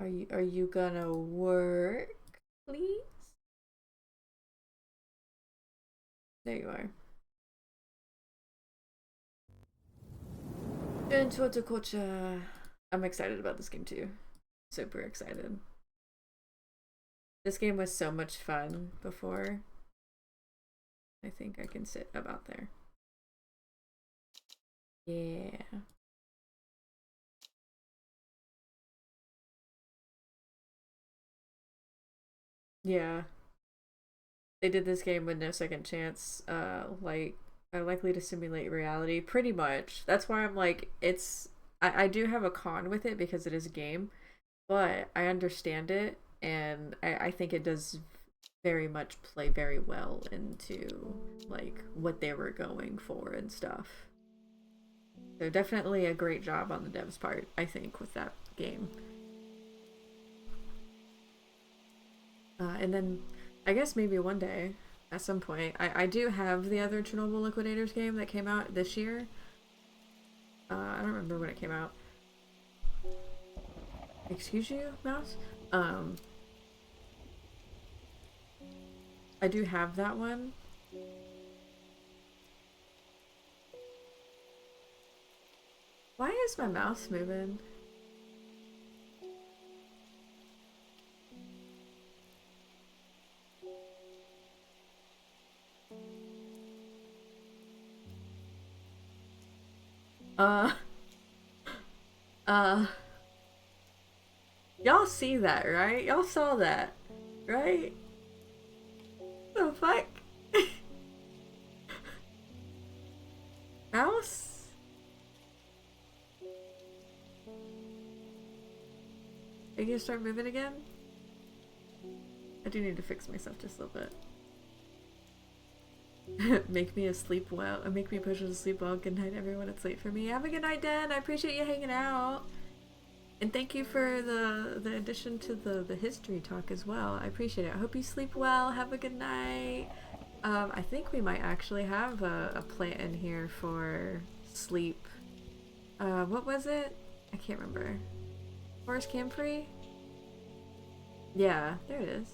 Are you gonna work, please? There you are. Into Horticulture. I'm excited about this game too. Super excited. This game was so much fun before. I think I can sit about there. Yeah. Yeah. They did this game with no second chance. Like are likely to simulate reality. Pretty much. That's why I'm like, I do have a con with it because it is a game, but I understand it and I think it does very much play very well into like what they were going for and stuff. So definitely a great job on the devs part, I think, with that game. And then I guess maybe one day at some point I do have the other Chernobyl Liquidators game that came out this year. I don't remember when it came out. Excuse you, mouse? Um, I do have that one. Why is my mouse moving? Uh, uh, y'all see that, right? Y'all saw that, right? The fuck? Mouse? Are you gonna start moving again? I do need to fix myself just a little bit. Make me asleep well. Make me push to sleep well. Good night, everyone. It's late for me. Have a good night, Dan. I appreciate you hanging out. And thank you for the addition to the history talk as well. I appreciate it. I hope you sleep well. Have a good night. I think we might actually have a plant in here for sleep. What was it? I can't remember. Forest Camphor? Yeah, there it is.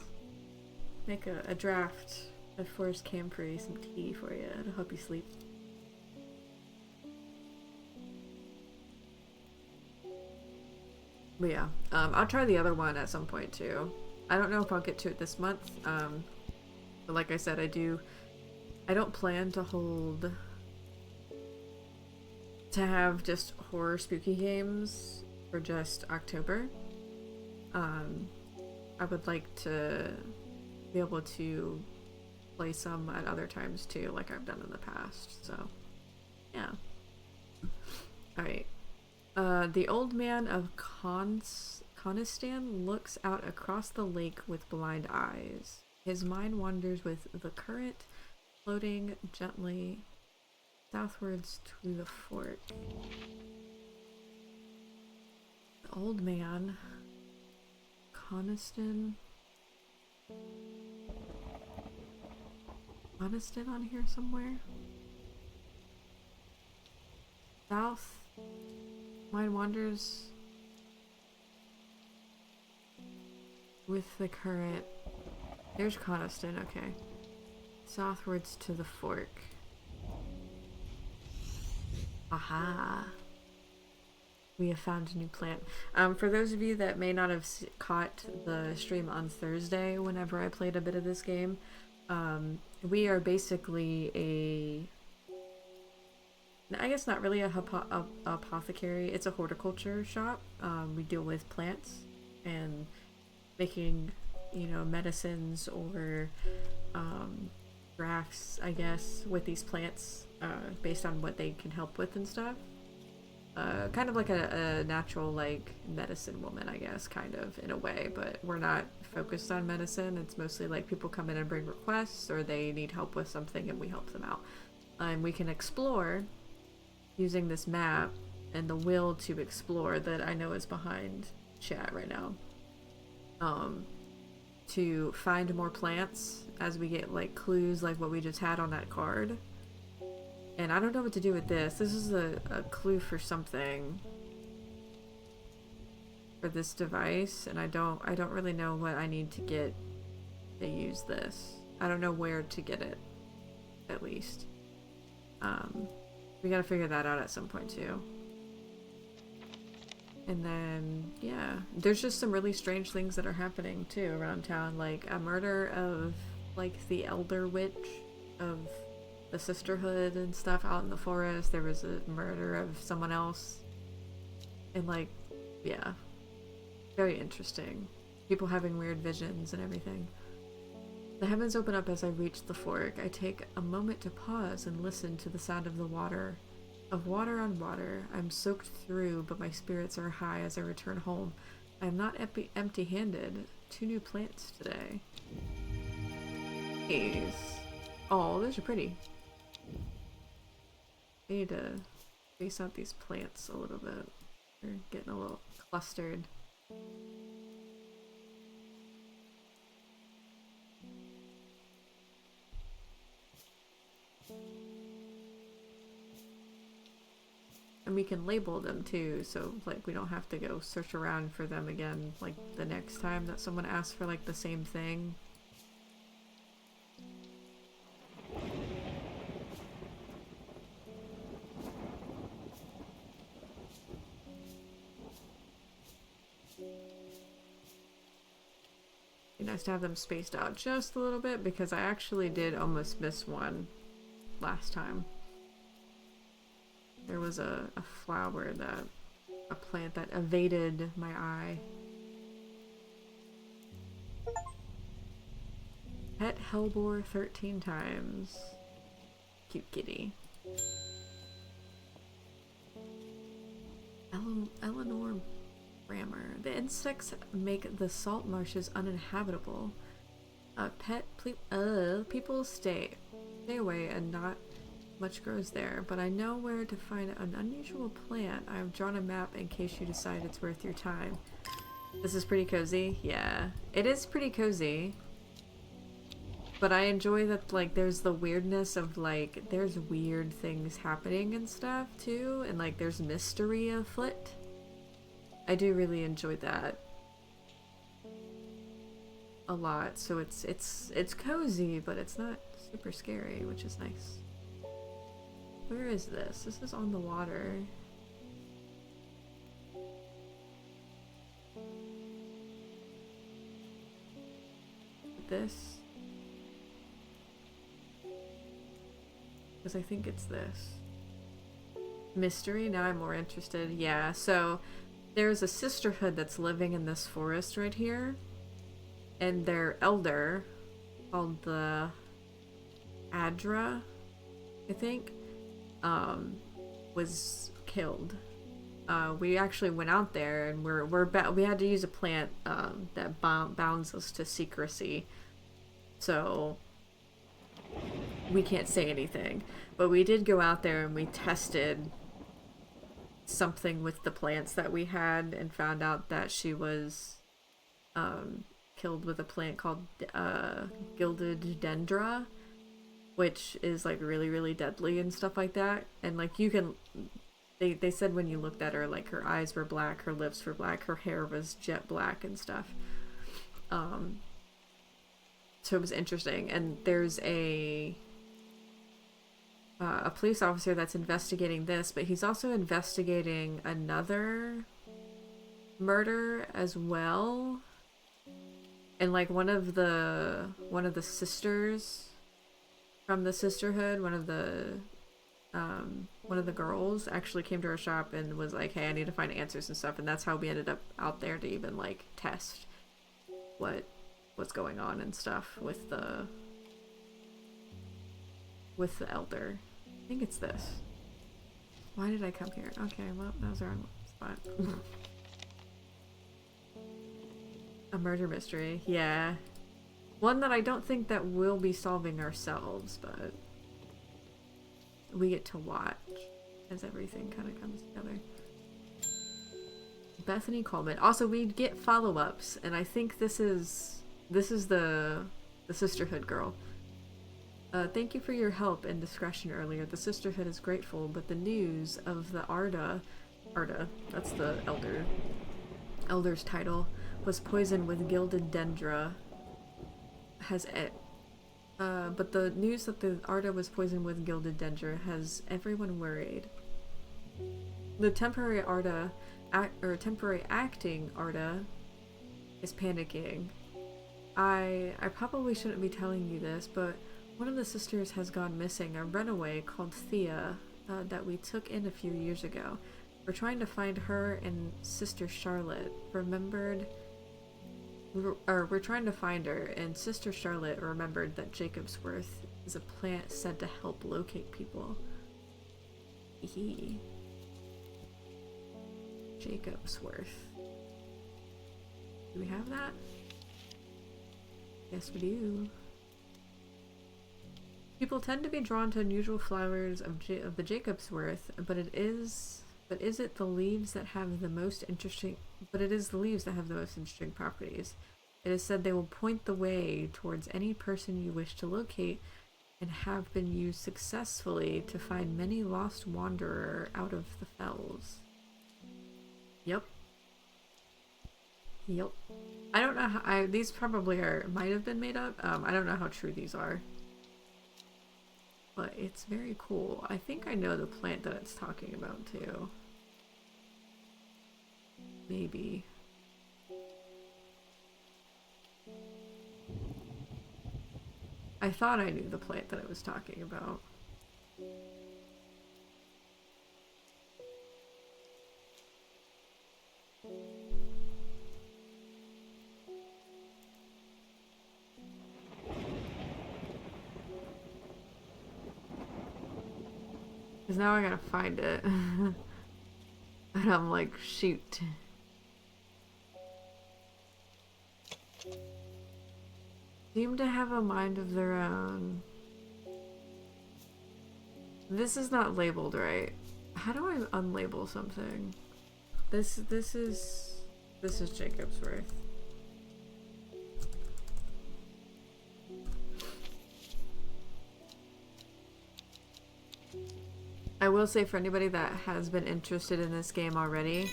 Make a draft of Forest Camphor, some tea for you to help you sleep. But yeah, I'll try the other one at some point too. I don't know if I'll get to it this month. But like I said, I don't plan to have just horror spooky games for just October. Um, I would like to be able to play some at other times too, like I've done in the past. So, yeah. Alright. The old man of Conistan looks out across the lake with blind eyes. His mind wanders with the current, floating gently southwards to the fort. The old man, Coniston. Coniston on here somewhere? South. Mind wanders with the current. There's Coniston, okay. Southwards to the fork. Aha. We have found a new plant. For those of you that may not have caught the stream on Thursday whenever I played a bit of this game, we are basically I guess not really a apothecary. It's a horticulture shop. We deal with plants and making, medicines or drafts, I guess, with these plants based on what they can help with and stuff. Kind of like a natural, like, medicine woman, I guess, kind of, in a way, but we're not focused on medicine. It's mostly like people come in and bring requests or they need help with something and we help them out. And we can explore using this map and the will to explore that I know is behind chat right now. To find more plants as we get like clues like what we just had on that card. And I don't know what to do with this. This is a clue for something. for this device, and I don't really know what I need to get to use this. I don't know where to get it, at least. We gotta figure that out at some point too. And then, yeah, there's just some really strange things that are happening too around town, like a murder of like the elder witch of the sisterhood and stuff out in the forest. There was a murder of someone else, and like, yeah, very interesting. People having weird visions and everything. The heavens open up as I reach the fork. I take a moment to pause and listen to the sound of the water. Of water on water. I'm soaked through, but my spirits are high as I return home. I am not empty-handed. 2 new plants today. These. Oh, those are pretty. I need to space out these plants a little bit. They're getting a little clustered. And we can label them too, so like we don't have to go search around for them again like the next time that someone asks for like the same thing. Be nice to have them spaced out just a little bit, because I actually did almost miss one last time. There was a flower a plant that evaded my eye. Pet hellbore 13 times. Cute kitty. Eleanor Rammer. The insects make the salt marshes uninhabitable. People stay away, and not much grows there, but I know where to find an unusual plant. I have drawn a map in case you decide it's worth your time. This is pretty cozy. Yeah, it is pretty cozy. But I enjoy that, like, there's the weirdness of, like, there's weird things happening and stuff, too, and, like, there's mystery afoot. I do really enjoy that a lot, so it's cozy, but it's not super scary, which is nice. Where is this? This is on the water. This? Because I think it's this. Mystery? Now I'm more interested. Yeah, so there's a sisterhood that's living in this forest right here. And their elder, called the Adra, I think, was killed. We actually went out there, and we had to use a plant that bounds us to secrecy, so we can't say anything. But we did go out there and we tested something with the plants that we had, and found out that she was killed with a plant called gilded dendra, which is like really, really deadly and stuff like that. And like you can, they said when you looked at her, like her eyes were black, her lips were black, her hair was jet black and stuff. So it was interesting. And there's a police officer that's investigating this, but he's also investigating another murder as well. And like one of the sisters from the sisterhood, one of the girls actually came to our shop and was like, hey, I need to find answers and stuff. And that's how we ended up out there to even like test what's going on and stuff with the elder. I think it's this. Why did I come here? Okay, well, that was the wrong spot. A murder mystery, yeah. One that I don't think that we'll be solving ourselves, but we get to watch as everything kind of comes together. Bethany Coleman. Also, we get follow-ups, and I think this is the sisterhood girl. Thank you for your help and discretion earlier. The sisterhood is grateful, but the news of the Arda, that's the elder, elder's title, was poisoned with gilded dendra. But the news that the Arda was poisoned with gilded dendra has everyone worried. The temporary Arda, temporary acting Arda, is panicking. I probably shouldn't be telling you this, but one of the sisters has gone missing, a runaway called Thea, that we took in a few years ago. We're trying to find her and Sister Charlotte. We're trying to find her, and Sister Charlotte remembered that Jacobsworth is a plant said to help locate people. Jacobsworth. Do we have that? Yes, we do. People tend to be drawn to unusual flowers of the Jacobsworth, but is it the leaves that have the most interesting? But it is the leaves that have the most interesting properties. It is said they will point the way towards any person you wish to locate, and have been used successfully to find many lost wanderer out of the fells. Yep. I don't know how these probably might have been made up. I don't know how true these are. But it's very cool. I think I know the plant that it's talking about too. Maybe. I thought I knew the plant that it was talking about. Because now I gotta find it. And I'm like, shoot. Seem to have a mind of their own. This is not labeled right. How do I unlabel something? This is Jacobsworth. I will say, for anybody that has been interested in this game already,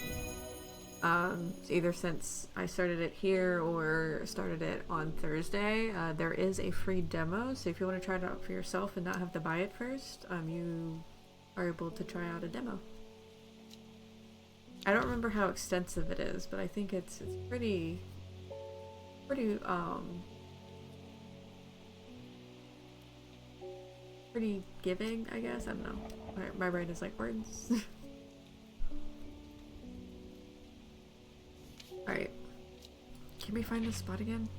either since I started it here or started it on Thursday, there is a free demo, so if you want to try it out for yourself and not have to buy it first, you are able to try out a demo. I don't remember how extensive it is, but I think it's pretty giving, I guess. I don't know. My brain is like words. Alright. Can we find this spot again?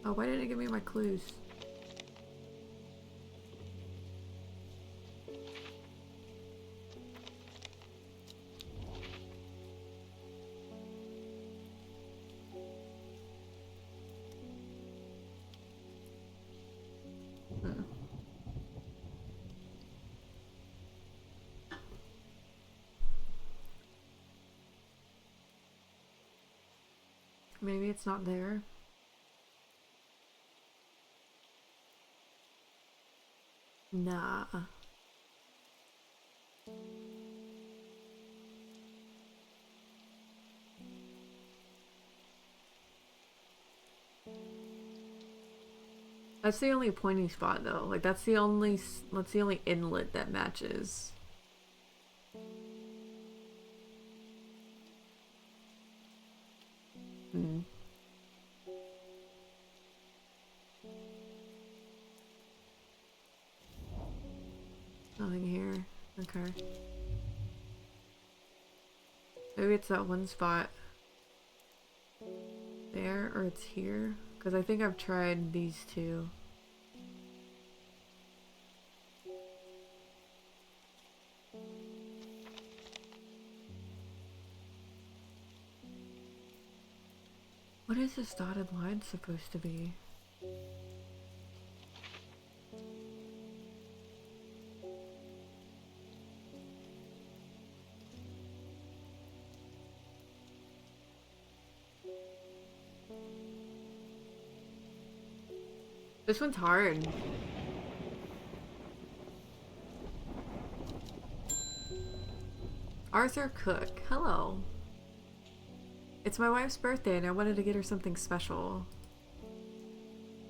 Oh, why didn't it give me my clues? Maybe it's not there. Nah. That's the only pointing spot though. Like that's the only inlet that matches. Nothing here. Okay. Maybe it's that one spot there, or it's here. Because I think I've tried these two. What is this dotted line supposed to be? This one's hard. Arthur Cook. Hello. It's my wife's birthday and I wanted to get her something special.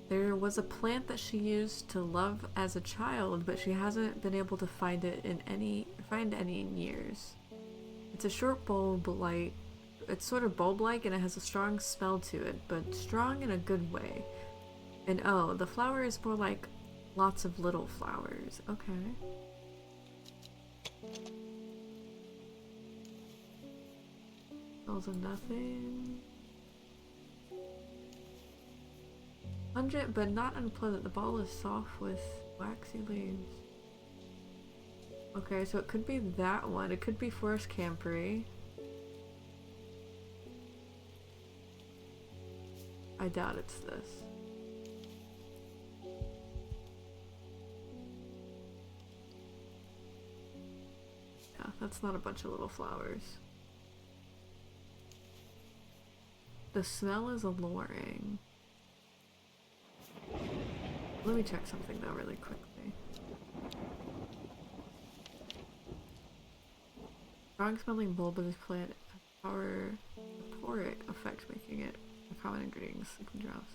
There was a plant that she used to love as a child, but she hasn't been able to find any in years. It's a short bulb, like it's sort of bulb-like, and it has a strong smell to it, but strong in a good way. And oh, the flower is more like lots of little flowers. Okay. Smells of nothing. Pungent but not unpleasant. The ball is soft with waxy leaves. Okay, so it could be that one. It could be Forest Campery. I doubt it's this. Yeah, that's not a bunch of little flowers. The smell is alluring. Let me check something though really quickly. Strong smelling bulbous plant has a poric effect, making it a common ingredient in sleeping draughts.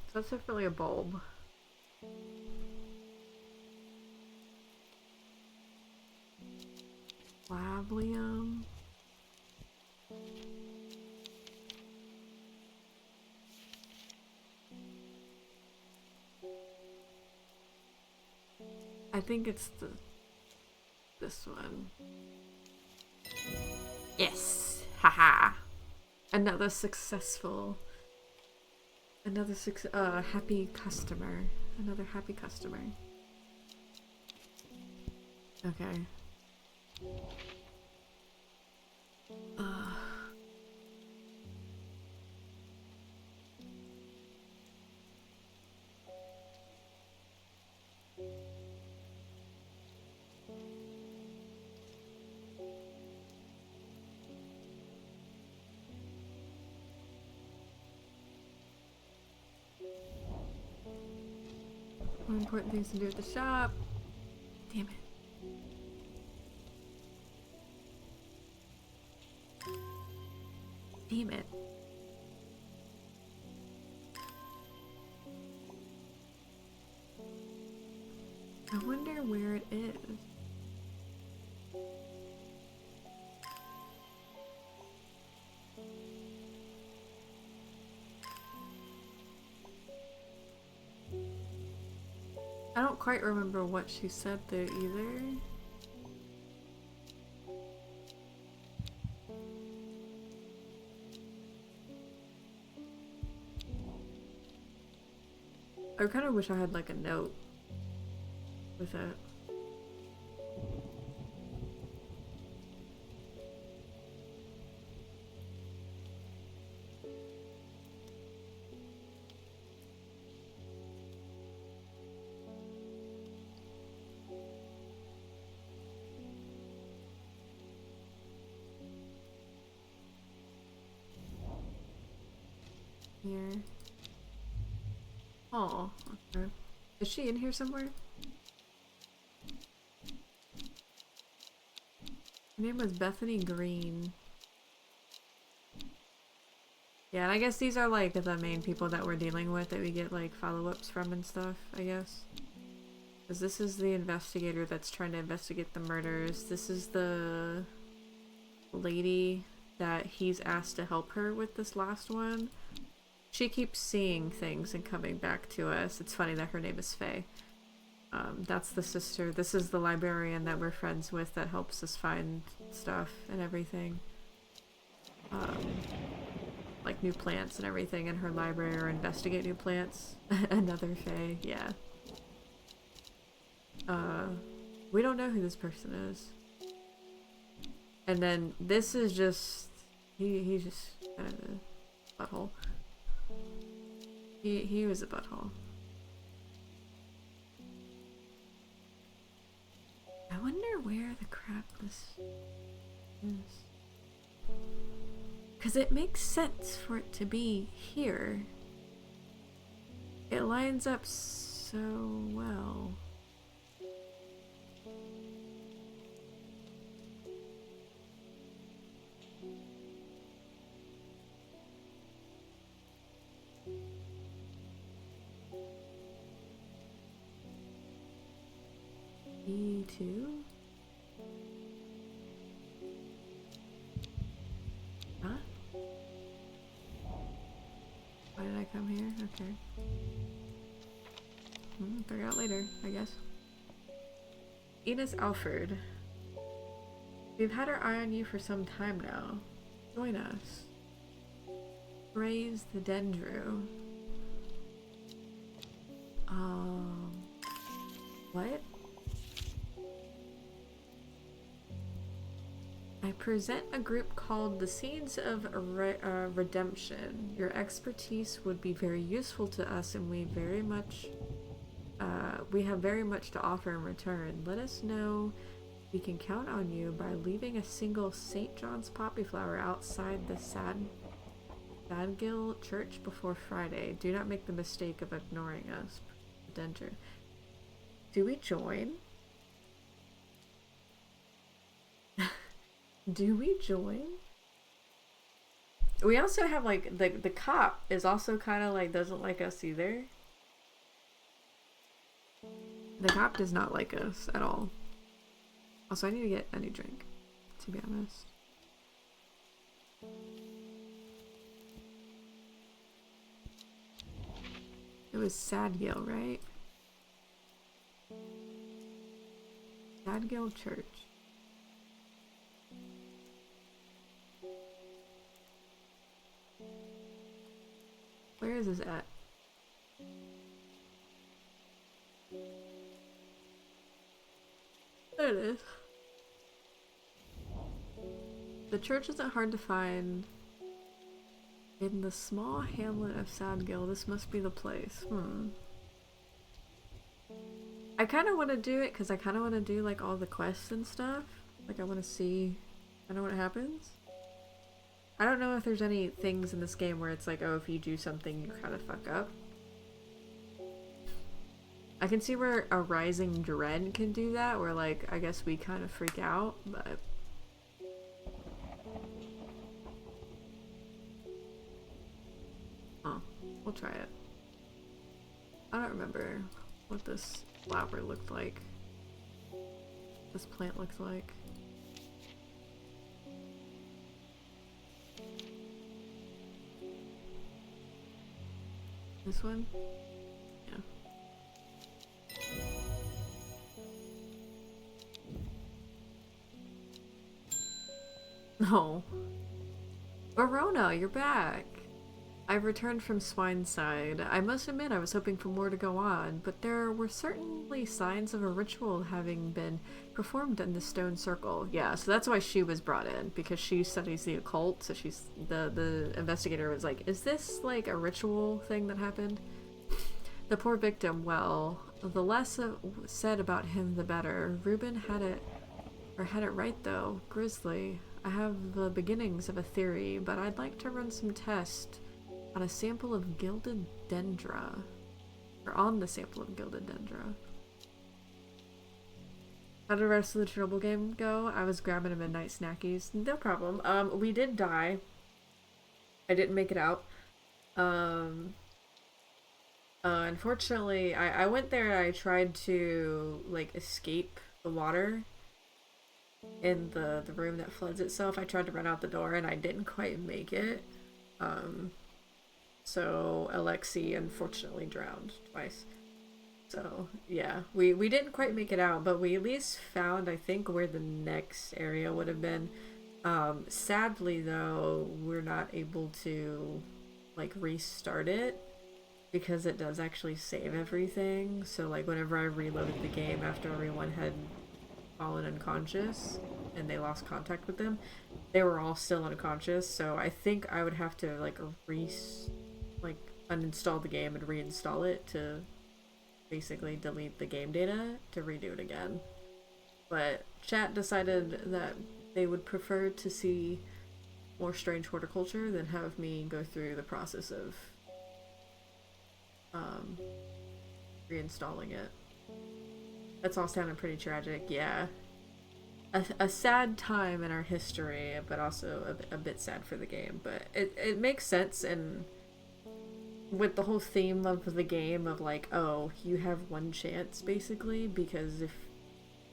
So that's definitely a bulb. Lablium. I think it's this one. Yes! Haha! Another happy customer. Another happy customer. Okay. More important things to do at the shop. Damn it. Damn it. I wonder where it is. I don't quite remember what she said there either. I kind of wish I had like a note with it. Here. Oh, okay. Is she in here somewhere? Her name was Bethany Green. Yeah, and I guess these are like the main people that we're dealing with that we get like follow-ups from and stuff, I guess. Because this is the investigator that's trying to investigate the murders. This is the lady that he's asked to help her with this last one. She keeps seeing things and coming back to us. It's funny that her name is Faye. That's the sister. This is the librarian that we're friends with that helps us find stuff and everything. Like new plants and everything in her library, or investigate new plants. Another Faye, yeah. We don't know who this person is. And then this is just... He's just kind of a butthole. He was a butthole. I wonder where the crap this is. Because it makes sense for it to be here. It lines up so well. 22? Huh? Why did I come here? Okay. Figure out later, I guess. Enos Alfred. We've had our eye on you for some time now. Join us. Praise the Dendro. What? I present a group called the Seeds of Redemption. Your expertise would be very useful to us, and we have very much to offer in return. Let us know we can count on you by leaving a single St. John's poppy flower outside the Sadgill Church before Friday. Do not make the mistake of ignoring us. Denter. Do we join? Do we join? We also have like the cop is also kind of like doesn't like us either. The cop does not like us at all. Also, I need to get a new drink, to be honest. It was Sadgill, right? Sadgill Church. Where is this at? There it is. The church isn't hard to find. In the small hamlet of Sadgill, this must be the place. I kind of want to do it because I kind of want to do like all the quests and stuff. Like I want to see kind of what happens. I don't know if there's any things in this game where it's like, oh, if you do something, you kind of fuck up. I can see where a Rising Dread can do that, where like, I guess we kind of freak out, but... Oh, we'll try it. I don't remember what this flower looked like. This plant looks like. This one? Yeah. No. Verona, you're back. I've returned from Swineside. I must admit I was hoping for more to go on, but there were certainly signs of a ritual having been performed in the stone circle. Yeah, so that's why she was brought in, because she studies the occult, so she's the investigator was like, is this like a ritual thing that happened? The poor victim, well, the less said about him the better. Reuben had it right though. Grisly. I have the beginnings of a theory, but I'd like to run some tests on a sample of gilded dendra. Or on the sample of gilded dendra. How did the rest of the Chernobyl game go? I was grabbing a midnight snackies. No problem. We did die. I didn't make it out. Unfortunately, I went there and I tried to, like, escape the water in the room that floods itself. I tried to run out the door and I didn't quite make it. So Alexei unfortunately drowned twice. So yeah, we didn't quite make it out, but we at least found, I think, where the next area would have been. Sadly though, we're not able to like restart it because it does actually save everything. So like whenever I reloaded the game after everyone had fallen unconscious and they lost contact with them, they were all still unconscious. So I think I would have to like uninstall the game and reinstall it to basically delete the game data to redo it again. But chat decided that they would prefer to see more strange horticulture than have me go through the process of reinstalling it. That's all sounded pretty tragic. Yeah, a sad time in our history, but also a bit sad for the game. But it makes sense, and with the whole theme of the game of like, oh, you have one chance basically, because if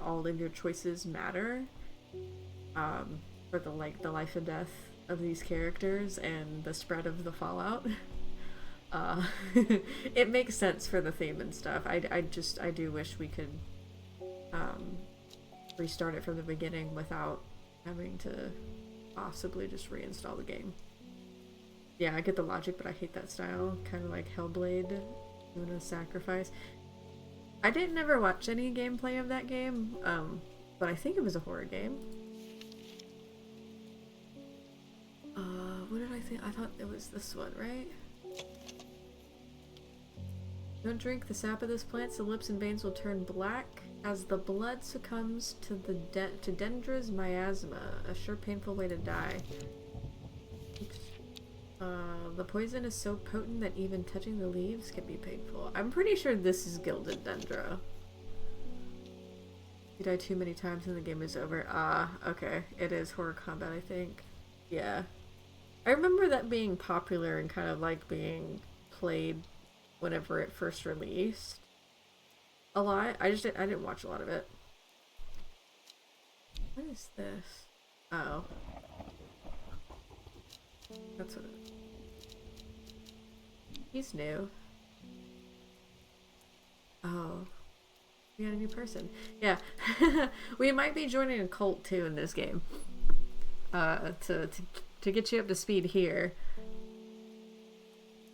all of your choices matter, for the the life and death of these characters and the spread of the fallout. Uh, it makes sense for the theme and stuff. I do wish we could um, restart it from the beginning without having to possibly just reinstall the game. Yeah, I get the logic, but I hate that style. Kind of like Hellblade, doing a sacrifice. I didn't ever watch any gameplay of that game, but I think it was a horror game. What did I think? I thought it was this one, right? Don't drink the sap of this plant, so lips and veins will turn black as the blood succumbs to the to Dendra's miasma, a sure painful way to die. Oops. The poison is so potent that even touching the leaves can be painful. I'm pretty sure this is Gilded Dendra. You die too many times and the game is over. Okay. It is horror combat, I think. Yeah. I remember that being popular and kind of like being played whenever it first released. A lot. I didn't watch a lot of it. What is this? Oh. That's what it is. He's new. Oh. We got a new person. Yeah. We might be joining a cult too in this game. To get you up to speed here.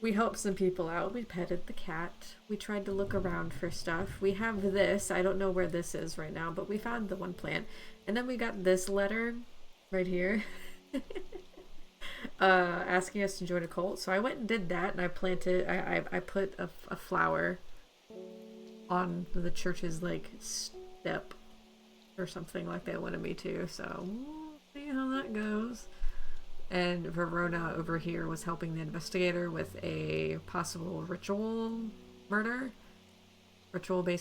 We helped some people out. We petted the cat. We tried to look around for stuff. We have this. I don't know where this is right now, but we found the one plant. And then we got this letter right here. Asking us to join a cult. So I went and did that, and I planted, I put a flower on the church's, like, step or something like they wanted me to. So we'll see how that goes. And Verona over here was helping the investigator with a possible ritual-based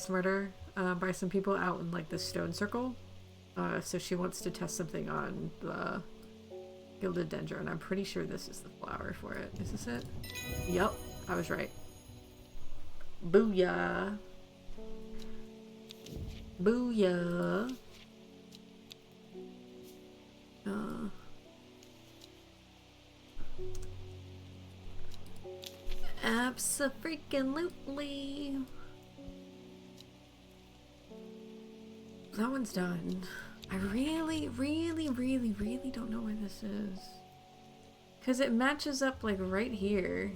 murder by some people out in like the stone circle. So she wants to test something on the Gilded Dendra, and I'm pretty sure this is the flower for it. Is this it? Yup, I was right. Booyah! Booyah! Abso-freaking-lutely. That one's done. I really don't know where this is. Because it matches up, like, right here.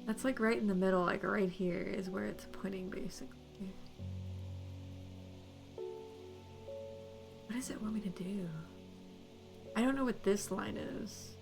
That's like right in the middle, like right here is where it's pointing basically. What does it want me to do? I don't know what this line is.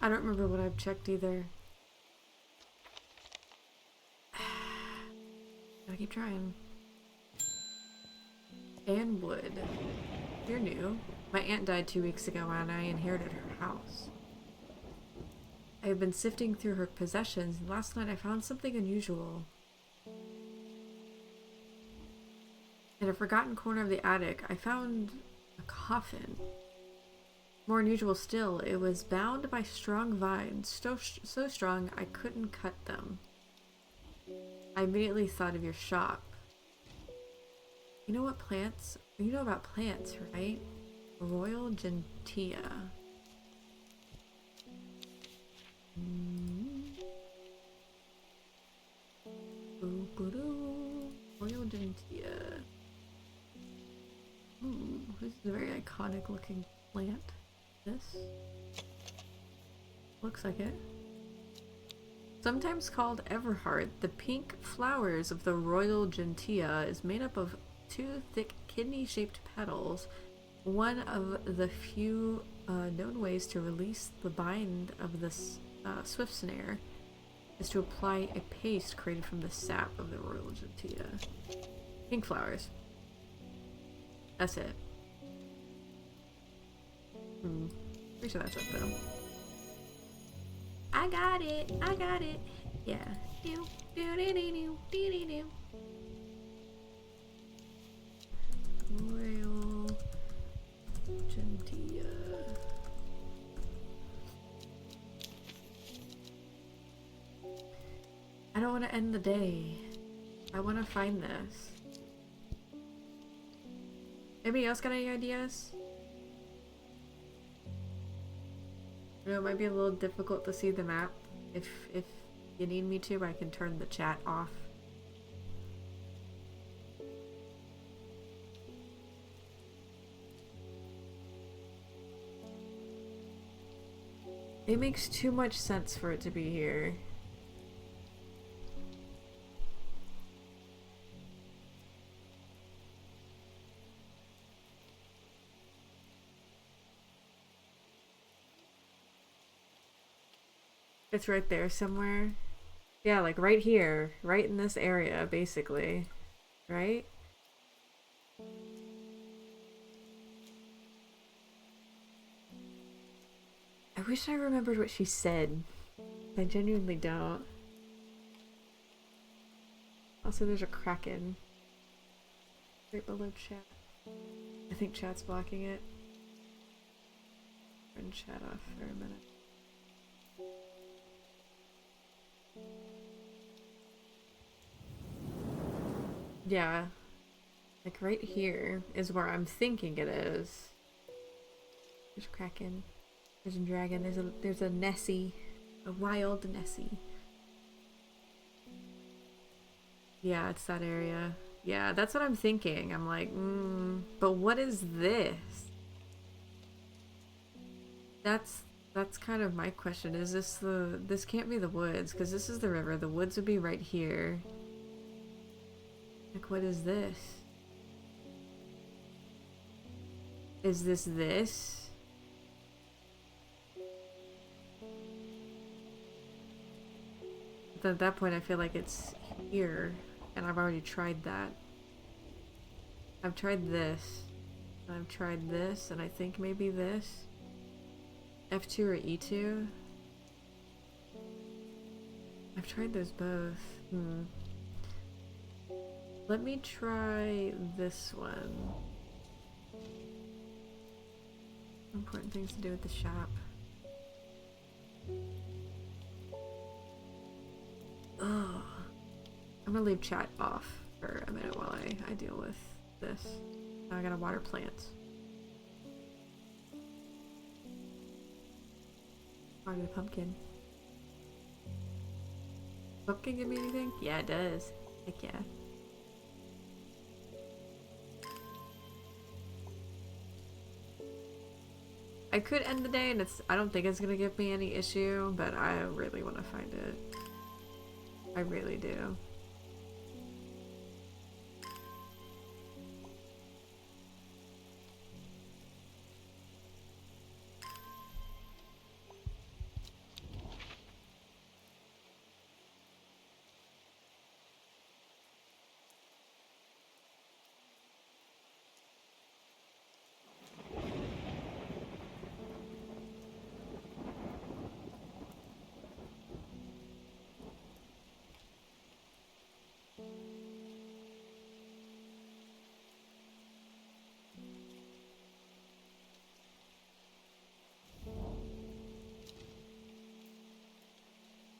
I don't remember what I've checked either. Gotta keep trying. Anne Wood. You're new. My aunt died 2 weeks ago and I inherited her house. I have been sifting through her possessions and last night I found something unusual. In a forgotten corner of the attic, I found a coffin. More unusual still, it was bound by strong vines, so strong I couldn't cut them. I immediately thought of your shop. You know what plants? You know about plants, right? Royal Gentilia. Royal Gentilia. Ooh, this is a very iconic looking plant. This looks like it. Sometimes called Everhard, the pink flowers of the Royal Gentilia is made up of 2 thick kidney-shaped petals. One of the few known ways to release the bind of this swift snare is to apply a paste created from the sap of the royal gentilla. Pink flowers. That's it. Pretty sure that's it though. I got it! I got it! Yeah. Royal gentilla. I don't want to end the day. I want to find this. Anybody else got any ideas? I know it might be a little difficult to see the map. If you need me to, I can turn the chat off. It makes too much sense for it to be here. It's right there somewhere. Yeah, like right here. Right in this area, basically. Right? I wish I remembered what she said. I genuinely don't. Also, there's a kraken right below chat. I think chat's blocking it. Turn chat off for a minute. Yeah. Like right here is where I'm thinking it is. There's a kraken. There's a dragon. There's a Nessie. A wild Nessie. Yeah, it's that area. Yeah, that's what I'm thinking. I'm like, but what is this? That's kind of my question. Is this this can't be the woods, because this is the river. The woods would be right here. Like, what is this? Is this? But at that point, I feel like it's here, and I've already tried that. I've tried this, and I've tried this, and I think maybe this. F2 or E2? I've tried those both. Let me try this one. Important things to do at the shop. Ugh. I'm gonna leave chat off for a minute while I deal with this. Now I gotta water plants. Water the pumpkin. Pumpkin give me anything? Yeah, it does. Heck yeah. I could end the day and I don't think it's gonna give me any issue, but I really want to find it. I really do.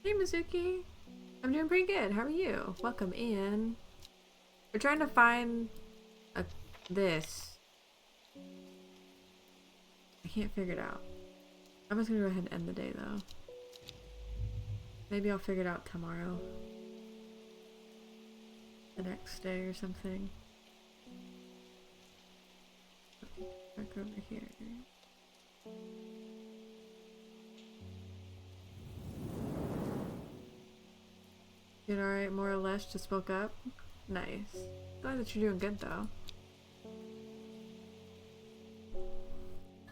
Hey Mizuki, I'm doing pretty good. How are you? Welcome in. We're trying to find this. I can't figure it out. I'm just gonna go ahead and end the day though. Maybe I'll figure it out tomorrow. The next day or something. Back over here. Doing alright, more or less, just woke up. Nice. Glad that you're doing good though.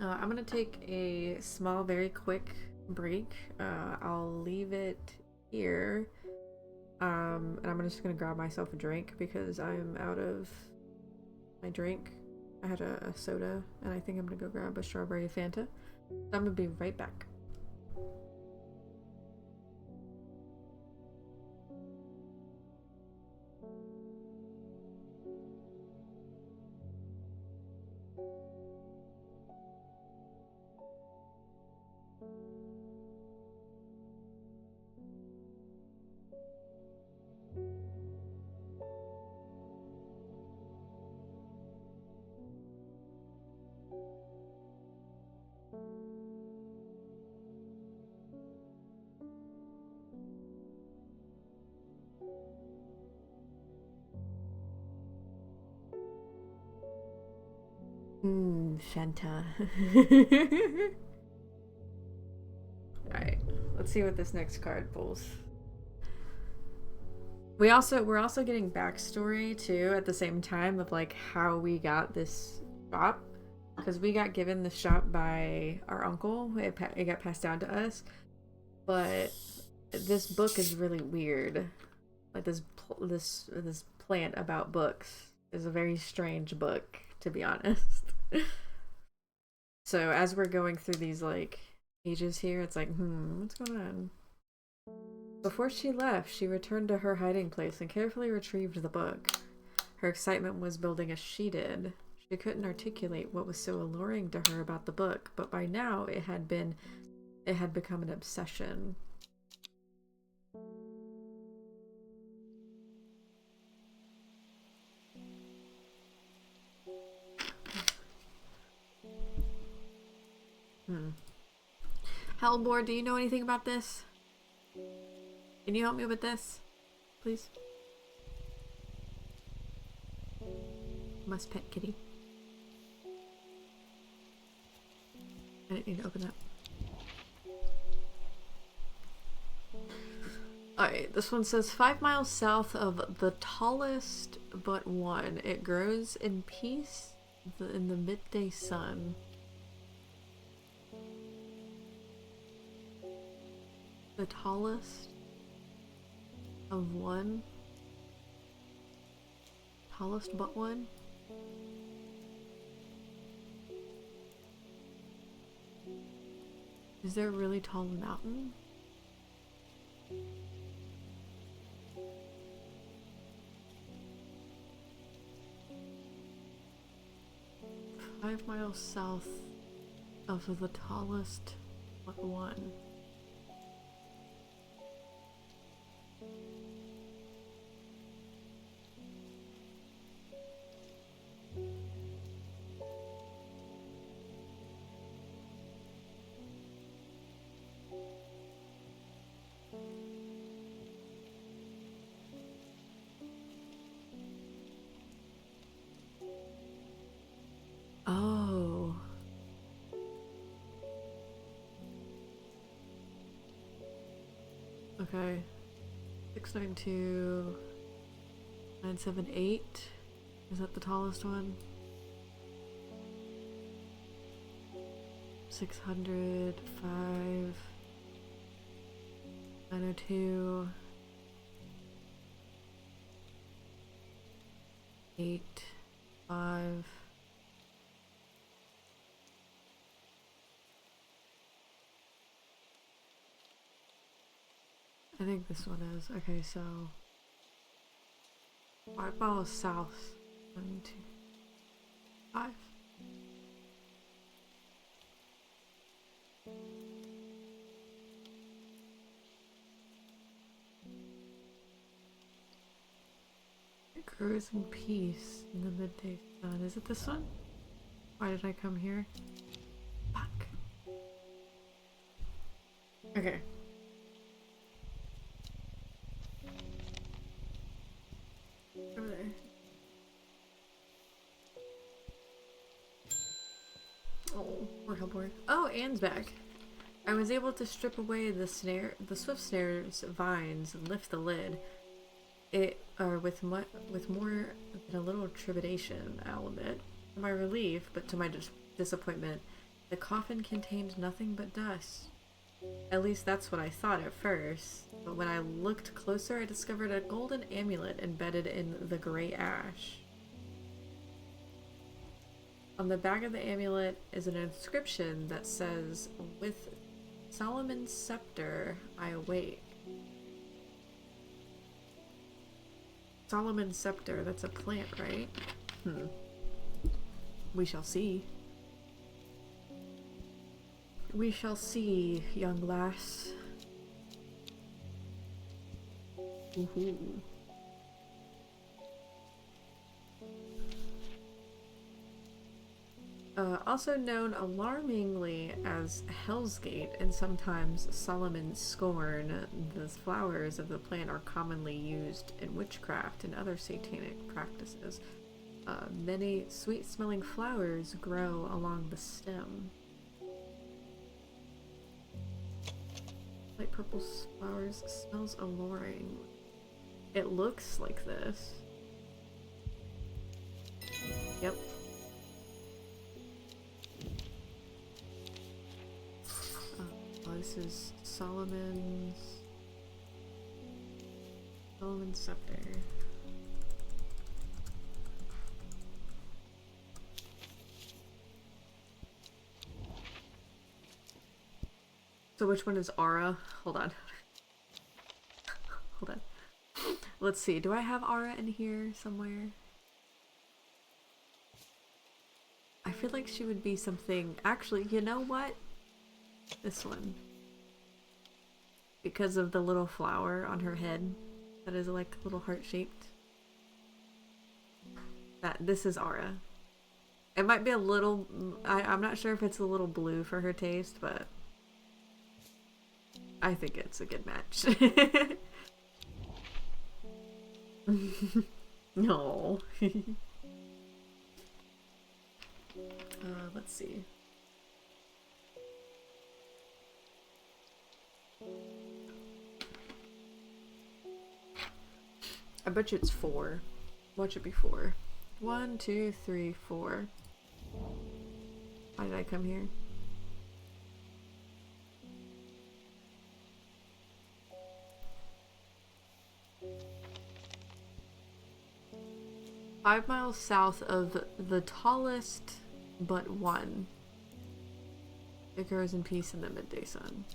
I'm gonna take a small, very quick break. I'll leave it here. And I'm just gonna grab myself a drink because I'm out of my drink. I had a soda, and I think I'm gonna go grab a strawberry Fanta. So I'm gonna be right back. Fanta. Alright, let's see what this next card pulls. We're also getting backstory too at the same time of like how we got this shop, because we got given the shop by our uncle. It got passed down to us, but this book is really weird. Like this plant about books is a very strange book, to be honest. So as we're going through these like pages here, it's like, what's going on? Before she left, she returned to her hiding place and carefully retrieved the book. Her excitement was building as she did. She couldn't articulate what was so alluring to her about the book, but by now it had become an obsession. Hellbore, do you know anything about this? Can you help me with this, please? Must pet kitty. I didn't need to open that. Alright, this one says 5 miles south of the tallest but one. It grows in peace in the midday sun. The tallest of one. Tallest but one. Is there a really tall mountain? "5 miles south of the tallest but one." Oh. Okay. 692 978. Is that the tallest one? 600 5 902 8 5. I think this one is. Okay, so 5 miles south. 1, 2, 5. It grows in peace in the midday sun. Is it this one? Why did I come here? Fuck. Okay. Over there. Oh, poor Hellboy. Oh, Anne's back. I was able to strip away the swift snare's vines and lift the lid. With more than a little trepidation, I'll admit. To my relief, but to my disappointment, The coffin contained nothing but dust. At least that's what I thought at first. But when I looked closer, I discovered a golden amulet embedded in the gray ash. On the back of the amulet is an inscription that says, "With Solomon's scepter, I awake." Solomon's scepter, that's a plant, right? We shall see. We shall see, young lass. Woohoo. Also known alarmingly as Hell's Gate and sometimes Solomon's Scorn, the flowers of the plant are commonly used in witchcraft and other satanic practices. Many sweet-smelling flowers grow along the stem. Light purple flowers smells alluring. It looks like this. Yep. Oh, this is Solomon's scepter. So which one is Aura? Hold on. Hold on. Let's see. Do I have Aura in here somewhere? I feel like she would be something... Actually, you know what? This one. Because of the little flower on her head that is like a little heart-shaped. This is Aura. It might be a little... I'm not sure if it's a little blue for her taste, but... I think it's a good match. No. Let's see. I bet you it's 4. Watch it be 4. 1, 2, 3, 4. Why did I come here? "5 miles south of the tallest but one. It grows in peace in the midday sun."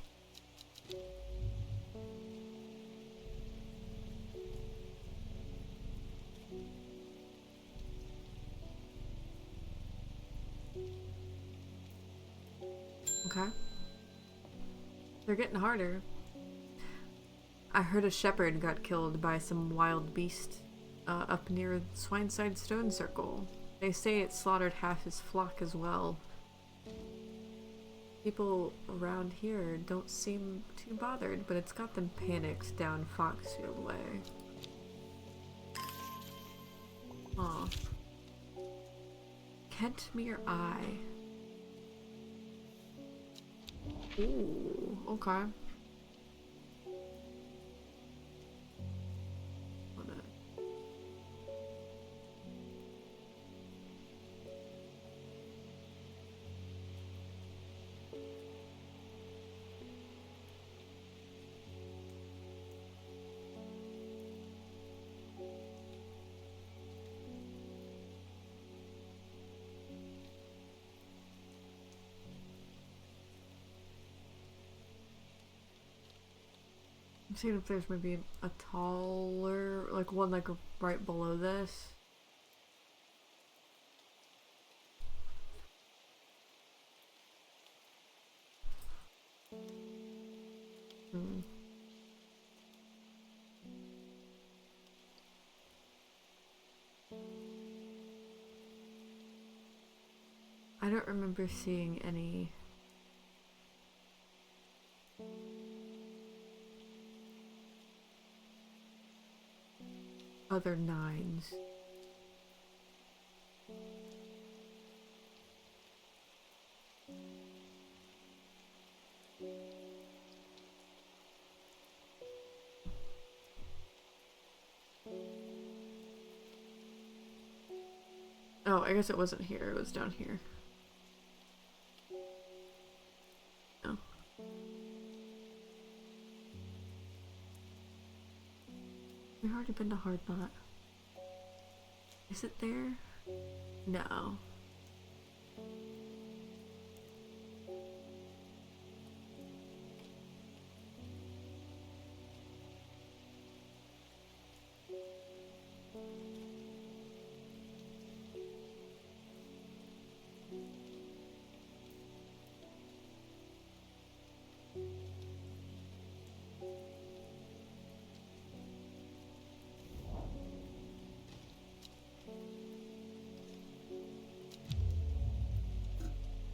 Okay. They're getting harder. I heard a shepherd got killed by some wild beast up near Swineside Stone Circle. They say it slaughtered half his flock as well. People around here don't seem too bothered, but it's got them panicked down Foxfield Way. Aw. Kentmere Eye. Ooh, okay. I'm seeing if there's maybe a taller, like one like right below this. I don't remember seeing any other 9s. Oh, I guess it wasn't here, it was down here. No. We've already been to Hard Knot. Is it there? No.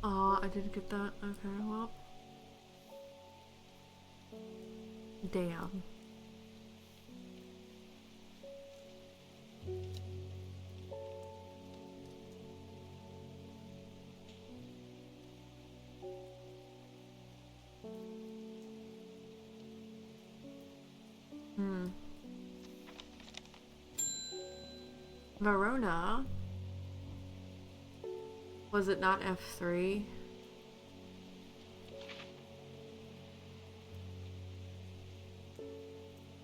Oh, I didn't get that. Okay, well. Damn. Verona? Was it not F3?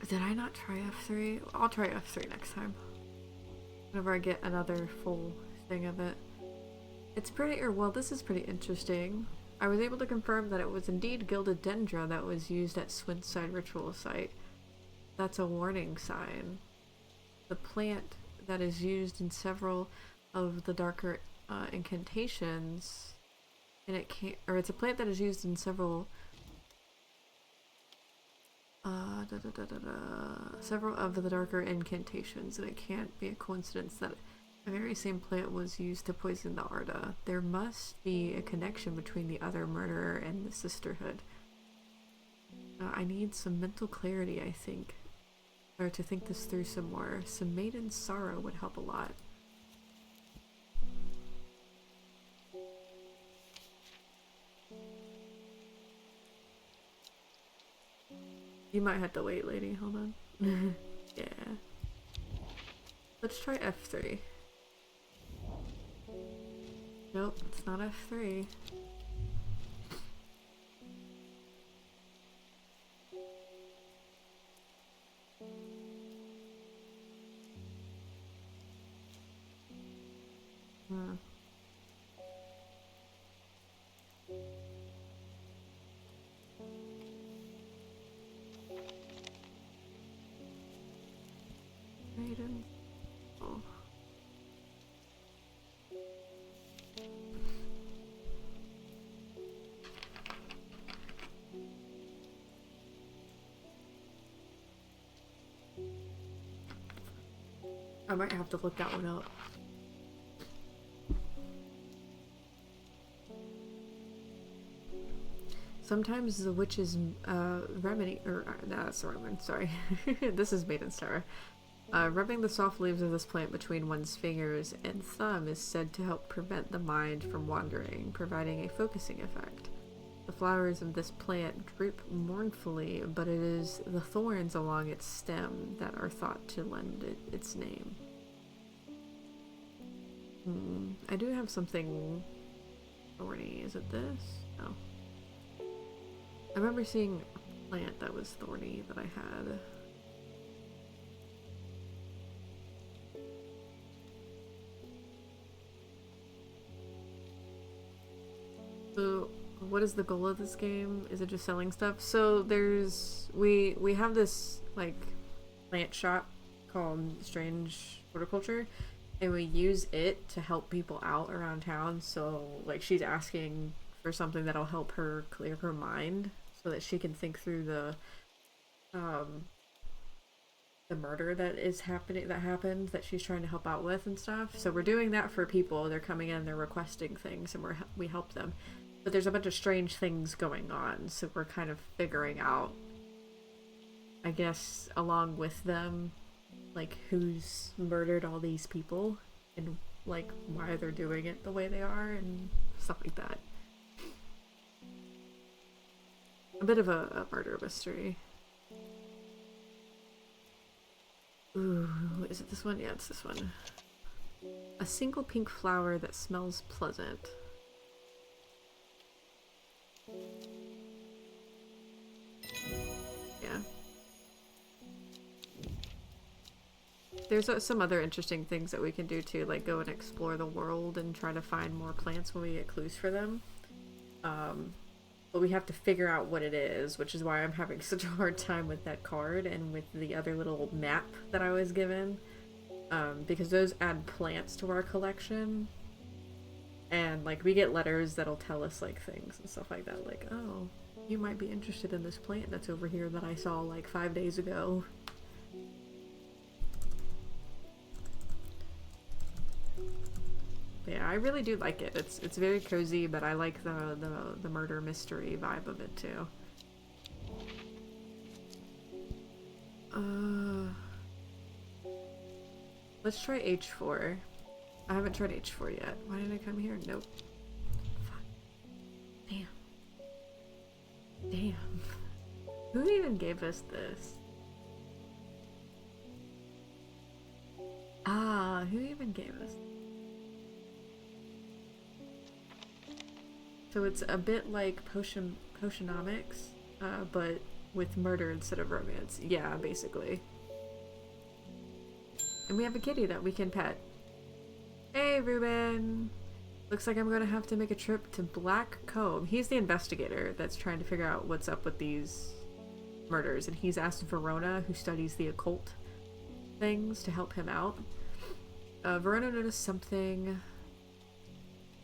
Did I not try F3? I'll try F3 next time. Whenever I get another full thing of it. It's pretty, or well, this is pretty interesting. I was able to confirm that it was indeed Gilded Dendra that was used at Swinside Ritual Site. That's a warning sign. The plant that is used in several of the darker incantations, and it can't, or it's a plant that is used in several several of the darker incantations, and it can't be a coincidence that the very same plant was used to poison the Arda. There must be a connection between the other murderer and the Sisterhood. I need some mental clarity, I think, or to think this through some more. Some Maiden Sorrow would help a lot. You might have to wait, lady. Hold on. Yeah. Let's try F3. Nope, it's not F3. Maiden. Oh. I might have to look that one up. Sometimes the witch's remedy, or no, that's the wrong one, sorry. This is Maiden Star. Rubbing the soft leaves of this plant between one's fingers and thumb is said to help prevent the mind from wandering, providing a focusing effect. The flowers of this plant droop mournfully, but it is the thorns along its stem that are thought to lend it its name. I do have something thorny. Is it this? No. I remember seeing a plant that was thorny that I had. So, what is the goal of this game? Is it just selling stuff? So there's we have this like plant shop called Strange Horticulture, and we use it to help people out around town. So like she's asking for something that'll help her clear her mind so that she can think through the murder that happened that she's trying to help out with and stuff. So we're doing that for people. They're coming in, they're requesting things, and we help them. But there's a bunch of strange things going on, so we're kind of figuring out, I guess, along with them, like who's murdered all these people and like why they're doing it the way they are and stuff like that. A bit of a murder mystery. Ooh, is it this one? Yeah, it's this one. A single pink flower that smells pleasant. Yeah. There's some other interesting things that we can do too, like go and explore the world and try to find more plants when we get clues for them. But we have to figure out what it is, which is why I'm having such a hard time with that card and with the other little map that I was given. Because those add plants to our collection. And, like, we get letters that'll tell us, like, things and stuff like that. Like, oh, you might be interested in this plant that's over here that I saw, like, 5 days ago. But yeah, I really do like it. It's very cozy, but I like the murder mystery vibe of it, too. Let's try H4. I haven't tried H4 yet. Why did I come here? Nope. Fuck. Damn. Damn. Who even gave us this? Ah, who even gave us? So it's a bit like Potionomics, but with murder instead of romance. Yeah, basically. And we have a kitty that we can pet. Hey, Ruben! Looks like I'm gonna have to make a trip to Black Comb. He's the investigator that's trying to figure out what's up with these murders, and he's asked Verona, who studies the occult things, to help him out. Verona noticed something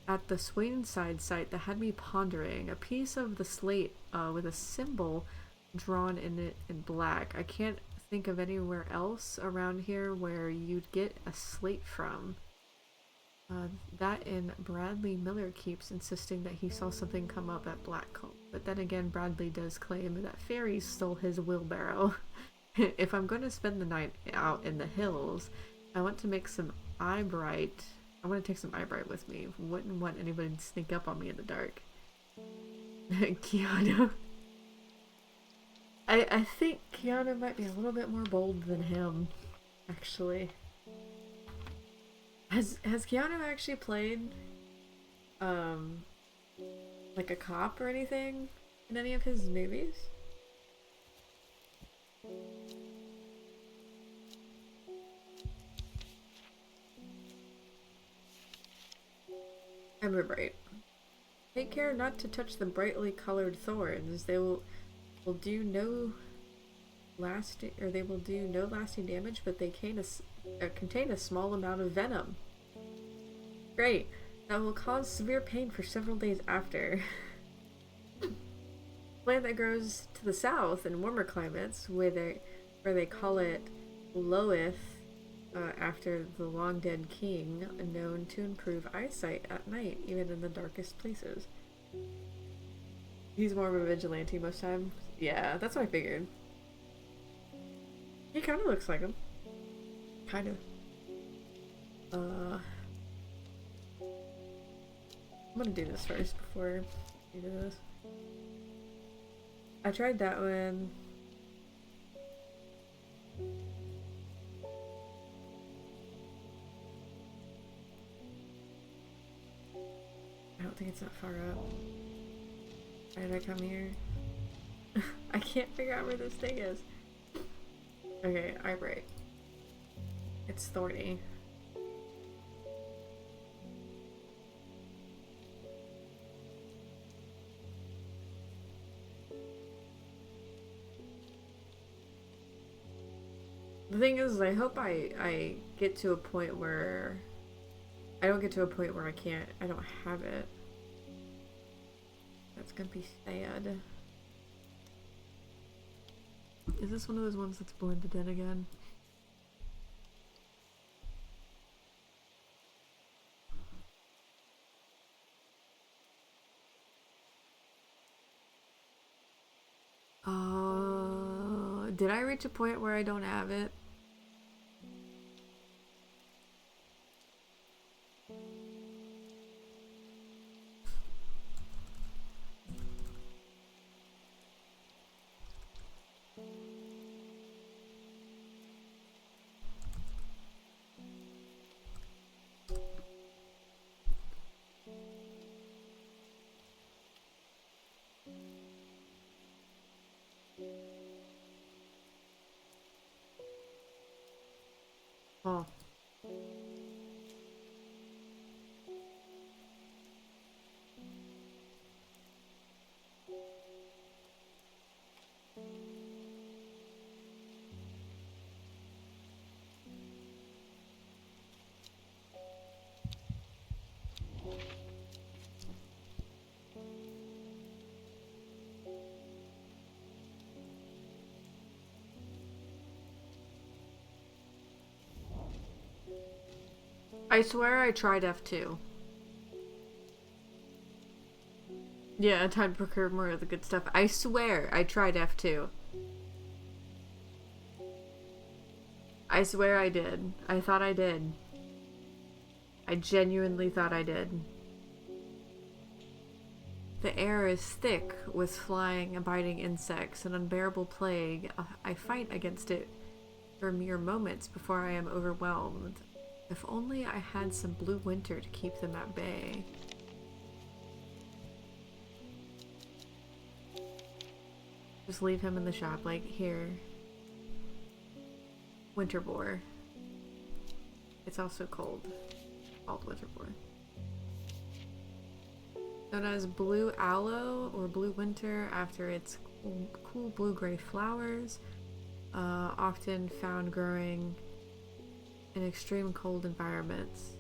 at the Swainenside site that had me pondering. A piece of the slate with a symbol drawn in it in black. I can't think of anywhere else around here where you'd get a slate from. That and Bradley Miller keeps insisting that he saw something come up at Blackcomb. But then again, Bradley does claim that fairies stole his wheelbarrow. If I'm going to spend the night out in the hills, I want to make some eyebright. I want to take some eyebright with me. Wouldn't want anybody to sneak up on me in the dark. Keanu. I think Keanu might be a little bit more bold than him, actually. Has Keanu actually played like a cop or anything in any of his movies? Emerbright. Take care not to touch the brightly colored thorns. They will do no lasting, or they will do no lasting damage, but they contain a small amount of venom. Great. That will cause severe pain for several days after. Plant that grows to the south in warmer climates, where they call it Loeth, after the long dead king, known to improve eyesight at night, even in the darkest places. He's more of a vigilante most times. Yeah, that's what I figured. He kind of looks like him. Kind of. I'm gonna do this first before I do this. I tried that one. I don't think it's that far up. Why did I come here? I can't figure out where this thing is. Okay, eyebright. It's thorny. The thing is, I hope I get to a point where I don't get to a point where I don't have it. That's gonna be sad. Is this one of those ones that's blended in again? Did I reach a point where I don't have it? Oh. I swear I tried F2. Yeah, time to procure more of the good stuff. I swear I tried F2. I swear I did. I thought I did. I genuinely thought I did. The air is thick with flying and biting insects, an unbearable plague. I fight against it for mere moments before I am overwhelmed. If only I had some blue winter to keep them at bay. Just leave him in the shop, like, here. Winter boar. It's also cold. Called winter boar. Known as blue aloe or blue winter after its cool blue-gray flowers, often found growing in extreme cold environments.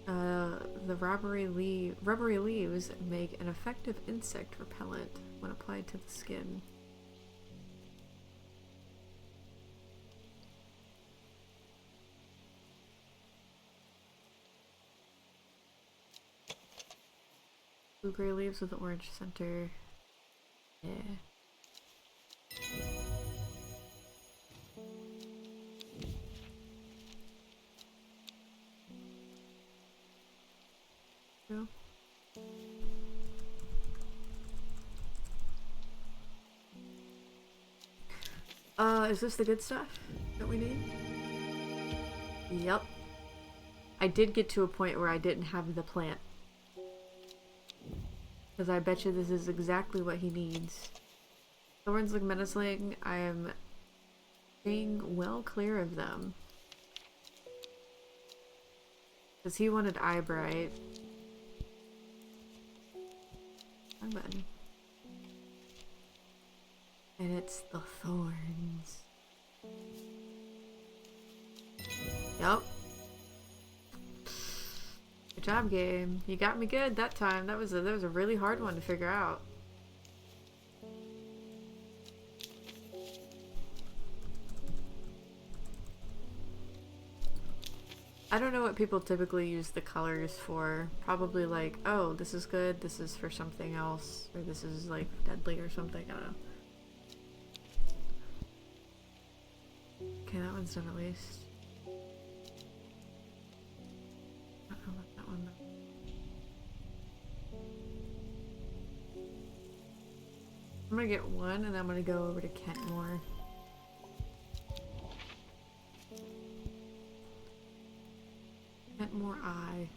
The rubbery leaves make an effective insect repellent when applied to the skin. Blue-gray leaves with an orange center. Yeah. No. Is this the good stuff that we need? Yep. I did get to a point where I didn't have the plant. Because I bet you this is exactly what he needs. Thorns look menacing. I am staying well clear of them. Because he wanted eyebright. I'm button. And it's the thorns. Yup. Good job, game. You got me good that time. That was a really hard one to figure out. I don't know what people typically use the colors for. Probably like, oh, this is good, this is for something else, or this is like deadly or something. I don't know. Okay, that one's done at least. Uh-oh, not that one though. I'm gonna get one and then I'm gonna go over to Kentmore. Kentmore Eye.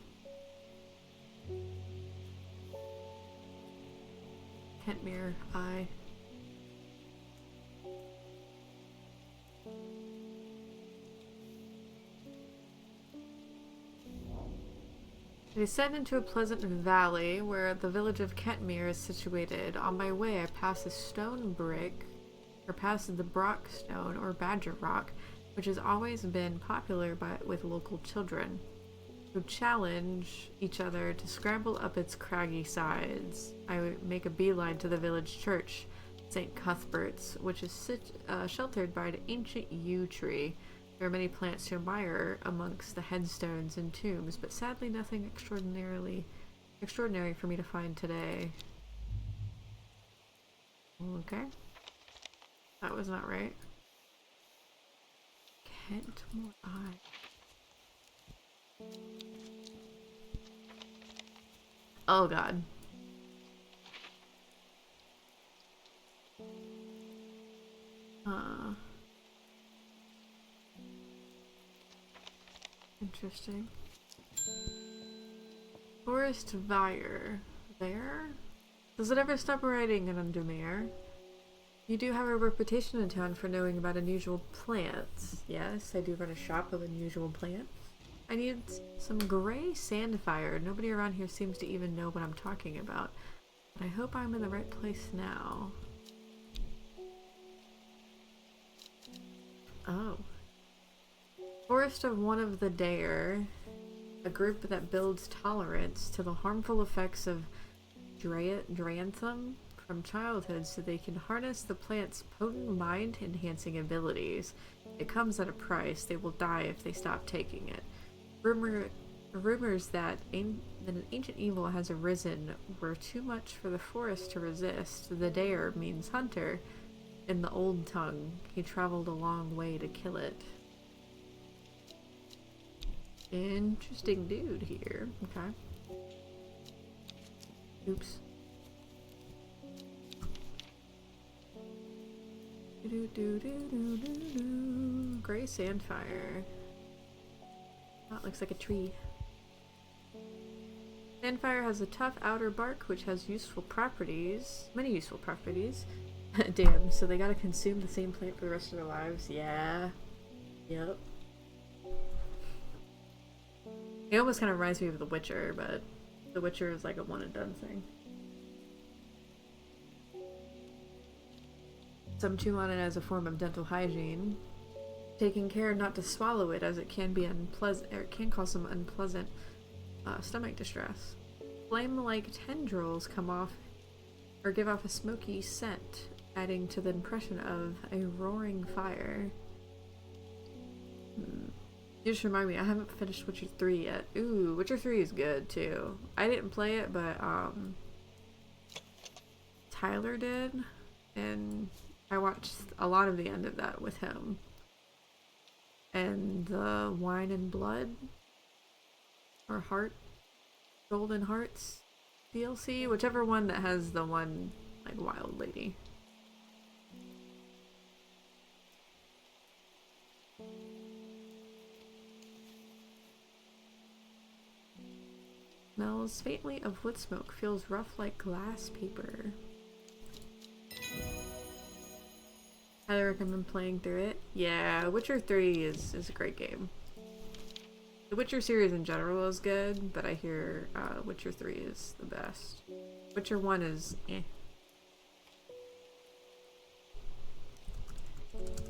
Kentmere Eye. I descend into a pleasant valley where the village of Kentmere is situated. On my way, I pass a stone brick, or pass the Brock Stone, or Badger Rock, which has always been popular with local children, who challenge each other to scramble up its craggy sides. I make a beeline to the village church, St. Cuthbert's, which is sheltered by an ancient yew tree. There are many plants to admire amongst the headstones and tombs, but sadly nothing extraordinary for me to find today. Okay. That was not right. Kentmore Eye. Oh god. Interesting. Forest Vire. There? Does it ever stop raining in Undermere? You do have a reputation in town for knowing about unusual plants. Yes, I do run a shop of unusual plants. I need some gray sandfire. Nobody around here seems to even know what I'm talking about. But I hope I'm in the right place now. Oh. Forest of One of the Dare. A group that builds tolerance to the harmful effects of Dranthum from childhood so they can harness the plant's potent mind-enhancing abilities. It comes at a price. They will die if they stop taking it. Rumors that an ancient evil has arisen were too much for the forest to resist. The Dare means hunter in the old tongue. He traveled a long way to kill it. Interesting dude here. Okay. Oops. Gray sandfire. That looks like a tree. Sandfire has a tough outer bark which has useful properties. Many useful properties. Damn, so they gotta consume the same plant for the rest of their lives? Yeah. Yep. It almost kind of reminds me of The Witcher, but The Witcher is like a one and done thing. Some chew on it as a form of dental hygiene, taking care not to swallow it as it can be unpleasant, or it can cause some unpleasant stomach distress. Flame-like tendrils come off or give off a smoky scent, adding to the impression of a roaring fire. You just remind me, I haven't finished Witcher 3 yet. Ooh, Witcher 3 is good too. I didn't play it, but Tyler did, and I watched a lot of the end of that with him. And the Wine and Blood, or Golden Hearts DLC, whichever one that has the one, like, wild lady. Smells faintly of wood smoke, feels rough like glass paper. I recommend playing through it. Yeah, Witcher 3 is a great game. The Witcher series in general is good, but I hear Witcher 3 is the best. Witcher 1 is eh.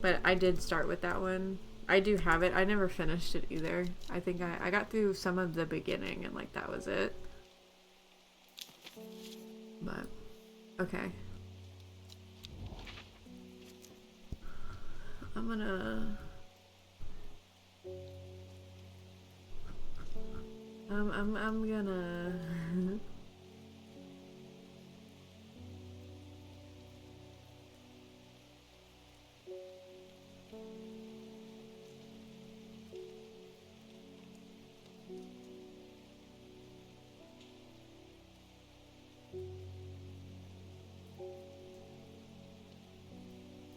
But I did start with that one. I do have it. I never finished it either. I think I got through some of the beginning and like that was it. But, okay. I'm gonna... I'm gonna...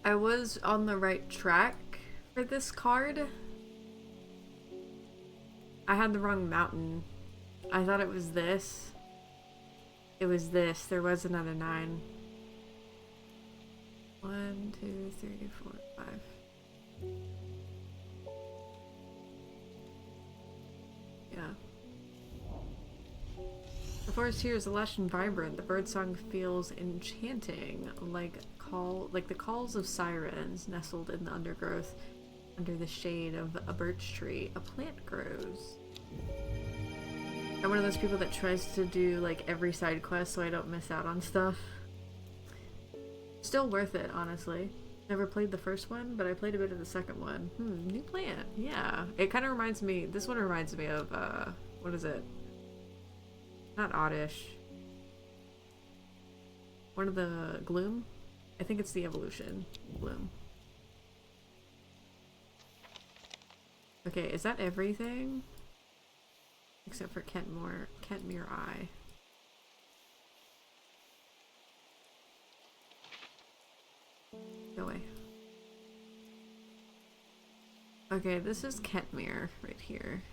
I was on the right track for this card. I had the wrong mountain. I thought it was this. It was this. There was another 9. 1, 2, 3, 4, 5. Yeah. The forest here is lush and vibrant. The birdsong feels enchanting, like the calls of sirens nestled in the undergrowth. Under the shade of a birch tree, a plant grows. I'm one of those people that tries to do like every side quest so I don't miss out on stuff. Still worth it, honestly. Never played the first one, but I played a bit of the second one. New plant. Yeah. It kind of reminds me, this one reminds me of, what is it? Not Oddish. One of the Gloom? I think it's the evolution. Gloom. Okay, is that everything? Except for Kentmere Eye. Go away. Okay, this is Kentmere right here.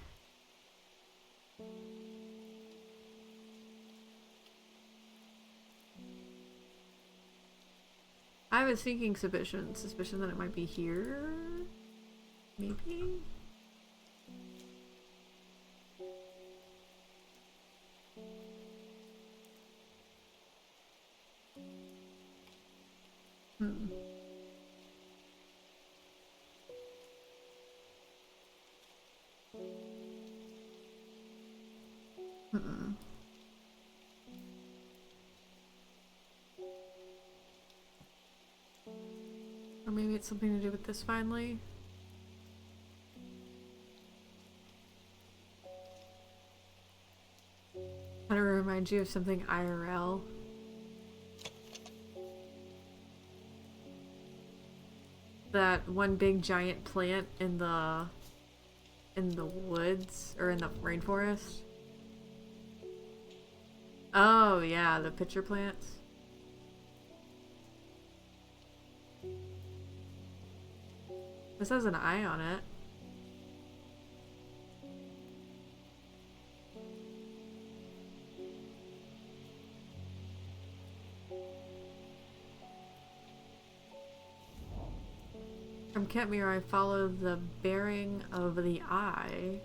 I have a sneaking suspicion that it might be here. Maybe? Hmm. Hmm. Or maybe it's something to do with this finally. How to remind you of something IRL. That one big giant plant in the woods or in the rainforest. Oh yeah, the pitcher plants. This has an eye on it. From Kentmere, I follow the bearing of the eye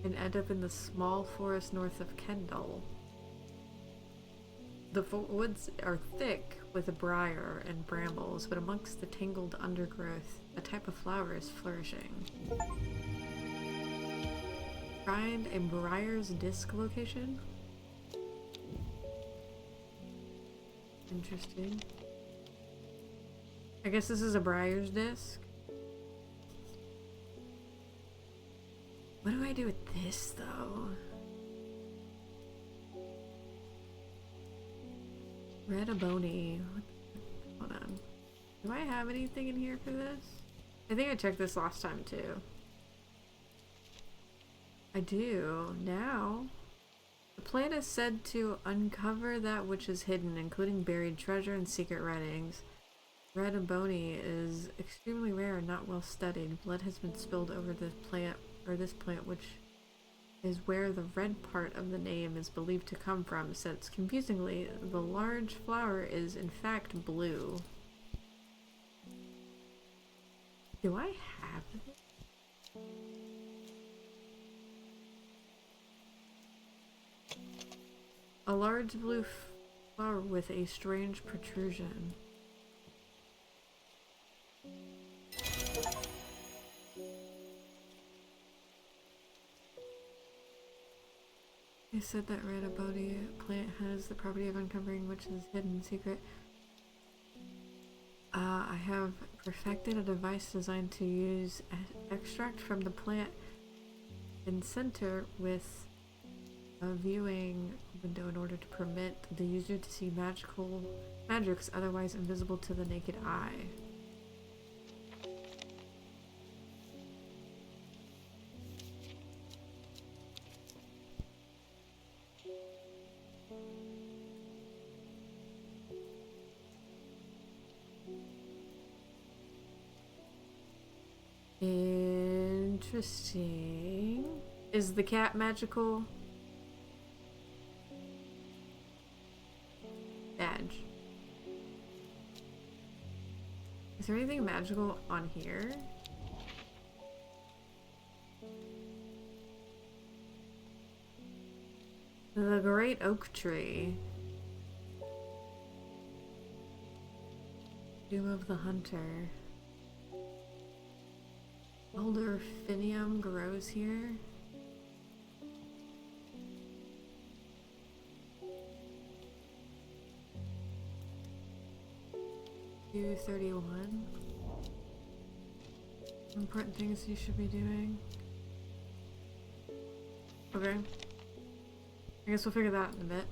and end up in the small forest north of Kendall. The woods are thick with briar and brambles, but amongst the tangled undergrowth, a type of flower is flourishing. Find a briar's disc location? Interesting. I guess this is a briar's disc. What do I do with this, though? Red Aboni. Hold on. Do I have anything in here for this? I think I checked this last time, too. I do. Now. The plan is said to uncover that which is hidden, including buried treasure and secret writings. Red Aboni is extremely rare and not well studied. Blood has been spilled over this plant, which is where the red part of the name is believed to come from, since, confusingly, the large flower is in fact blue. Do I have it? A large blue flower with a strange protrusion. They said that red abodi plant has the property of uncovering which is hidden secret. I have perfected a device designed to use extract from the plant and center with a viewing window in order to permit the user to see magics otherwise invisible to the naked eye. Interesting. Is the cat magical? Badge. Is there anything magical on here? The great oak tree. Doom of the hunter. Elderfinium grows here. $231. Important things you should be doing. Okay. I guess we'll figure that out in a bit.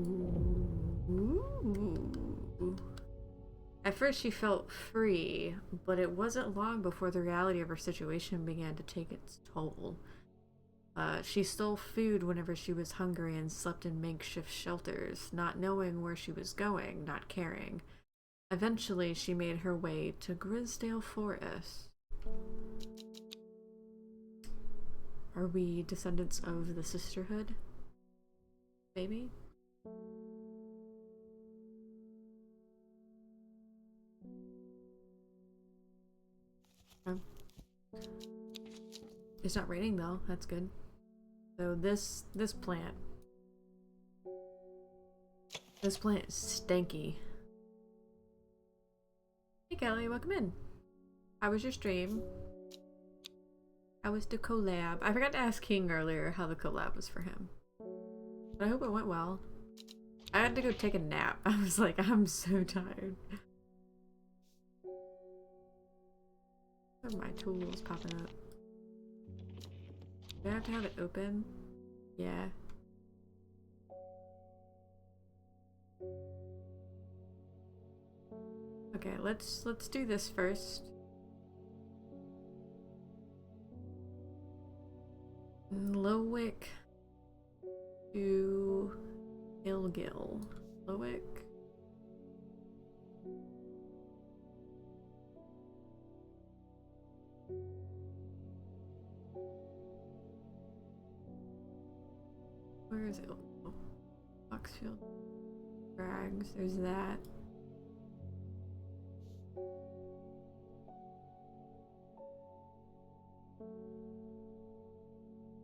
Ooh. At first she felt free, but it wasn't long before the reality of her situation began to take its toll. She stole food whenever she was hungry and slept in makeshift shelters, not knowing where she was going, not caring. Eventually, she made her way to Grisdale Forest. Are we descendants of the Sisterhood? Maybe? It's not raining though, that's good. So this plant. This plant is stanky. Hey Kelly, welcome in. How was your stream? How was the collab? I forgot to ask King earlier how the collab was for him. But I hope it went well. I had to go take a nap. I was like, I'm so tired. Where are my tools popping up? Do I have to have it open? Yeah. Okay, let's do this first. Lowick to Ilgil. Lowick. Where is it? Oh, Foxfield. Drags. There's that.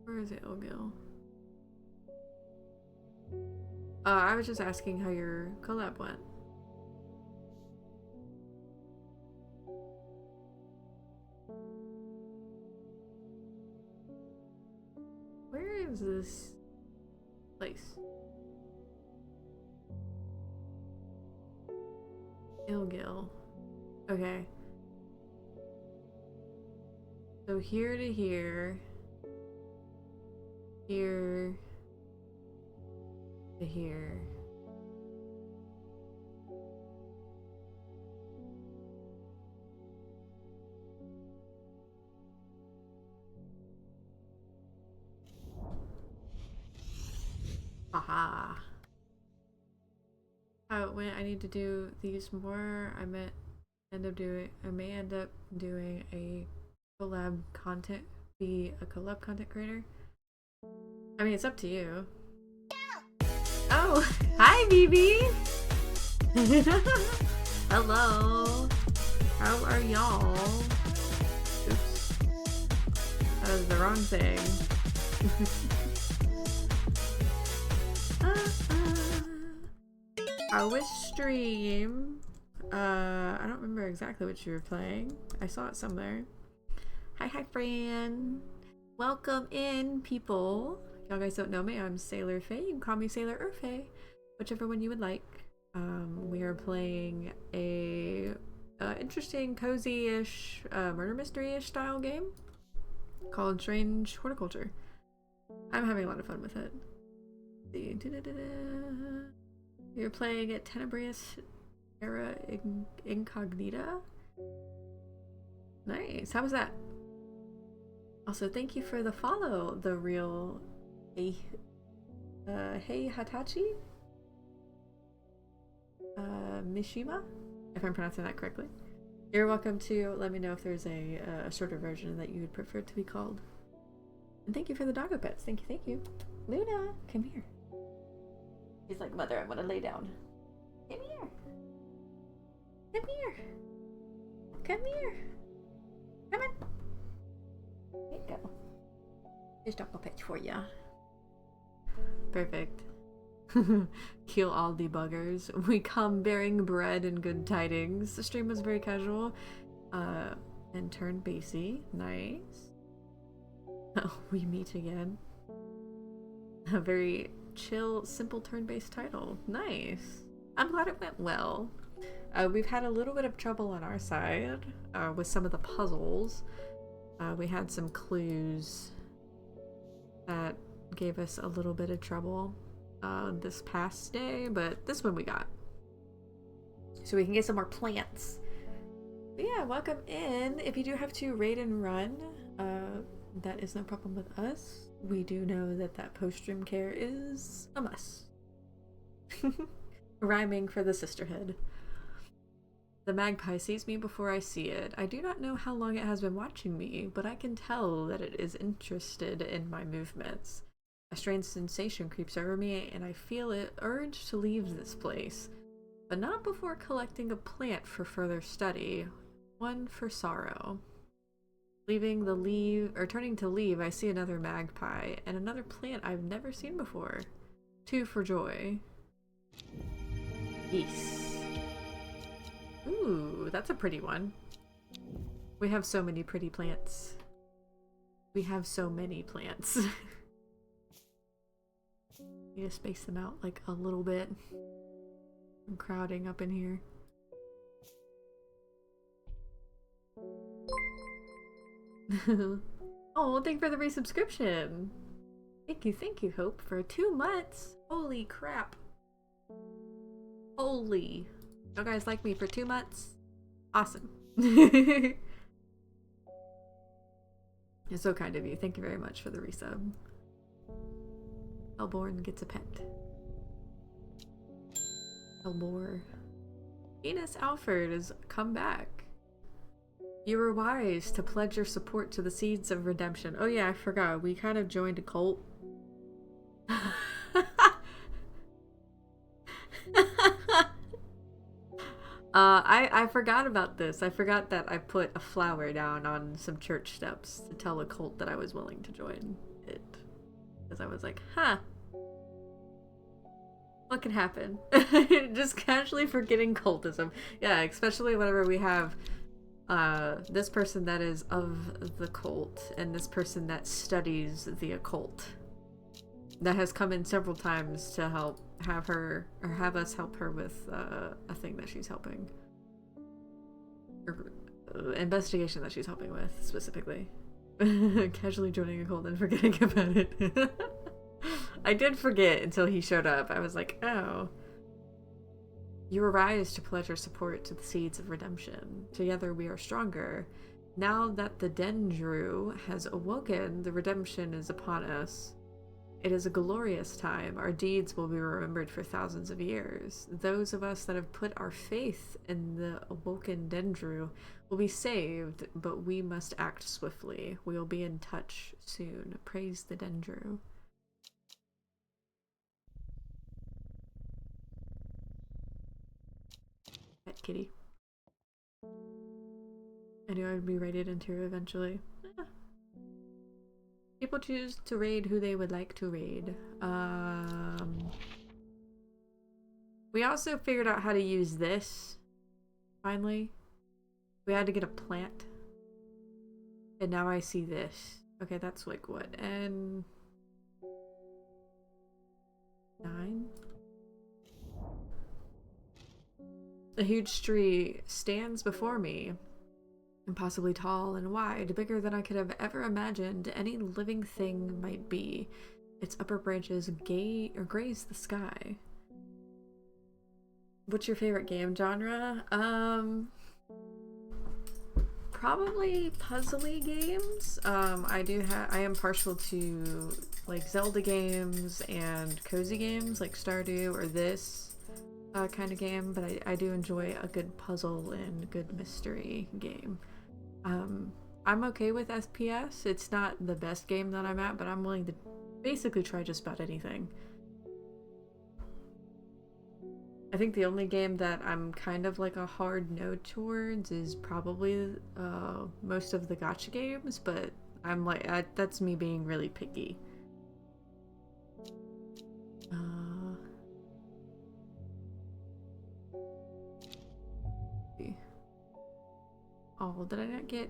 Where is it, Ilgil? I was just asking how your collab went. Where is this place? Ilgil. Okay. So here to here. Here to here. Aha. How it went. I need to do these more. I may end up doing a collab content, be a collab content creator. I mean, it's up to you. Oh, hi, BB. Hello. How are y'all? Oops. That was the wrong thing. How was stream? I don't remember exactly what you were playing. I saw it somewhere. Hi, Fran. Welcome in, people. If y'all guys don't know me, I'm Sailor Faye. You can call me Sailor or Faye, whichever one you would like. We are playing a interesting, cozy-ish, murder mystery-ish style game called Strange Horticulture. I'm having a lot of fun with it. You're playing at Tenebrious Terra Incognita. Nice. How was that? Also, thank you for the follow, the real Hey Hatachi? Mishima? If I'm pronouncing that correctly. You're welcome to let me know if there's a shorter version that you would prefer to be called. And thank you for the doggo pets. Thank you. Luna, come here. He's like, Mother, I want to lay down. Come here. Come here. Come here. Come on. There you go. There's doggo pets for ya. Perfect. Kill all debuggers. We come bearing bread and good tidings. The stream was very casual. And turned bassy. Nice. Oh, we meet again. A very chill, simple turn-based title. Nice. I'm glad it went well. We've had a little bit of trouble on our side with some of the puzzles. We had some clues that gave us a little bit of trouble this past day, but this one we got. So we can get some more plants. But yeah, welcome in. If you do have to raid and run, that is no problem with us. We do know that post-stream care is a must. Rhyming for the sisterhood. The magpie sees me before I see it. I do not know how long it has been watching me, but I can tell that it is interested in my movements. A strange sensation creeps over me, and I feel it urge to leave this place. But not before collecting a plant for further study. One for sorrow. Leaving the leave, or turning to leave, I see another magpie, and another plant I've never seen before. Two for joy. Peace. Ooh, that's a pretty one. We have so many pretty plants. We have so many plants. Need to space them out like a little bit. I'm crowding up in here. Oh, thank you for the resubscription. Thank you, Hope, for 2 months. Holy crap. Holy. You guys like me for 2 months? Awesome. It's so kind of you. Thank you very much for the resub. Hellborn gets a pet. Hellbor. Venus Alfred has come back. You were wise to pledge your support to the Seeds of Redemption. Oh yeah, I forgot. We kind of joined a cult. I forgot about this. I forgot that I put a flower down on some church steps to tell a cult that I was willing to join it. Because I was like, huh. What can happen? Just casually forgetting cultism. Yeah, especially whenever we have this person that is of the cult and this person that studies the occult. That has come in several times to help have her, or have us help her with a thing that she's helping. Or investigation that she's helping with, specifically. Casually joining a cult and forgetting about it. I did forget until he showed up. I was like, oh. You arise to pledge your support to the Seeds of Redemption. Together we are stronger. Now that the Dendru has awoken, the redemption is upon us. It is a glorious time. Our deeds will be remembered for thousands of years. Those of us that have put our faith in the awoken Dendru will be saved, but we must act swiftly. We will be in touch soon. Praise the Dendru. Pet kitty. I knew I'd be raided into eventually. People choose to raid who they would like to raid. We also figured out how to use this. Finally. We had to get a plant. And now I see this. Okay, that's like what? And 9? A huge tree stands before me. Impossibly tall and wide, bigger than I could have ever imagined any living thing might be. Its upper branches graze the sky. What's your favorite game genre? Probably puzzly games. I am partial to like Zelda games and cozy games like Stardew or this kind of game, but I do enjoy a good puzzle and good mystery game. I'm okay with FPS. It's not the best game that I'm at, but I'm willing to basically try just about anything. I think the only game that I'm kind of like a hard no towards is probably most of the gacha games, but I'm like, that's me being really picky. Oh, did I not get...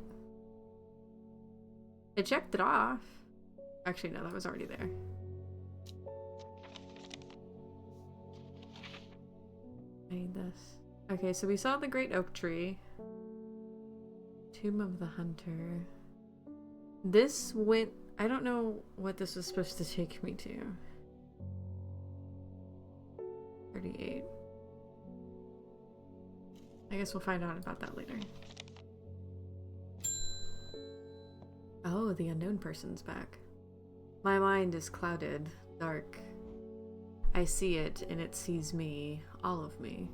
I checked it off. Actually, no, that was already there. I need this. Okay, so we saw the great oak tree. Tomb of the Hunter. This went... I don't know what this was supposed to take me to. 38. I guess we'll find out about that later. Oh, the unknown person's back. My mind is clouded, dark. I see it, and it sees me, all of me.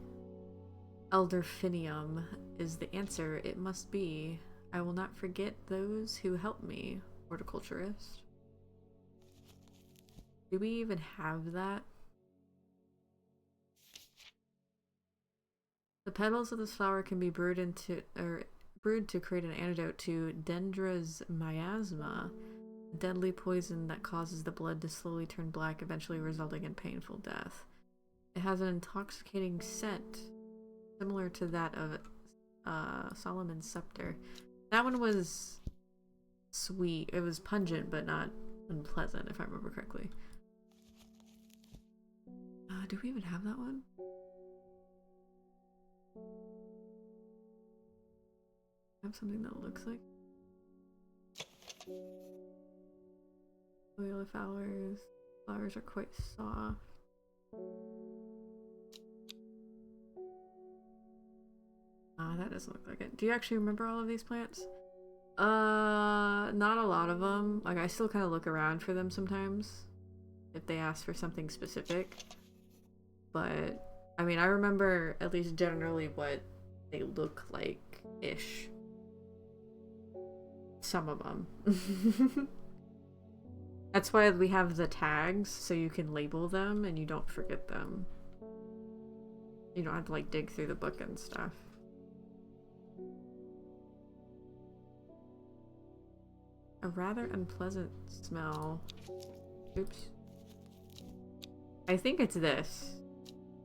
Elder Finium is the answer it must be. I will not forget those who helped me, horticulturist. Do we even have that? The petals of this flower can be brewed to create an antidote to Dendra's miasma, a deadly poison that causes the blood to slowly turn black, eventually resulting in painful death. It has an intoxicating scent, similar to that of Solomon's Scepter. That one was sweet. It was pungent, but not unpleasant, if I remember correctly. Do we even have that one? I have something that looks like oil flowers. Flowers are quite soft. That doesn't look like it. Do you actually remember all of these plants? Not a lot of them. Like, I still kind of look around for them sometimes if they ask for something specific. But, I mean, I remember at least generally what they look like-ish. Some of them. That's why we have the tags, so you can label them and you don't forget them. You don't have to, like, dig through the book and stuff. A rather unpleasant smell. Oops. I think it's this,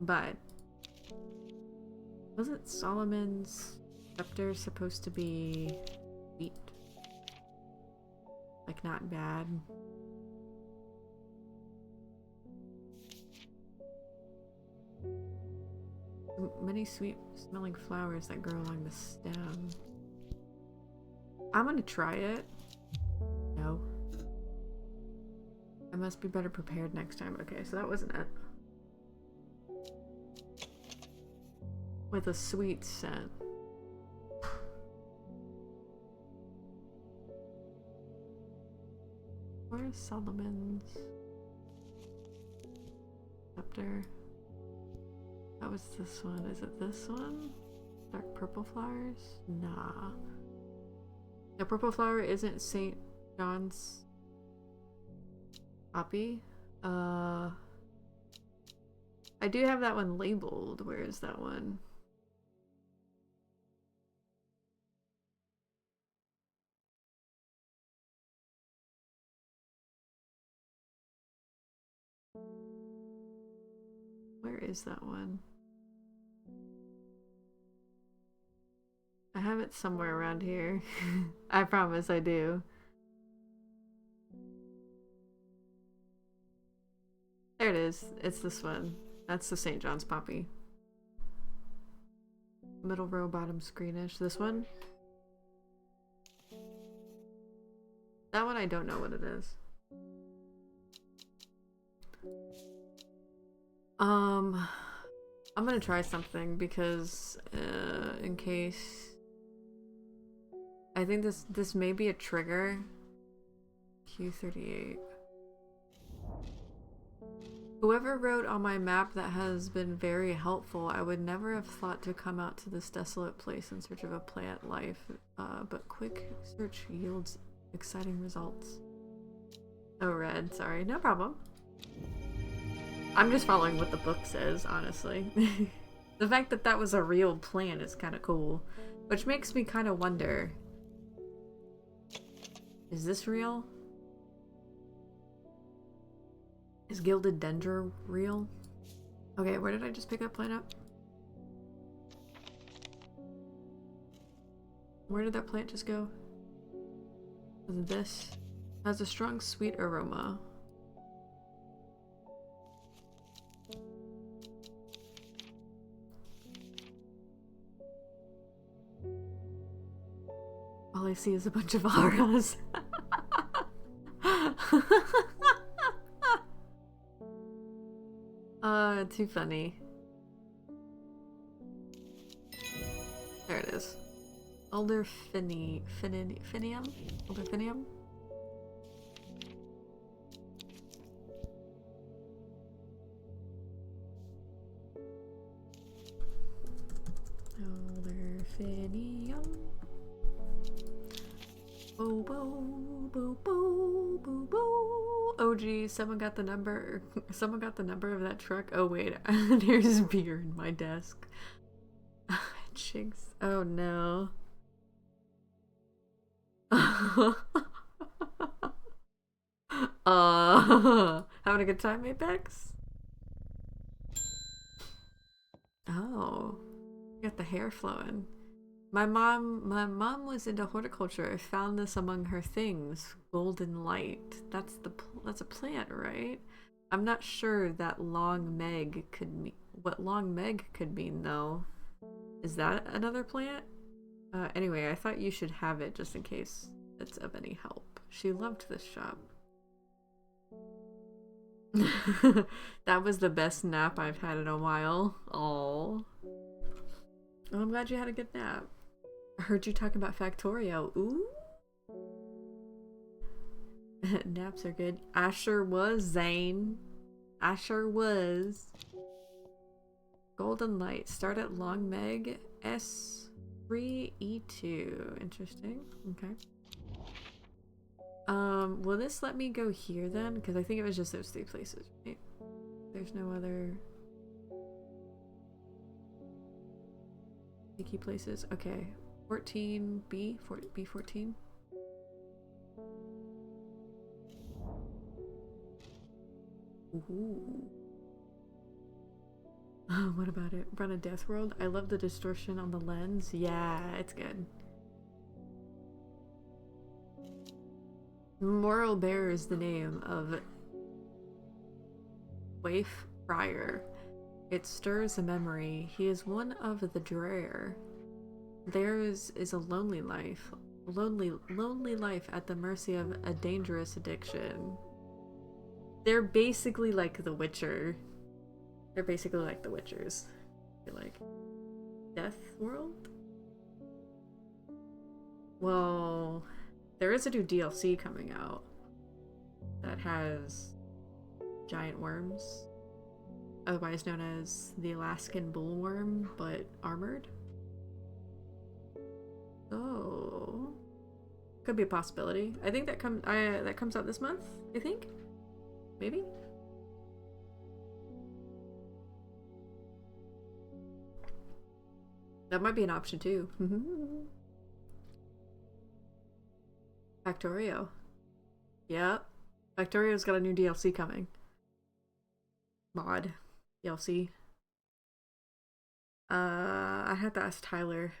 but wasn't Solomon's Scepter supposed to be sweet? Like, not bad. Many sweet smelling flowers that grow along the stem. I'm gonna try it. No. I must be better prepared next time. Okay, so that wasn't it. With a sweet scent. Where's Solomon's Scepter? That was this one. Is it this one? Dark purple flowers? Nah. The purple flower isn't St. John's poppy. I do have that one labeled. Where is that one? Where is that one? I have it somewhere around here. I promise I do. There it is. It's this one. That's the St. John's poppy. Middle row, bottom screenish. This one? That one I don't know what it is. I'm gonna try something because in case I think this may be a trigger. Q38. Whoever wrote on my map that has been very helpful. I would never have thought to come out to this desolate place in search of a plant life, but quick search yields exciting results. Oh, red. Sorry, no problem. I'm just following what the book says, honestly. The fact that that was a real plant is kind of cool, which makes me kind of wonder, is this real? Is Gilded Dendra real? Okay, where did I just pick that plant up? Where did that plant just go? Was it this? It has a strong sweet aroma. All I see is a bunch of auras. Too funny. There it is. Finium? Finium? Finium. Boo boo boo boo boo boo. Oh geez, someone got the number. Someone got the number of that truck. Oh wait, there's beer in my desk. Chigs. Oh no. Having a good time, Apex? Oh, you got the hair flowing. My mom was into horticulture. I found this among her things. Golden light. That's a plant, right? I'm not sure that long meg could mean what long meg could mean though. Is that another plant? Anyway, I thought you should have it just in case it's of any help. She loved this shop. That was the best nap I've had in a while. Oh, I'm glad you had a good nap. I heard you talking about Factorio. Ooh. Naps are good. I sure was, Zane. I sure was. Golden light. Start at Long Meg S3E2. Interesting. Okay. Will this let me go here then? Because I think it was just those 3 places, right? There's no other key places. Okay. 14B, B14. Ooh. What about it? Run a Death World? I love the distortion on the lens. Yeah, it's good. Moral Bear is the name of Waif Friar. It stirs a memory. He is one of the drear. Theirs is a lonely life. Lonely life at the mercy of a dangerous addiction. They're basically like The Witcher. They're basically like The Witchers. I feel like. Death World? Well, there is a new DLC coming out that has giant worms, otherwise known as the Alaskan bullworm, but armored. Oh, could be a possibility. I think that comes out this month. I think, maybe. That might be an option too. Factorio. Yep. Factorio's got a new DLC coming. Mod. DLC. I had to ask Tyler.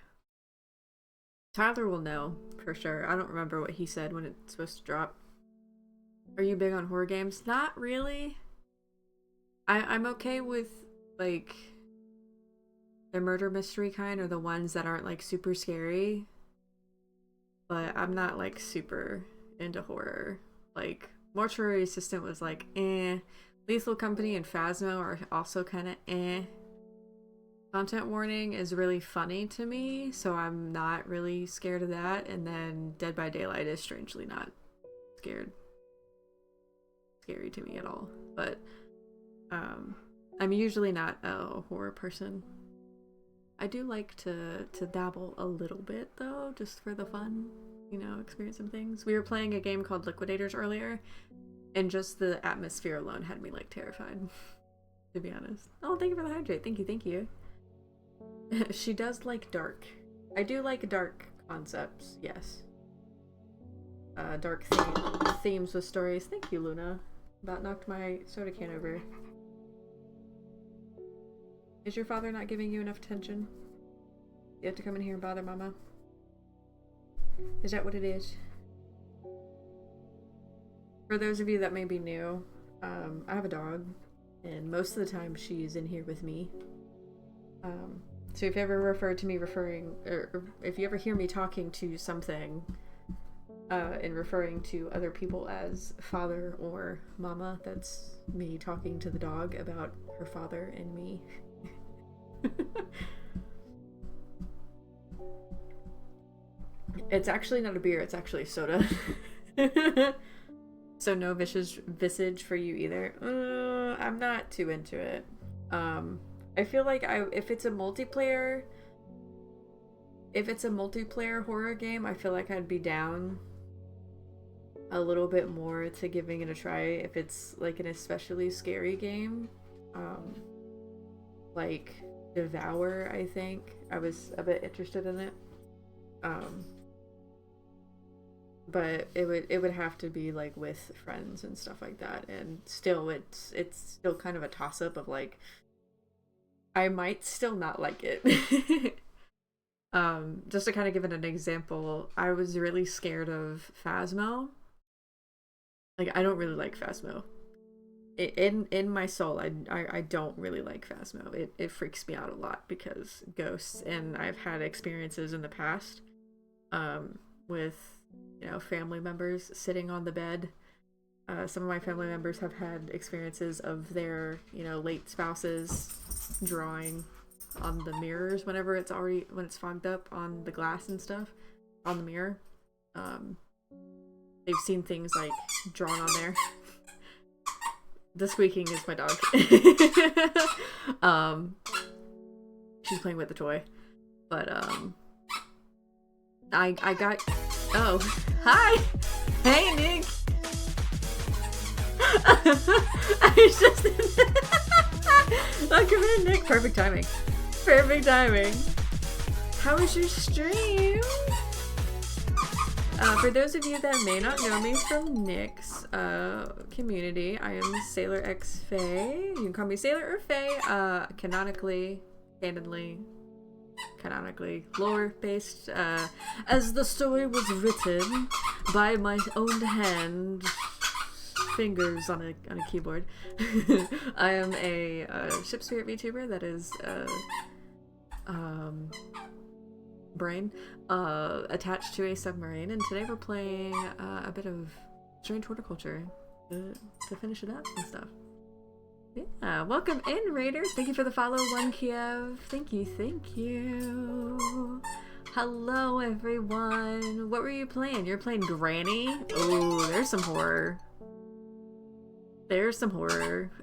Tyler will know for sure. I don't remember what he said when it's supposed to drop. Are you big on horror games? Not really. I'm okay with like the murder mystery kind, or the ones that aren't like super scary. But I'm not like super into horror. Like Mortuary Assistant was like eh. Lethal Company and Phasmo are also kind of eh. Content Warning is really funny to me, so I'm not really scared of that. And then Dead by Daylight is strangely not scary to me at all. But I'm usually not a horror person. I do like to dabble a little bit though, just for the fun, you know, experiencing things. We were playing a game called Liquidators earlier, and just the atmosphere alone had me like terrified, to be honest. Oh, thank you for the hydrate. Thank you. She does like dark. I do like dark concepts, yes. Dark themes with stories. Thank you, Luna. About knocked my soda can over. Is your father not giving you enough attention? You have to come in here and bother Mama? Is that what it is? For those of you that may be new, I have a dog, and most of the time she's in here with me. So if you ever refer to me or if you ever hear me talking to something, and referring to other people as father or mama, that's me talking to the dog about her father and me. It's actually not a beer, it's actually soda. So no visage for you either. I'm not too into it. I feel like if it's a multiplayer horror game, I feel like I'd be down. a little bit more to giving it a try if it's like an especially scary game. Um, like Devour, I think. I was a bit interested in it. Um, but it would have to be like with friends and stuff like that. And still it's still kind of a toss up of like I might still not like it. Just to kind of give it an example, I was really scared of Phasmo. Like I don't really like Phasmo. In my soul, I don't really like Phasmo. It freaks me out a lot because ghosts, and I've had experiences in the past with family members sitting on the bed. Some of my family members have had experiences of their late spouses drawing on the mirrors when it's fogged up on the glass and stuff on the mirror. They've seen things like drawn on there. The squeaking is my dog. She's playing with the toy. But I got oh, hi. Hey Nick. I was just come here, Nick. Perfect timing. Perfect timing. How was your stream? For those of you that may not know me from Nick's community, I am Sailor X Faye. You can call me Sailor or Faye. Canonically, lore-based, as the story was written by my own hand, fingers on a keyboard. I am a ship spirit VTuber that is brain attached to a submarine, and today we're playing a bit of strange horticulture to finish it up and stuff. Yeah, welcome in, Raiders. Thank you for the follow, One Kiev. Thank you. Hello, everyone. What were you playing? You're playing Granny? Oh, there's some horror.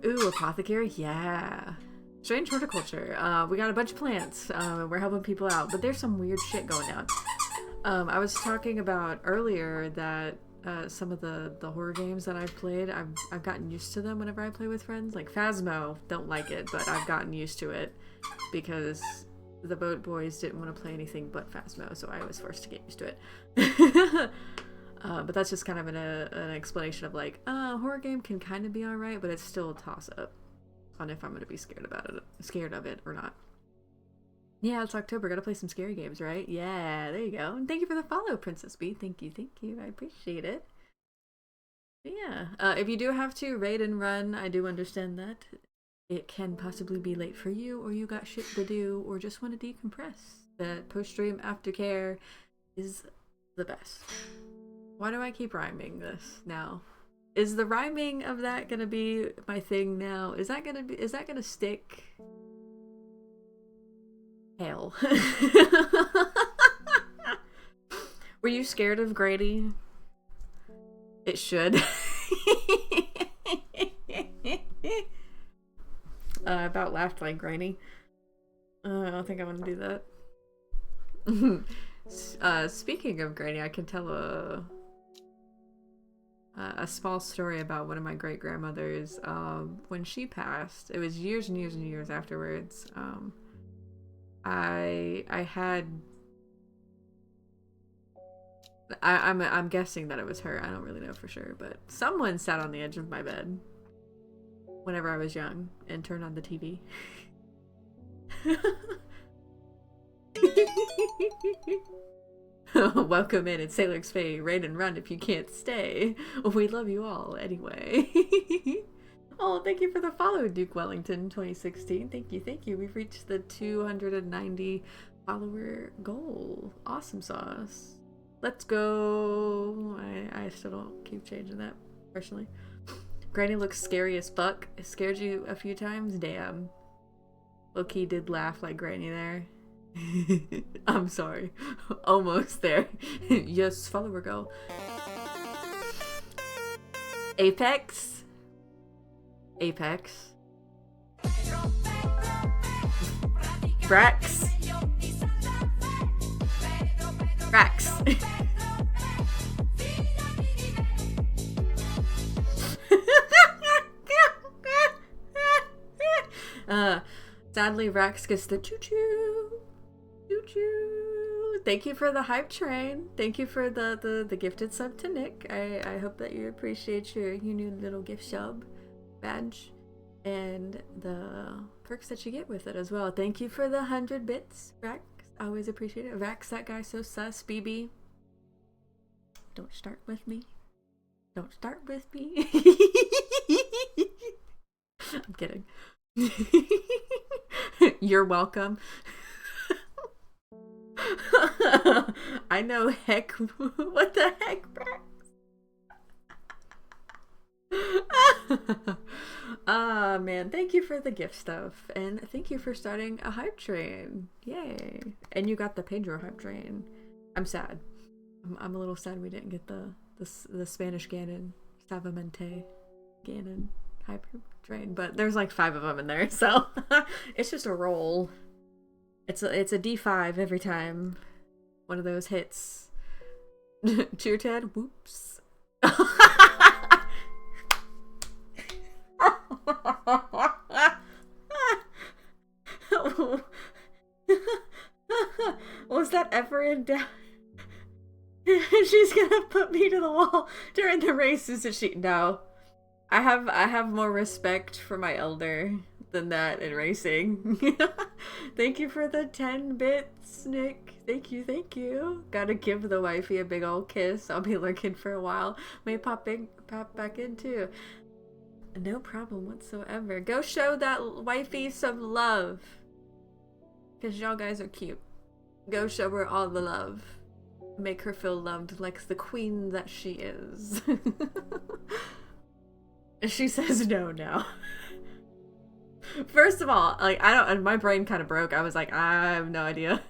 Ooh, Apothecary? Yeah. Strange horticulture. We got a bunch of plants. We're helping people out, but there's some weird shit going down. I was talking about earlier that some of the horror games that I've played, I've gotten used to them whenever I play with friends. Like Phasmo, don't like it, but I've gotten used to it because the boat boys didn't want to play anything but Phasmo, so I was forced to get used to it. But that's just kind of an explanation of like, horror game can kind of be alright, but it's still a toss-up on if I'm going to be scared of it or not. Yeah, it's October. Gotta play some scary games, right? Yeah, there you go. And thank you for the follow, Princess B. Thank you. I appreciate it. But yeah, if you do have to raid and run, I do understand that. It can possibly be late for you, or you got shit to do, or just want to decompress. That post-stream aftercare is the best. Why do I keep rhyming this now? Is the rhyming of that gonna be my thing now? Is that gonna stick? Hell. Were you scared of Grady? It should. I about laughed like Granny. I don't think I want to do that. Speaking of Granny, I can tell a small story about one of my great grandmothers. When she passed, it was years and years and years afterwards. I'm guessing that it was her. I don't really know for sure, but someone sat on the edge of my bed whenever I was young and turned on the TV. Welcome in. It's Sailor X Faye. Raid and run if you can't stay. We love you all anyway. Oh, thank you for the follow, Duke Wellington 2016. Thank you. We've reached the 290 follower goal. Awesome sauce. Let's go. I still don't keep changing that personally. Granny looks scary as fuck. It scared you a few times? Damn. Loki did laugh like Granny there. I'm sorry. Almost there. Yes, follower go. Apex. Brax. uh, sadly, Rex gets the choo-choo. Choo-choo. Thank you for the hype train. Thank you for the gifted sub to Nick. I hope that you appreciate your new little gift sub badge and the perks that you get with it as well. Thank you for the 100 bits, Rex. I always appreciate it. Rex, that guy so sus. BB, don't start with me. Don't start with me. I'm kidding. You're welcome. I know, heck. What the heck, Rex? Ah, man, thank you for the gift stuff, and thank you for starting a hype train. Yay. And you got the Pedro hype train. I'm sad. I'm a little sad we didn't get the Spanish Ganon, Savamente Ganon hype train, but there's like 5 of them in there, so it's just a roll. It's a D5 every time one of those hits. Cheer, Ted. Whoops. Was that ever in doubt? She's gonna put me to the wall during the races. Is she? No. I have more respect for my elder than that in racing. Thank you for the 10 bits, Nick. Thank you. Gotta give the wifey a big old kiss. I'll be lurking for a while. May pop back in too. No problem whatsoever. Go show that wifey some love. Because y'all guys are cute. Go show her all the love. Make her feel loved like the queen that she is. She says no now. First of all, like, my brain kind of broke. I was like, I have no idea.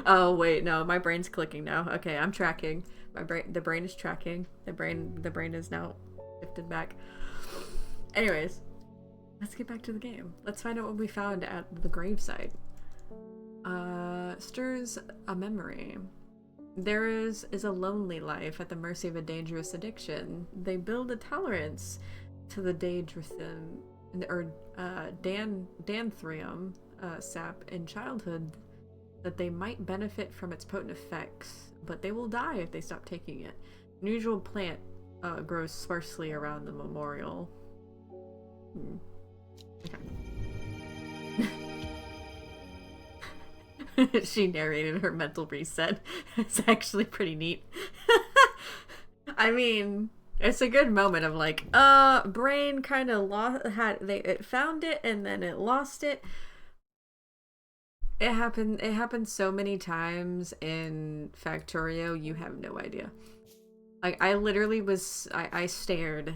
Oh wait, no, my brain's clicking now. Okay, I'm tracking. The brain is tracking. The brain is now shifted back. Anyways, let's get back to the game. Let's find out what we found at the gravesite. Stirs a memory. There is a lonely life at the mercy of a dangerous addiction. They build a tolerance to the daedrothin, or danthrium sap in childhood that they might benefit from its potent effects, but they will die if they stop taking it. An unusual plant grows sparsely around the memorial. Okay. She narrated her mental reset. It's actually pretty neat. I mean, it's a good moment of like, brain kind of it found it and then it lost it. It happened so many times in Factorio, you have no idea. Like, I literally I stared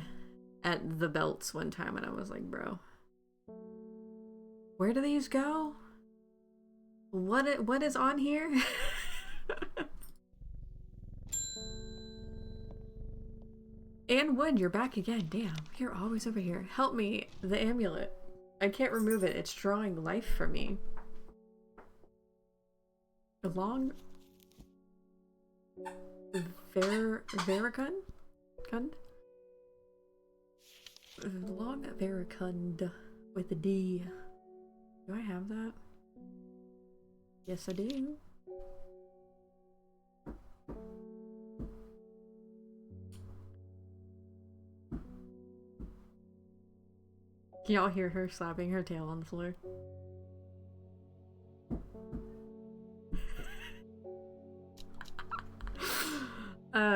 at the belts one time and I was like, bro, where do these go? What is on here? Anne Wood, you're back again. Damn, you're always over here. Help me, the amulet. I can't remove it. It's drawing life from me. The long Veracund? Long Veracund with a D. Do I have that? Yes, I do. Can y'all hear her slapping her tail on the floor?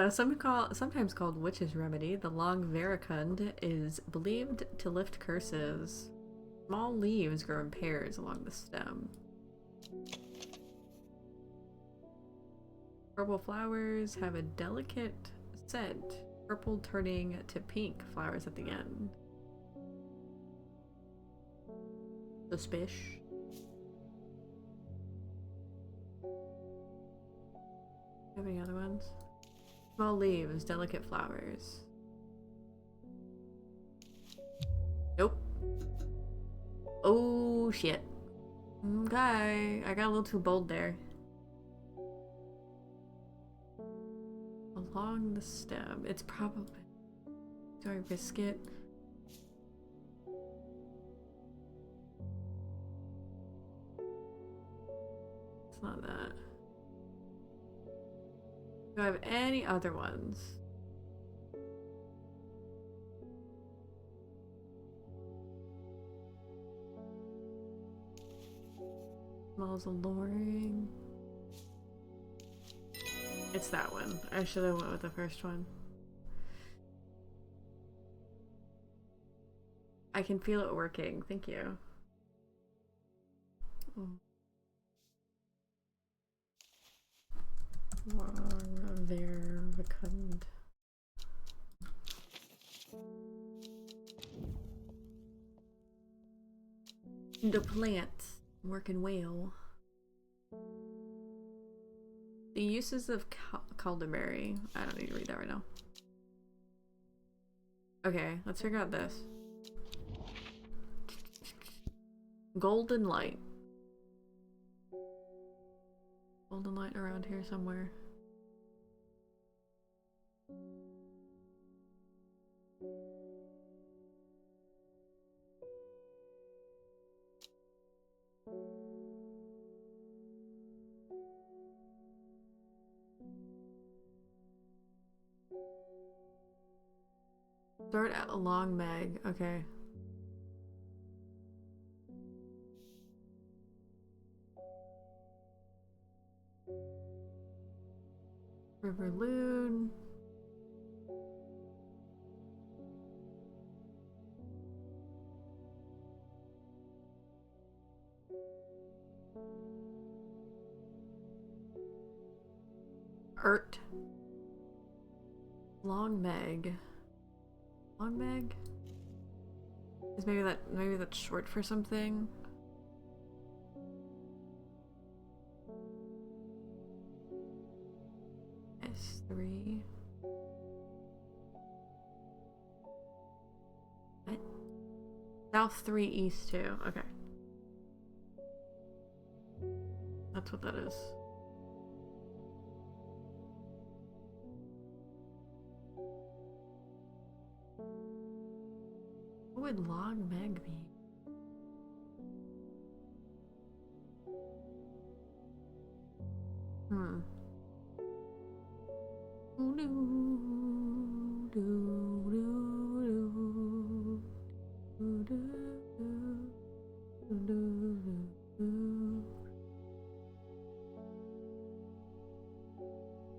Sometimes called Witch's Remedy, the long veracund is believed to lift curses. Small leaves grow in pairs along the stem. Purple flowers have a delicate scent, purple turning to pink flowers at the end. Suspish. Have any other ones? Small leaves, delicate flowers. Nope. Oh shit. Okay, I got a little too bold there. Along the stem. It's probably... Do I risk it? It's not that. Do I have any other ones? Smells alluring. It's that one. I should have went with the first one. I can feel it working. Thank you. Vervekund. The plants working well. The uses of Calderberry. I don't need to read that right now. Okay, let's figure out this. Golden light. Golden light around here somewhere. Start at a long Meg. Okay. River Loon. Ert. Long Meg. Long Meg? Is maybe that's short for something? S3. What? South 3 East 2. Okay. That's what that is. What would Long Meg be?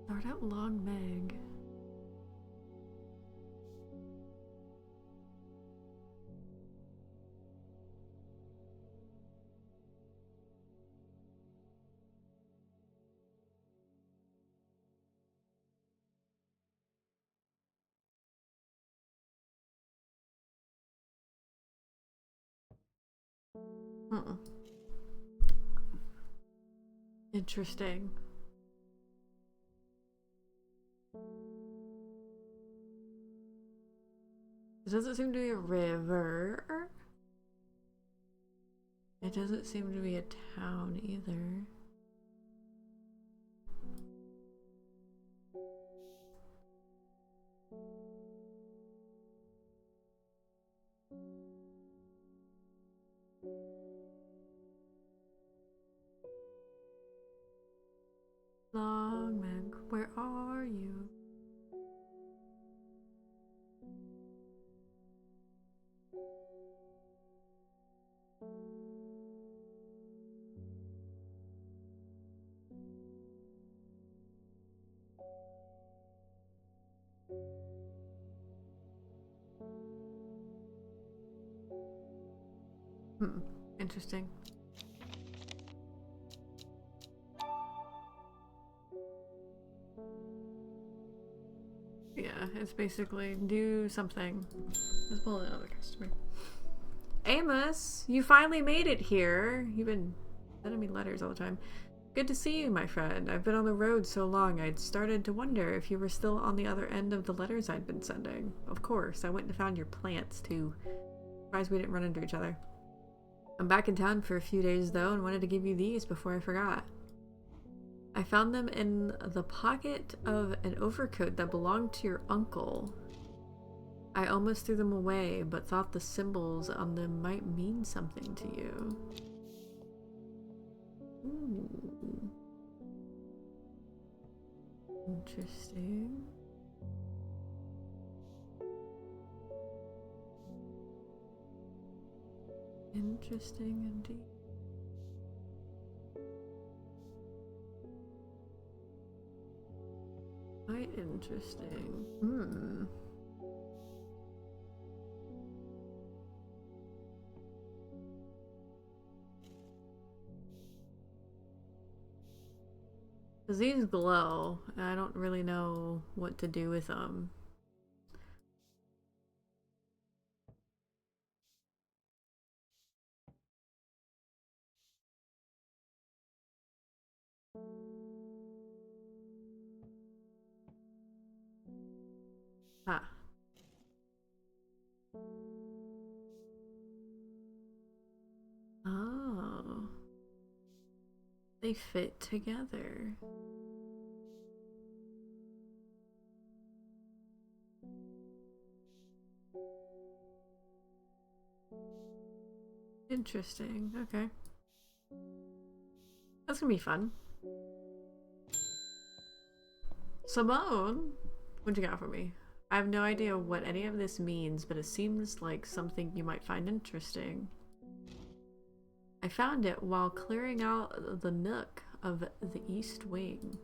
Start out Long Meg. Interesting. It doesn't seem to be a river. It doesn't seem to be a town either. Long Meg, where are you? Interesting. Yeah, it's basically do something. Let's pull another customer. Amos, you finally made it here. You've been sending me letters all the time. Good to see you, my friend. I've been on the road so long, I'd started to wonder if you were still on the other end of the letters I'd been sending. Of course, I went and found your plants, too. Surprised we didn't run into each other. I'm back in town for a few days, though, and wanted to give you these before I forgot. I found them in the pocket of an overcoat that belonged to your uncle. I almost threw them away, but thought the symbols on them might mean something to you. Ooh. Interesting. Interesting indeed. Quite interesting. Hmm. Because these glow, and I don't really know what to do with them. Ah. Oh. They fit together. Interesting. Okay. That's gonna be fun. Simone, what'd you got for me? I have no idea what any of this means, but it seems like something you might find interesting. I found it while clearing out the nook of the East Wing.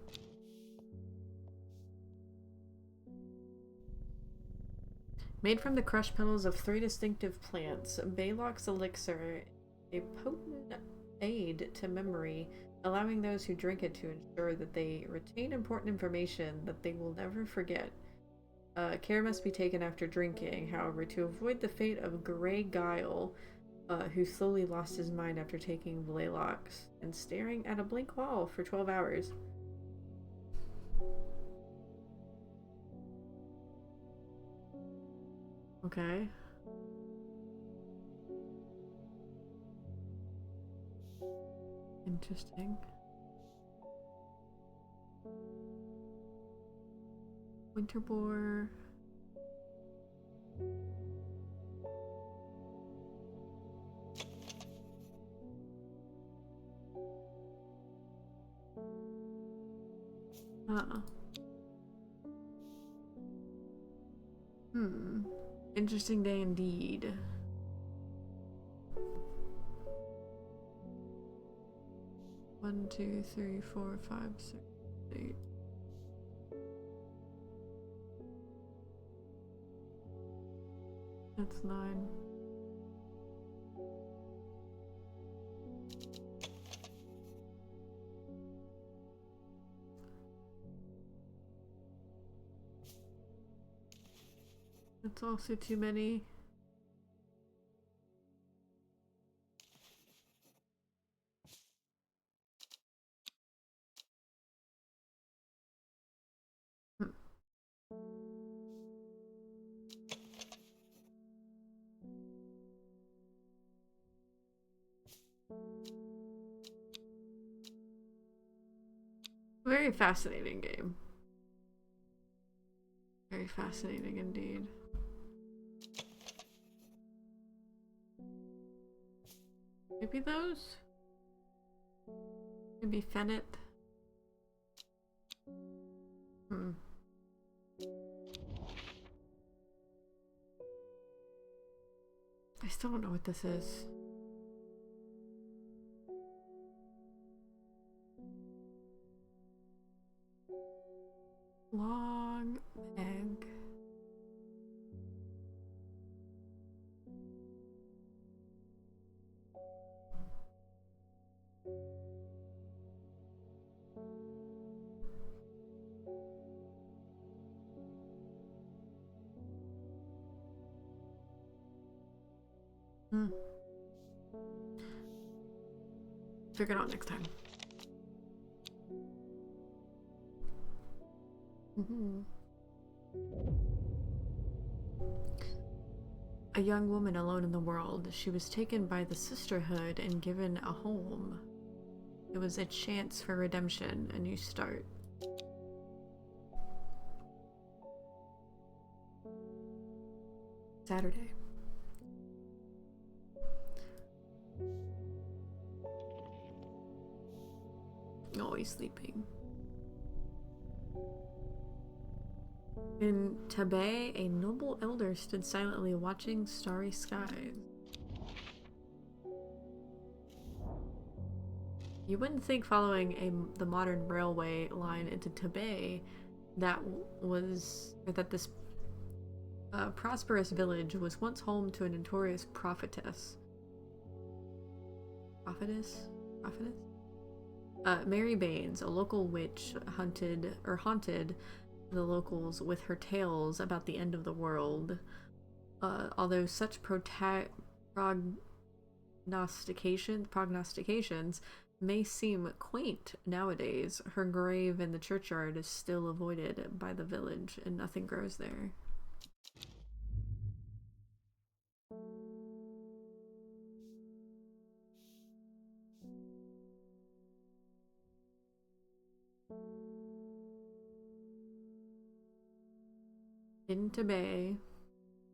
Made from the crushed petals of 3 distinctive plants, Baylock's elixir, a potent aid to memory, allowing those who drink it to ensure that they retain important information that they will never forget. Care must be taken after drinking, however, to avoid the fate of Grey Guile, who slowly lost his mind after taking Blaylock's and staring at a blank wall for 12 hours. Okay. Interesting. Winter boar. Interesting day indeed. One, two, three, 4, 5, 6, 8. That's 9. That's also too many. Very fascinating game. Very fascinating indeed. Maybe those? Maybe Fennec? I still don't know what this is. Long egg. Figure it out next time. A young woman alone in the world, she was taken by the sisterhood and given a home. It was a chance for redemption, a new start. Saturday. Oh, he's sleeping. In Tibet, a noble elder stood silently watching starry skies. You wouldn't think following the modern railway line into Tibet that this prosperous village was once home to a notorious prophetess. Prophetess? Mary Baines, a local witch, haunted the locals with her tales about the end of the world. Although such prognostications may seem quaint nowadays, her grave in the churchyard is still avoided by the village, and nothing grows there. In Tibet,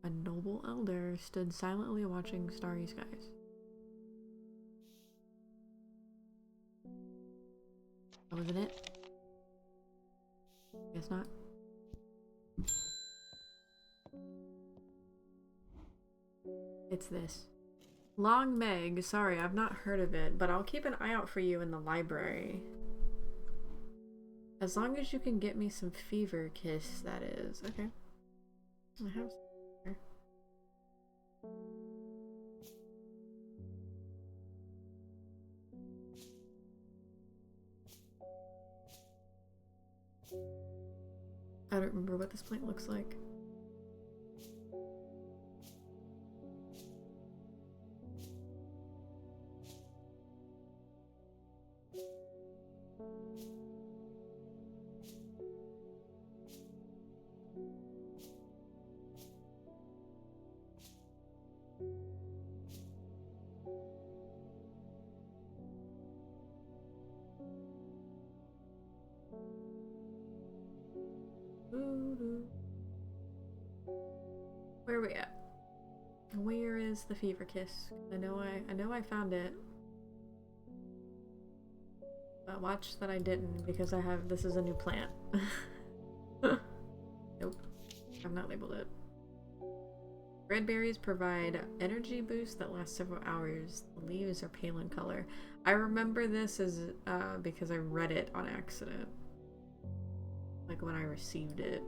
a noble elder stood silently watching starry skies. That wasn't it? Guess not. It's this. Long Meg, sorry, I've not heard of it, but I'll keep an eye out for you in the library. As long as you can get me some fever kiss, that is. Okay. I have some here. I don't remember what this plant looks like. Where are we at? Where is the fever kiss? I know I found it. But watch that I didn't, because this is a new plant. Nope. I've not labeled it. Red berries provide energy boost that lasts several hours. The leaves are pale in color. I remember this as because I read it on accident. Like when I received it.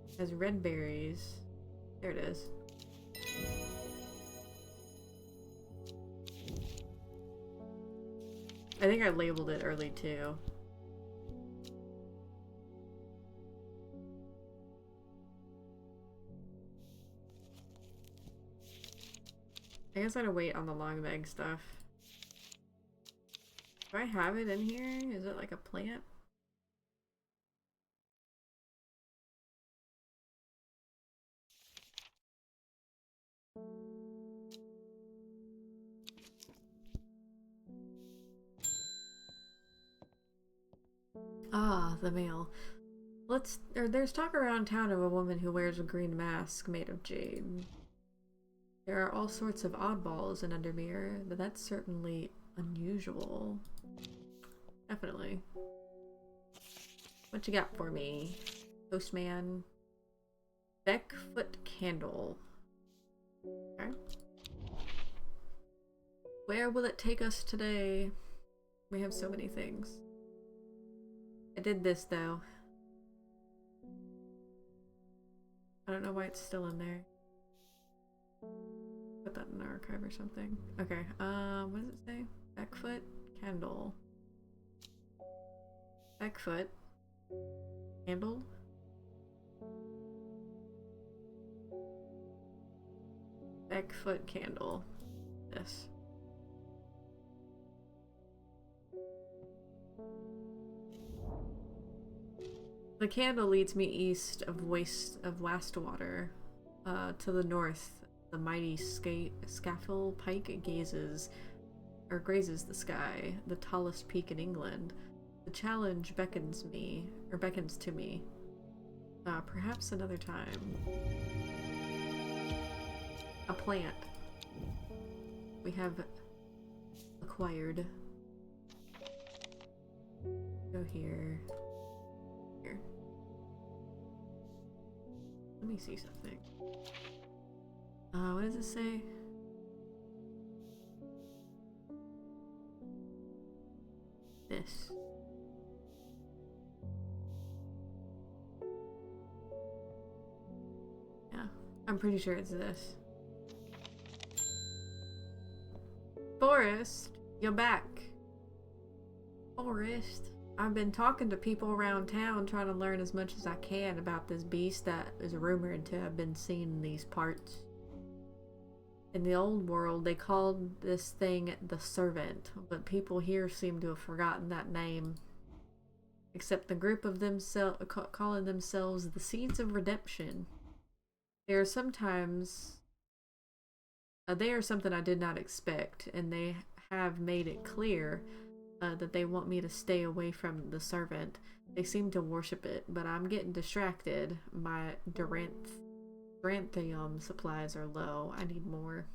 It has red berries. There it is. I think I labeled it early too. I guess I gotta wait on the long meg stuff. Do I have it in here? Is it like a plant? Ah, the mail. There's talk around town of a woman who wears a green mask made of jade. There are all sorts of oddballs in Undermere, but that's certainly unusual. Definitely. What you got for me, Postman? Beckfoot candle. Okay. Where will it take us today? We have so many things. I did this though. I don't know why it's still in there. Put that in the archive or something. Okay, what does it say? Beckfoot candle. Beckfoot candle. Beckfoot candle. This. The candle leads me east of Wastwater. To the north, the mighty Scafell Pike grazes the sky, the tallest peak in England. The challenge beckons to me. Perhaps another time. A plant. We have acquired. Go here. Here. Let me see something. What does it say? This. Yeah, I'm pretty sure it's this. Forrest, you're back. Forrest, I've been talking to people around town trying to learn as much as I can about this beast that is rumored to have been seen in these parts. In the old world, they called this thing the Servant, but people here seem to have forgotten that name. Except the group of calling themselves the Seeds of Redemption. They are sometimes... they are something I did not expect, and they have made it clear that they want me to stay away from the Servant. They seem to worship it, but I'm getting distracted. My Duranthium supplies are low. I need more.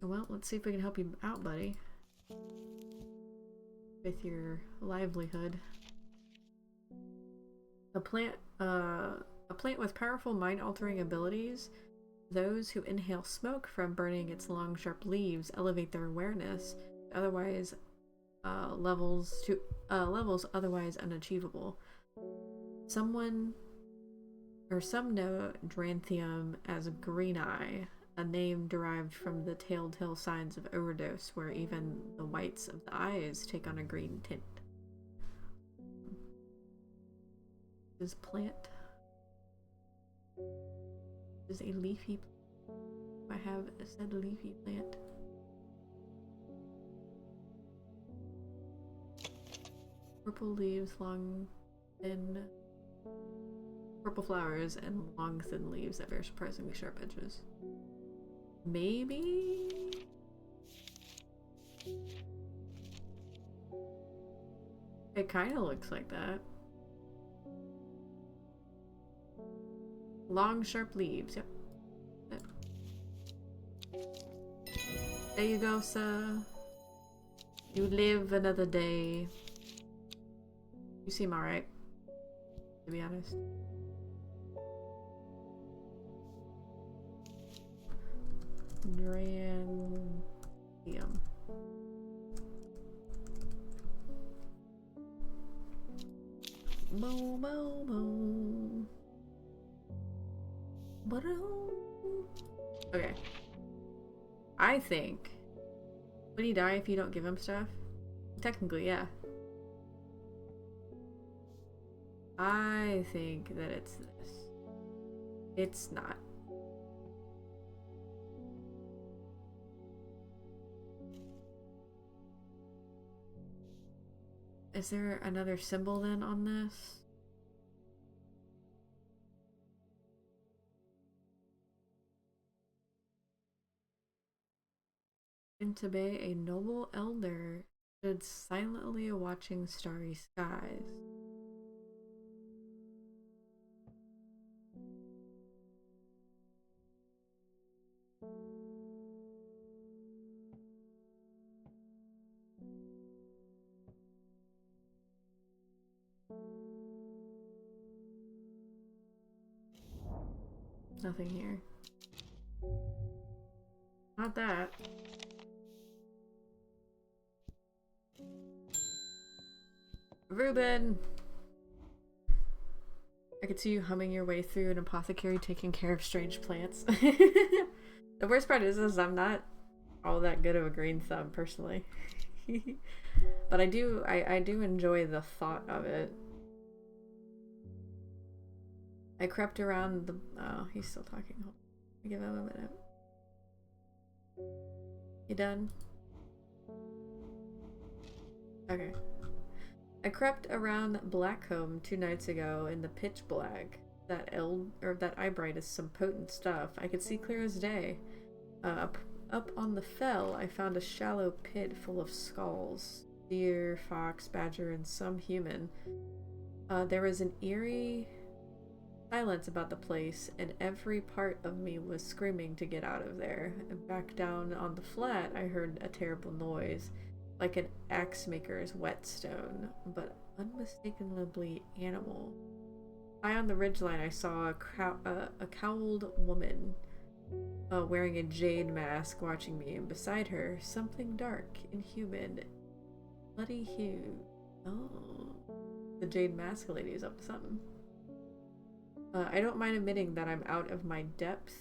Well, let's see if we can help you out, buddy. With your livelihood. A plant with powerful mind-altering abilities. Those who inhale smoke from burning its long, sharp leaves elevate their awareness, otherwise levels otherwise unachievable. Some know Duranthium as Green Eye, a name derived from the telltale signs of overdose, where even the whites of the eyes take on a green tint. This plant is a leafy plant. I have said leafy plant. Purple leaves, long, thin, purple flowers, and long, thin leaves that bear surprisingly sharp edges. Maybe? It kind of looks like that. Long, sharp leaves. Yep. There you go, sir. You live another day. You seem alright, to be honest. Duranthium. Bo bo bo. Okay. I think. Would he die if you don't give him stuff? Technically, yeah. I think that it's this. It's not. Is there another symbol then on this? Into Bay, a noble elder stood silently watching starry skies. Nothing here. Not that. Ruben! I could see you humming your way through an apothecary taking care of strange plants. The worst part is I'm not all that good of a green thumb, personally. But I do enjoy the thought of it. I crept around the... Oh, he's still talking. Hold on. Give him a minute. You done? Okay. I crept around Blackcomb 2 nights ago in the pitch black. That eyebright is some potent stuff. I could see clear as day. Up on the fell, I found a shallow pit full of skulls. Deer, fox, badger, and some human. There was an eerie silence about the place, and every part of me was screaming to get out of there. And back down on the flat, I heard a terrible noise. like an axe maker's whetstone, but unmistakably animal. High on the ridgeline, I saw a cowled woman wearing a jade mask watching me, and beside her, something dark, inhuman, bloody hue. Oh, the jade mask lady is up to something. I don't mind admitting that I'm out of my depth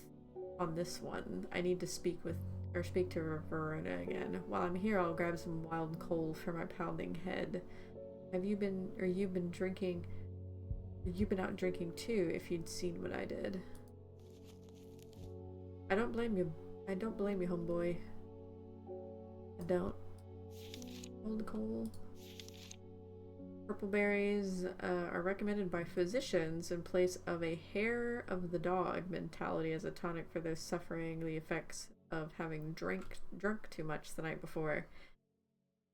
on this one. I need to speak to Verona again. While I'm here, I'll grab some wild coal for my pounding head. You've been drinking? You've been out drinking too, if you'd seen what I did. I don't blame you. I don't blame you, homeboy. I don't. Wild coal. Purple berries are recommended by physicians in place of a hair of the dog mentality as a tonic for those suffering the effects of having drunk too much the night before.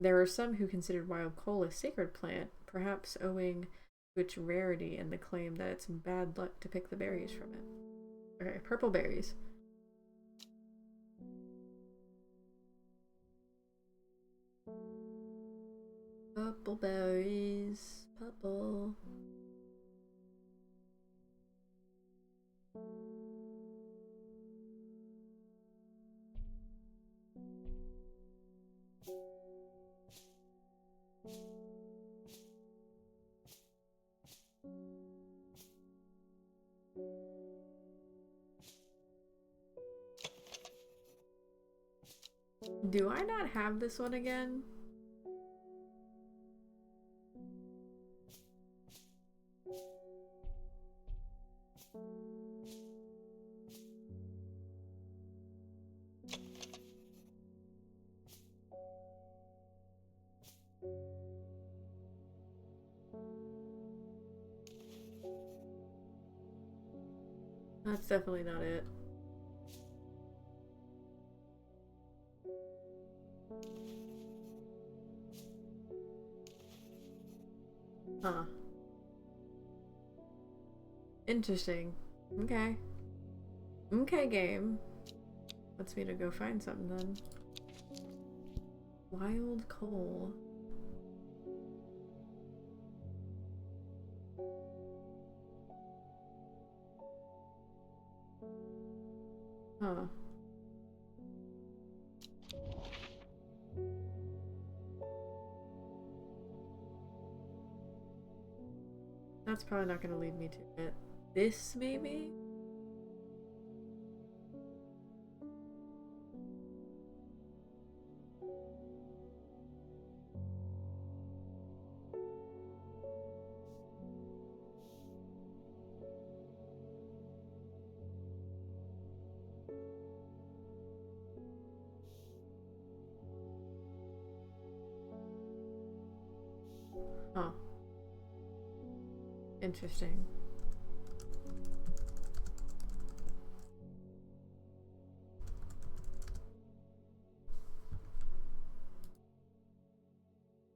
There are some who considered wild coal a sacred plant, perhaps owing to its rarity and the claim that it's bad luck to pick the berries from it. Okay, purple berries. Purple berries, purple. Do I not have this one again? That's definitely not it. Huh. Interesting. Okay. Okay, game. Wants me to go find something then. Wild coal. Huh. That's probably not gonna lead me to it. This, maybe? Huh. Interesting.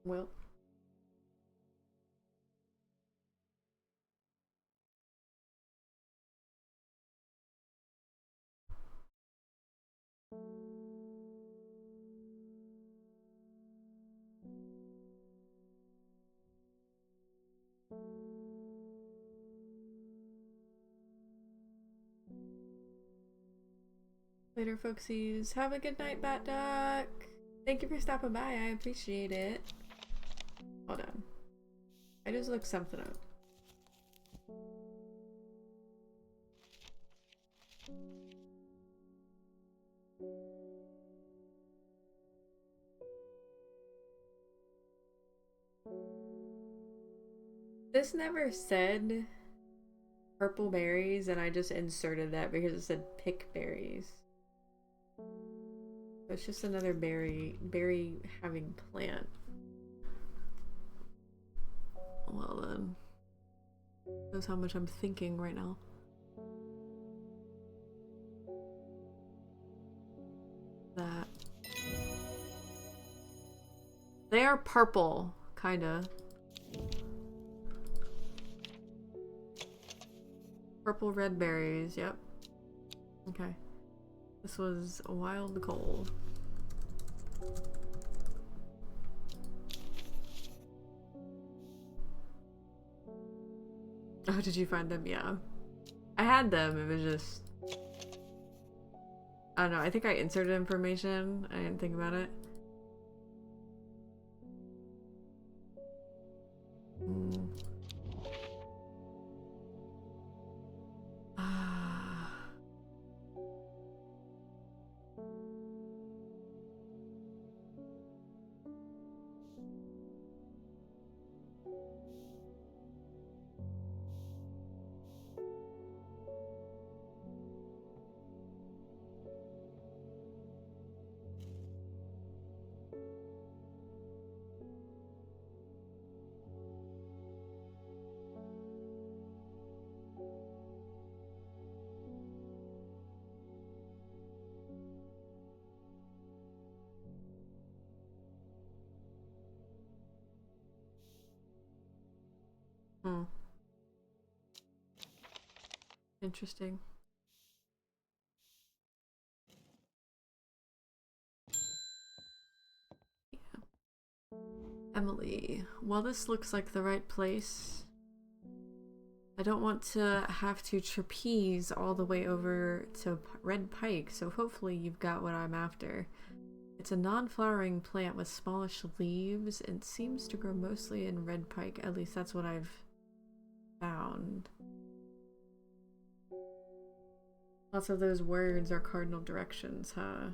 Well. Later, folksies. Have a good night, Bat Duck. Thank you for stopping by. I appreciate it. Hold on. I just looked something up. This never said purple berries, and I just inserted that because it said pick berries. It's just another berry having plant. Well then. Knows how much I'm thinking right now. That. They are purple, kinda. Purple red berries, yep. Okay. This was a wild coal. Oh, did you find them? Yeah. I had them, it was just... I don't know, I think I inserted information. I didn't think about it. Interesting. Yeah. Emily, well, this looks like the right place. I don't want to have to trapeze all the way over to Red Pike, so hopefully you've got what I'm after. It's a non-flowering plant with smallish leaves and seems to grow mostly in Red Pike. At least that's what I've found. Lots of those words are cardinal directions, huh?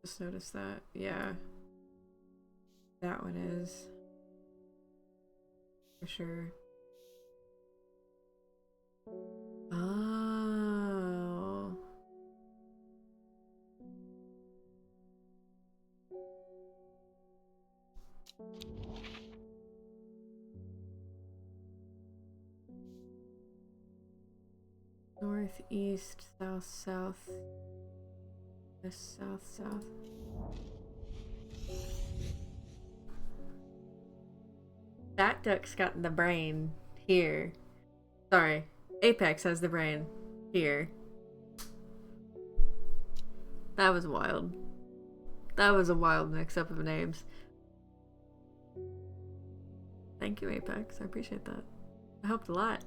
Just noticed that. Yeah. That one is. For sure. Oh. North, east, south, south, west, south, south. That duck's got the brain here. Sorry, Apex has the brain here. That was wild. That was a wild mix-up of names. Thank you, Apex. I appreciate that. It helped a lot.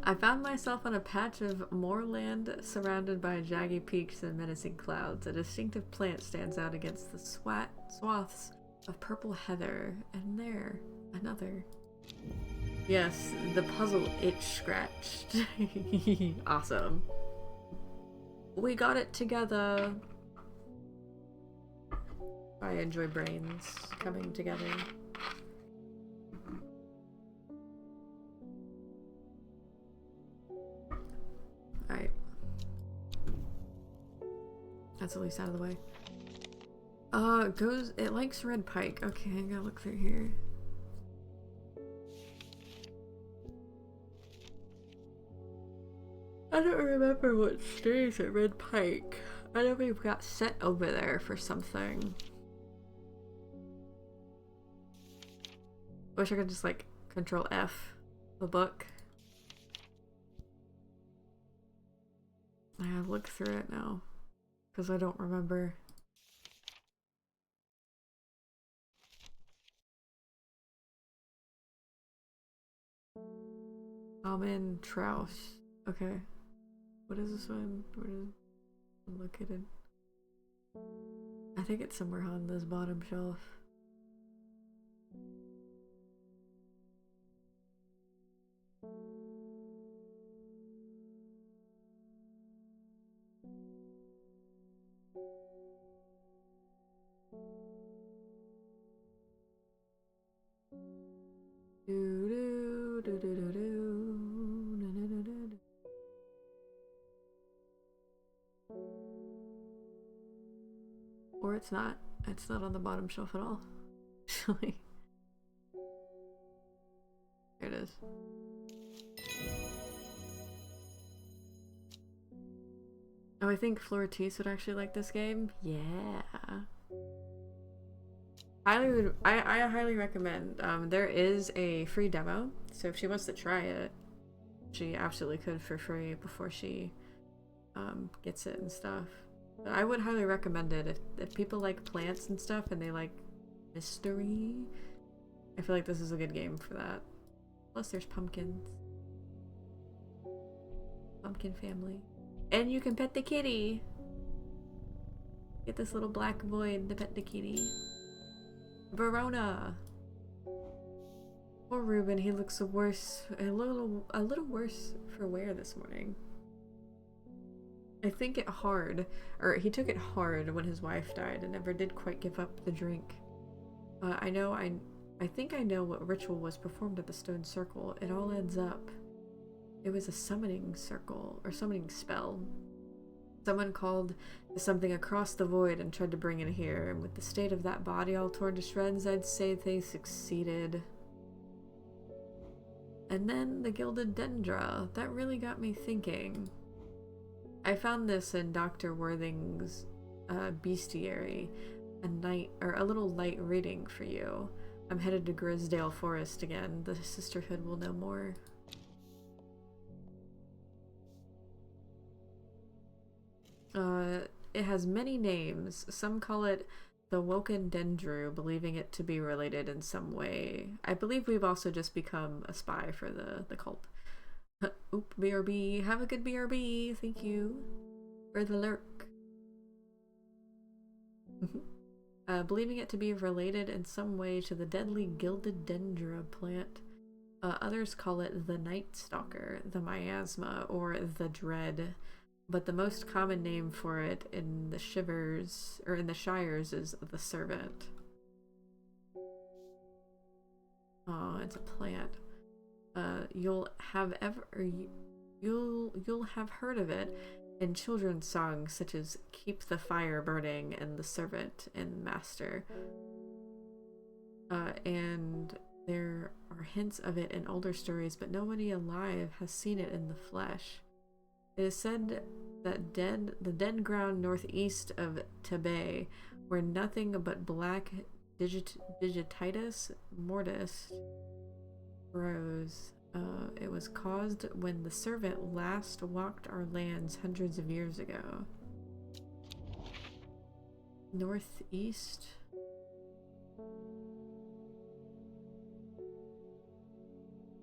I found myself on a patch of moorland surrounded by jaggy peaks and menacing clouds. A distinctive plant stands out against the swaths of purple heather. And there, another. Yes, the puzzle itch scratched. Awesome. We got it together. I enjoy brains coming together. Alright. That's at least out of the way. It likes Red Pike. Okay, I gotta look through here. I don't remember what stays at Red Pike. I know we've got set over there for something. Wish I could just like Control F the book. I gotta look through it now because I don't remember. Common Trouse. Okay. What is this one? Where is it located? I think it's somewhere on this bottom shelf. Or it's not. It's not on the bottom shelf at all. Actually. There it is. Oh, I think Floritis would actually like this game. Yeah. I highly recommend. There is a free demo, so if she wants to try it, she absolutely could for free before she gets it and stuff. But I would highly recommend it if people like plants and stuff and they like mystery. I feel like this is a good game for that. Plus, there's pumpkins. pumpkin family. And you can pet the kitty. Get this little black void to pet the kitty. Verona. Poor Ruben, he looks worse, a little worse for wear this morning. I think he took it hard when his wife died and never did quite give up the drink. I think I know what ritual was performed at the stone circle. It all adds up. It was a summoning circle, or summoning spell. Someone called to something across the void and tried to bring it here, and with the state of that body all torn to shreds, I'd say they succeeded. And then the Gilded Dendra. That really got me thinking. I found this in Dr. Worthing's Bestiary. A little light reading for you. I'm headed to Grisdale Forest again. The Sisterhood will know more. It has many names. Some call it the Woken Dendru, believing it to be related in some way. I believe we've also just become a spy for the cult. Oop, BRB. Have a good BRB. Thank you for the lurk. Believing it to be related in some way to the deadly Gilded Dendra plant. Others call it the Night Stalker, the Miasma, or the Dread. But the most common name for it in the Shires is the Servant. Oh, it's a plant. You'll have heard of it in children's songs such as Keep the Fire Burning and The Servant and Master. And there are hints of it in older stories, but nobody alive has seen it in the flesh. It is said that the dead ground northeast of Tebet, where nothing but black digititis mortis grows, it was caused when the Servant last walked our lands hundreds of years ago. Northeast?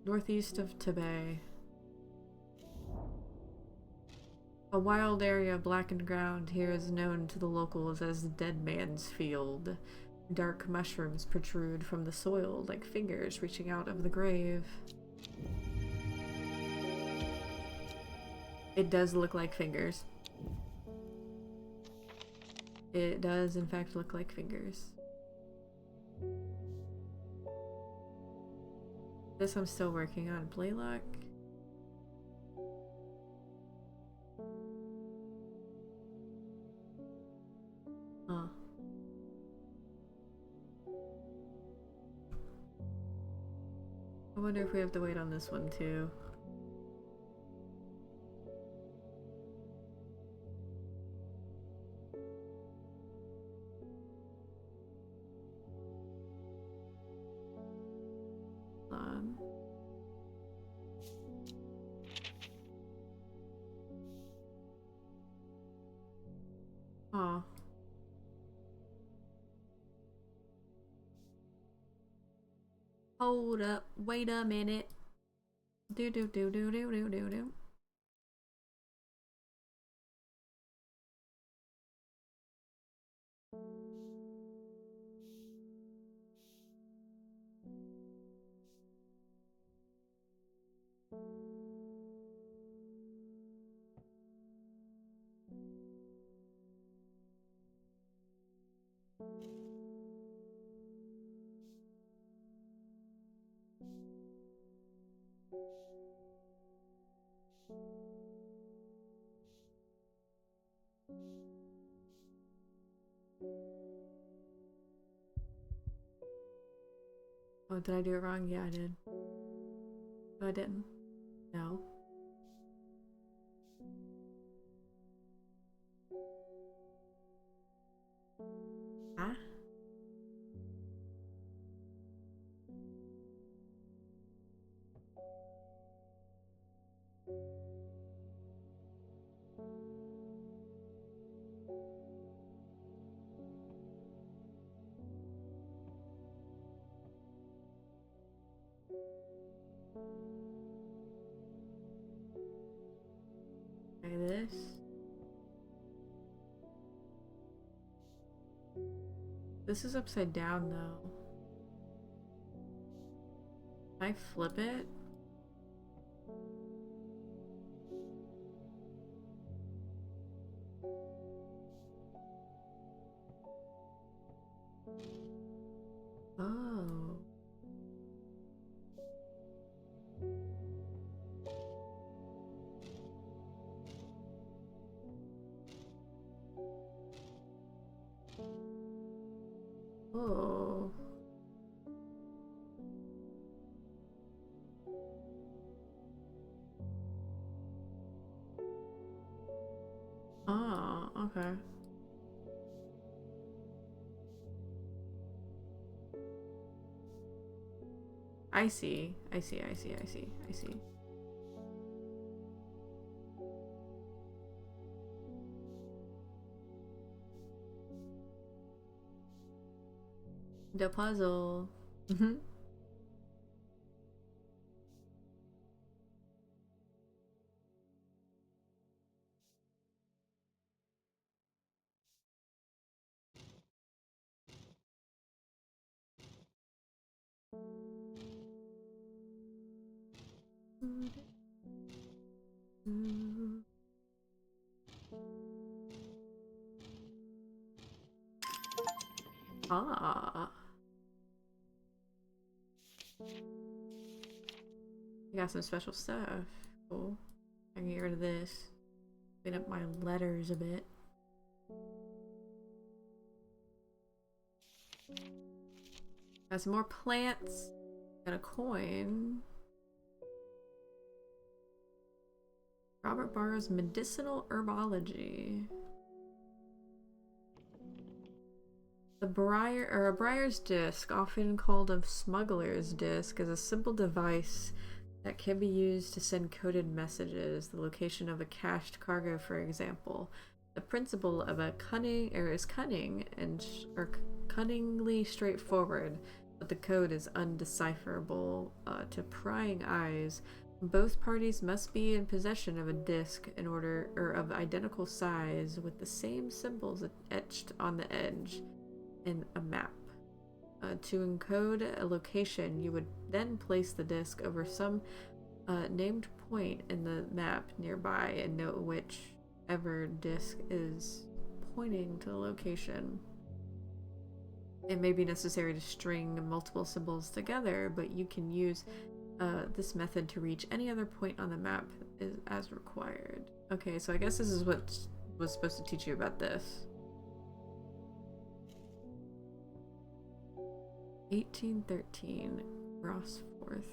Northeast of Tebet. A wild area of blackened ground here is known to the locals as Dead Man's Field. Dark mushrooms protrude from the soil like fingers reaching out of the grave. It does look like fingers. It does, in fact, look like fingers. This I'm still working on. Blaylock. Huh. I wonder if we have to wait on this one too. Aw. Hold up, wait a minute. Do do do do do do do do. Oh, did I do it wrong? Yeah, I did. No, I didn't. No. Ah? Try this. This is upside down though. Can I flip it? Oh. Oh. Oh, okay. I see. I see. I see. I see. I see. The puzzle. Mm-hmm. Ah. You got some special stuff. Cool. I can get rid of this. Clean up my letters a bit. Got some more plants. Got a coin. Robert Barrow's medicinal herbology. The a briar's disc, often called a smuggler's disc, is a simple device that can be used to send coded messages, the location of a cached cargo, for example. The principle of a is cunning and cunningly straightforward, but the code is undecipherable to prying eyes. Both parties must be in possession of a disc in order, or of identical size, with the same symbols etched on the edge in a map. To encode a location, you would then place the disc over some named point in the map nearby and note whichever disc is pointing to the location. It may be necessary to string multiple symbols together, but you can use this method to reach any other point on the map as required. Okay, so I guess this is what was supposed to teach you about this. 1813, Rossforth.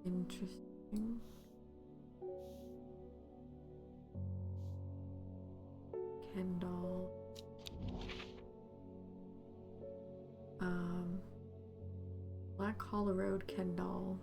Interesting. Kendall. Black Hollow Road, Kendall.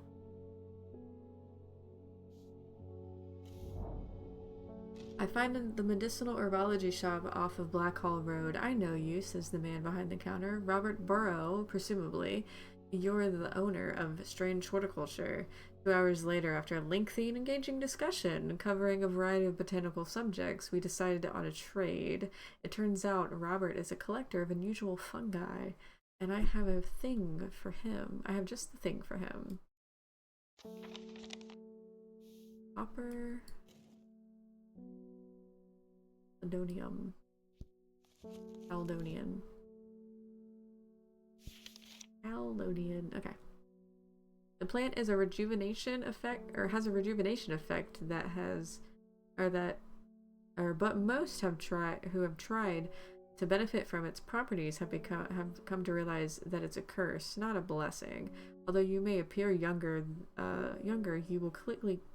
I find the medicinal herbology shop off of Black Hall Road. I know you, says the man behind the counter. Robert Burrow, presumably. You're the owner of Strange Horticulture. 2 hours later, after a lengthy and engaging discussion covering a variety of botanical subjects, we decided on a trade. It turns out Robert is a collector of unusual fungi, and I have a thing for him. I have just the thing for him. Copper. Adonium. Aldonian. Okay. The plant is a rejuvenation effect, or has a rejuvenation effect that but most who have tried to benefit from its properties have come to realize that it's a curse, not a blessing. Although you may appear younger, you will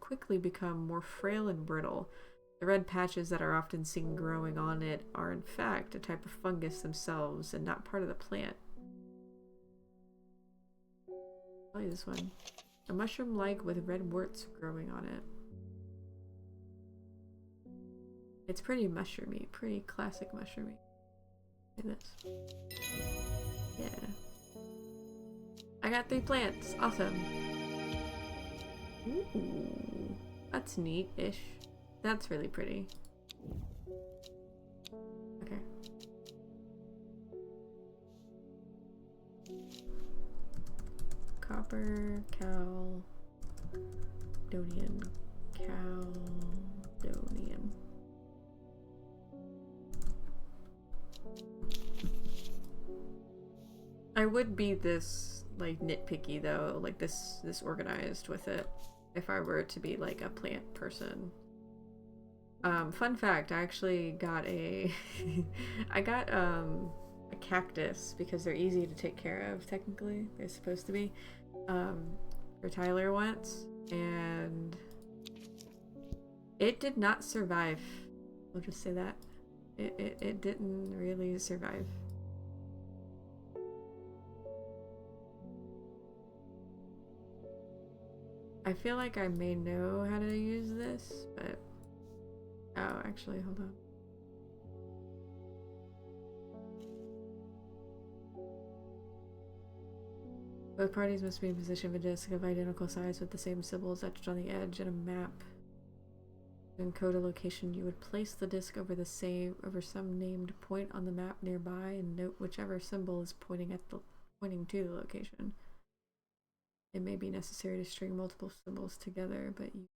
quickly become more frail and brittle. The red patches that are often seen growing on it are in fact a type of fungus themselves and not part of the plant. Probably this one. A mushroom-like with red warts growing on it. It's pretty mushroomy, pretty classic mushroomy. Look at this. Yeah. I got 3 plants. Awesome. Ooh. That's neat-ish. That's really pretty. Okay. Copper, Caldonian, Caldonian. I would be this like nitpicky though, like this organized with it if I were to be like a plant person. Fun fact, I actually got a I got a cactus because they're easy to take care of technically. They're supposed to be. For Tyler once, and it did not survive. We'll just say that. It didn't really survive. I feel like I may know how to use this, but... Oh, actually, hold on. Both parties must be in position of a disc of identical size with the same symbols etched on the edge and a map. To encode a location, you would place the disc over some named point on the map nearby and note whichever symbol is pointing to the location. It may be necessary to string multiple symbols together, but you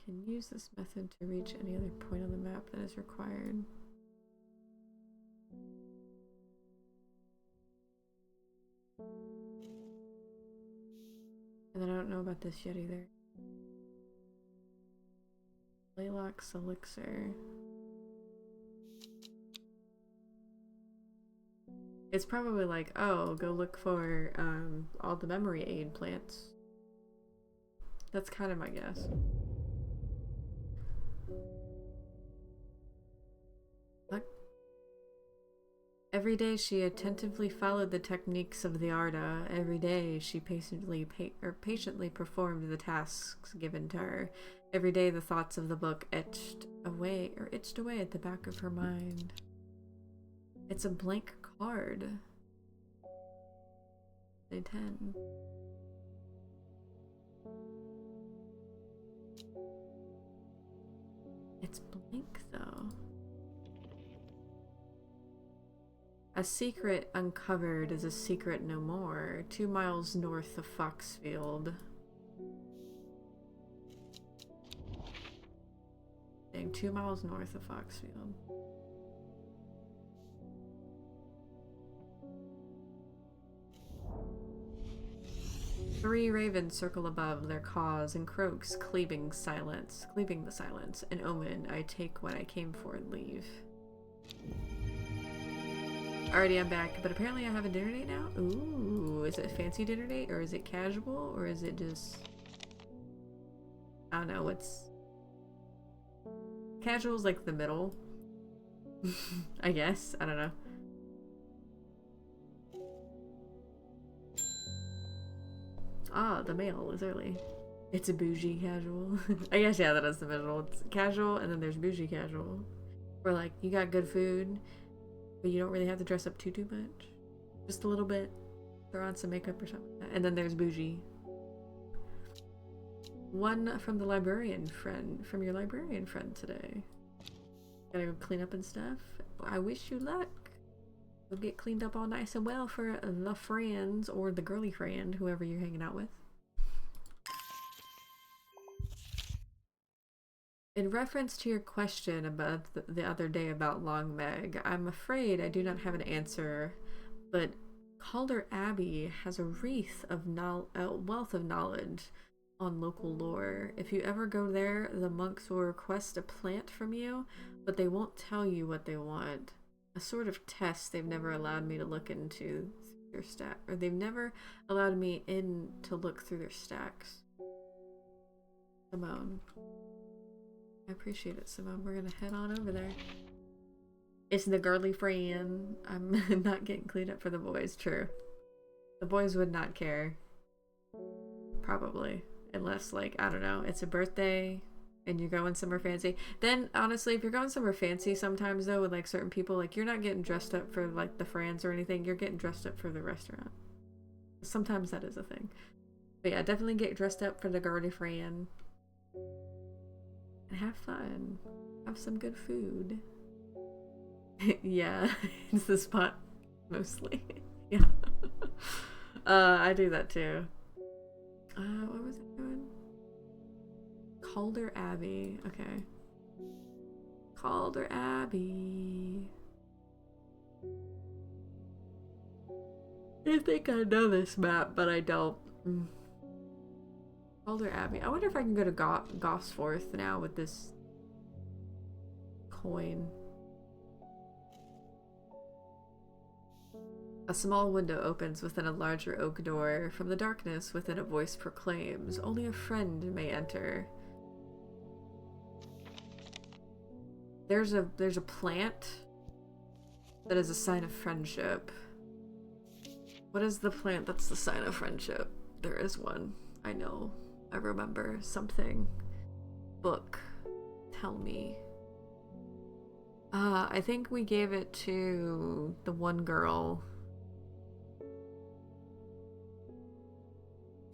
can use this method to reach any other point on the map that is required. And then I don't know about this yet either. Laylock's elixir. It's probably like, oh, go look for all the memory aid plants. That's kind of my guess. Look. Every day she attentively followed the techniques of the Arda. Every day she patiently performed the tasks given to her. Every day the thoughts of the book itched away at the back of her mind. It's a blank card. Day 10. It's blank though. A secret uncovered is a secret no more. 2 miles north of Foxfield. Dang, 2 miles north of Foxfield. Three ravens circle above, their caws and croaks cleaving the silence. An omen. I take what I came for and leave. Alrighty, I'm back, but apparently I have a dinner date now? Ooh, is it a fancy dinner date, or is it casual, or is it just... I don't know, what's... Casual's like the middle. I guess, I don't know. Ah, the mail is early. It's a bougie casual. I guess, yeah, that is the middle. It's casual, and then there's bougie casual. Where, like, you got good food, but you don't really have to dress up too much. Just a little bit. Throw on some makeup or something like that. And then there's bougie. One from your librarian friend today. Gotta go clean up and stuff. I wish you luck. You'll get cleaned up all nice and well for the friends, or the girly friend, whoever you're hanging out with. In reference to your question about the other day about Long Meg, I'm afraid I do not have an answer, but Calder Abbey has a wealth of knowledge on local lore. If you ever go there, the monks will request a plant from you, but they won't tell you what they want. A sort of test they've never allowed me to look into their stack, or they've never allowed me in to look through their stacks. Simone. I appreciate it, Simone. We're gonna head on over there. It's the girly friend. I'm not getting cleaned up for the boys, true. The boys would not care. Probably. Unless, like, I don't know, it's a birthday and you're going somewhere fancy. Then, honestly, if you're going somewhere fancy sometimes, though, with, like, certain people, like, you're not getting dressed up for, like, the friends or anything. You're getting dressed up for the restaurant. Sometimes that is a thing. But yeah, definitely get dressed up for the girly friend. have fun. Have some good food. Yeah, it's the spot mostly. Yeah. I do that too. What was I doing? Calder Abbey. Okay. Calder Abbey. I think I know this map, but I don't. Calder Abbey. I wonder if I can go to Gosforth now with this coin. A small window opens within a larger oak door. From the darkness within, a voice proclaims, "Only a friend may enter." There's a plant that is a sign of friendship. What is the plant that's the sign of friendship? There is one. I know. I remember something. Book. Tell me. I think we gave it to the one girl.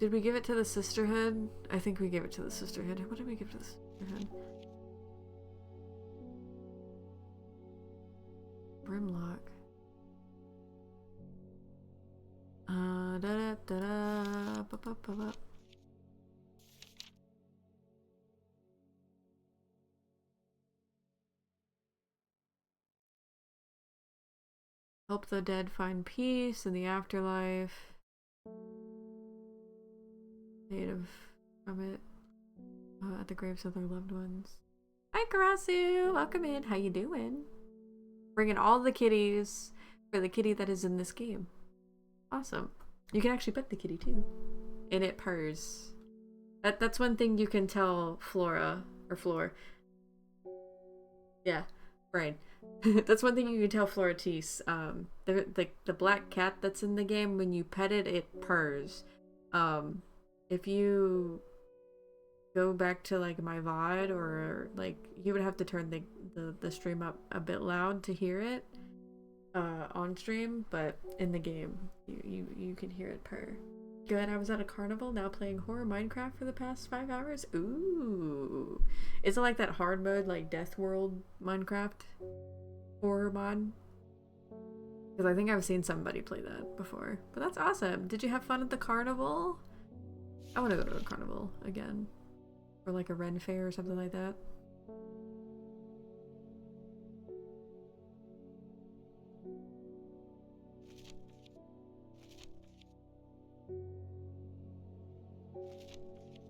Did we give it to the sisterhood? I think we gave it to the sisterhood. What did we give to the sisterhood? Brimlock. Da da da da. Ba, ba, ba, ba. Help the dead find peace in the afterlife. Native from it at the graves of their loved ones. Hi, Karasu! Welcome in. How you doing? Bringing all the kitties for the kitty that is in this game. Awesome. You can actually pet the kitty too. And it purrs. That's one thing you can tell Flora or Floor. Yeah, brain. That's one thing you can tell Floratis. The black cat that's in the game, when you pet it, it purrs. If you go back to like my VOD, or like you would have to turn the stream up a bit loud to hear it on stream, but in the game you can hear it purr. Good. I was at a carnival, now playing horror Minecraft for the past 5 hours. Ooh, is it like that hard mode, like Death World Minecraft horror mod? Because I think I've seen somebody play that before. But that's awesome. Did you have fun at the carnival? I want to go to a carnival again. Or like a Ren fair or something like that.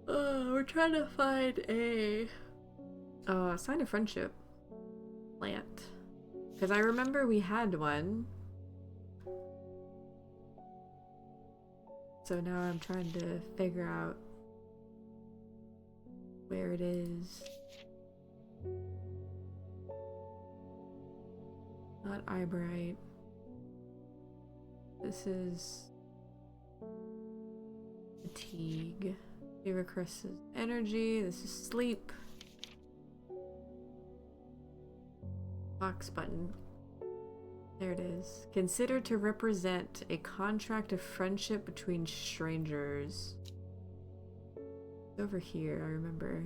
We're trying to find a sign of friendship plant. Because I remember we had one. So now I'm trying to figure out where it is. Not eyebright. This is fatigue. Fever crystals, energy. This is sleep. Box button. There it is. Considered to represent a contract of friendship between strangers. It's over here, I remember.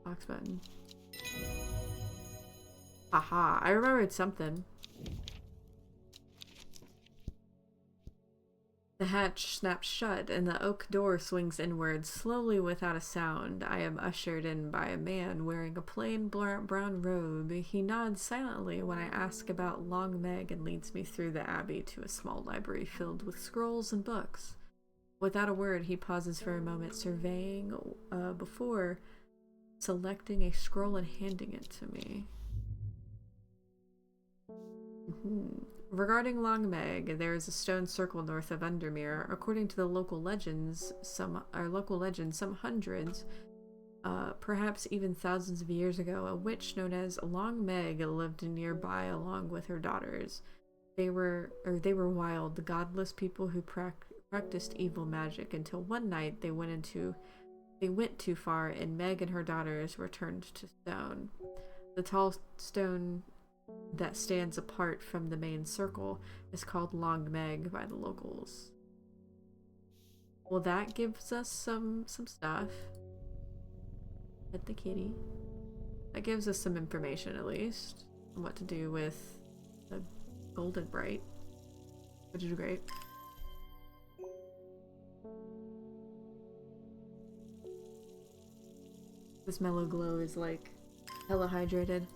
Box button. Haha, I remembered something. The hatch snaps shut and the oak door swings inward, slowly without a sound. I am ushered in by a man wearing a plain brown robe. He nods silently when I ask about Long Meg and leads me through the abbey to a small library filled with scrolls and books. Without a word, he pauses for a moment, surveying before selecting a scroll and handing it to me. Regarding Long Meg, there is a stone circle north of Undermere. According to the local legends, some hundreds, perhaps even thousands of years ago, a witch known as Long Meg lived nearby along with her daughters. They were wild, godless people who practiced evil magic until one night they went too far, and Meg and her daughters were turned to stone. The tall stone that stands apart from the main circle is called Long Meg by the locals. Well, that gives us some stuff. Pet the kitty. That gives us some information, at least, on what to do with the golden bright, which is great. This mellow glow is like hella hydrated.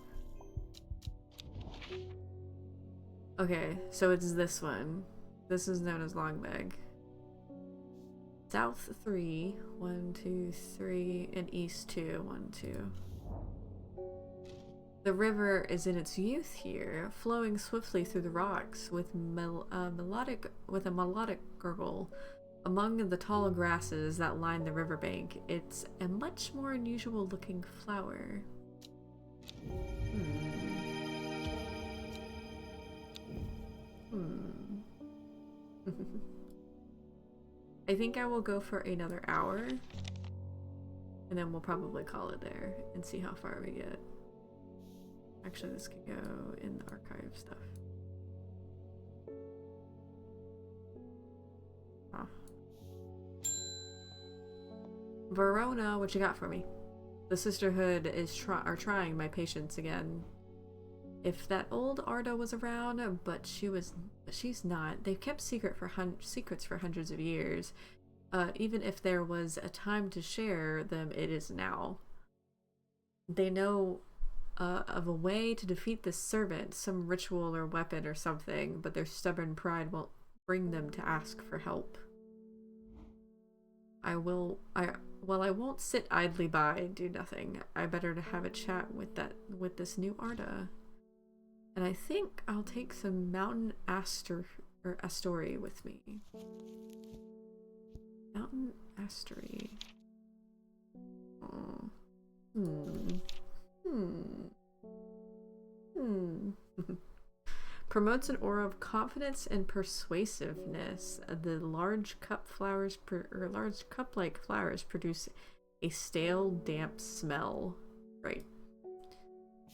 Okay, so it's this one. This is known as Long Meg. South 3, 1, 2, 3, and east 2, 1, 2. The river is in its youth here, flowing swiftly through the rocks with a melodic gurgle. Among the tall grasses that line the riverbank, it's a much more unusual looking flower. I think I will go for another hour, and then we'll probably call it there and see how far we get. Actually, this could go in the archive stuff. Huh. Verona, what you got for me? The Sisterhood are trying my patience again. If that old Arda was around, but she's not. They've kept secrets for hundreds of years. Even if there was a time to share them, it is now. They know of a way to defeat this servant, some ritual or weapon or something, but their stubborn pride won't bring them to ask for help. I won't sit idly by and do nothing. I better to have a chat with this new Arda. And I think I'll take some mountain astory with me. Mountain astory. Oh. Promotes an aura of confidence and persuasiveness. The large large cup-like flowers produce a stale, damp smell. Right.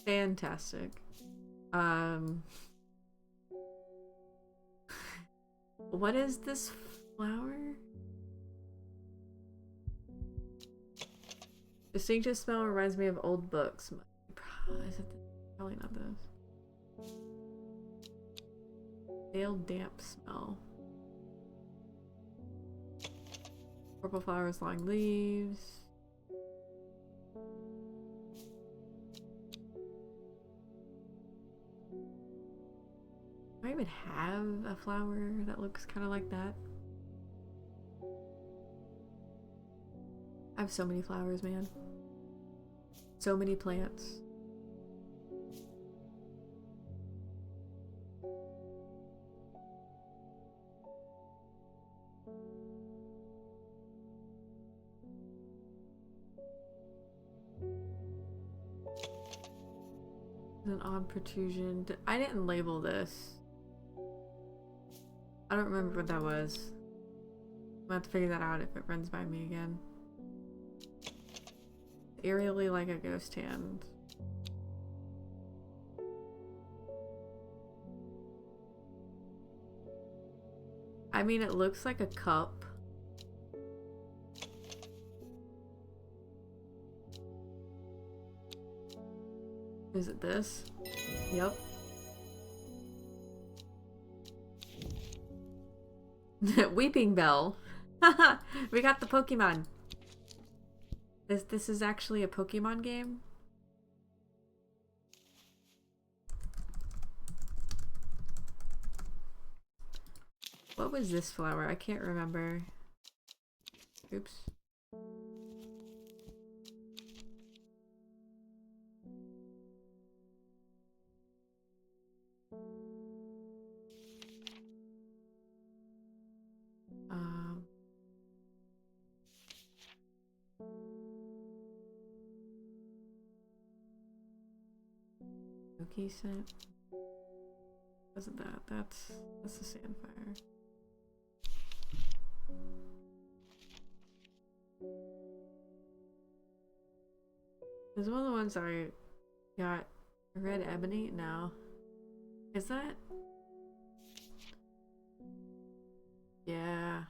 Fantastic. What is this flower? Distinctive smell reminds me of old books. Is it probably not this? Stale, damp smell. Purple flowers, long leaves. Do I even have a flower that looks kind of like that? I have so many flowers, man. So many plants. An odd protrusion. I didn't label this. I don't remember what that was. I'm gonna have to figure that out if it runs by me again. Eerily like a ghost hand. I mean, it looks like a cup. Is it this? Yep. Weeping Bell. We got the Pokemon. This is actually a Pokemon game? What was this flower? I can't remember. Oops. Cookie scent. Wasn't that? That's the sandfire. This is one of the ones I got. Red ebony? No. Is that? Yeah.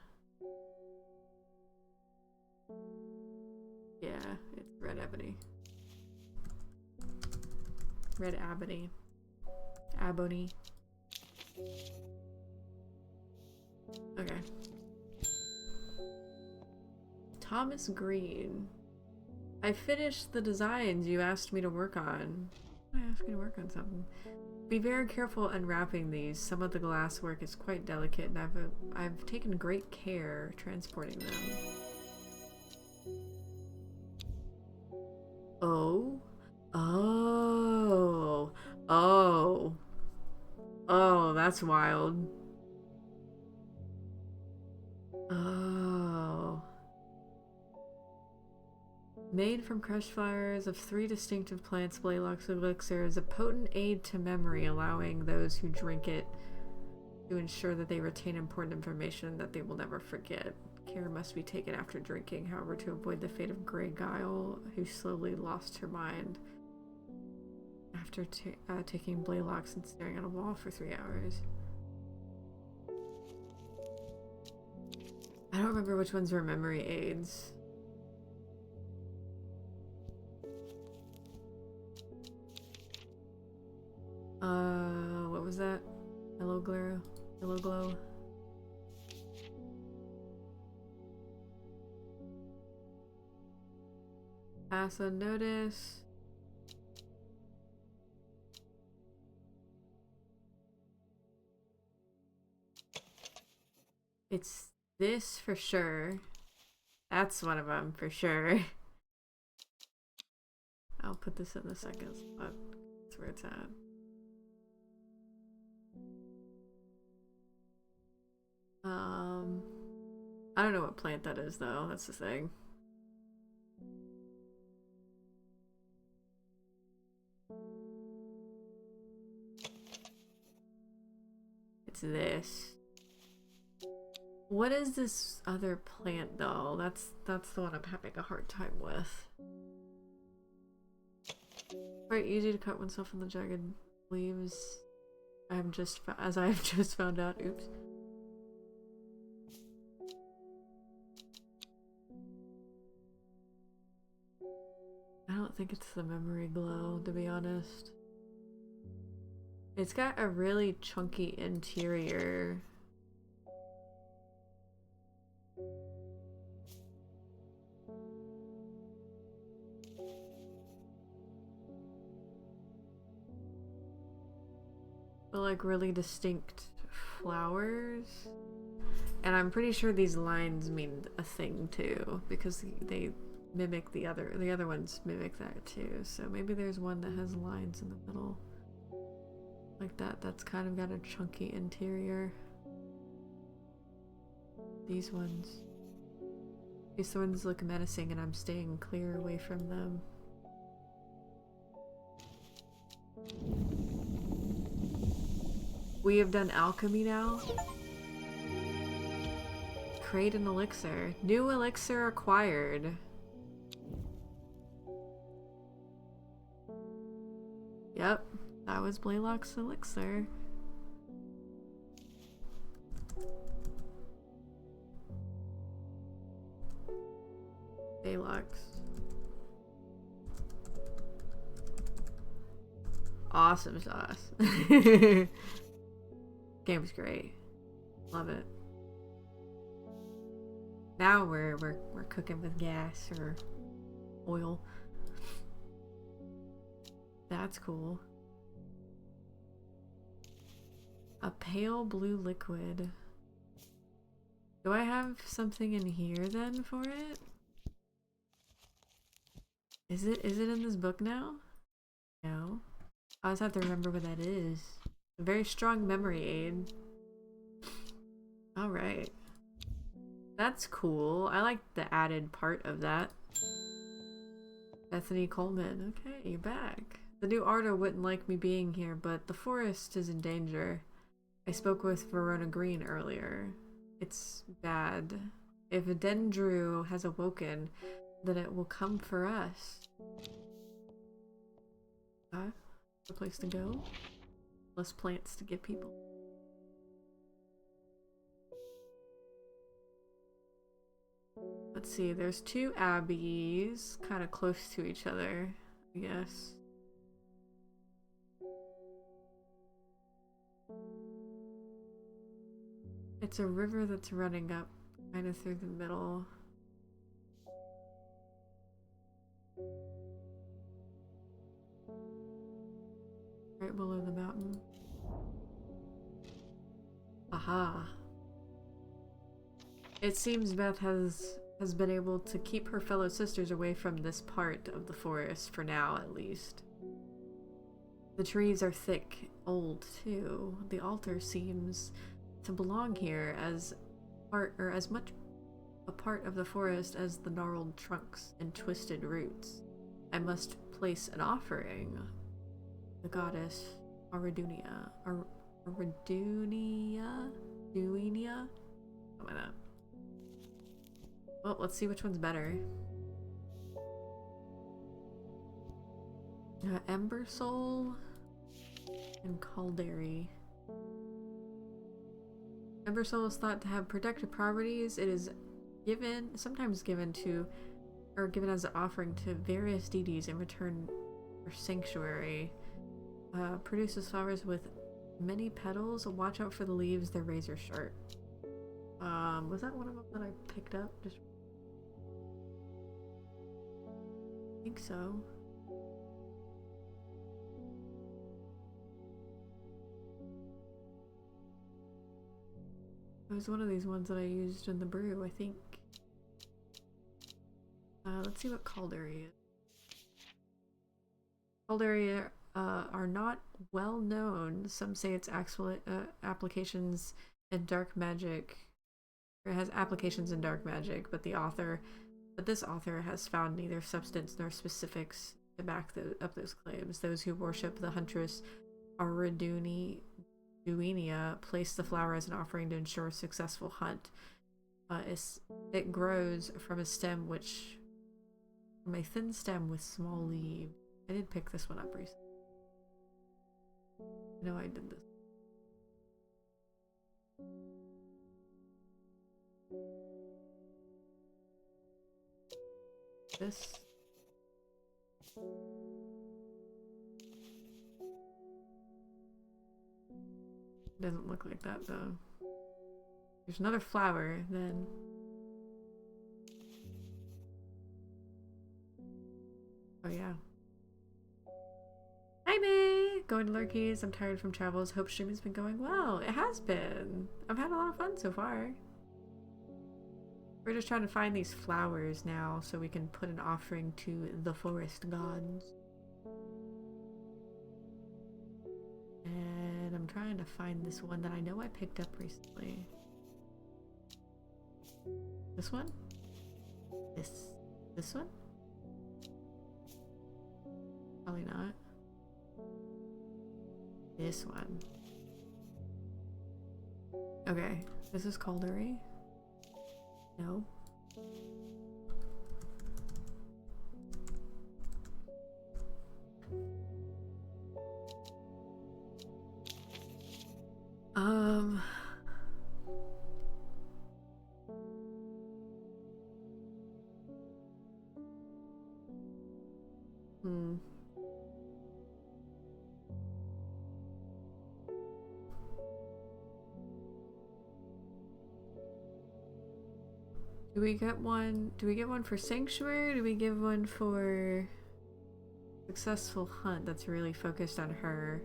Yeah, it's red ebony. Red ebony. Ebony. Okay. Thomas Green. I finished the designs you asked me to work on. I asked you to work on something. Be very careful unwrapping these. Some of the glass work is quite delicate, and I've taken great care transporting them. Oh. Oh. Oh. Oh, that's wild. Oh. Made from crushed flowers of 3 distinctive plants, Blaylock's elixir is a potent aid to memory, allowing those who drink it to ensure that they retain important information that they will never forget. Care must be taken after drinking, however, to avoid the fate of Grey Guile, who slowly lost her mind after taking Blaylock's and staring at a wall for 3 hours. I don't remember which ones were memory aids. What was that? Hello glow? Hello glow? Pass unnoticed. It's this for sure. That's one of them for sure. I'll put this in the second spot. That's where it's at. I don't know what plant that is though. That's the thing. It's this. What is this other plant though? That's the one I'm having a hard time with. Quite easy to cut oneself in the jagged leaves. I've just found out. Oops. I don't think it's the memory glow, to be honest. It's got a really chunky interior. But like really distinct flowers. And I'm pretty sure these lines mean a thing too, because they mimic the other ones mimic that too. So maybe there's one that has lines in the middle. Like that. That's kind of got a chunky interior. These ones. These ones look menacing and I'm staying clear away from them. We have done alchemy now. Create an elixir. New elixir acquired. Yep, that was Blaylock's elixir. Blaylock's. Awesome sauce. Game's great. Love it. Now we're cooking with gas or oil. That's cool. A pale blue liquid. Do I have something in here then for it? Is it in this book now? No. I just have to remember what that is. A very strong memory aid. Alright. That's cool. I like the added part of that. Bethany Coleman. Okay, you're back. The new Ardo wouldn't like me being here, but the forest is in danger. I spoke with Verona Green earlier. It's bad. If Dendru has awoken, then it will come for us. A place to go? less plants to give people. Let's see, there's two abbeys kind of close to each other, I guess. It's a river that's running up kind of through the middle. Right below the mountain. Aha. It seems Beth has been able to keep her fellow sisters away from this part of the forest, for now at least. The trees are thick, old too. The altar seems to belong here as much a part of the forest as the gnarled trunks and twisted roots. I must place an offering. The goddess Aradunia. Aradunia? Duinia? Something like that. Well, let's see which one's better. Ember Soul and Calderi. Ember Soul is thought to have protective properties. It is sometimes given as an offering to various deities in return for sanctuary. Produces flowers with many petals. Watch out for the leaves, they're razor sharp. Was that one of them that I picked up? I think so. It was one of these ones that I used in the brew, I think. Let's see what Calderi is. Calderi are not well known. Some say its applications in dark magic. It has applications in dark magic, but this author has found neither substance nor specifics to back up those claims. Those who worship the huntress Duinia place the flower as an offering to ensure a successful hunt. It grows from a thin stem with small leaves. I did pick this one up recently. I know I did this. This. Doesn't look like that though. There's another flower then. Oh yeah. Hi May! Going to Lurkies. I'm tired from travels. Hope stream has been going well. It has been. I've had a lot of fun so far. We're just trying to find these flowers now so we can put an offering to the forest gods. And I'm trying to find this one that I know I picked up recently. This one? This one? Probably not. This one. Okay, this is Calderi. No. Do we get one? Do we get one for Sanctuary? Or do we give one for Successful Hunt that's really focused on her?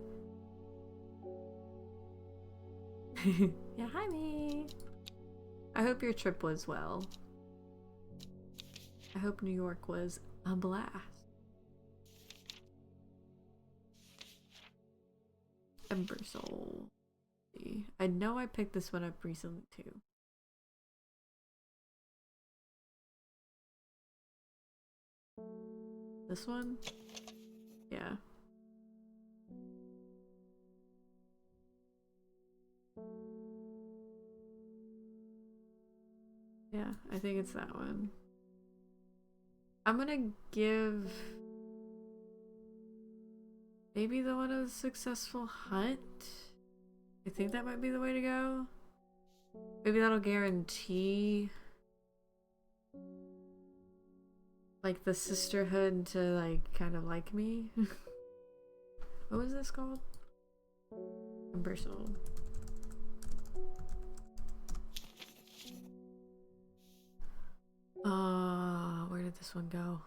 Yeah, hi me! I hope your trip was well. I hope New York was a blast. Ember Soul. I know I picked this one up recently too. This one? Yeah. Yeah, I think it's that one. I'm gonna give... Maybe the one of a successful hunt? I think that might be the way to go. Maybe that'll guarantee like the sisterhood to like kind of like me. What was this called? Impersonal. Where did this one go?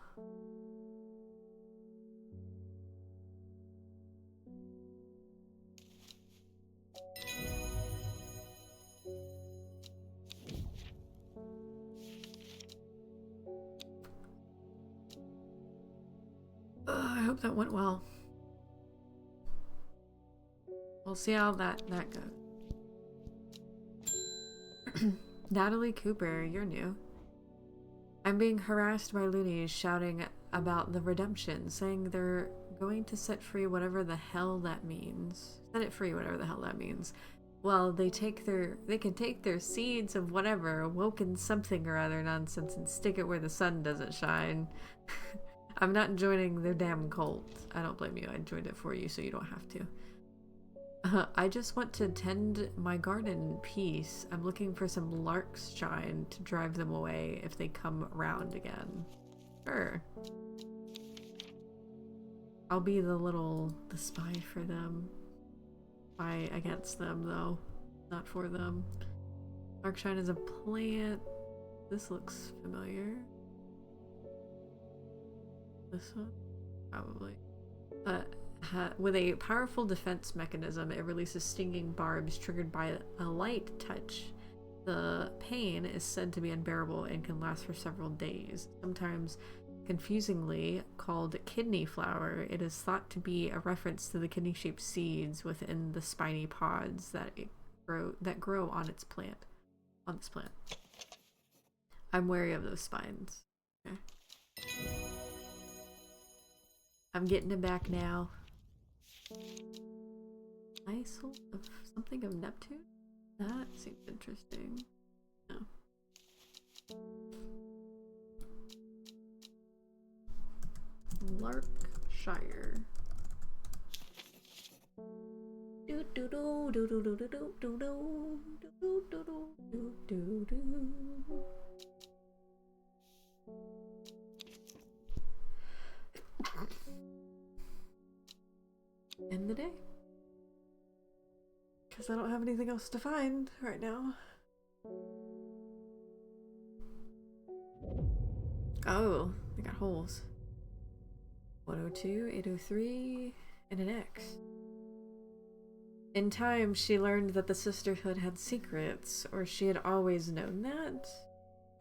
I hope that went well. We'll see how that goes. Natalie Cooper, you're new. I'm being harassed by loonies shouting about the redemption, saying they're going to set free whatever the hell that means. Set it free, whatever the hell that means. Well, they can take their seeds of whatever, awoken something or other nonsense and stick it where the sun doesn't shine. I'm not joining their damn cult. I don't blame you. I joined it for you so you don't have to. I just want to tend my garden in peace. I'm looking for some lark's shine to drive them away if they come around again. Sure. I'll be the spy for them. Spy against them, though. Not for them. Larkshine is a plant. This looks familiar. This one? Probably. With a powerful defense mechanism, it releases stinging barbs triggered by a light touch. The pain is said to be unbearable and can last for several days. Sometimes confusingly called kidney flower, it is thought to be a reference to the kidney-shaped seeds within the spiny pods that grow on its plant. On this plant. I'm wary of those spines. Okay. I'm getting it back now. Isle of something of Neptune? That seems interesting. No. Larkshire. Do do do do do do do do do do do do do do. End the day. Because I don't have anything else to find right now. Oh, they got holes. 102, 803, and an X. In time, she learned that the sisterhood had secrets, or she had always known that.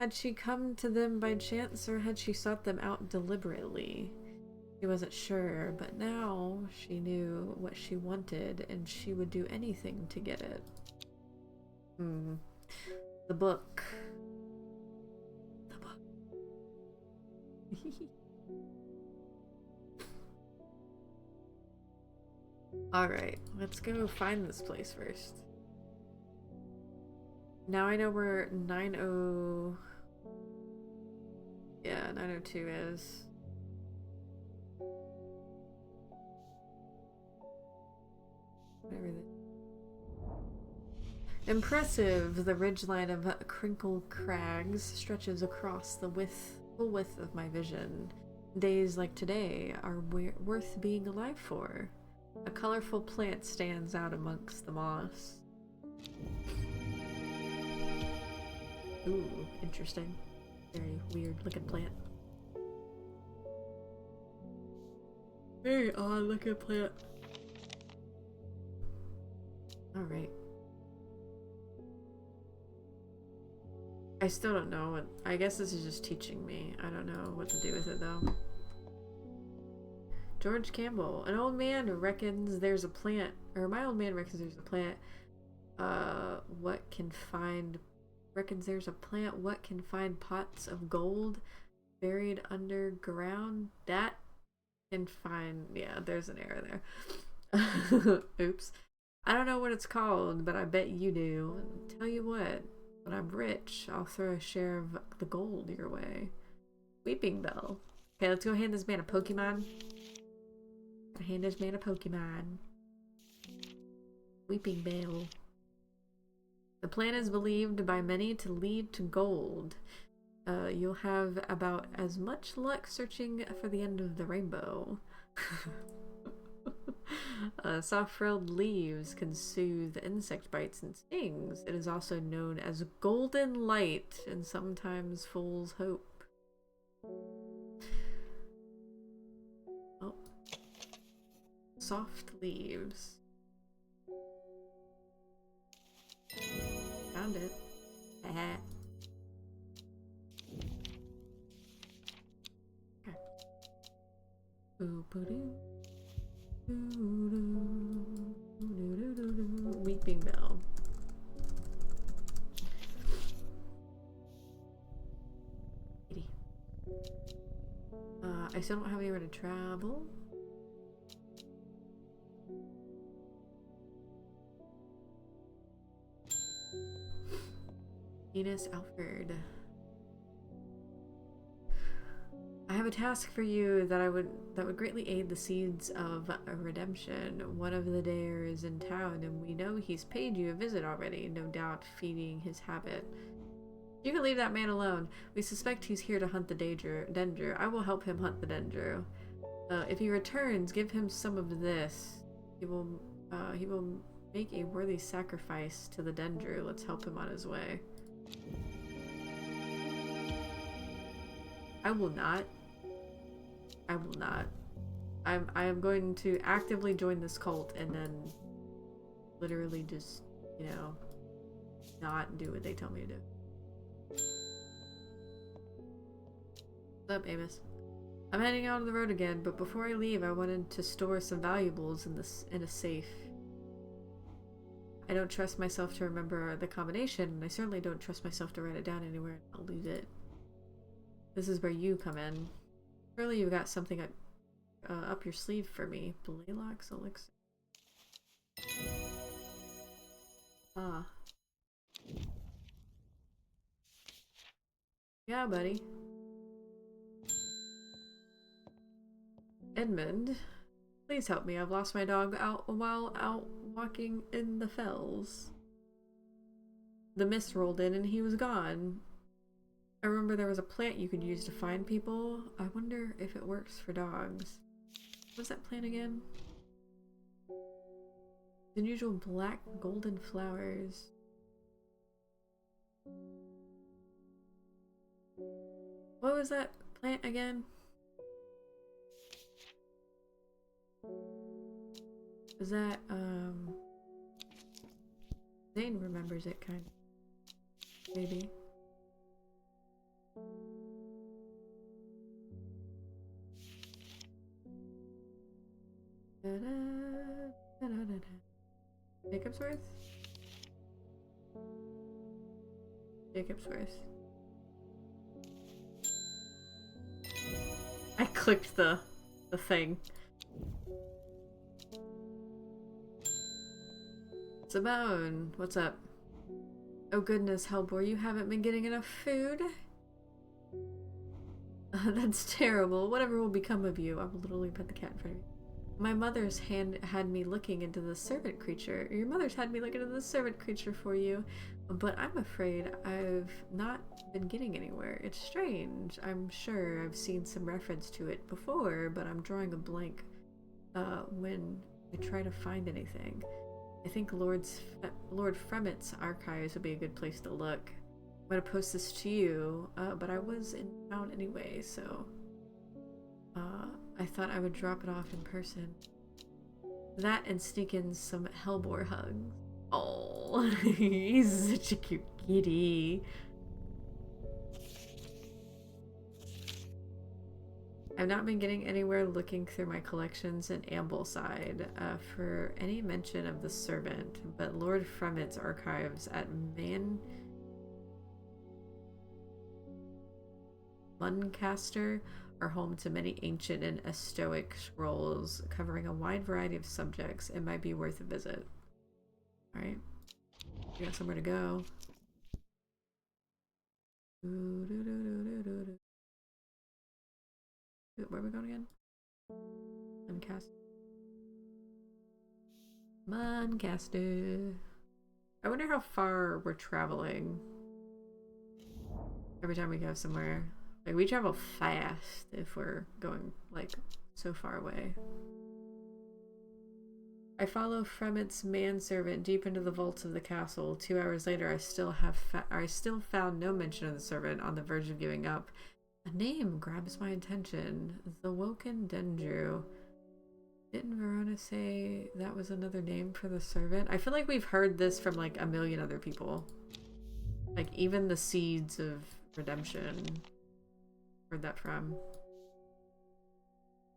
Had she come to them by chance, or had she sought them out deliberately? She wasn't sure, but now she knew what she wanted, and she would do anything to get it. The book. The book. Alright, let's go find this place first. Now I know where 902 is. Whatever that. Impressive! The ridgeline of crinkled crags stretches across the full width of my vision. Days like today are worth being alive for. A colorful plant stands out amongst the moss. Ooh, interesting. Very weird looking plant. Very odd looking plant. Alright. I still don't know what. I guess this is just teaching me. I don't know what to do with it though. George Campbell. An old man reckons there's a plant. Or my old man reckons there's a plant. What can find. Reckons there's a plant. What can find pots of gold buried underground? That can find. Yeah, there's an error there. Oops. I don't know what it's called, but I bet you do. And tell you what, when I'm rich, I'll throw a share of the gold your way. Weeping Bell. Okay, let's go hand this man a Pokemon. Hand this man a Pokemon. Weeping Bell. The plan is believed by many to lead to gold. You'll have about as much luck searching for the end of the rainbow. Soft-frilled leaves can soothe insect bites and stings. It is also known as golden light and sometimes fool's hope. Oh. Soft leaves. Found it. Okay. Weeping Bell. I still don't have anywhere to travel. Enos Alfred. I have a task for you that would greatly aid the seeds of redemption. One of the Dare is in town, and we know he's paid you a visit already, no doubt feeding his habit. You can leave that man alone. We suspect he's here to hunt the Dendro. I will help him hunt the Dendro. If he returns, give him some of this. He will make a worthy sacrifice to the Dendro. Let's help him on his way. I will not. I will not. I am going to actively join this cult and then literally just, you know, not do what they tell me to do. What's up, Amos? I'm heading out on the road again, but before I leave, I wanted to store some valuables in a safe. I don't trust myself to remember the combination, and I certainly don't trust myself to write it down anywhere and not lose it. This is where you come in. Surely you've got something up your sleeve for me. Blaylock's elixir. Ah. Yeah, buddy. Edmund, please help me. I've lost my dog while out walking in the fells. The mist rolled in and he was gone. I remember there was a plant you could use to find people. I wonder if it works for dogs. What's that plant again? The unusual black golden flowers. What was that plant again? Is that, Zane remembers it, kind of. Maybe. Jacobsworth? Jacobsworth. I clicked the thing. Simone, what's up? Oh goodness, Hellboy, you haven't been getting enough food? That's terrible. Whatever will become of you? I will literally pet the cat in front of you. My mother's had me looking into the servant creature. Your mother's had me looking into the servant creature for you. But I'm afraid I've not been getting anywhere. It's strange. I'm sure I've seen some reference to it before, but I'm drawing a blank when I try to find anything. I think Lord Fremet's archives would be a good place to look. I'm gonna post this to you, but I was in town anyway, so I thought I would drop it off in person. That and sneak in some Hellboy hugs. Oh, he's such a cute kitty. I've not been getting anywhere looking through my collections in Ambleside for any mention of the servant, but Lord Fremet's archives at Muncaster are home to many ancient and estoic scrolls covering a wide variety of subjects. It might be worth a visit. Alright. We got somewhere to go. Where are we going again? Muncaster. Muncaster. I wonder how far we're traveling every time we go somewhere. Like, we travel fast if we're going, like, so far away. I follow Frement's manservant deep into the vaults of the castle. 2 hours later, I still found no mention of the servant, on the verge of giving up. A name grabs my attention. The Woken Dendru. Didn't Verona say that was another name for the servant? I feel like we've heard this from like a million other people. Like even the Seeds of Redemption. Heard that from.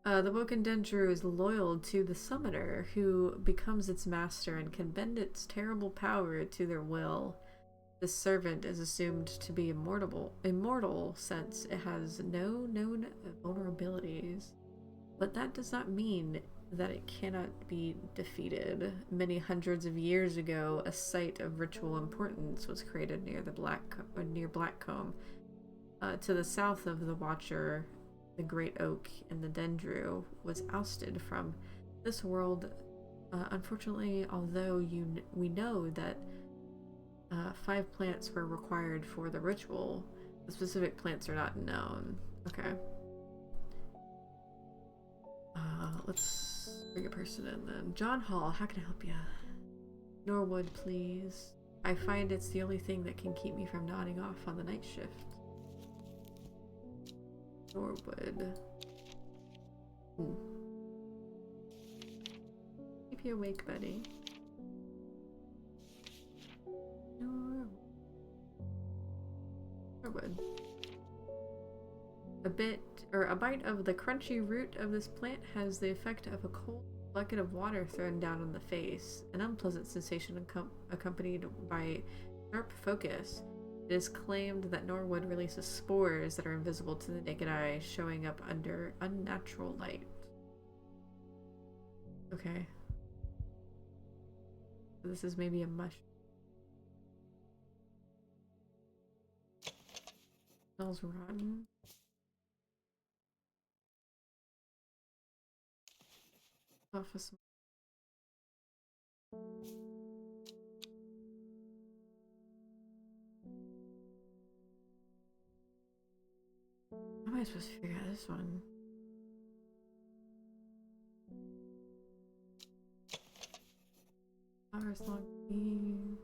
The Woken Dendru is loyal to the summoner, who becomes its master and can bend its terrible power to their will. This servant is assumed to be immortal since it has no known vulnerabilities. But that does not mean that it cannot be defeated. Many hundreds of years ago, a site of ritual importance was created near Blackcomb. To the south of the Watcher, the Great Oak and the Dendru was ousted from this world. Unfortunately, although we know that 5 plants were required for the ritual, the specific plants are not known. Okay. Let's bring a person in then. John Hall, how can I help you? Norwood, please. I find it's the only thing that can keep me from nodding off on the night shift. Norwood. Keep you awake, buddy. Norwood. A bite of the crunchy root of this plant has the effect of a cold bucket of water thrown down on the face, an unpleasant sensation accompanied by sharp focus. It is claimed that Norwood releases spores that are invisible to the naked eye, showing up under unnatural light. Okay. So this is maybe a mushroom. Smells rotten. Office. How am I supposed to figure out this one? Hours long leaves.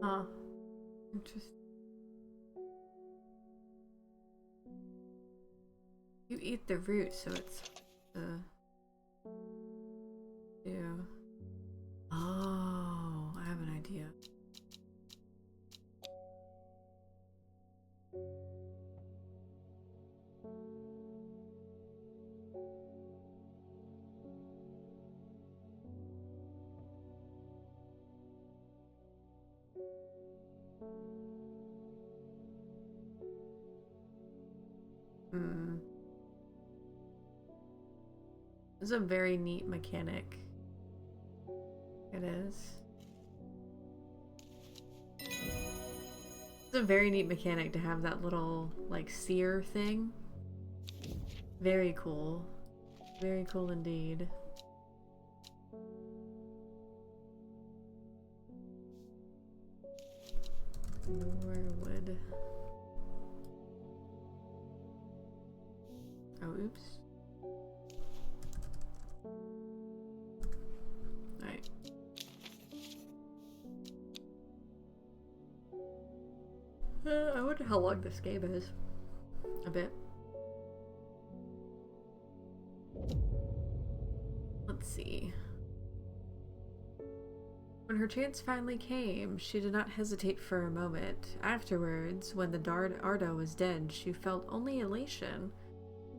Huh. Interesting. You eat the root, so it's yeah. Oh, I have an idea. Hmm. This is a very neat mechanic. It is. It's a very neat mechanic to have that little, like, sear thing. Very cool. Very cool indeed. Norwood. Oh, oops. Alright. I wonder how long this game is. A bit. Let's see. When her chance finally came, she did not hesitate for a moment. Afterwards, when the Ardo was dead, she felt only elation.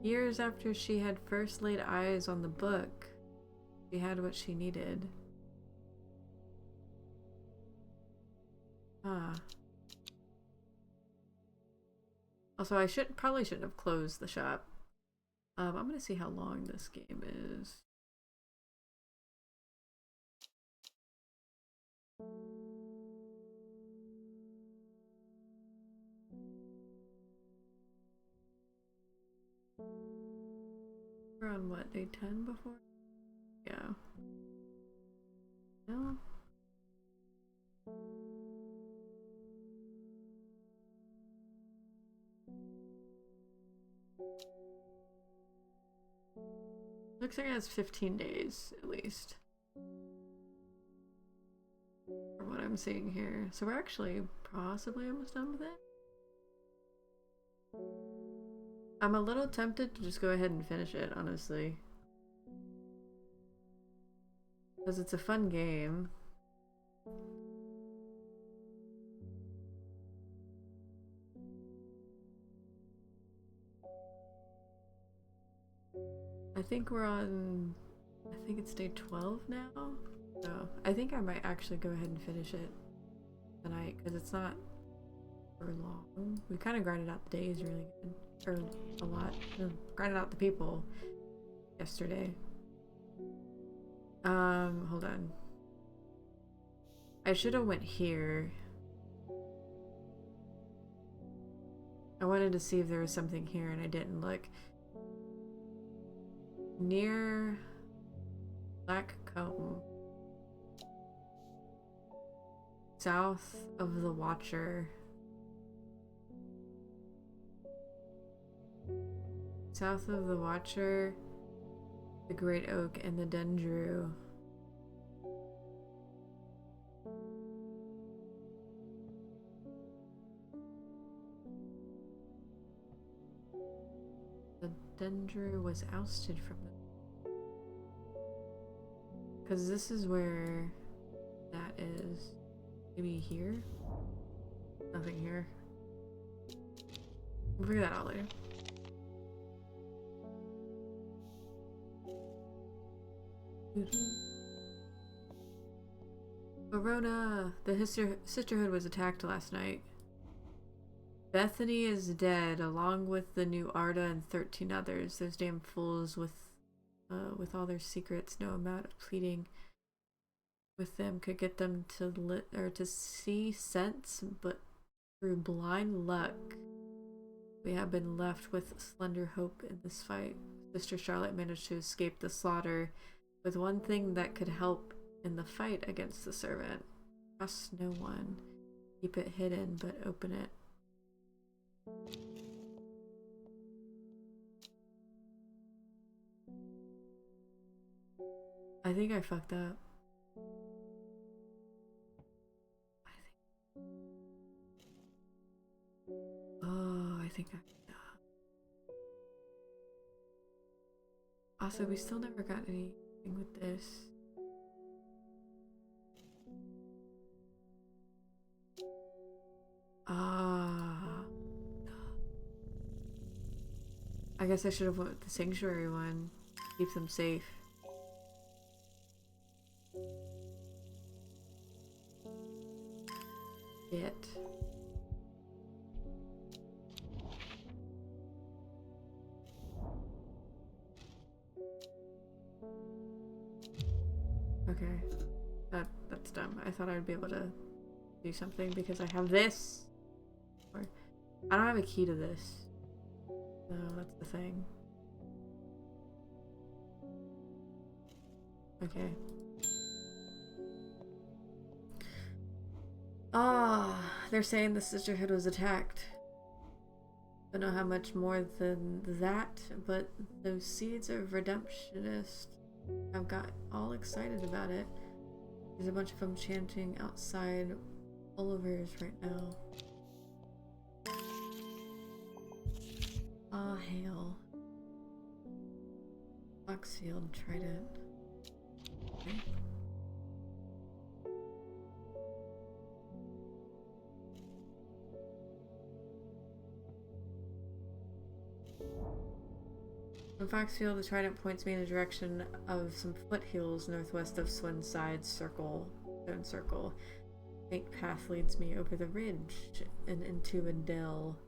Years after she had first laid eyes on the book, she had what she needed. Ah. Also, I probably shouldn't have closed the shop. I'm gonna see how long this game is. We're on what, day 10 before? Yeah. No. Looks like it has 15 days at least. From what I'm seeing here. So we're actually possibly almost done with it. I'm a little tempted to just go ahead and finish it, honestly. Because it's a fun game. I think we're on, I think it's day 12 now. So I think I might actually go ahead and finish it tonight because it's not for long. We kind of grinded out the days really good. Or a lot. No, grinded out the people yesterday. Hold on. I should have went here. I wanted to see if there was something here and I didn't look. Near Blackcomb, south of the Watcher, the Great Oak, and the Dendrew. The Dendrew was ousted from the... Because this is where that is. Maybe here? Nothing here. We'll figure that out later. Verona! The sisterhood was attacked last night. Bethany is dead, along with the new Arda and 13 others. Those damn fools with all their secrets. No amount of pleading with them could get them to see sense, but through blind luck, we have been left with slender hope in this fight. Sister Charlotte managed to escape the slaughter with one thing that could help in the fight against the servant. Trust no one. Keep it hidden, but open it. I think I fucked up. I think I fucked up. Also, we still never got anything with this. I guess I should have went with the sanctuary one. Keep them safe. Shit. Okay. That's dumb. I thought I'd be able to do something because I have this. Or I don't have a key to this. No, that's the thing. Okay. They're saying the sisterhood was attacked. Don't know how much more than that, but those seeds of redemptionist have got all excited about it. There's a bunch of them chanting outside Oliver's right now. Ah, hail. Foxfield trident. Okay. From Foxfield, the trident points me in the direction of some foothills northwest of Swinside's Stone Circle. A faint path leads me over the ridge and into a dell.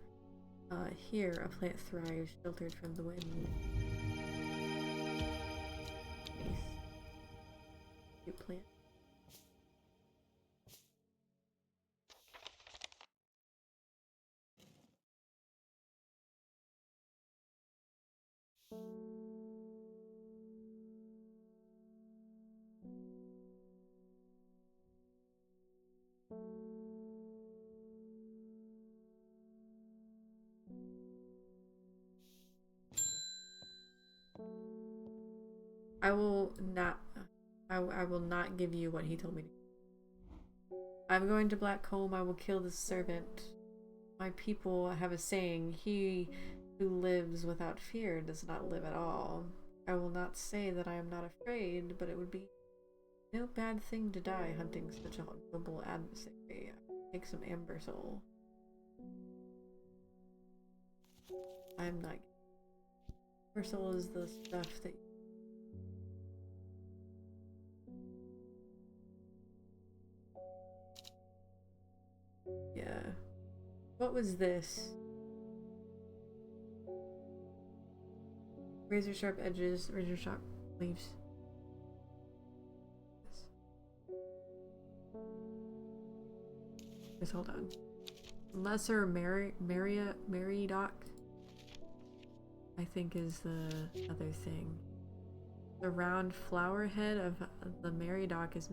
Here, a plant thrives, sheltered from the wind. Nice. New plant. I will not. I will not give you what he told me to. I'm going to Blackcomb. I will kill this servant. My people have a saying, he who lives without fear does not live at all. I will not say that I am not afraid, but it would be no bad thing to die hunting such a noble adversary. Take some amber soul. I'm not. Amber soul is the stuff that. Yeah. What was this? Razor sharp edges, razor sharp leaves. Just hold on. Lesser Meridoc, I think, is the other thing. The round flower head of the Meridoc is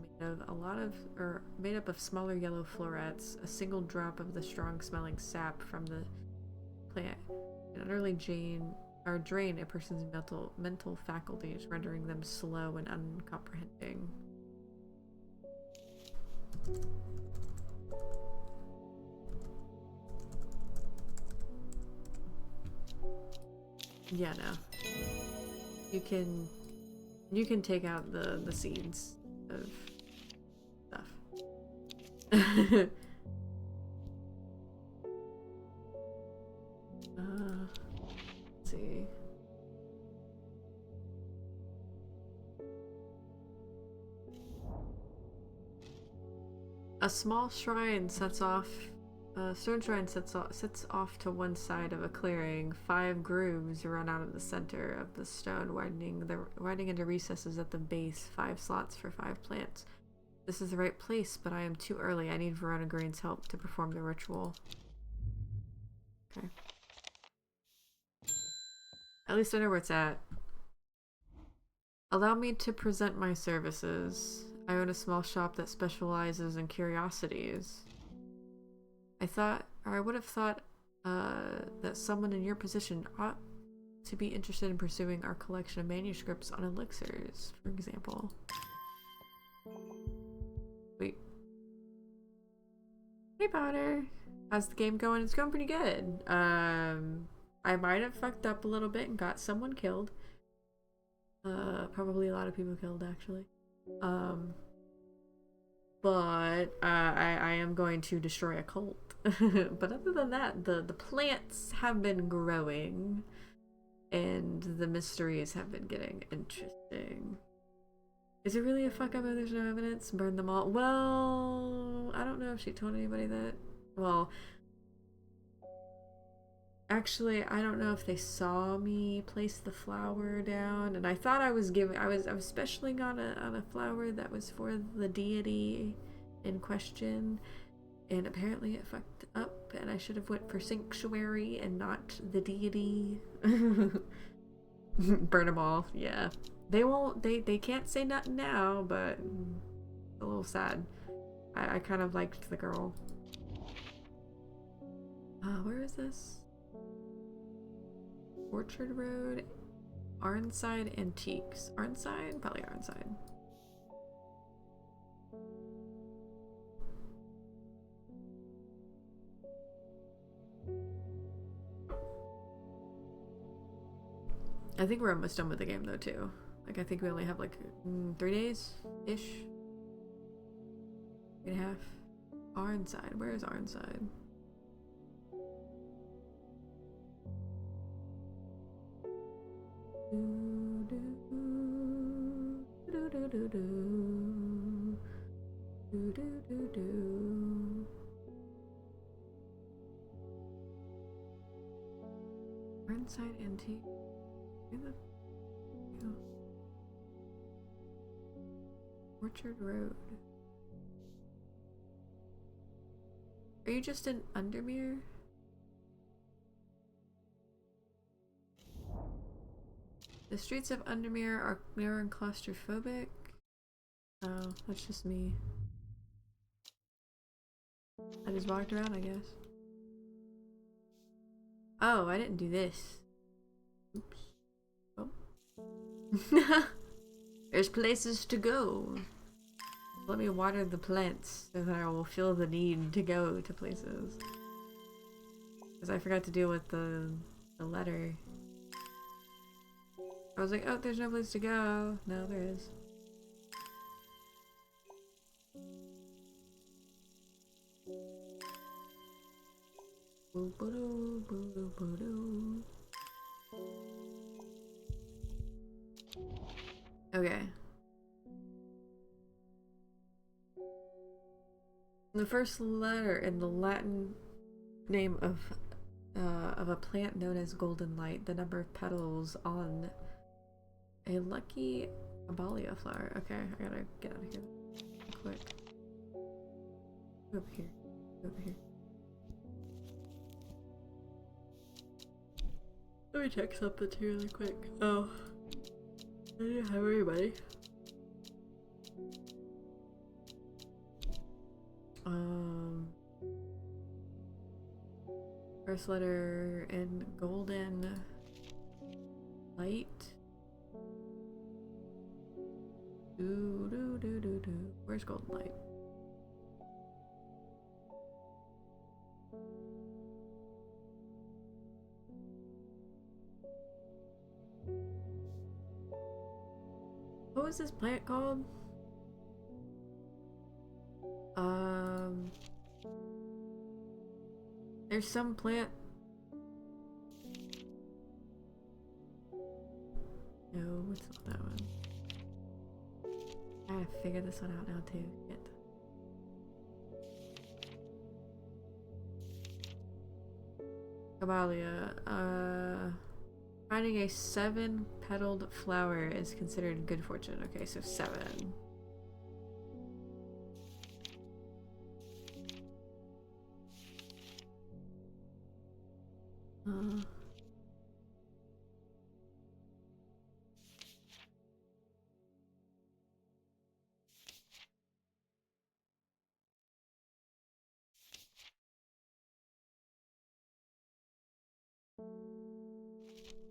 made up of smaller yellow florets. A single drop of the strong-smelling sap from the plant can utterly drain a person's mental faculties, rendering them slow and uncomprehending. Yeah, no. You can take out the seeds of stuff. Let's see. A small shrine sets off. A stone shrine sits off to one side of a clearing. 5 grooves run out of the center of the stone, widening into recesses at the base. 5 slots for 5 plants. This is the right place, but I am too early. I need Verona Green's help to perform the ritual. Okay. At least I know where it's at. Allow me to present my services. I own a small shop that specializes in curiosities. I would have thought that someone in your position ought to be interested in pursuing our collection of manuscripts on elixirs, for example. Wait. Hey, Potter. How's the game going? It's going pretty good. I might have fucked up a little bit and got someone killed. Probably a lot of people killed, actually. But I am going to destroy a cult. But other than that, the plants have been growing and the mysteries have been getting interesting. Is it really a fuck up if there's no evidence? Burn them all? Well, I don't know if she told anybody that. Well, actually, I don't know if they saw me place the flower down, and I thought I was specialing on a flower that was for the deity in question, and apparently it fucked up, and I should have went for sanctuary and not the deity. Burn them all, yeah. They can't say nothing now, but it's a little sad. I kind of liked the girl. Where is this? Orchard Road, Arnside Antiques. Arnside? Probably Arnside. I think we're almost done with the game though too. Like I think we only have like 3 days-ish. 3.5. Arnside. Where is Arnside? Arnside Antique. Orchard Road. Are you just in Undermere? The streets of Undermere are narrow and claustrophobic. Oh, that's just me. I just walked around, I guess. Oh, I didn't do this. Oops. Oh. There's places to go. Let me water the plants so that I will feel the need to go to places. Because I forgot to deal with the letter. I was like, oh, there's no place to go. No, there is. Okay. The first letter in the Latin name of a plant known as golden light, the number of petals on a lucky abalia flower. Okay, I gotta get out of here quick. Go over here. Go over here. Let me check something too really quick. Oh. I didn't have anybody. First letter in golden light. Where's golden light? What was this plant called? There's some plant. No, it's not that one. I gotta figure this one out now too. Cabalia. Finding a 7-petaled flower is considered good fortune. Okay, so 7.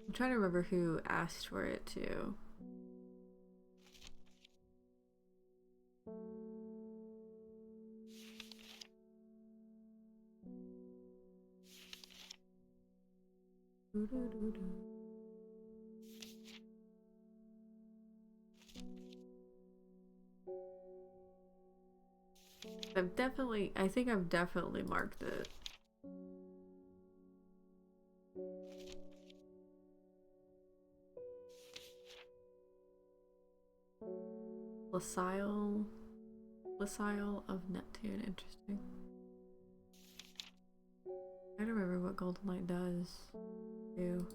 I'm trying to remember who asked for it too. I think I've definitely marked it. Lysile of Neptune, interesting. I don't remember what golden light does. Ew.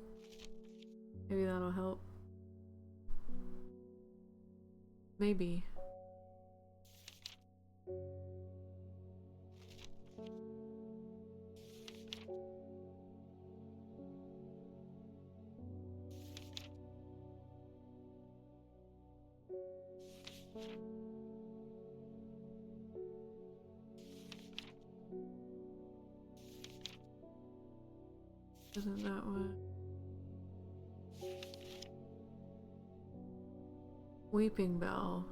Maybe that'll help. Maybe. Isn't that one? Weeping Bell.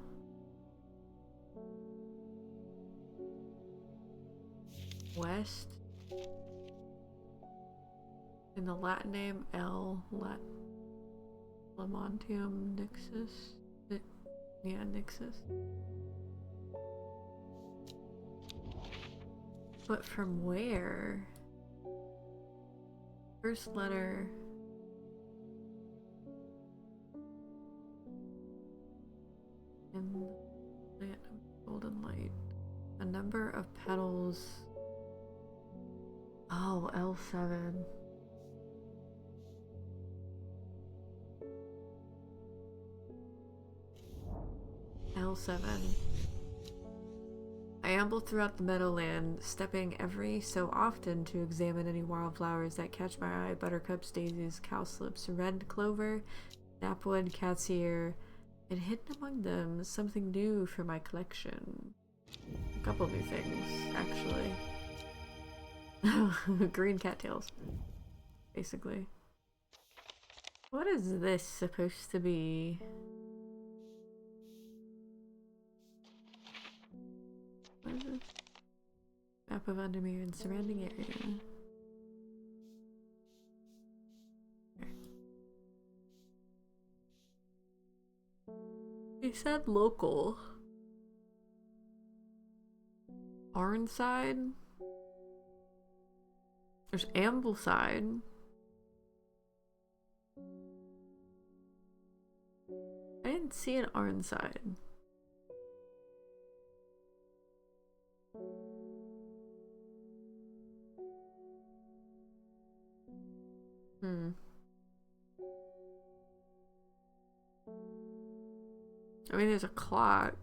West. In the Latin name, L. Lamontium nixus. Yeah, nixus. But from where? First letter. In the land of golden light. A number of petals. Oh, L7. L7. I amble throughout the meadowland, stepping every so often to examine any wildflowers that catch my eye. Buttercups, daisies, cowslips, red clover, knapwood, cat's ear, and hidden among them something new for my collection. A couple new things, actually. Green cattails, basically. What is this supposed to be? What is this? Map of Undermere and surrounding area. Okay. He said local. Arnside. There's Ambleside. I didn't see an Arnside. I mean, there's a clock.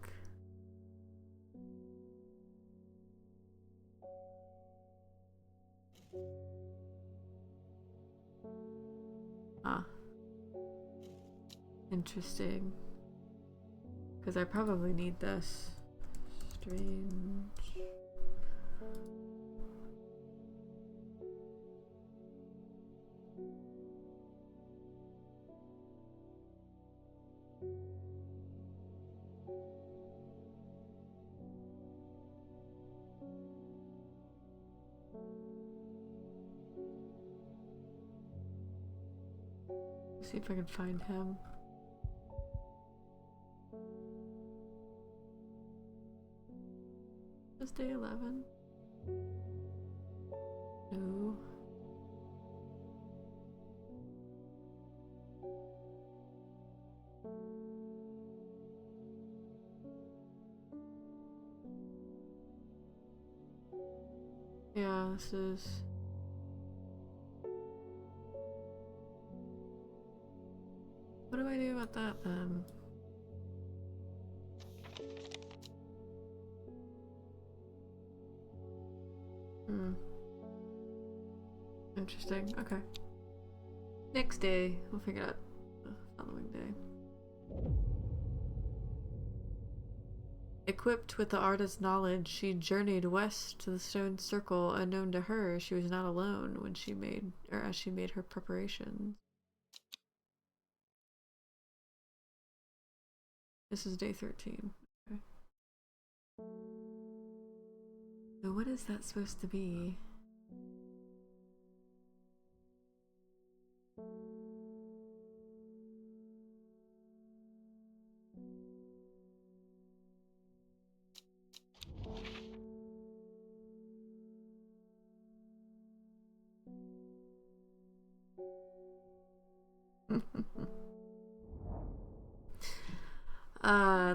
Ah. Interesting. Because I probably need this. Strange. See if I can find him. Is day 11? No. Yeah, this is... What do I do about that then? Interesting. Okay. Next day. We'll figure it out the following day. Equipped with the artist's knowledge, she journeyed west to the stone circle. Unknown to her, she was not alone when she made, or as she made her preparations. This is day 13. Okay. So what is that supposed to be?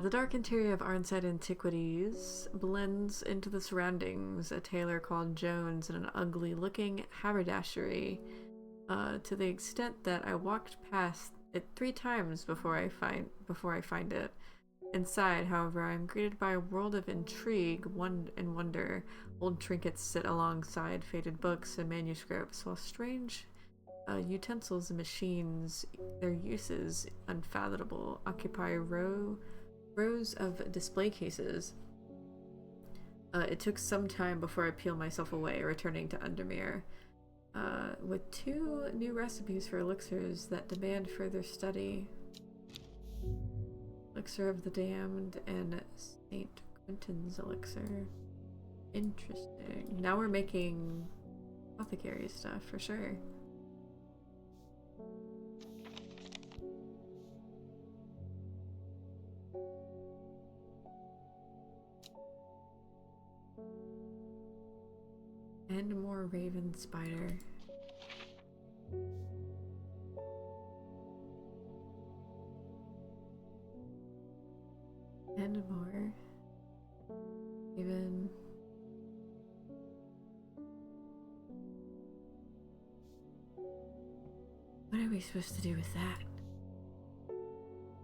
The dark interior of Arnside Antiquities blends into the surroundings. A tailor called Jones and an ugly-looking haberdashery, to the extent that I walked past it 3 times before I find it. Inside, however, I am greeted by a world of intrigue, and wonder. Old trinkets sit alongside faded books and manuscripts, while strange utensils and machines, their uses unfathomable, occupy rows of display cases. It took some time before I peeled myself away, returning to Undermere, with 2 new recipes for elixirs that demand further study. Elixir of the Damned and St. Quentin's elixir. Interesting. Now we're making apothecary stuff for sure. And more raven spider. And more. Even. What are we supposed to do with that?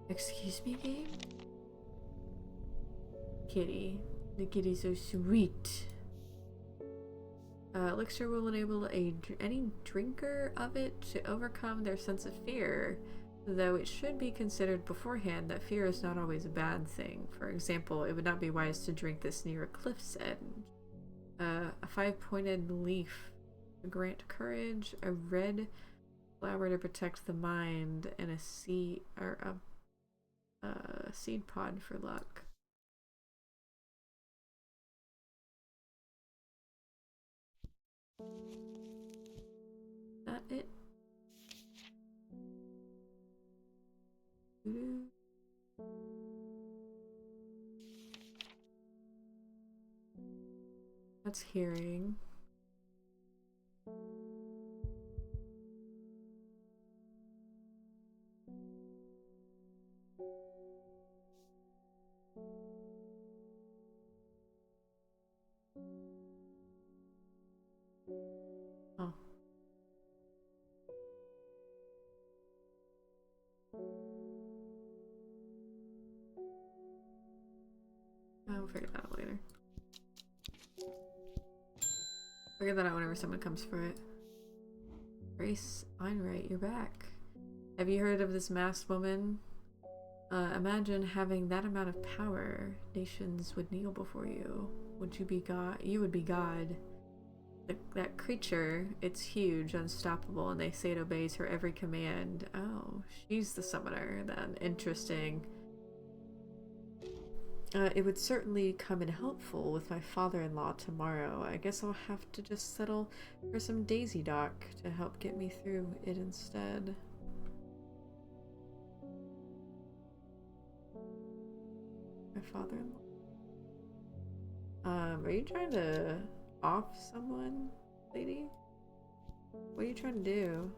Excuse me, game? Kitty. The kitty's so sweet. Elixir will enable any drinker of it to overcome their sense of fear, though it should be considered beforehand that fear is not always a bad thing. For example, it would not be wise to drink this near a cliff's edge. A 5-pointed leaf to grant courage, a red flower to protect the mind, and a seed pod for luck. that it? That's hearing. Oh. I'll figure that out later. Figure that out whenever someone comes for it. Grace Einright, you're back. Have you heard of this masked woman? Imagine having that amount of power. Nations would kneel before you. Would you be God? You would be God. That creature, it's huge, unstoppable, and they say it obeys her every command. Oh, she's the summoner then. Interesting. It would certainly come in helpful with my father-in-law tomorrow. I guess I'll have to just settle for some Daisy Dock to help get me through it instead. My father-in-law. Are you trying to off someone, lady? What are you trying to do?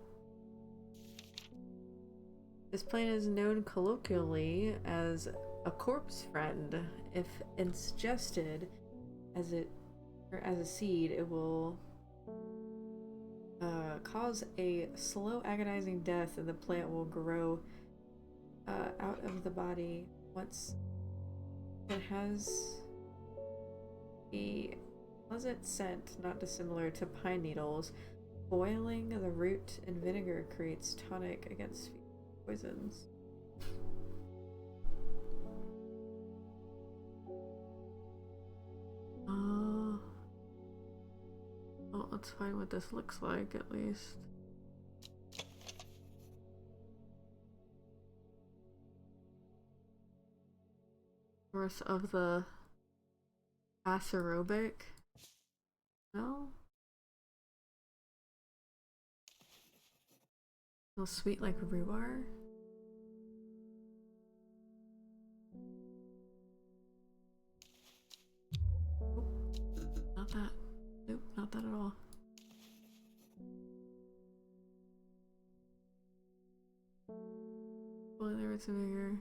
This plant is known colloquially as a corpse friend. If ingested as a seed, it will cause a slow, agonizing death, and the plant will grow out of the body once it has a pleasant scent, not dissimilar to pine needles. Boiling the root in vinegar creates tonic against poisons. Well, let's find what this looks like at least. Source of the aerobic? No? Smells sweet like rhubarb? Oh, not that. Nope, not that at all. Well, there was a bigger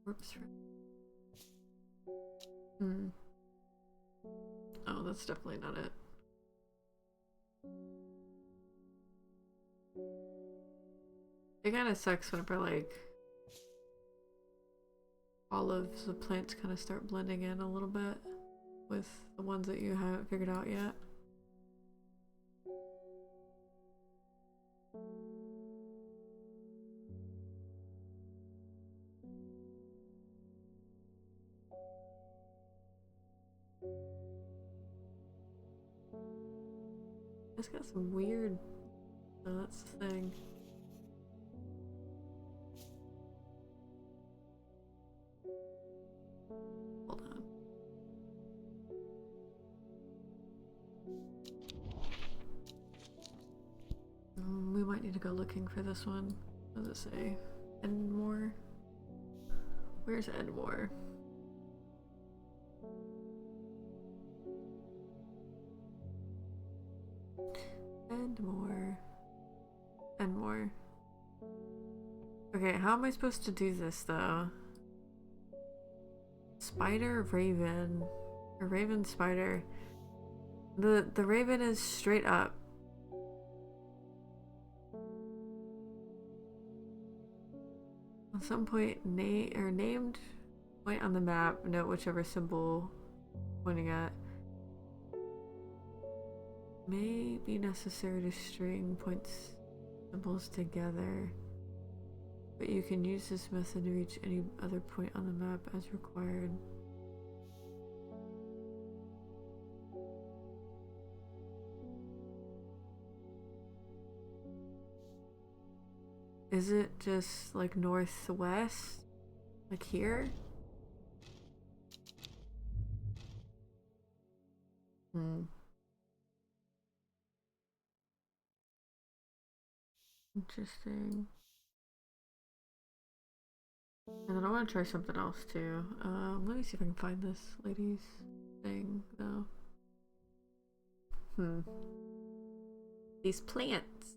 corpse. Oh, that's definitely not it. It kind of sucks whenever, like, all of the plants kind of start blending in a little bit with the ones that you haven't figured out yet. It's got some weird... Oh, that's the thing. Hold on. We might need to go looking for this one. What does it say? Edmore? Where's Edmore? Edmore. Edmore. Okay, how am I supposed to do this though? Spider, raven. A raven, spider. The raven is straight up. At some point, named point on the map, note whichever symbol pointing at. May be necessary to string points symbols together, but you can use this method to reach any other point on the map as required. Is it just like northwest? Like here? Interesting. And then I want to try something else too. Let me see if I can find this lady's thing though. These plants.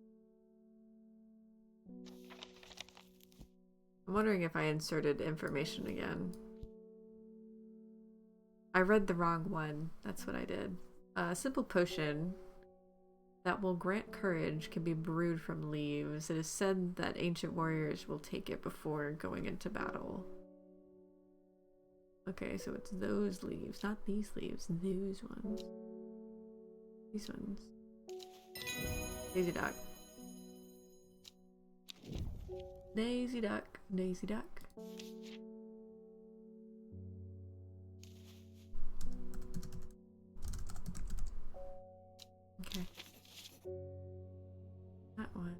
I'm wondering if I inserted information again. I read the wrong one. That's what I did. A simple potion that will grant courage can be brewed from leaves. It is said that ancient warriors will take it before going into battle. Okay, so it's those leaves, not these leaves, those ones. These ones. Daisy duck. Daisy duck, Daisy duck. Okay. That one.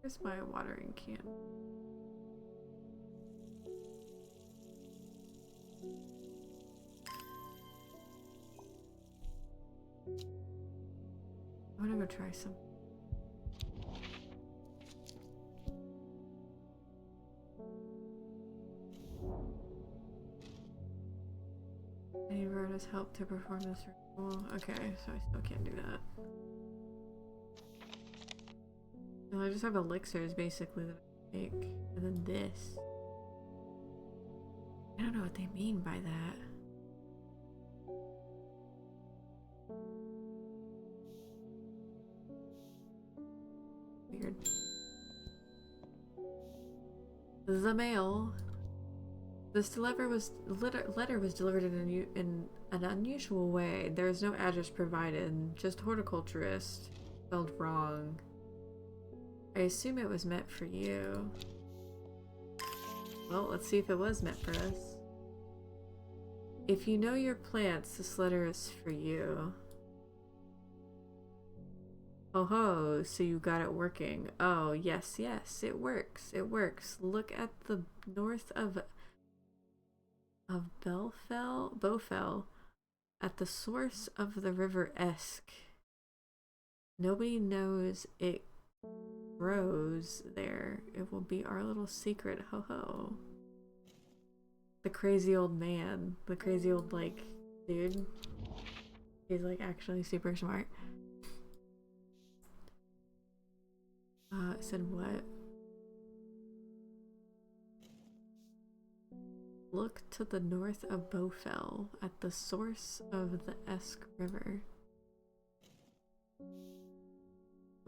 Where's my watering can? I'm gonna go try some. Any bird has helped to perform this ritual. Okay, so I still can't do that. No, I just have elixirs basically that I make. And then this. I don't know what they mean by that. Weird. The mail. This letter was delivered in an unusual way. There is no address provided, just horticulturist spelled wrong. I assume it was meant for you. Well, let's see if it was meant for us. If you know your plants, this letter is for you. Oh ho, so you got it working. Oh, yes, yes, it works. It works. Look at the north of Bowfell, at the source of the river Esk. Nobody knows it grows there. It will be our little secret. Ho ho. The crazy old man. The crazy old, like, dude. He's, like, actually super smart. It said what? Look to the north of Bowfell, at the source of the Esk River.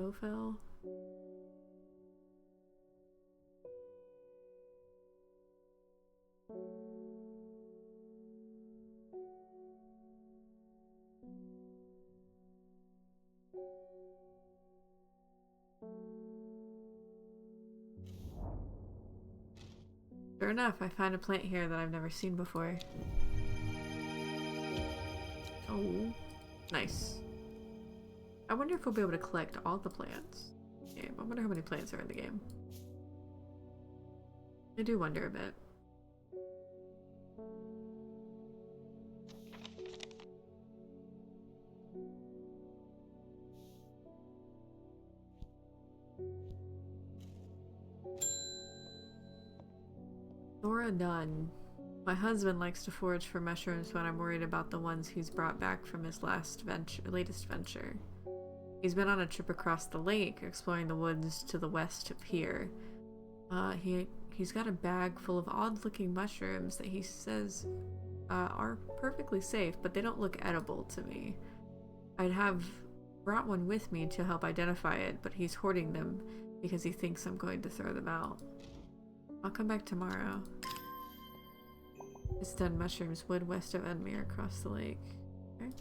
Bowfell? Sure enough, I found a plant here that I've never seen before. Oh, nice. I wonder if we'll be able to collect all the plants. I wonder how many plants are in the game. I do wonder a bit. Dora Dunn. My husband likes to forage for mushrooms when I'm worried about the ones he's brought back from his latest venture. He's been on a trip across the lake, exploring the woods to the west of here. He's got a bag full of odd-looking mushrooms that he says are perfectly safe, but they don't look edible to me. I'd have brought one with me to help identify it, but he's hoarding them because he thinks I'm going to throw them out. I'll come back tomorrow. It's done mushrooms, wood west of Enmere, across the lake. Okay.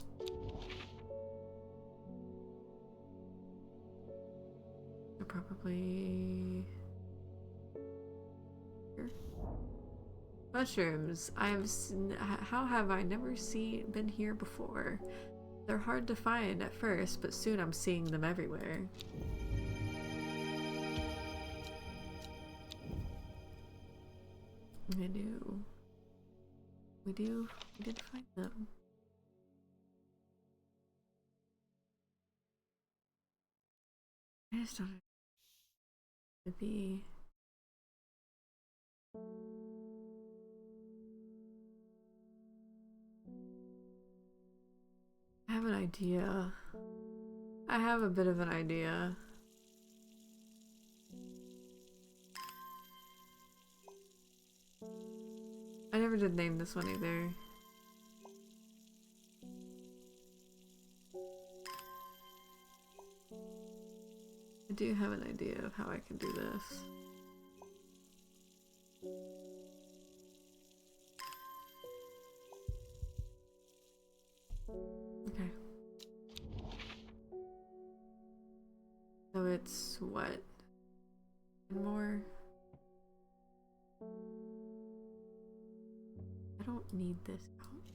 So probably here. Mushrooms. How have I never been here before? They're hard to find at first, but soon I'm seeing them everywhere. Menu. We did find them. I just don't know what to be. I have an idea. I have a bit of an idea. I never did name this one either. I do have an idea of how I can do this. Okay. So it's what? More? I don't need this out.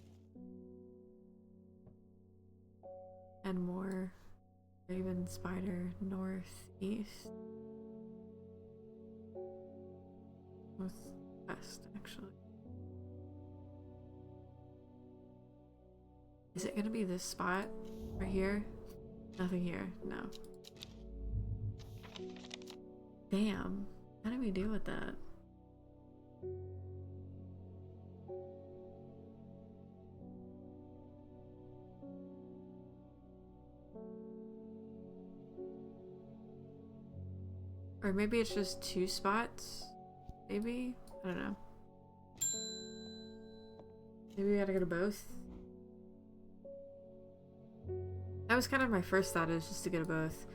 And more raven spider northeast. Northwest, actually. Is it gonna be this spot? Right here? Nothing here, no. Damn. How do we deal with that? Or maybe it's just two spots? Maybe? I don't know. Maybe we gotta go to both? That was kind of my first thought, is just to go to both.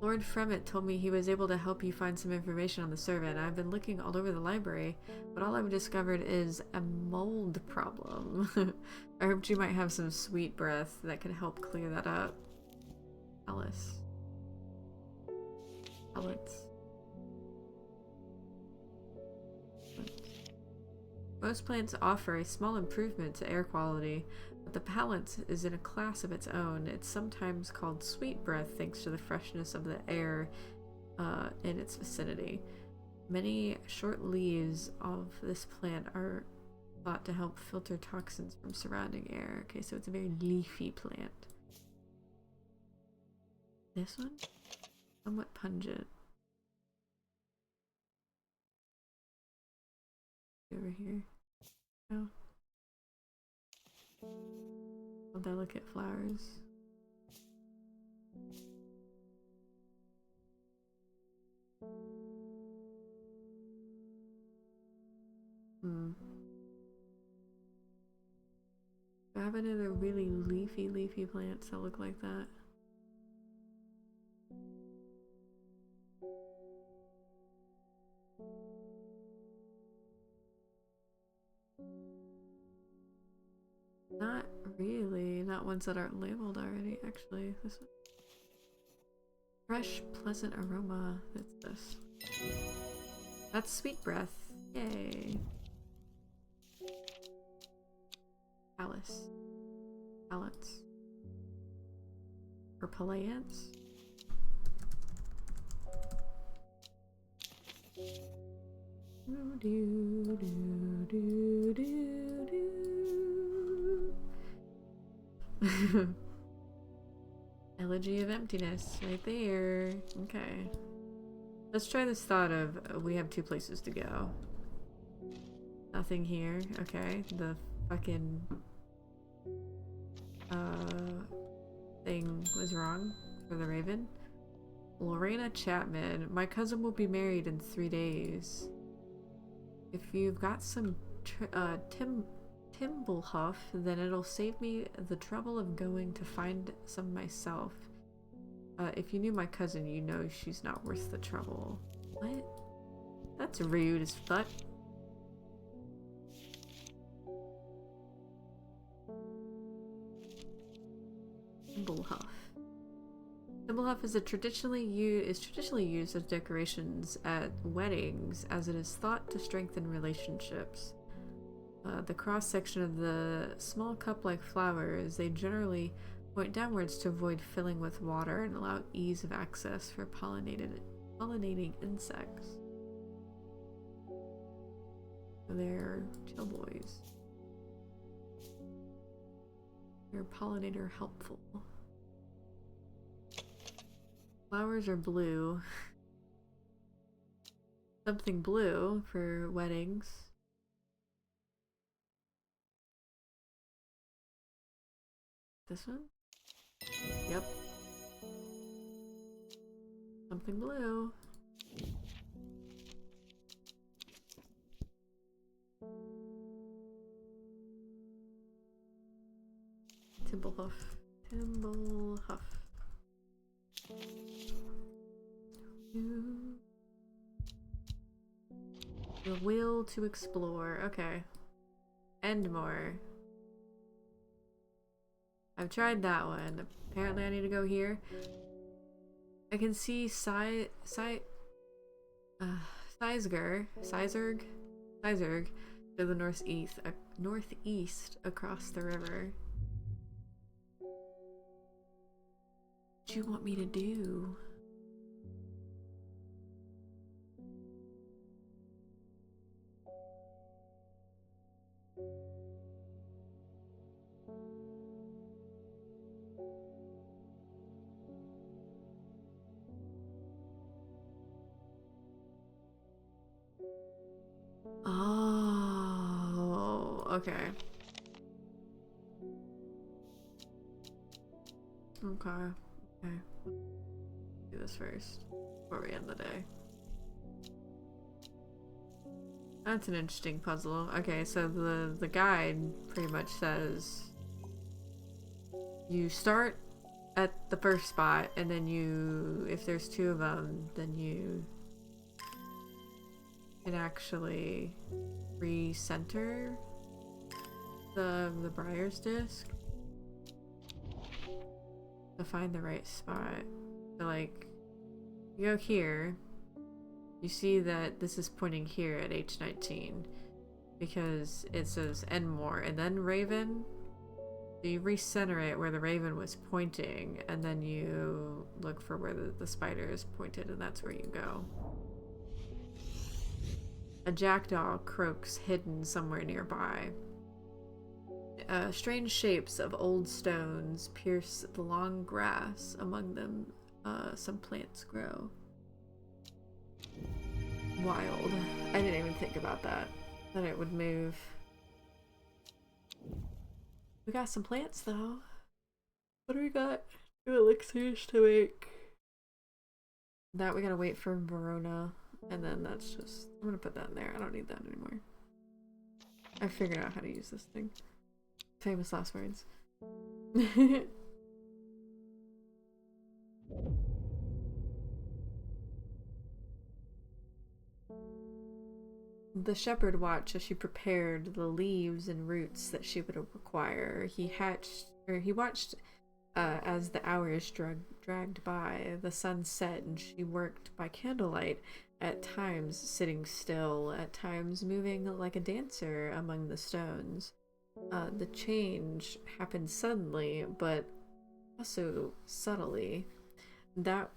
Lord Fremit told me he was able to help you find some information on the servant. I've been looking all over the library, but all I've discovered is a mold problem. I hoped you might have some sweet breath that could help clear that up. Alice. Pellets. Most plants offer a small improvement to air quality, but the palate is in a class of its own. It's sometimes called sweet breath thanks to the freshness of the air in its vicinity. Many short leaves of this plant are thought to help filter toxins from surrounding air. Okay, so it's a very leafy plant. This one? Somewhat pungent. Over here. Oh. Oh, delicate flowers. Hmm. Do I have any other really leafy plants that look like that? Not really. Not ones that aren't labeled already, actually. This one. Fresh, pleasant aroma. That's this. That's sweet breath. Yay. Alice. Pallets. Or pallants. Elegy of emptiness, right there. Okay. Let's try this thought of we have two places to go. Nothing here. Okay. The fucking thing was wrong for the raven. Lorena Chapman. My cousin will be married in 3 days. If you've got some Timblehuff, then it'll save me the trouble of going to find some myself. If you knew my cousin, you know she's not worth the trouble. What? That's rude as fuck. Timblehuff. Timblehuff is traditionally used as decorations at weddings, as it is thought to strengthen relationships. The cross section of the small cup-like flowers, they generally point downwards to avoid filling with water and allow ease of access for pollinating insects. So they're chill boys. Your pollinator helpful. Flowers are blue. Something blue for weddings. This one? Yep. Something blue. Timblehuff. Timblehuff. The will to explore. Okay. And more. I've tried that one. Apparently I need to go here. I can see Sizerg to the northeast across the river. What do you want me to do? Oh, okay. Okay. Okay. Do this first before we end the day. That's an interesting puzzle. Okay, so the guide pretty much says you start at the first spot, and then you, if there's two of them, then you can actually recenter the Briar's disc to find the right spot. So like, you go here, you see that this is pointing here at H19 because it says Enmore and then Raven. So you recenter it where the raven was pointing, and then you look for where the spider is pointed, and that's where you go. A jackdaw croaks hidden somewhere nearby. Strange shapes of old stones pierce the long grass. Among them, some plants grow. Wild. I didn't even think about that it would move. We got some plants though. What do we got? 2 elixirs to make. That we gotta wait for Verona. And then that's just, I'm gonna put that in there. I don't need that anymore. I figured out how to use this thing. Famous last words. The shepherd watched as she prepared the leaves and roots that she would require. He watched as the hours dragged by. The sun set and she worked by candlelight, at times sitting still, at times moving like a dancer among the stones. The change happened suddenly, but also subtly. So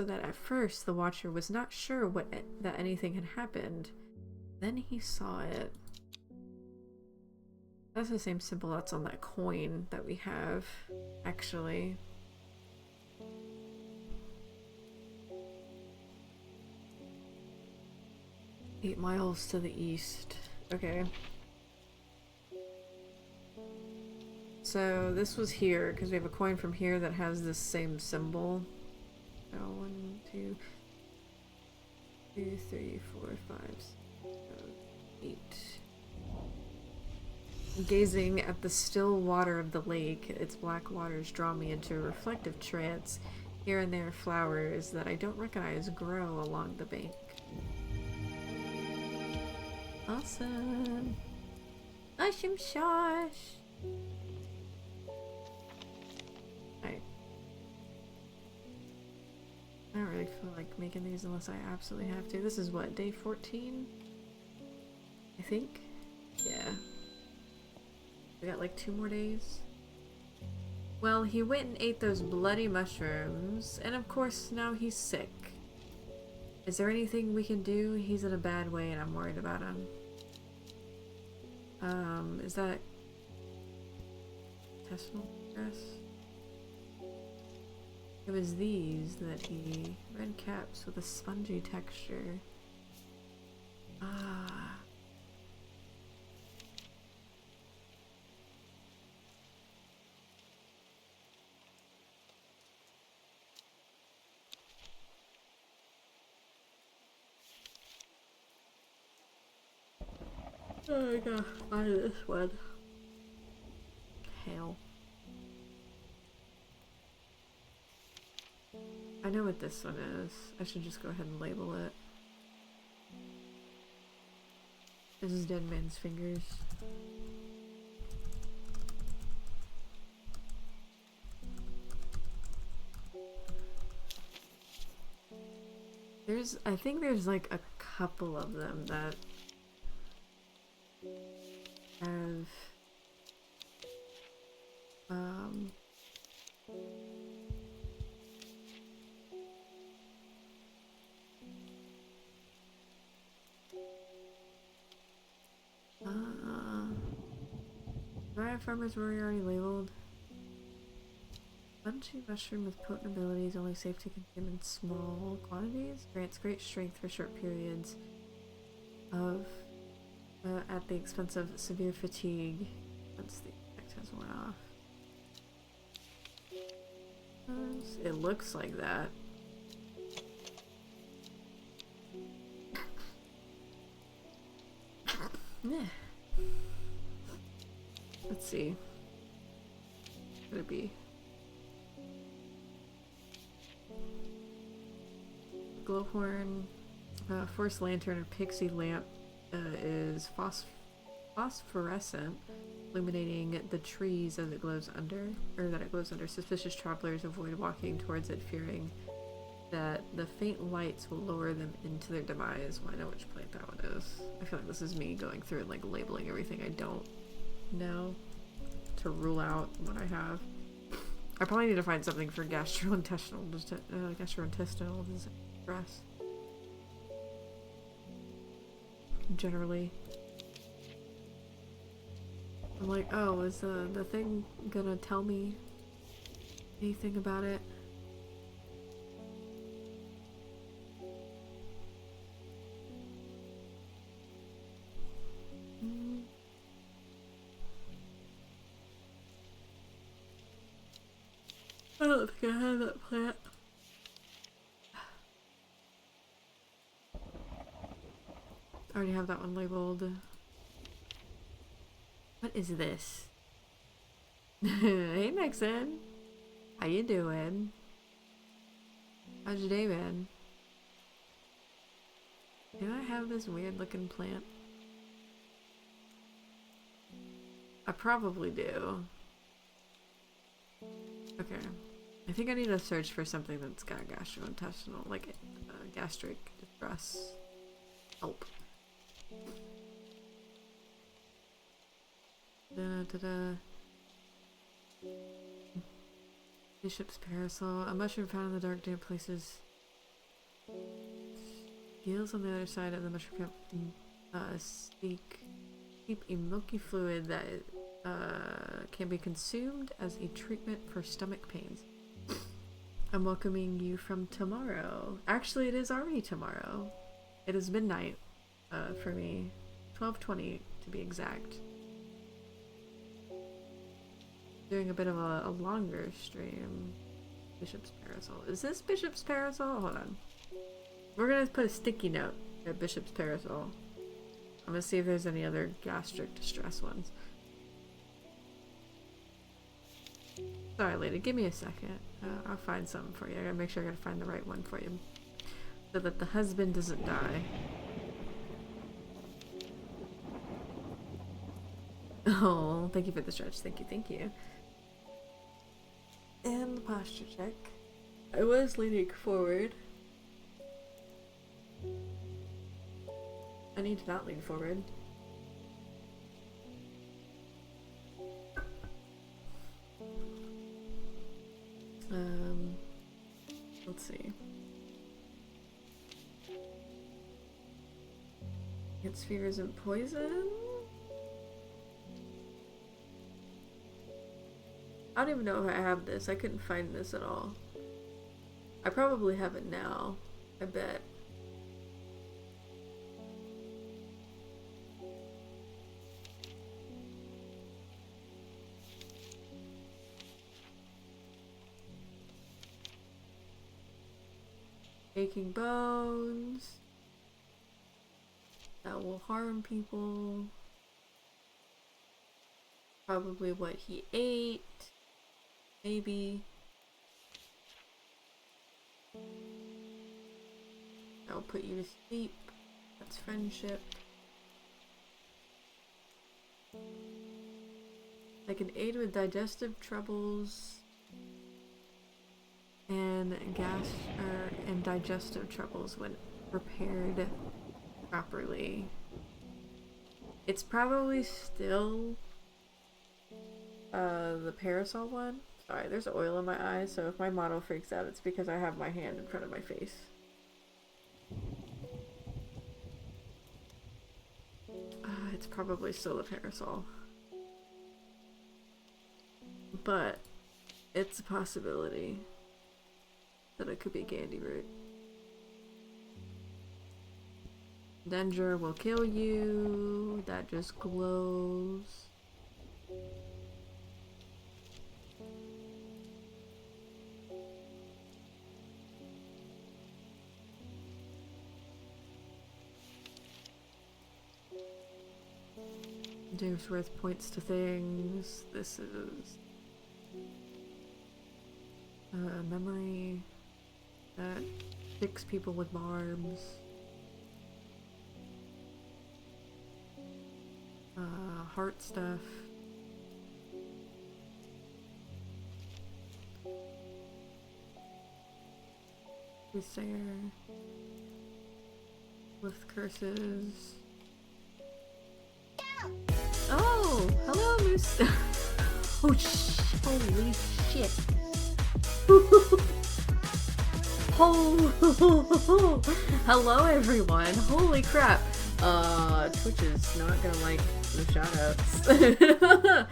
that at first the watcher was not sure that anything had happened. Then he saw it. That's the same symbol that's on that coin that we have, actually. "8 miles to the east." Okay. So this was here, because we have a coin from here that has this same symbol. So 1, 2, 3, 4, 5, 6, 7, 8. Gazing at the still water of the lake, its black waters draw me into a reflective trance. Here and there flowers that I don't recognize grow along the bank. Awesome! Awesome sauce! I don't really feel like making these unless I absolutely have to. This is what, day 14? I think? Yeah. We got like 2 more days. Well, he went and ate those bloody mushrooms, and of course now he's sick. Is there anything we can do? He's in a bad way and I'm worried about him. Is that gastrointestinal stress. It was these that he... Red caps with a spongy texture. Ah. Oh, I gotta find this one. Hell. I know what this one is. I should just go ahead and label it. This is Dead Man's Fingers. I think there's like a couple of them that have Mariah Farmer's were already labeled. Bunchy mushroom with potent abilities, only safe to consume in small quantities. Grants great strength for short periods of at the expense of severe fatigue once the effect has worn off. It looks like that. Yeah. Let's see. What could it be? Glowhorn, Force Lantern, or Pixie Lamp is phosphorescent, illuminating the trees as it glows under, or that it glows under. Suspicious travelers avoid walking towards it, fearing that the faint lights will lure them into their demise. Well, I know which plant that one is. I feel like this is me going through and like labeling everything I don't know to rule out what I have. I probably need to find something for gastrointestinal stress. Generally. I'm like, oh, is the thing gonna tell me anything about it? I don't think I have that plant. I already have that one labeled. What is this? Hey Nixon! How you doing? How's your day been? Do I have this weird looking plant? I probably do. Okay. I think I need to search for something that's got gastrointestinal, like gastric distress help. Bishop's Parasol, a mushroom found in the dark, damp places. Heals on the other side of the mushroom keep a milky fluid that can be consumed as a treatment for stomach pains. I'm welcoming you from tomorrow. Actually, it is already tomorrow. It is midnight for me. 12:20 to be exact. Doing a bit of a longer stream. Bishop's Parasol. Is this Bishop's Parasol? Hold on. We're gonna put a sticky note at Bishop's Parasol. I'm gonna see if there's any other gastric distress ones. Sorry, lady. Give me a second. I'll find something for you. I gotta make sure I gotta find the right one for you, so that the husband doesn't die. Oh, thank you for the stretch. Thank you, thank you. And the posture check. I was leaning forward. I need to not lean forward. Let's see. Its fear isn't poison. I don't even know if I have this. I couldn't find this at all. I probably have it now. I bet. Making bones. That will harm people. Probably what he ate. Maybe. I'll put you to sleep. That's friendship. I can aid with digestive troubles and and digestive troubles when prepared properly. It's probably still the parasol one. Sorry, there's oil in my eyes, so if my model freaks out, it's because I have my hand in front of my face. It's probably still the parasol. But it's a possibility that it could be candy root. Danger will kill you. That just glows. James Worth points to things. This is memory that sticks people with barbs. Heart stuff. Soothsayer. With curses. Oh, hello, Moose. Oh, holy shit. Oh, hello, everyone. Holy crap. Twitch is not gonna like the shoutouts.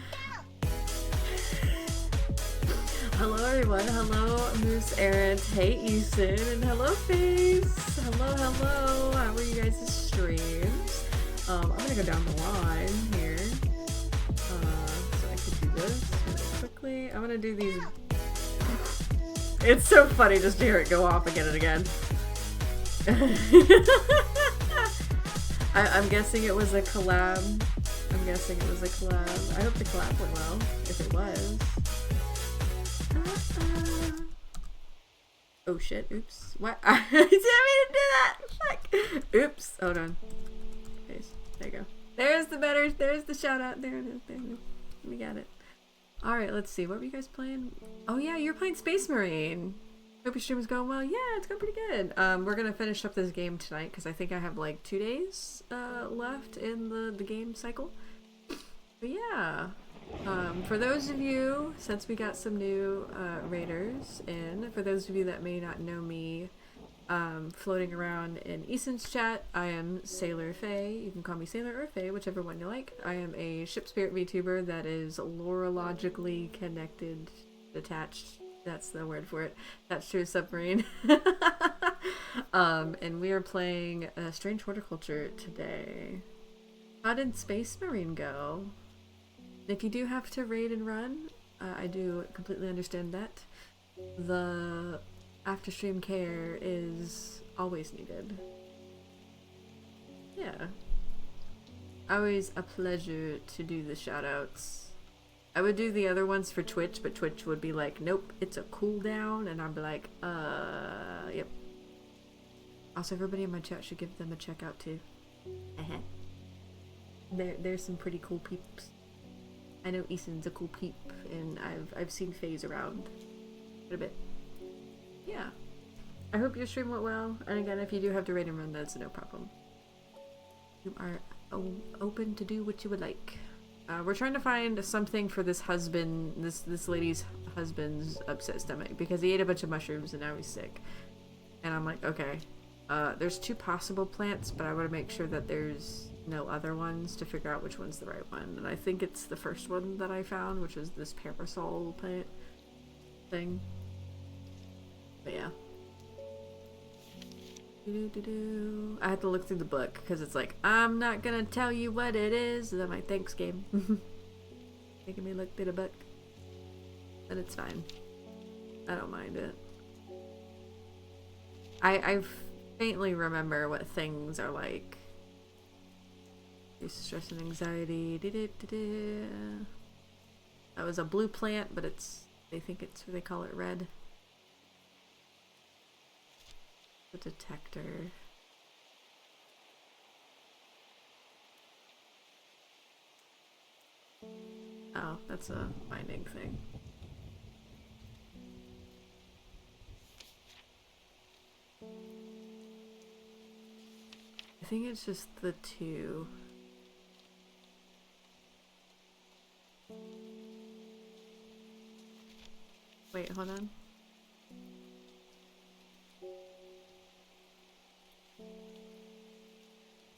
Hello, everyone. Hello, Moose Errant. Hey, Eason. And hello, Face. Hello. How are you guys' streams? I'm gonna go down the line here. So I could do this really quickly. I'm gonna do these. It's so funny just to hear it go off again and again. I'm guessing it was a collab. I hope the collab went well, if it was. Oh shit, oops. What? I didn't mean to do that! Fuck! Oops. Hold on. There you go. There's the shout out. There it is. We got it. Alright, let's see. What were you guys playing? Oh yeah, you're playing Space Marine. Hope your stream is going well. Yeah, it's going pretty good. We're gonna finish up this game tonight because I think I have like 2 days left in the game cycle. But yeah. For those of you, since we got some new raiders in, for those of you that may not know me, floating around in Eason's chat, I am Sailor Faye. You can call me Sailor or Faye, whichever one you like. I am a ship spirit VTuber that is lorologically connected, attached, that's the word for it, attached to a submarine. And we are playing Strange Horticulture today. How did Space Marine go? If you do have to raid and run, I do completely understand that. The after stream care is always needed. Yeah. Always a pleasure to do the shoutouts. I would do the other ones for Twitch, but Twitch would be like, nope, it's a cooldown, and I'd be like, yep. Also, everybody in my chat should give them a check out too. There's some pretty cool peeps. I know Eason's a cool peep, and I've seen Faze around quite a bit. Yeah. I hope your stream went well, and again, if you do have to raid and run, that's no problem. You are open to do what you would like. We're trying to find something for this husband, this lady's husband's upset stomach, because he ate a bunch of mushrooms and now he's sick. And I'm like, okay, there's 2 possible plants, but I want to make sure that there's no other ones to figure out which one's the right one. And I think it's the first one that I found, which is this parasol plant thing. But yeah. I had to look through the book because it's like, I'm not gonna tell you what it is. Is that my thanks game? Making me look through the book. But it's fine. I don't mind it. I faintly remember what things are like. Stress and anxiety. That was a blue plant, but it's, they think it's, they call it red. The detector. Oh, that's a binding thing. I think it's just the two. Wait, hold on.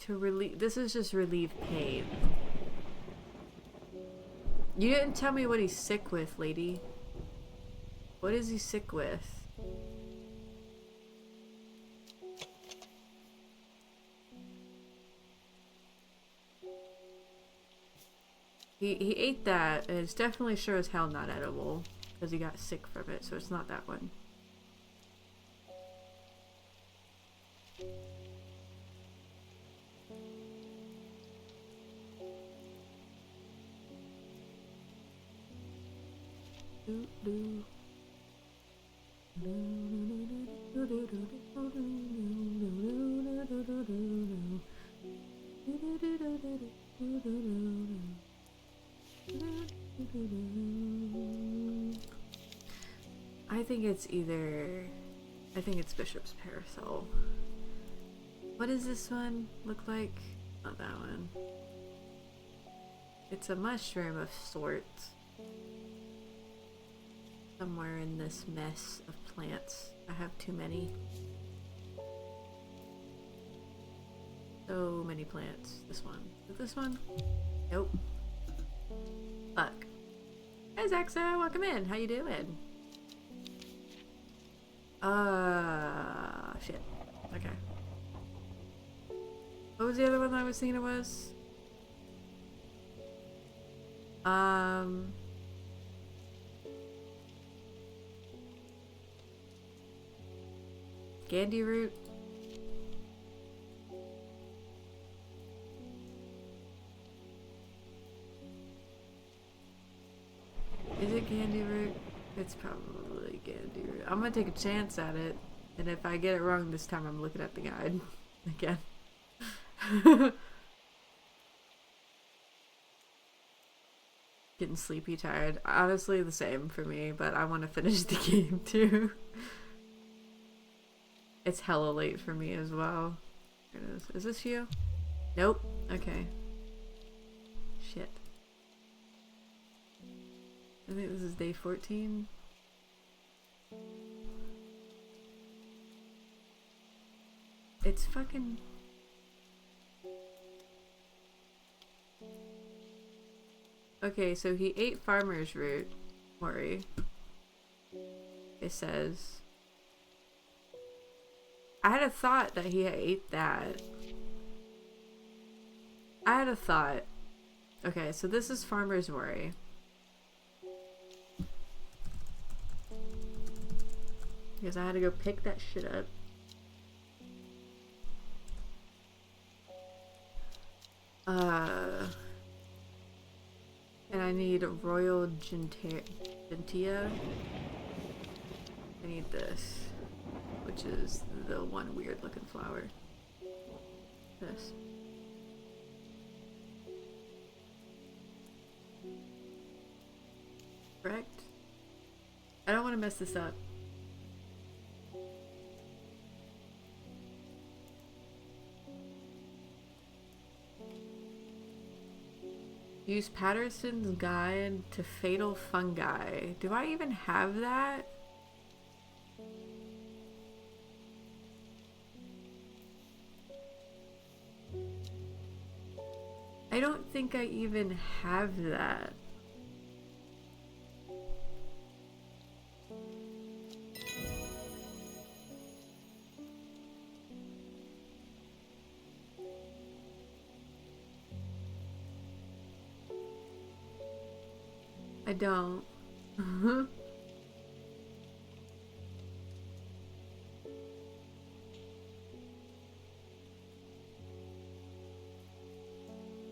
To relieve, this is just relieve pain. You didn't tell me what he's sick with, lady. What is he sick with? He ate that, and it's definitely sure as hell not edible, because he got sick from it, so it's not that one. I think it's either, I think it's Bishop's Parasol. What does this one look like? Not that one. It's a mushroom of sorts. Somewhere in this mess of plants. I have too many. So many plants. This one. Is it this one? Nope. Fuck. Hey Zaxa, welcome in. How you doing? Shit. Okay. What was the other one I was thinking it was? Gandy root? Is it Gandy root? It's probably Gandy root. I'm gonna take a chance at it, and if I get it wrong this time, I'm looking at the guide again. Getting sleepy, tired. Honestly, the same for me, but I want to finish the game too. It's hella late for me as well. Here it is. Is this you? Nope. Okay. Shit. I think this is day 14. It's fucking... Okay, so he ate farmer's root. Worry. It says... I had a thought that he ate that. I had a thought. Okay, so this is farmer's worry. Because I had to go pick that shit up. And I need a royal gentia. I need this, which is the one weird looking flower. This. Correct? I don't want to mess this up. Use Patterson's Guide to Fatal Fungi. Do I even have that? I don't think I even have that. I don't.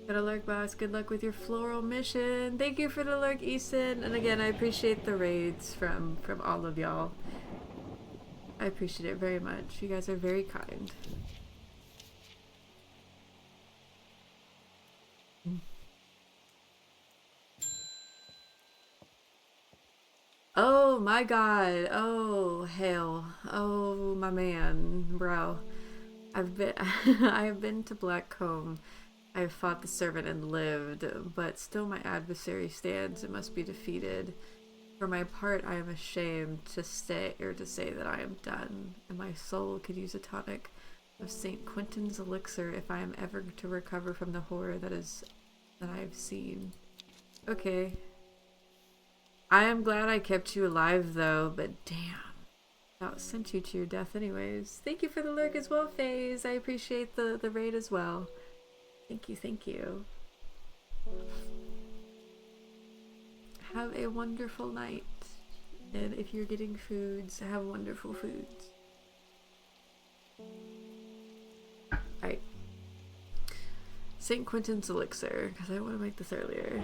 Good alert, boss. Good luck with your floral mission. Thank you for the lurk, Eason. And again, I appreciate the raids from all of y'all. I appreciate it very much. You guys are very kind. Oh my god. Oh hell. Oh my man, bro. I've been I have been to Blackcomb. I have fought the servant and lived, but still my adversary stands and must be defeated. For my part, I am ashamed to say that I am done, and my soul could use a tonic of St. Quentin's elixir if I am ever to recover from the horror that I have seen. Okay. I am glad I kept you alive though, but damn. That sent you to your death anyways. Thank you for the lurk as well, FaZe. I appreciate the raid as well. Thank you, thank you. Have a wonderful night. And if you're getting foods, have wonderful foods. Alright. St. Quentin's elixir, because I want to make this earlier.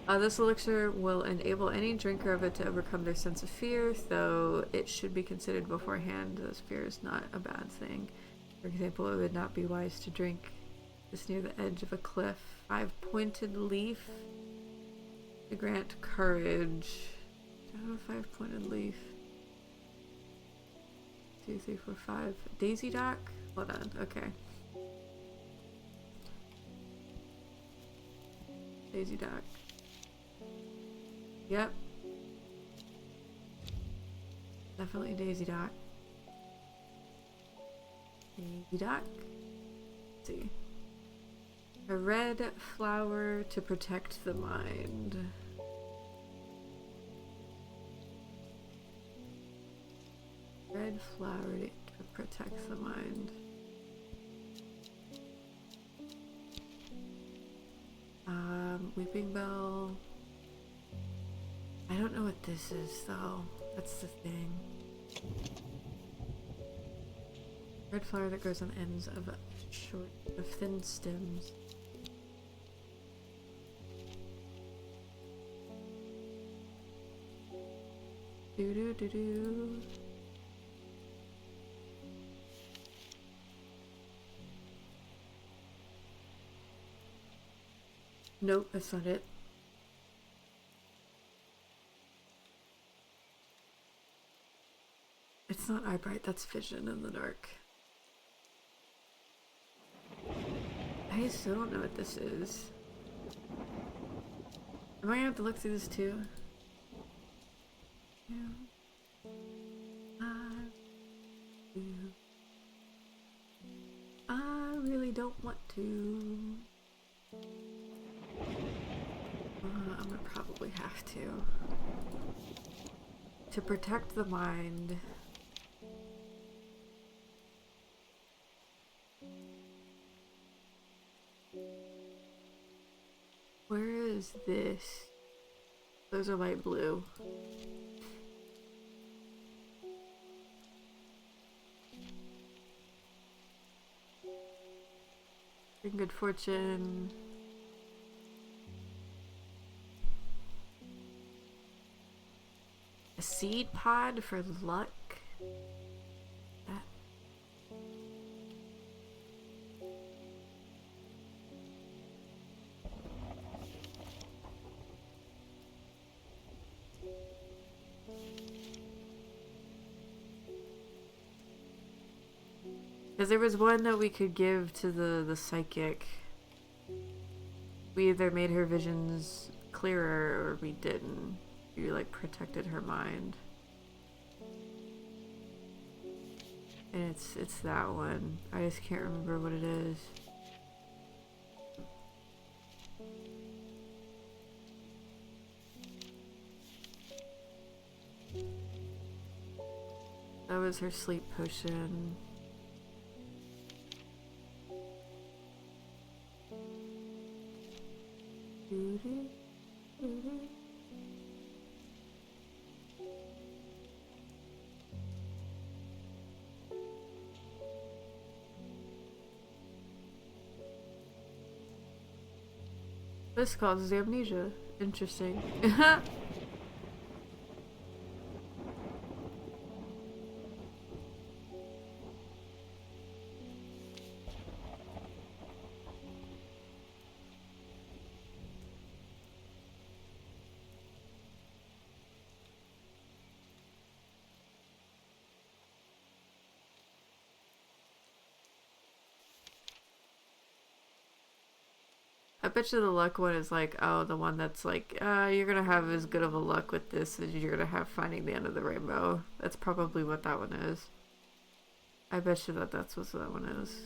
This elixir will enable any drinker of it to overcome their sense of fear, though it should be considered beforehand, as fear is not a bad thing. For example, it would not be wise to drink this near the edge of a cliff. 5-pointed leaf to grant courage. Do I have a 5-pointed leaf? 2, 3, 4, 5. Daisy dock? Hold on, okay. Daisy dock. Yep. Definitely Daisy dock. Daisy dock. Let's see. A red flower to protect the mind. Red flower to protect the mind. Weeping Bell. I don't know what this is though. That's the thing. Red flower that grows on ends of thin stems. Do do do do. Nope, that's not it. It's not Eyebright, that's Vision in the dark. I still don't know what this is. Am I gonna have to look through this too? Yeah. I really don't want to. I'm gonna probably have to. To protect the mind. Where is this? Those are light blue. Bring good fortune. A seed pod for luck. That. Because there was one that we could give to the psychic. We either made her visions clearer or we didn't. We like protected her mind. And it's that one. I just can't remember what it is. was her sleep potion. This causes amnesia. Interesting. I bet you the luck one is like, oh, the one that's like, you're gonna have as good of a luck with this as you're gonna have finding the end of the rainbow. That's probably what that one is. I bet you that that's what that one is.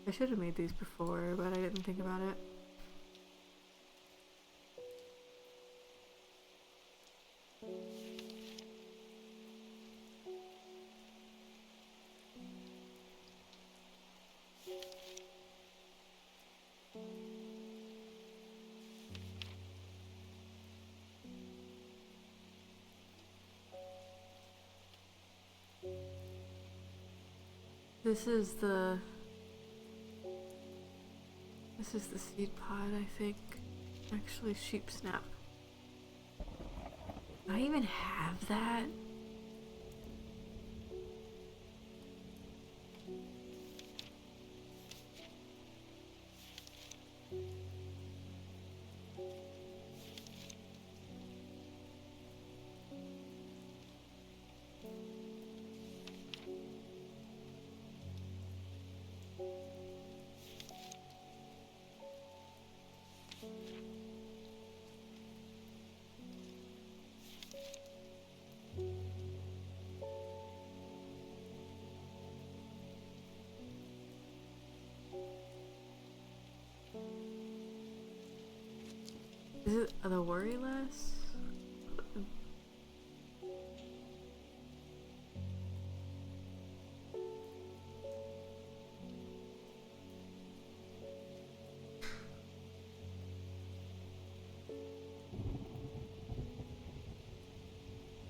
I should have made these before, but I didn't think about it. This is the seed pod, I think. Actually, sheep snap. Do I even have that? Is it the worry less?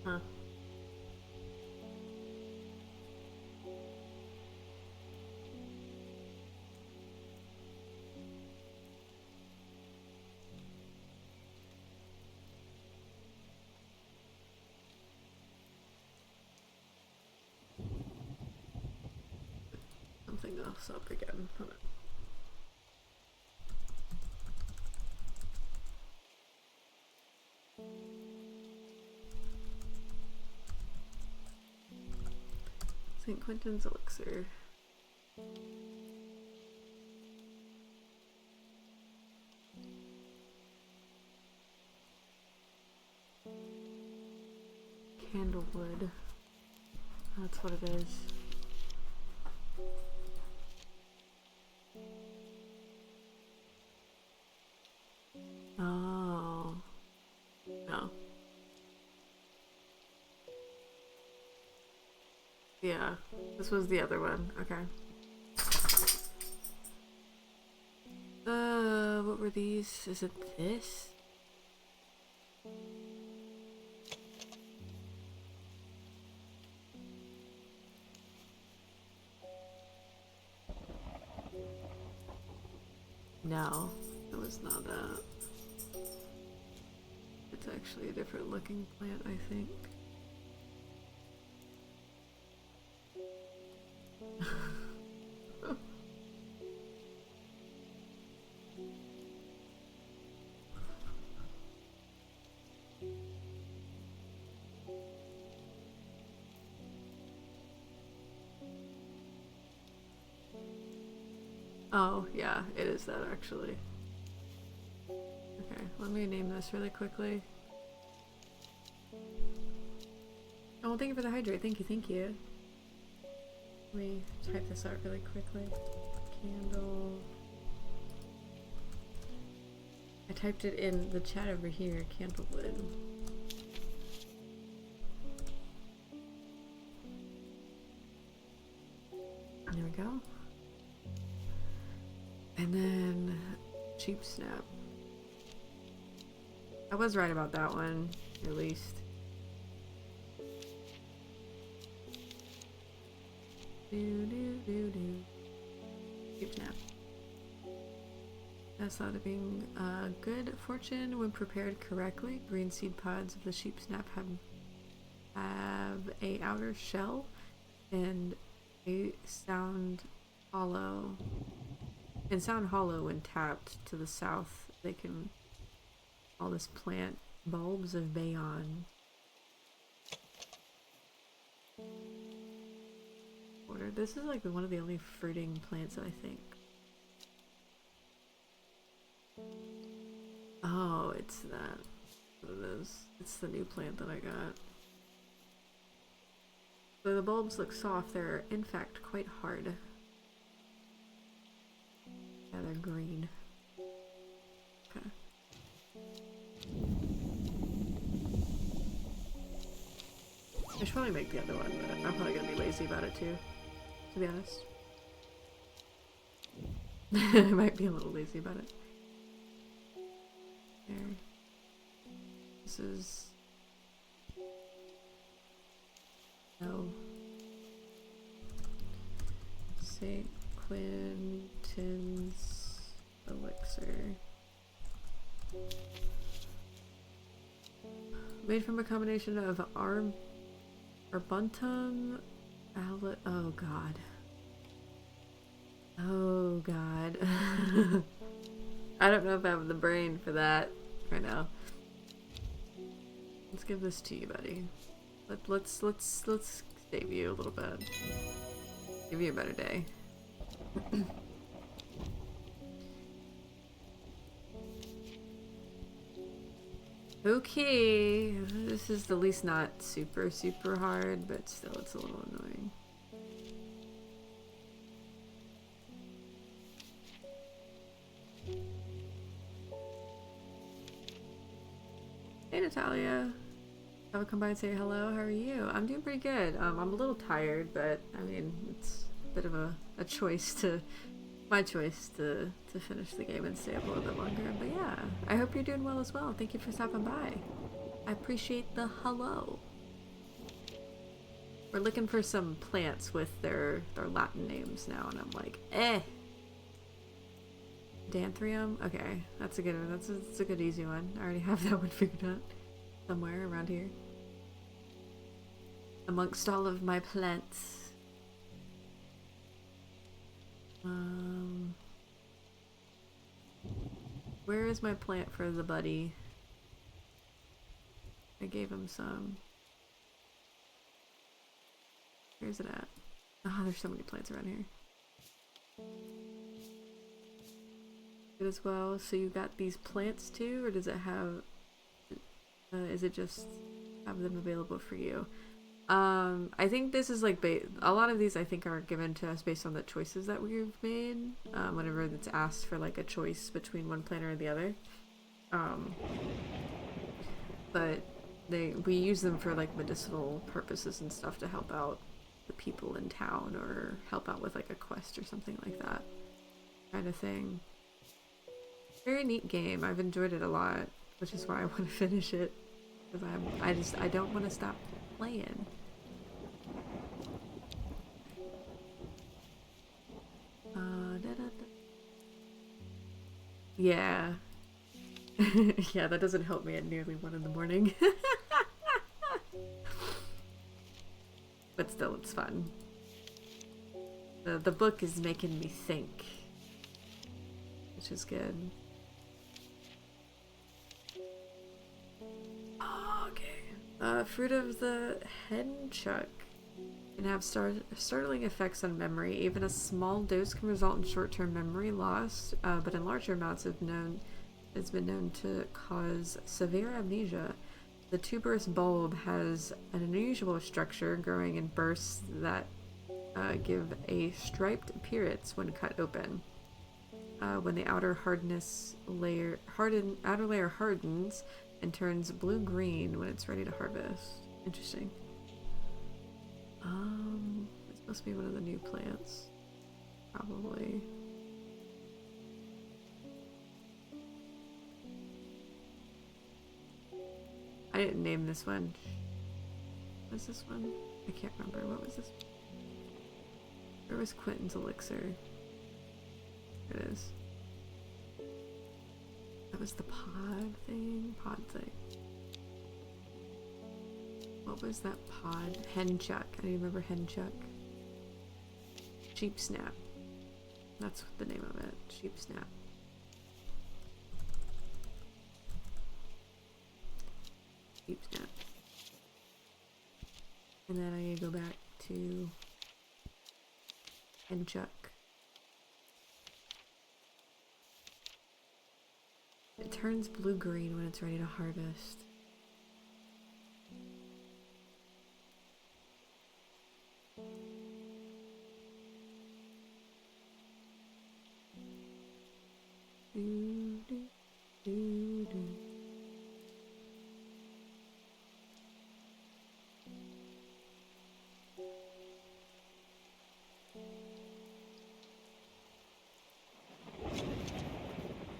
Huh. Something else up again. Hold on. St. Quentin's elixir. Candlewood. That's what it is. Oh. No. Yeah, this was the other one. Okay. What were these? Is it this? No, it was not that. It's actually a different looking plant, I think. Oh, yeah, it is that actually. Okay, let me name this really quickly. well, thank you for the hydrate. Thank you, thank you. Let me type this out really quickly. Candle. I typed it in the chat over here, candlewood. There we go. And then cheap snap. I was right about that one, at least. Cheap snap. That's thought of being good fortune when prepared correctly. Green seed pods of the sheep snap have a outer shell and they sound hollow when tapped to the south. They can call this plant bulbs of Bayon. This is like one of the only fruiting plants, I think. Oh, it's that. What it is. It's the new plant that I got. So the bulbs look soft. They're in fact quite hard. Yeah, they're green. Okay. I should probably make the other one, but I'm probably gonna be lazy about it too, to be honest. I might be a little lazy about it. There. This is... No. St. Quentin's elixir. Made from a combination of arbuntum, oh god. Oh god. I don't know if I have the brain for that right now. Let's give this to you, buddy. Let's save you a little bit. Give you a better day. Okay, this is the least not super hard, but still it's a little annoying. Hey Natalia, I would come by and say hello. How are you? I'm doing pretty good. I'm a little tired, but I mean it's a bit of a choice to my choice to finish the game and stay up a little bit longer. But yeah, I hope you're doing well as well. Thank you for stopping by. I appreciate the hello. We're looking for some plants with their Latin names now, and I'm like, eh. Danthrium? Okay, that's a good one. That's a good easy one. I already have that one figured out somewhere around here. Amongst all of my plants. Where is my plant for the buddy? I gave him some. Where's it at? Oh, there's so many plants around here. Good as well. So you got these plants too, or does it have? Is it just have them available for you? I think this is like a lot of these I think are given to us based on the choices that we've made. Whenever it's asked for like a choice between one plant or the other. But we use them for like medicinal purposes and stuff to help out the people in town or help out with like a quest or something like that kind of thing. Very neat game. I've enjoyed it a lot, which is why I want to finish it, because I don't want to stop playing. Yeah. Yeah, that doesn't help me at nearly 1 in the morning. But still, it's fun. The book is making me think, which is good. Oh, okay. Fruit of the henchuck can have startling effects on memory. Even a small dose can result in short-term memory loss, but in larger amounts it's been known to cause severe amnesia. The tuberous bulb has an unusual structure growing in bursts that give a striped appearance when cut open. When the outer outer layer hardens and turns blue-green when it's ready to harvest. Interesting. It's supposed to be one of the new plants. Probably. I didn't name this one. What was this one? I can't remember. What was this? Where was Quentin's elixir? There it is. That was the pod thing? Pod thing. What was that pod? Henchuck. I remember Henchuck. Sheep Snap. That's the name of it. Sheep Snap. Sheep Snap. And then I need to go back to Henchuck. It turns blue-green when it's ready to harvest.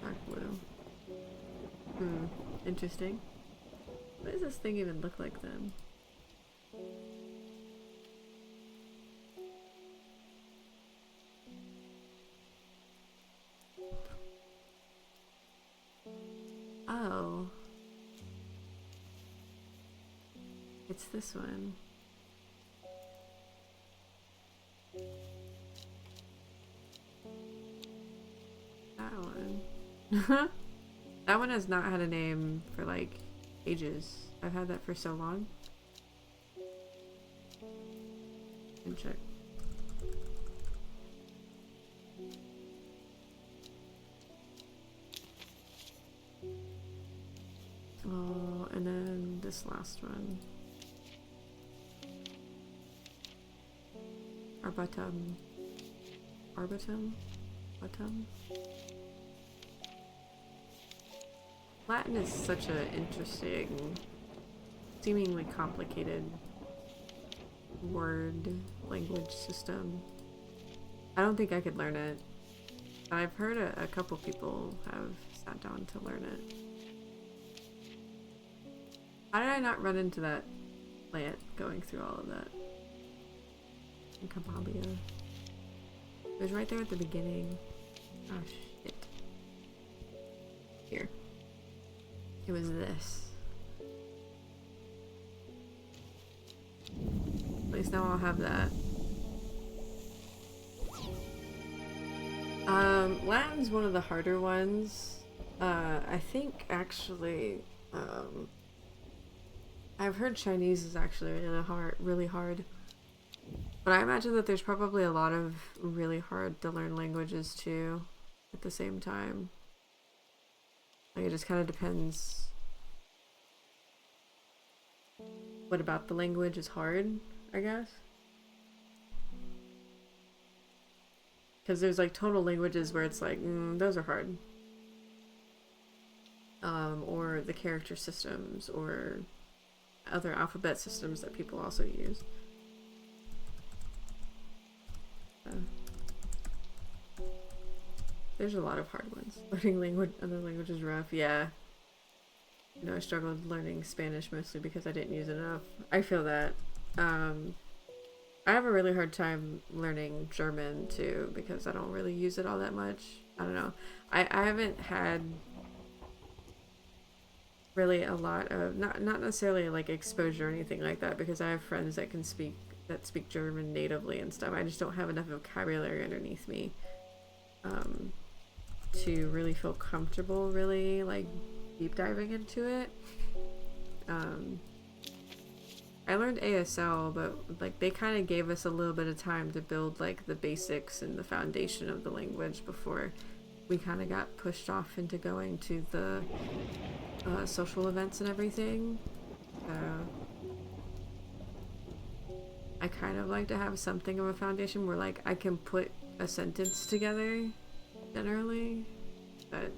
Dark blue. Interesting. What does this thing even look like then? Oh. It's this one. That one. That one has not had a name for like ages. I've had that for so long. And check. Oh, and then this last one. Arbutum. Arbutum? Arbutum? Latin is such an interesting, seemingly complicated word language system. I don't think I could learn it. I've heard a couple people have sat down to learn it. How did I not run into that plant going through all of that? In Kababia. It was right there at the beginning. Oh shit. Here. It was this. At least now I'll have that. Latin's one of the harder ones. I think actually, I've heard Chinese is actually really hard. But I imagine that there's probably a lot of really hard to learn languages too, at the same time. Like, it just kind of depends. What about the language is hard, I guess? Because there's like tonal languages where it's like, those are hard. Or the character systems, or other alphabet systems that people also use. There's a lot of hard ones. Learning other languages is rough, yeah. You know, I struggled learning Spanish mostly because I didn't use it enough. I feel that. I have a really hard time learning German too because I don't really use it all that much. I don't know. I haven't had really a lot of, not necessarily like exposure or anything like that, because I have friends that speak German natively and stuff. I just don't have enough vocabulary underneath me to really feel comfortable really like deep diving into it. I learned ASL, but like they kind of gave us a little bit of time to build like the basics and the foundation of the language before we kind of got pushed off into going to the social events and everything. So I kind of like to have something of a foundation where like I can put a sentence together generally, but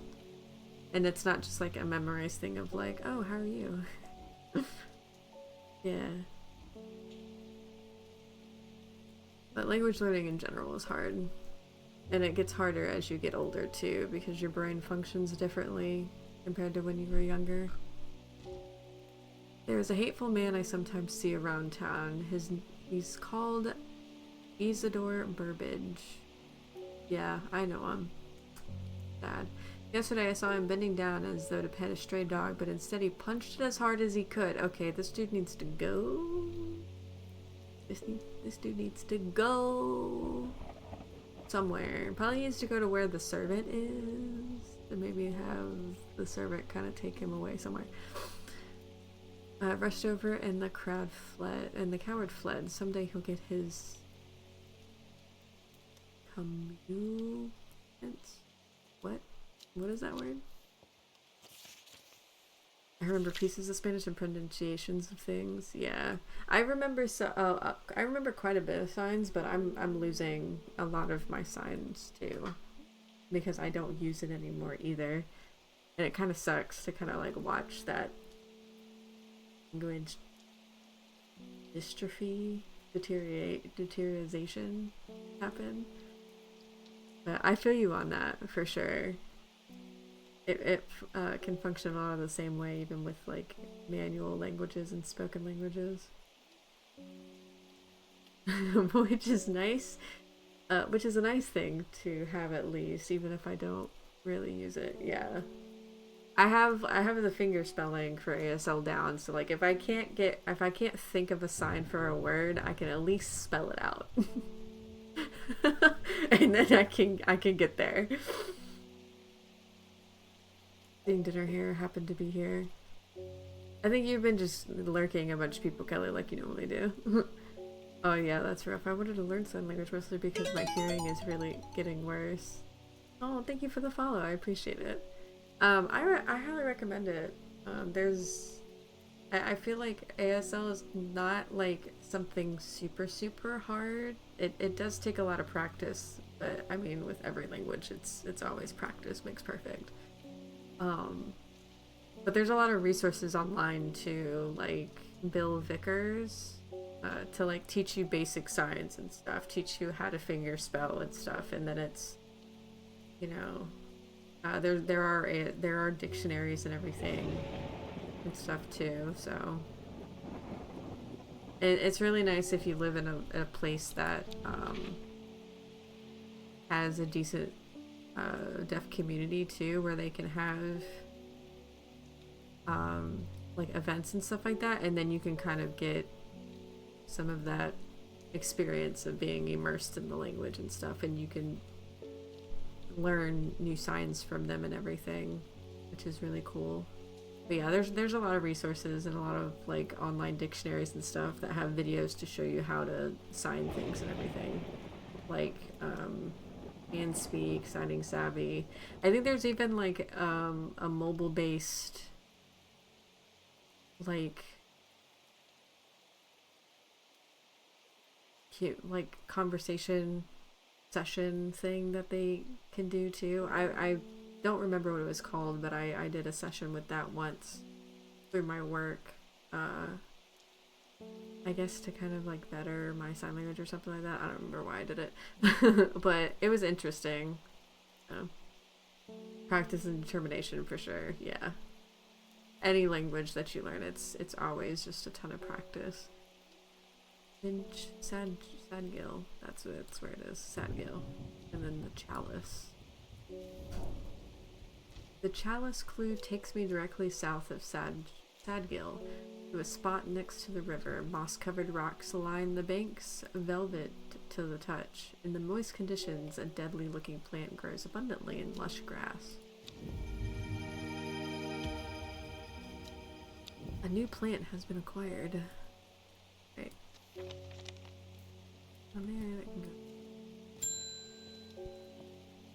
and it's not just like a memorized thing of like, oh, how are you? Yeah. But language learning in general is hard. And it gets harder as you get older too, because your brain functions differently compared to when you were younger. There is a hateful man I sometimes see around town. He's called Isidore Burbage. Yeah, I know him. Sad. Yesterday I saw him bending down as though to pet a stray dog, but instead he punched it as hard as he could. Okay, this dude needs to go. This dude needs to go somewhere. Probably needs to go to where the servant is, and maybe have the servant kind of take him away somewhere. Rushed over and the crowd fled, and the coward fled. Someday he'll get his comeuppance. What is that word? I remember pieces of Spanish and pronunciations of things. Yeah, I remember I remember quite a bit of signs, but I'm losing a lot of my signs too, because I don't use it anymore either, and it kind of sucks to kind of like watch that language dystrophy deterioration happen. But I feel you on that for sure. It can function a lot of the same way, even with like manual languages and spoken languages, which is nice. Which is a nice thing to have at least, even if I don't really use it. Yeah, I have the finger spelling for ASL down, so like if I can't think of a sign for a word, I can at least spell it out, and then I can get there. Eating dinner here, happened to be here. I think you've been just lurking a bunch of people, Kelly, like you normally do. Oh yeah, that's rough. I wanted to learn sign language mostly because my hearing is really getting worse. Oh, thank you for the follow. I appreciate it. I highly recommend it. I feel like ASL is not like something super hard. It does take a lot of practice, but I mean, with every language, it's always practice makes perfect. But there's a lot of resources online to like Bill Vickers to like teach you basic signs and stuff, teach you how to finger spell and stuff, and then it's, you know, there are dictionaries and everything and stuff too. So it's really nice if you live in a place that has a decent deaf community too, where they can have like events and stuff like that, and then you can kind of get some of that experience of being immersed in the language and stuff, and you can learn new signs from them and everything, which is really cool. But yeah, there's a lot of resources and a lot of like online dictionaries and stuff that have videos to show you how to sign things and everything, like and speak, signing savvy. I think there's even like a mobile based like cute like conversation session thing that they can do too. I don't remember what it was called, but I did a session with that once through my work. I guess to kind of like better my sign language or something like that. I don't remember why I did it, but it was interesting. Practice and determination for sure. Yeah. Any language that you learn, it's always just a ton of practice. Finch, Sadgill. That's where it is. Sadgill. And then the chalice. The chalice clue takes me directly south of Sadgill to a spot next to the river. Moss-covered rocks line the banks, velvet to the touch. In the moist conditions, a deadly-looking plant grows abundantly in lush grass. A new plant has been acquired. Right. On there, that can go.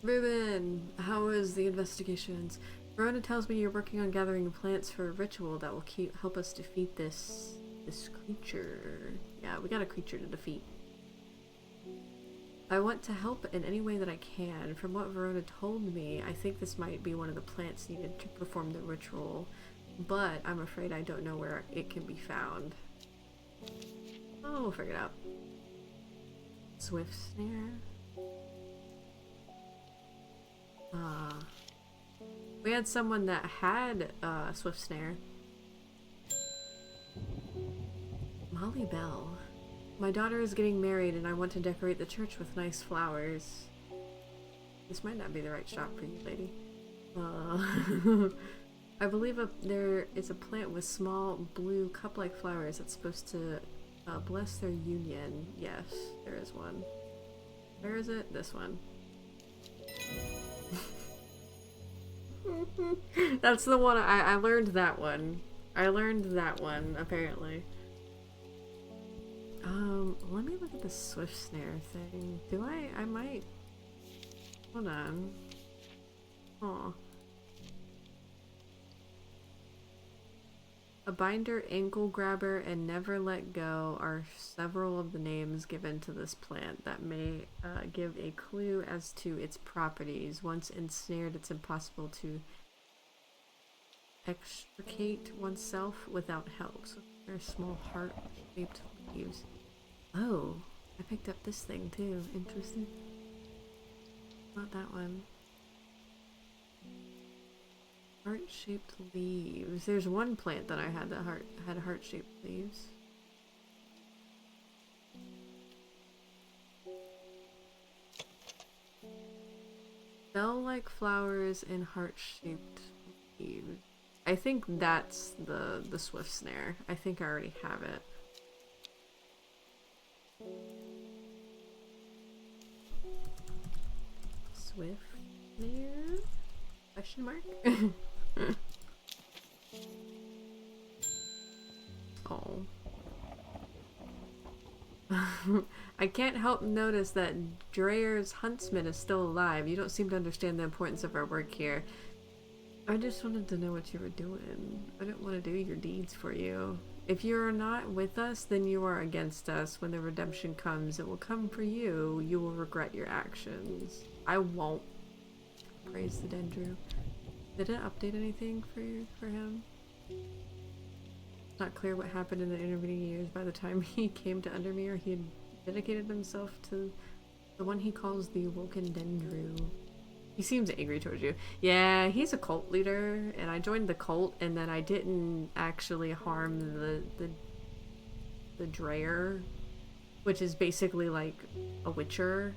Ruben, how was the investigations? Verona tells me you're working on gathering plants for a ritual that will help us defeat this creature. Yeah, we got a creature to defeat. I want to help in any way that I can. From what Verona told me, I think this might be one of the plants needed to perform the ritual, but I'm afraid I don't know where it can be found. Oh, we'll figure it out. Swift snare. We had someone that had swift snare. Molly Bell. My daughter is getting married and I want to decorate the church with nice flowers. This might not be the right shop for you, lady. I believe there is a plant with small blue cup-like flowers that's supposed to bless their union. Yes, there is one. Where is it? This one. That's the one. I learned that one. I learned that one, apparently. Let me look at the swift snare thing. Do I might... Hold on. Aw. A binder, ankle grabber, and never let go are several of the names given to this plant that may give a clue as to its properties. Once ensnared, it's impossible to extricate oneself without help. So there are small heart-shaped leaves. Oh, I picked up this thing too. Interesting. Not that one. Heart-shaped leaves. There's one plant that I had that had heart-shaped leaves. Bell-like flowers and heart-shaped leaves. I think that's the swift snare. I think I already have it. Swift snare? Question mark? Oh. I can't help notice that Dreyer's huntsman is still alive. You don't seem to understand the importance of our work here. I just wanted to know what you were doing. I didn't want to do your deeds for you. If you are not with us, then you are against us. When the redemption comes, it will come for you. You will regret your actions. I won't. Praise the Dendrew. Did it update anything for him? It's not clear what happened in the intervening years. By the time he came to Undermere, he had dedicated himself to the one he calls the Awoken Dendrew. He seems angry towards you. Yeah, he's a cult leader, and I joined the cult, and then I didn't actually harm the Dreyer, which is basically like a witcher.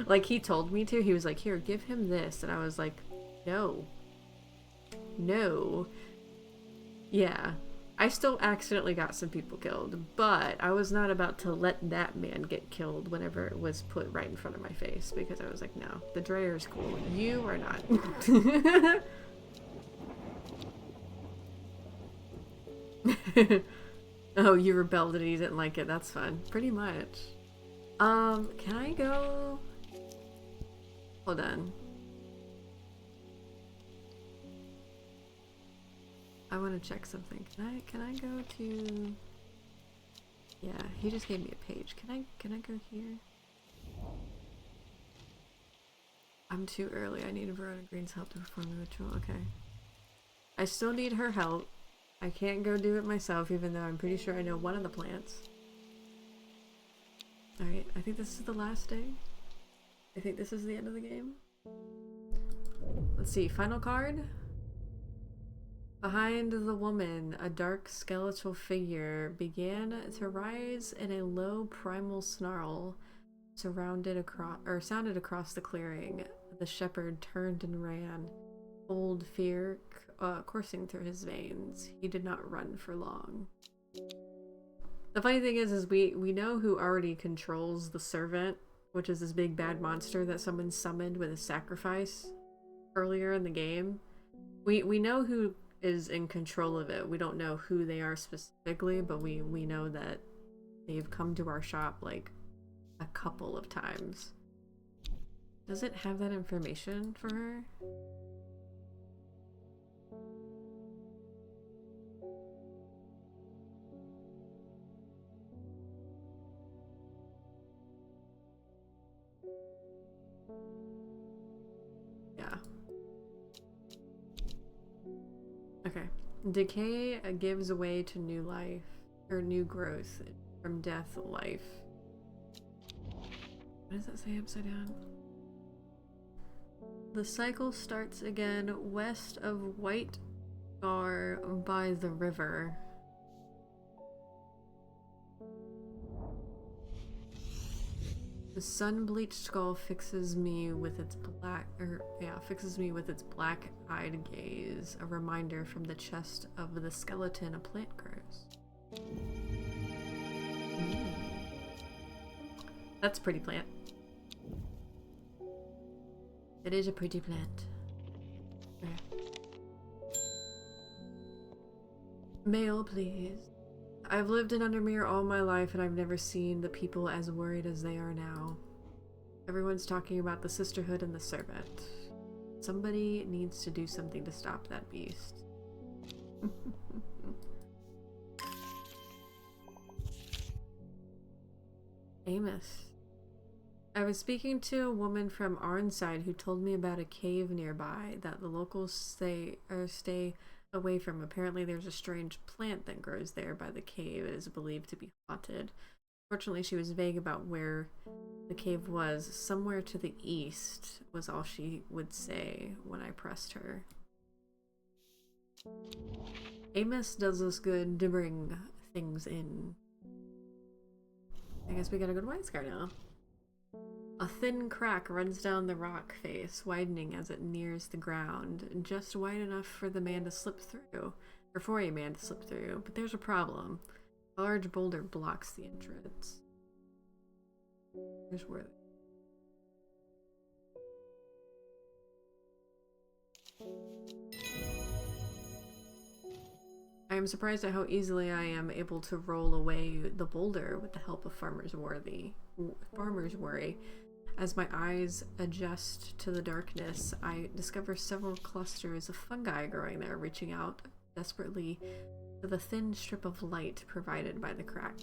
Like, he told me to. He was like, here, give him this, and I was like, no. No. Yeah. I still accidentally got some people killed, but I was not about to let that man get killed whenever it was put right in front of my face, because I was like, no, the Dreyer is cool. You are not. Oh, you rebelled and you didn't like it. That's fun. Pretty much. Can I go? Hold on. I want to check something. Can I go to... Yeah, he just gave me a page. Can I go here? I'm too early. I need Verona Green's help to perform the ritual. Okay. I still need her help. I can't go do it myself, even though I'm pretty sure I know one of the plants. Alright, I think this is the last day. I think this is the end of the game. Let's see, final card. Behind the woman, a dark skeletal figure began to rise in a low primal snarl, sounded across the clearing. The shepherd turned and ran, cold fear coursing through his veins. He did not run for long. The funny thing is we know who already controls the servant, which is this big bad monster that someone summoned with a sacrifice earlier in the game. We know who is in control of it. We don't know who they are specifically, but we know that they've come to our shop like a couple of times. Does it have that information for her? Yeah. Okay. Decay gives way to new life, or new growth. From death, life. What does that say upside down? The cycle starts again west of White Gar by the river. The sun-bleached skull fixes me with its black-eyed gaze, a reminder from the chest of the skeleton a plant grows. That's a pretty plant. It is a pretty plant. Okay. Mail, please. I've lived in Undermere all my life and I've never seen the people as worried as they are now. Everyone's talking about the sisterhood and the servant. Somebody needs to do something to stop that beast. Amos. I was speaking to a woman from Arnside who told me about a cave nearby that the locals stay away from. Apparently there's a strange plant that grows there by the cave. It is believed to be haunted. Fortunately, she was vague about where the cave was. Somewhere to the east was all she would say when I pressed her. Amos does us good to bring things in. I guess we gotta go to White Scar now. A thin crack runs down the rock face, widening as it nears the ground, just wide enough for the man to slip through, or for a man to slip through. But there's a problem. A large boulder blocks the entrance. Here's where. I am surprised at how easily I am able to roll away the boulder with the help of Farmer's Worry. As my eyes adjust to the darkness, I discover several clusters of fungi growing there, reaching out desperately to the thin strip of light provided by the crack.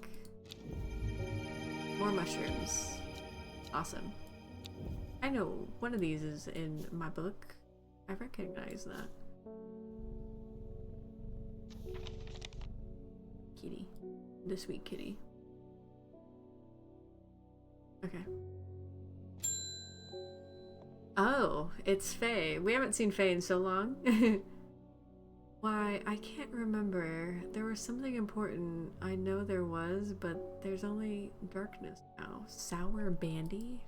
More mushrooms. Awesome. I know one of these is in my book. I recognize that. Kitty. The sweet kitty. Okay. Oh, it's Faye. We haven't seen Faye in so long. Why, I can't remember. There was something important. I know there was, but there's only darkness now. Sour Bandy?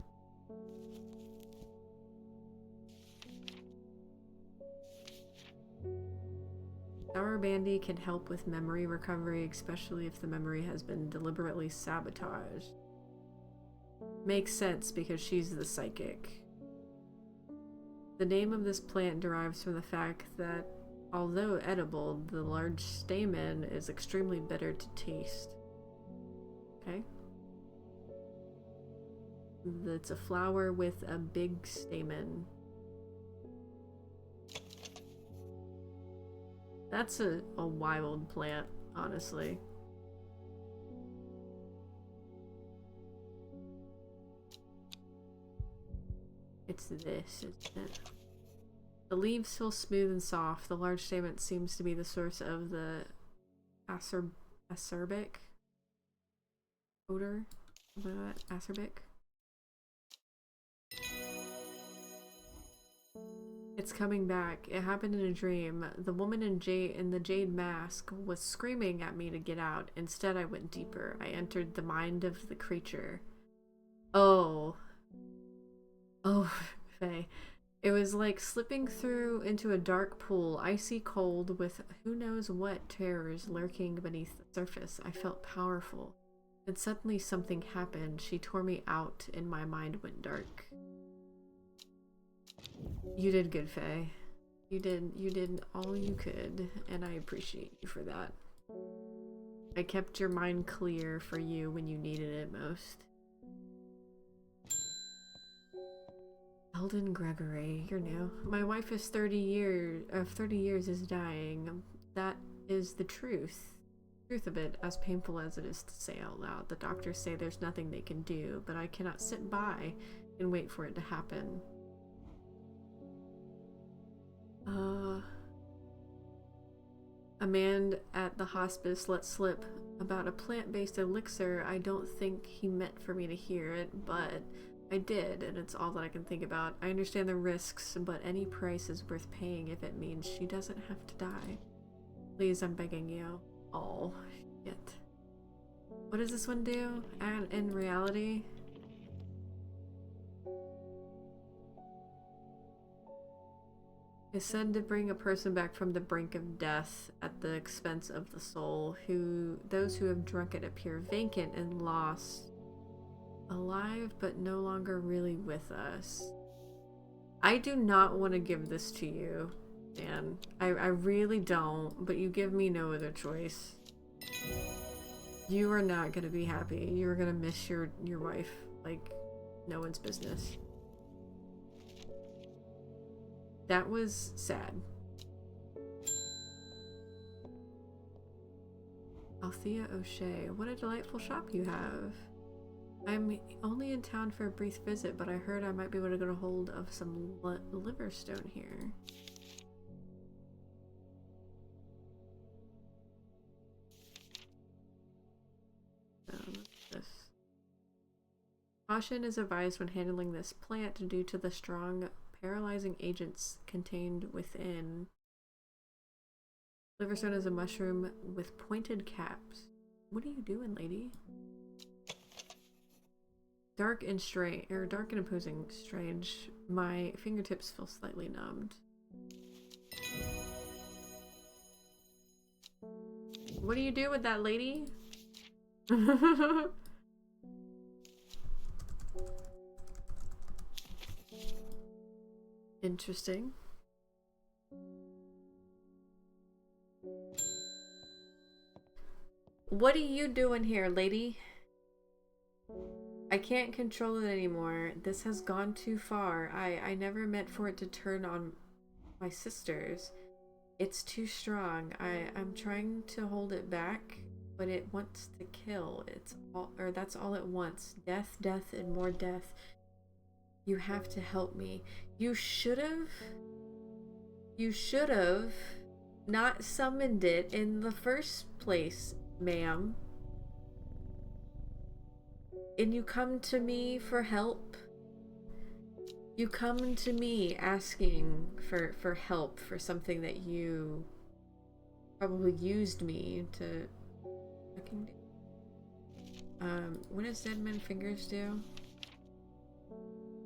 Sour Bandy can help with memory recovery, especially if the memory has been deliberately sabotaged. Makes sense because she's the psychic. The name of this plant derives from the fact that, although edible, the large stamen is extremely bitter to taste. Okay? It's a flower with a big stamen. That's a wild plant, honestly. It's this, isn't it? The leaves feel smooth and soft. The large stamen seems to be the source of the acerbic odor. Acerbic. It's coming back. It happened in a dream. The woman in the jade mask was screaming at me to get out. Instead, I went deeper. I entered the mind of the creature. Oh. Oh, Faye. It was like slipping through into a dark pool, icy cold, with who knows what terrors lurking beneath the surface. I felt powerful. Then suddenly something happened. She tore me out and my mind went dark. You did good, Faye. You did all you could, and I appreciate you for that. I kept your mind clear for you when you needed it most. Eldon Gregory, you're new. My wife is 30 years is dying. That is the truth. Truth of it, as painful as it is to say out loud. The doctors say there's nothing they can do, but I cannot sit by and wait for it to happen. A man at the hospice let slip about a plant-based elixir. I don't think he meant for me to hear it, but I did, and it's all that I can think about. I understand the risks, but any price is worth paying if it means she doesn't have to die. Please, I'm begging you. Oh, shit. What does this one do? And in reality? Is said to bring a person back from the brink of death at the expense of the soul. Those who have drunk it appear vacant and lost. Alive, but no longer really with us. I do not want to give this to you, Dan. I really don't, but you give me no other choice. You are not gonna be happy. You're gonna miss your wife like no one's business. That was sad. Althea O'Shea, what a delightful shop you have. I'm only in town for a brief visit, but I heard I might be able to get a hold of some liver stone here. What's this? Caution is advised when handling this plant due to the strong paralyzing agents contained within. Liverstone is a mushroom with pointed caps. What are you doing, lady? Dark and strange, or dark and imposing, strange. My fingertips feel slightly numbed. What do you do with that, lady? Interesting. What are you doing here, lady? I can't control it anymore. This has gone too far. I never meant for it to turn on my sisters. It's too strong. I'm trying to hold it back, but it wants to kill. It's all, or that's all it wants. Death, death, and more death. You have to help me. You should have not summoned it in the first place, ma'am. And you come to me for help. You come to me asking for help for something that you probably used me to fucking do. What does Dead Man Fingers do?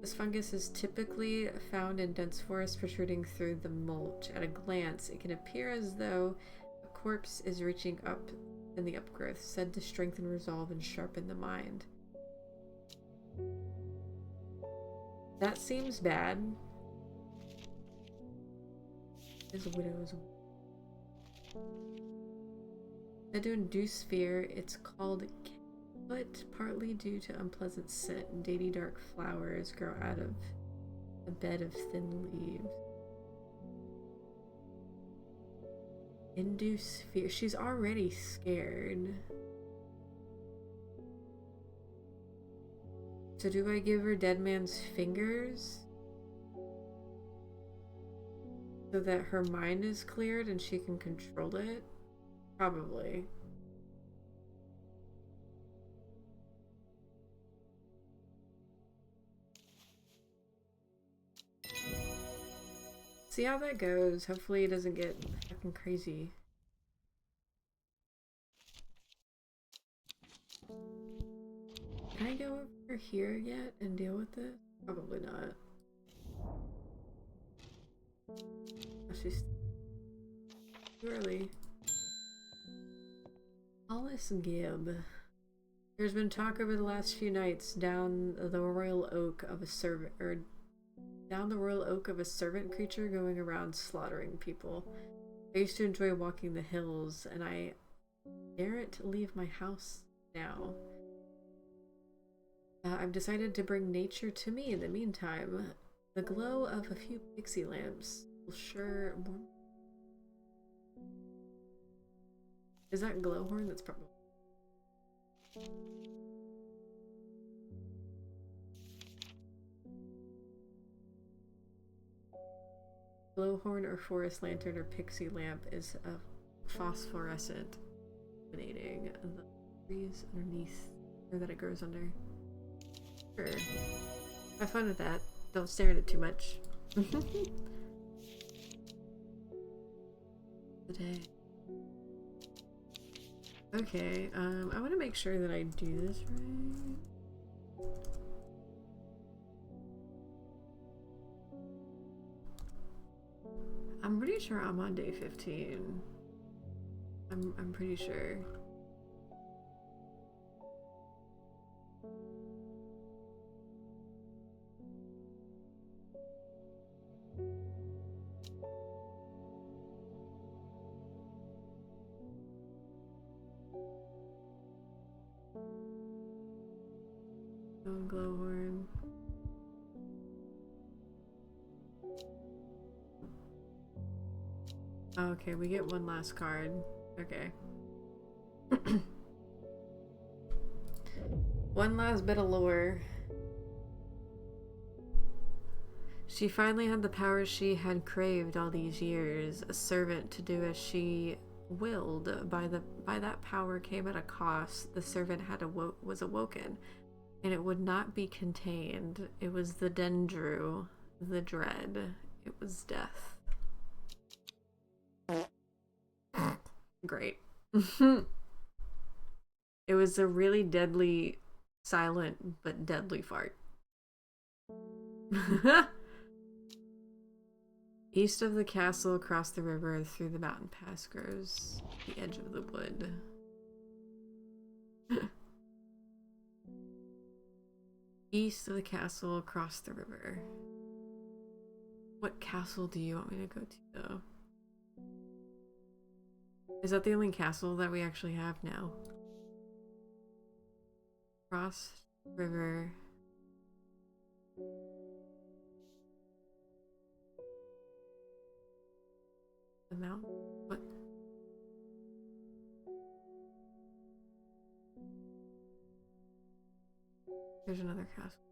This fungus is typically found in dense forests protruding through the mulch. At a glance, it can appear as though a corpse is reaching up in the upgrowth, said to strengthen resolve and sharpen the mind. That seems bad. Is widow's. Said to induce fear, it's called but partly due to unpleasant scent. Dainty dark flowers grow out of a bed of thin leaves. Induce fear. She's already scared. So do I give her Dead Man's Fingers? So that her mind is cleared and she can control it? Probably. See how that goes. Hopefully it doesn't get fucking crazy. Can I go over here yet and deal with this? Probably not. Oh, she's too early. Hollis Gibb. There's been talk over the last few nights down the royal oak of a servant creature going around slaughtering people. I used to enjoy walking the hills, and I daren't leave my house now. I've decided to bring nature to me in the meantime. The glow of a few pixie lamps will sure warm. Is that glowhorn? That's probably. Glowhorn or forest lantern or pixie lamp is a phosphorescent, illuminating the trees underneath, or that it grows under. Sure. Have fun with that. Don't stare at it too much. Today. Okay, I want to make sure that I do this right. I'm pretty sure I'm on day 15. I'm pretty sure. Glowworm. Oh, okay, we get one last card. Okay. One last bit of lore. She finally had the power she had craved all these years, a servant to do as she willed. By that power came at a cost. The servant was awoken, and it would not be contained. It was the Dendru, the dread. It was death. Great. It was a really deadly, silent, but deadly fart. East of the castle, across the river, through the mountain pass grows the edge of the wood. East of the castle, across the river. What castle do you want me to go to, though? Is that the only castle that we actually have now? Cross river. The mountain? What? There's another castle.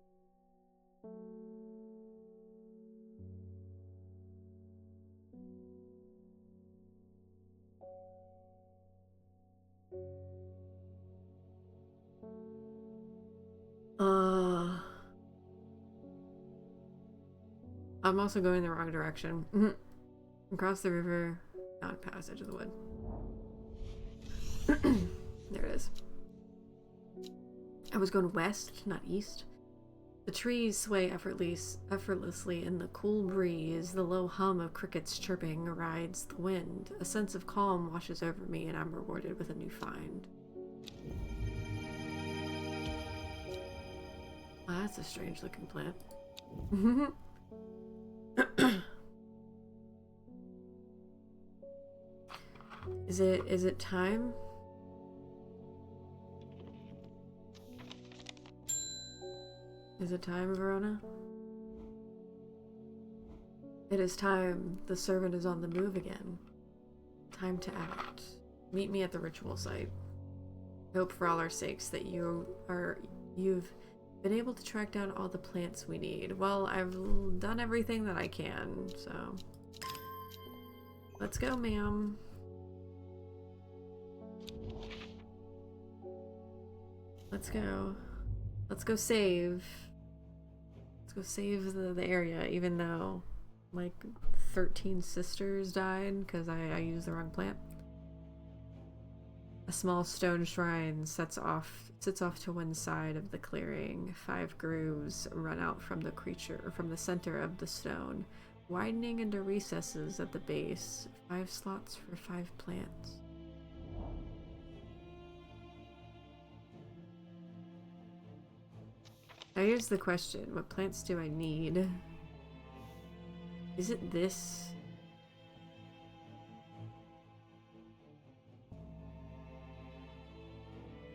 I'm also going the wrong direction. Across the river, not past edge of the wood. There it is. I was going west, not east. The trees sway effortlessly in the cool breeze. The low hum of crickets chirping rides the wind. A sense of calm washes over me, and I'm rewarded with a new find. Well, that's a strange looking plant. Is it time? Is it time, Verona? It is time. The servant is on the move again. Time to act. Meet me at the ritual site. I hope for all our sakes that you've been able to track down all the plants we need. Well, I've done everything that I can, so let's go, ma'am. Let's go. Let's go save. Let's go save the area, even though like 13 sisters died because I used the wrong plant. A small stone shrine sits off to one side of the clearing. 5 grooves run out from the center of the stone, widening into recesses at the base. 5 slots for 5 plants. Now here's the question. What plants do I need? Is it this?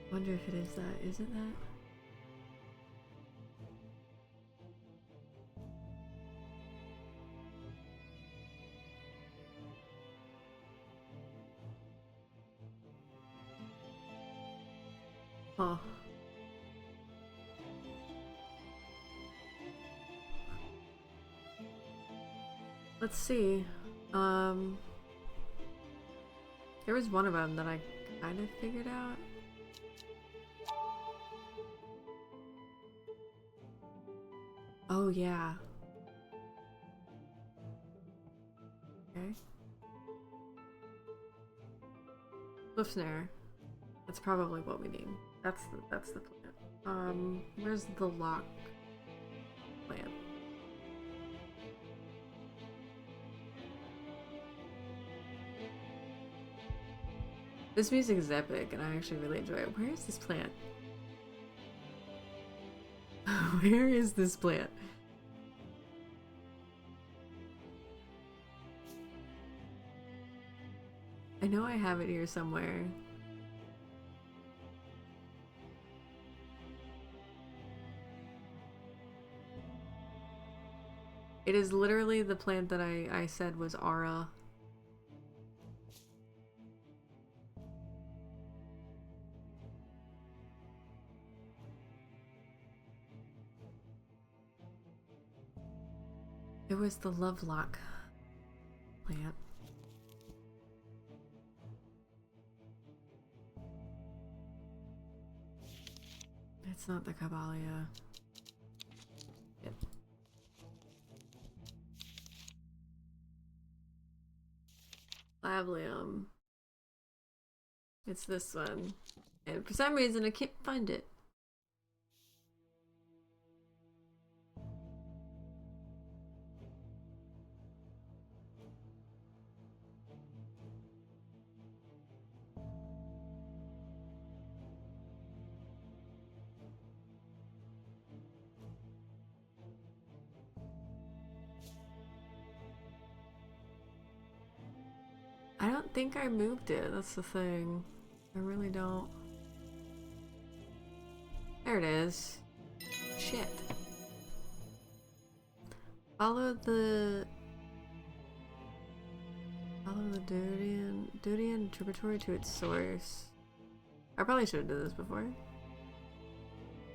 Wonder if it is that. Is it that? Huh. Let's see. There was one of them that I kind of figured out. Oh yeah. Okay. Cliff snare. That's probably what we need. That's the plant. Where's the lock plant? This music is epic, and I actually really enjoy it. Where is this plant? Where is this plant? I know I have it here somewhere. It is literally the plant that I said was Aura. It was the Lovelock plant. It's not the Caballia. Yep. Lavlium. It's this one. And for some reason I can't find it. I don't think I moved it, that's the thing. I really don't. There it is. Shit. Follow the Dudian tributary to its source. I probably should have done this before.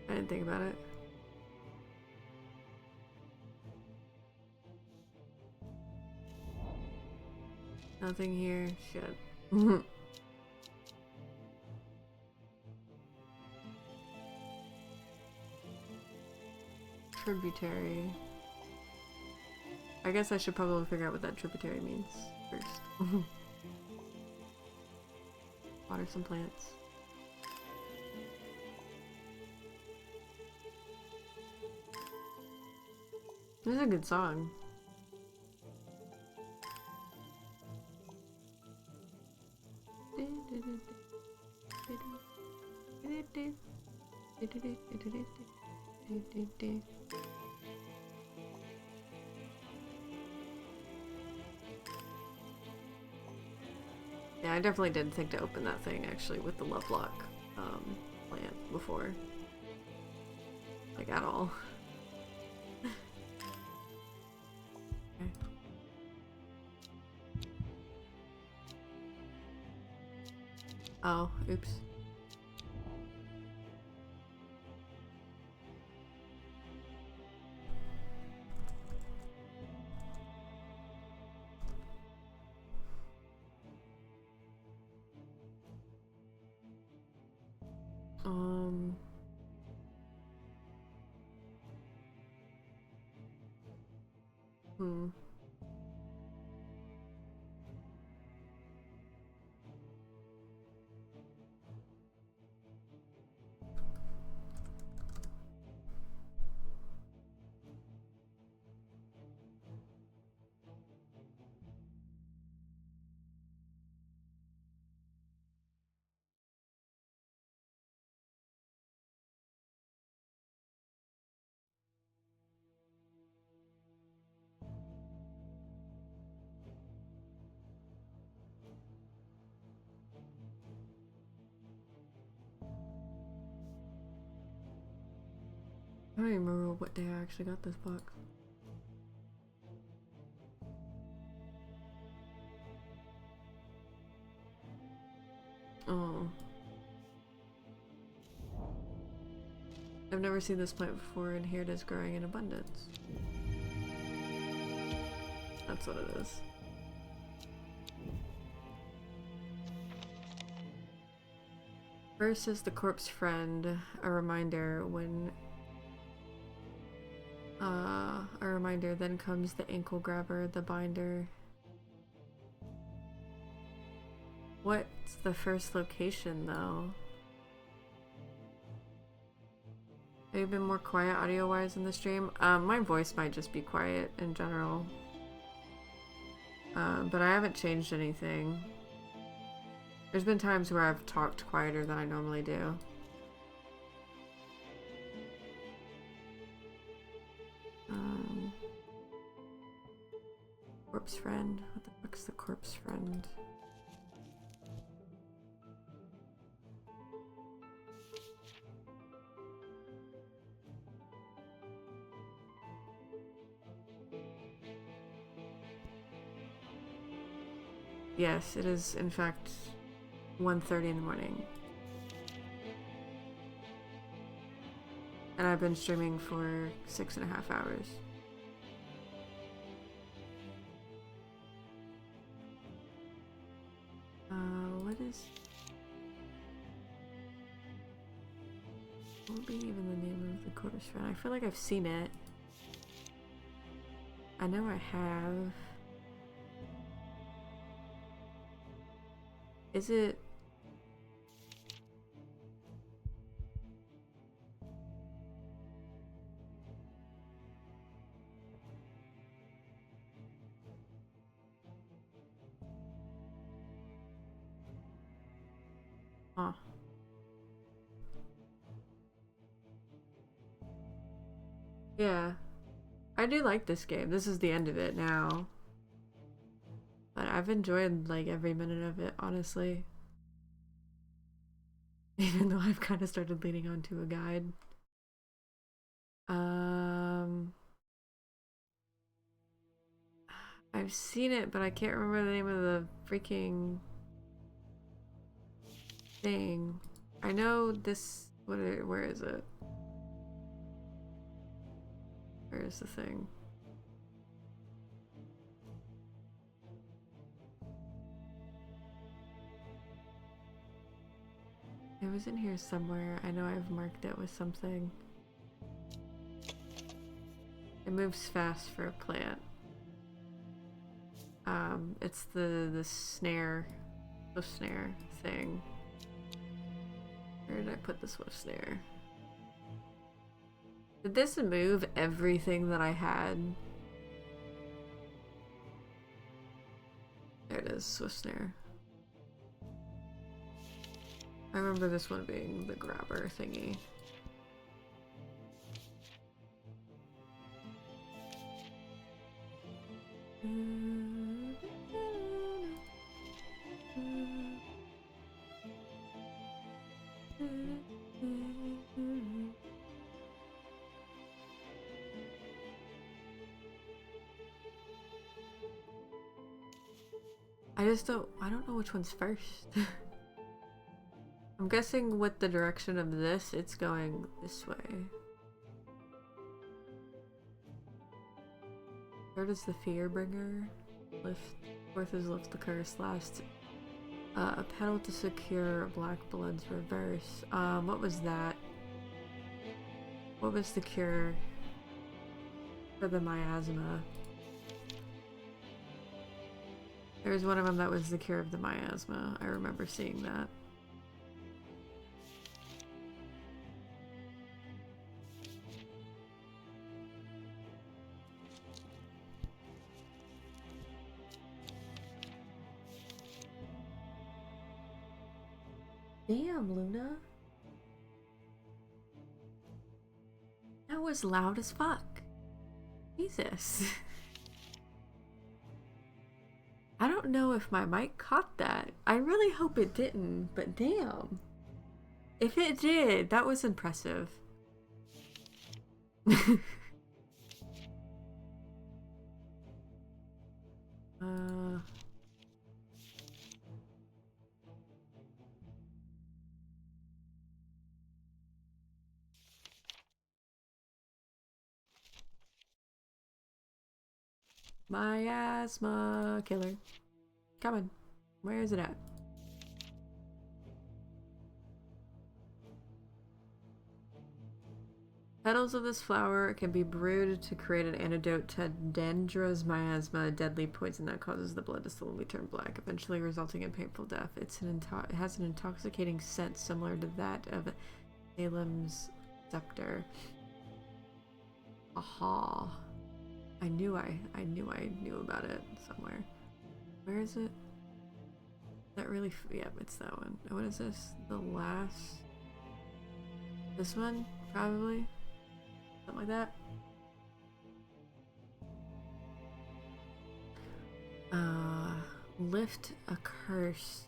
I didn't think about it. Nothing here. Shit. Tributary. I guess I should probably figure out what that tributary means first. Water some plants. This is a good song. Yeah, I definitely didn't think to open that thing actually with the Lovelock plant before. Like at all. Okay. Oh, oops. Hmm. I don't even remember what day I actually got this book. Oh. I've never seen this plant before, and here it is growing in abundance. That's what it is. First is the corpse friend, a reminder when then comes the ankle grabber, the binder. What's the first location though? Have you been more quiet audio-wise in the stream? My voice might just be quiet in general. But I haven't changed anything. There's been times where I've talked quieter than I normally do. Corpse friend? What the fuck's the corpse friend? Yes, it is in fact 1:30 in the morning. And I've been streaming for 6.5 hours. What would be even the name of the corpse friend? I feel like I've seen it. I know I have. Is it... Huh. Yeah. I do like this game. This is the end of it now. But I've enjoyed like every minute of it, honestly. Even though I've kind of started leaning onto a guide. I've seen it, but I can't remember the name of the freaking thing. I know this... where is it? Where is the thing? It was in here somewhere. I know I've marked it with something. It moves fast for a plant. It's the snare, swift snare thing. Where did I put the swift snare? Did this move everything that I had? There it is, swift snare. I remember this one being the grabber thingy. I don't know which one's first. I'm guessing with the direction of this, it's going this way. Third is the fear bringer. Fourth is lift the curse. Last, a pedal to secure black blood's reverse. What was that? What was the cure for the miasma? There was one of them that was the cure of the miasma. I remember seeing that. Damn, Luna. That was loud as fuck. Jesus. I don't know if my mic caught that. I really hope it didn't, but damn. If it did, that was impressive. Miasma killer. Coming. Where is it at? Petals of this flower can be brewed to create an antidote to Dendro's miasma, a deadly poison that causes the blood to slowly turn black, eventually resulting in painful death. It has an intoxicating scent similar to that of Salem's scepter. Aha. I knew I knew about it somewhere. Where is it? That really, yeah, it's that one. What is this? The last? This one? Probably? Something like that? Lift a curse.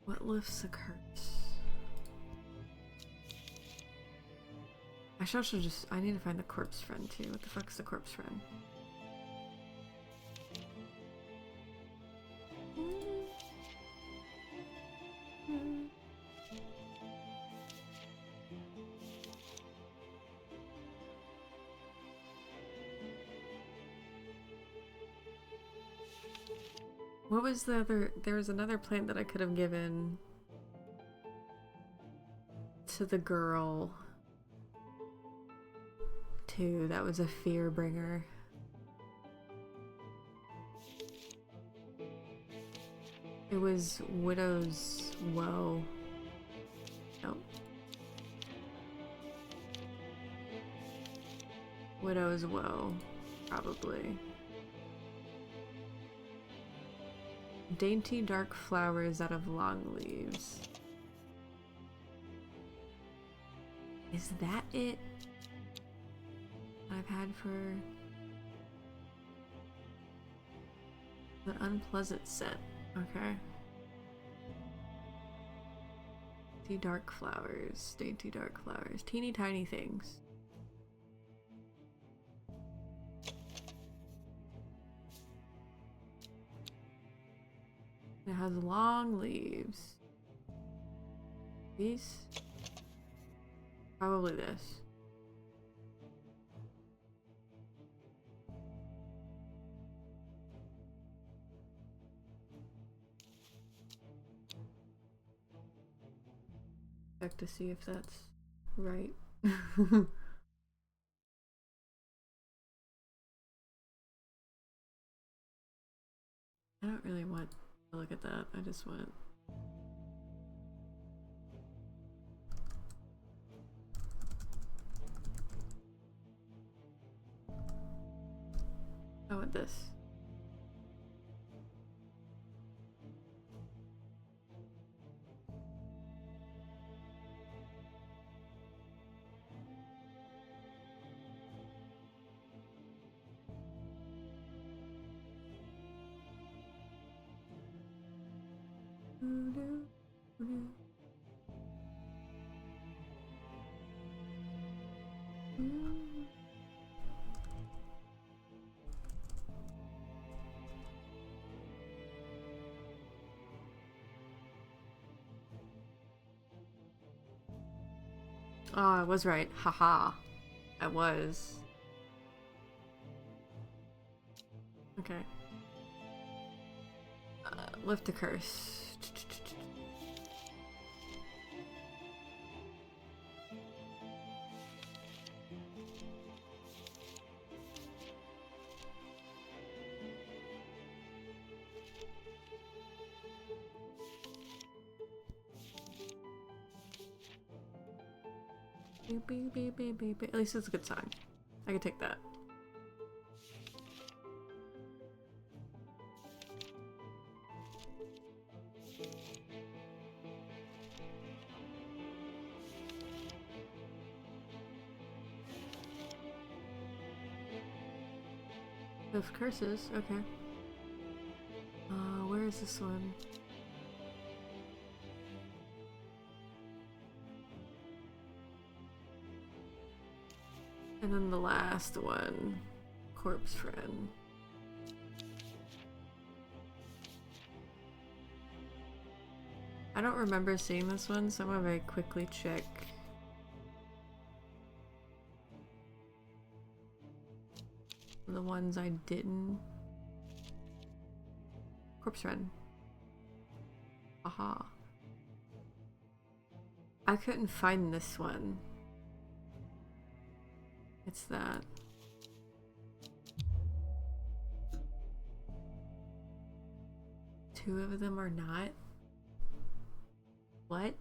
What lifts a curse? I should just, I need to find the corpse friend too. What the fuck's the corpse friend? What was the other? There was another plant that I could have given to the girl too. That was a fear bringer. It was Widow's Woe. Nope. Widow's Woe, probably. Dainty dark flowers out of long leaves. Is that it? I've had for the unpleasant scent. Okay. Dainty dark flowers. Dainty dark flowers. Teeny tiny things. It has long leaves. These? Probably this. Check to see if that's right. I don't really want to look at that. I just want... I want this. Oh, I was right. Haha. I was. Okay. Lift the curse. Beep, beep, beep, beep, beep. At least it's a good song. I can take that. Of curses, okay. Where is this one? And then the last one, corpse friend. I don't remember seeing this one, so I'm gonna very quickly check. The ones I didn't. Corpse Run. Aha. I couldn't find this one. It's that. Two of them are not? What?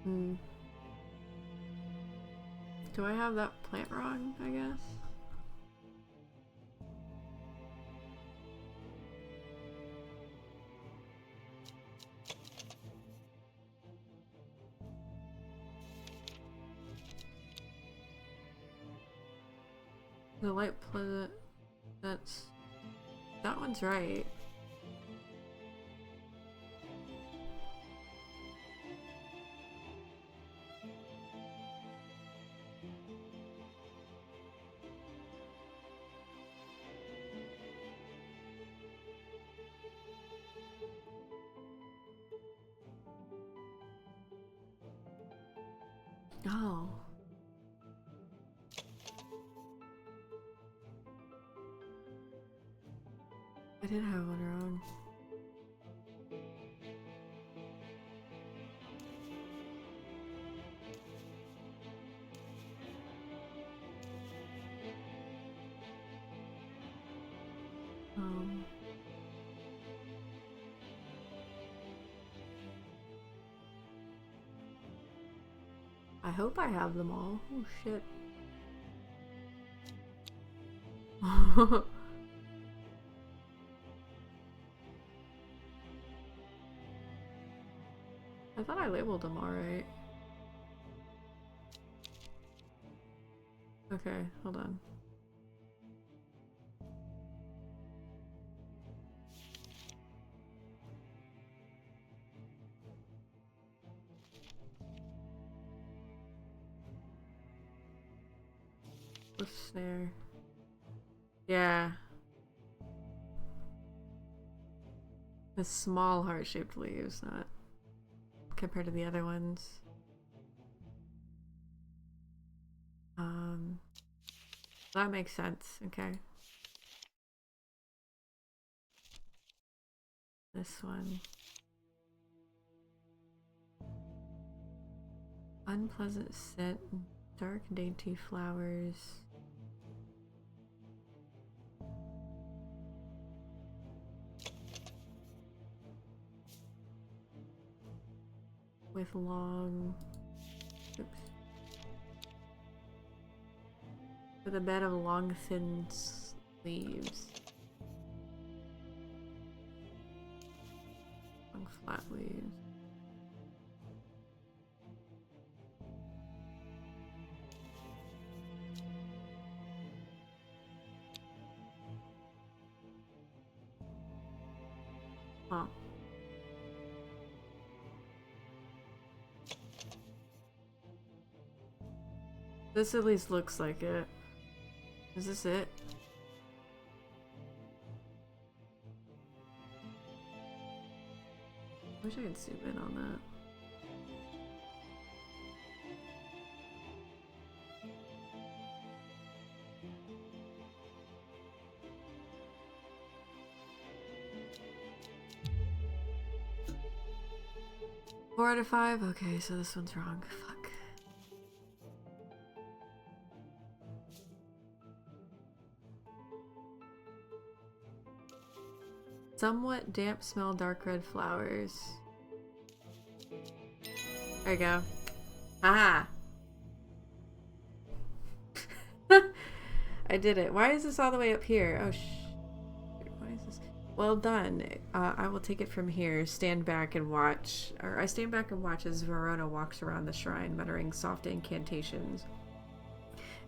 Hmm. Do I have that plant wrong, I guess? The light pleasant. That one's right. Oh. I did have one wrong. I hope I have them all. Oh shit. I thought I labeled them all right. Okay, hold on. The snare. Yeah. The small heart-shaped leaves, not compared to the other ones. That makes sense. Okay. This one. Unpleasant scent, dark dainty flowers. With long, oops, with a bed of long thin leaves. Long flat leaves. Huh. This at least looks like it. Is this it? I wish I could zoom in on that. Four out of 5? Okay, so this one's wrong. Fuck. Somewhat damp smell, dark red flowers. There you go. Haha! I did it. Why is this all the way up here? Oh, why is this? Well done. I will take it from here. Stand back and watch. Or I stand back and watch as Verona walks around the shrine, muttering soft incantations.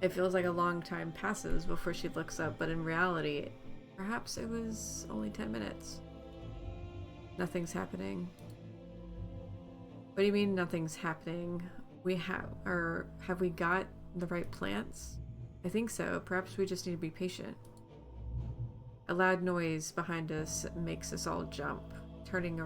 It feels like a long time passes before she looks up, but in reality, perhaps it was only 10 minutes. Nothing's happening. What do you mean nothing's happening? Have we got the right plants? I think so. Perhaps we just need to be patient. A loud noise behind us makes us all jump. Turning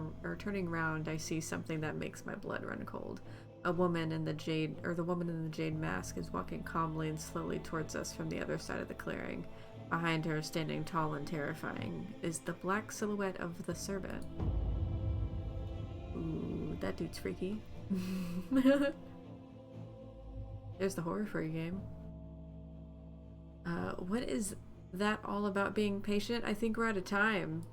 around, I see something that makes my blood run cold. The woman in the jade mask is walking calmly and slowly towards us from the other side of the clearing. Behind her, standing tall and terrifying, is the black silhouette of the servant. Ooh, that dude's freaky. There's the horror for you game. What is that all about being patient? I think we're out of time.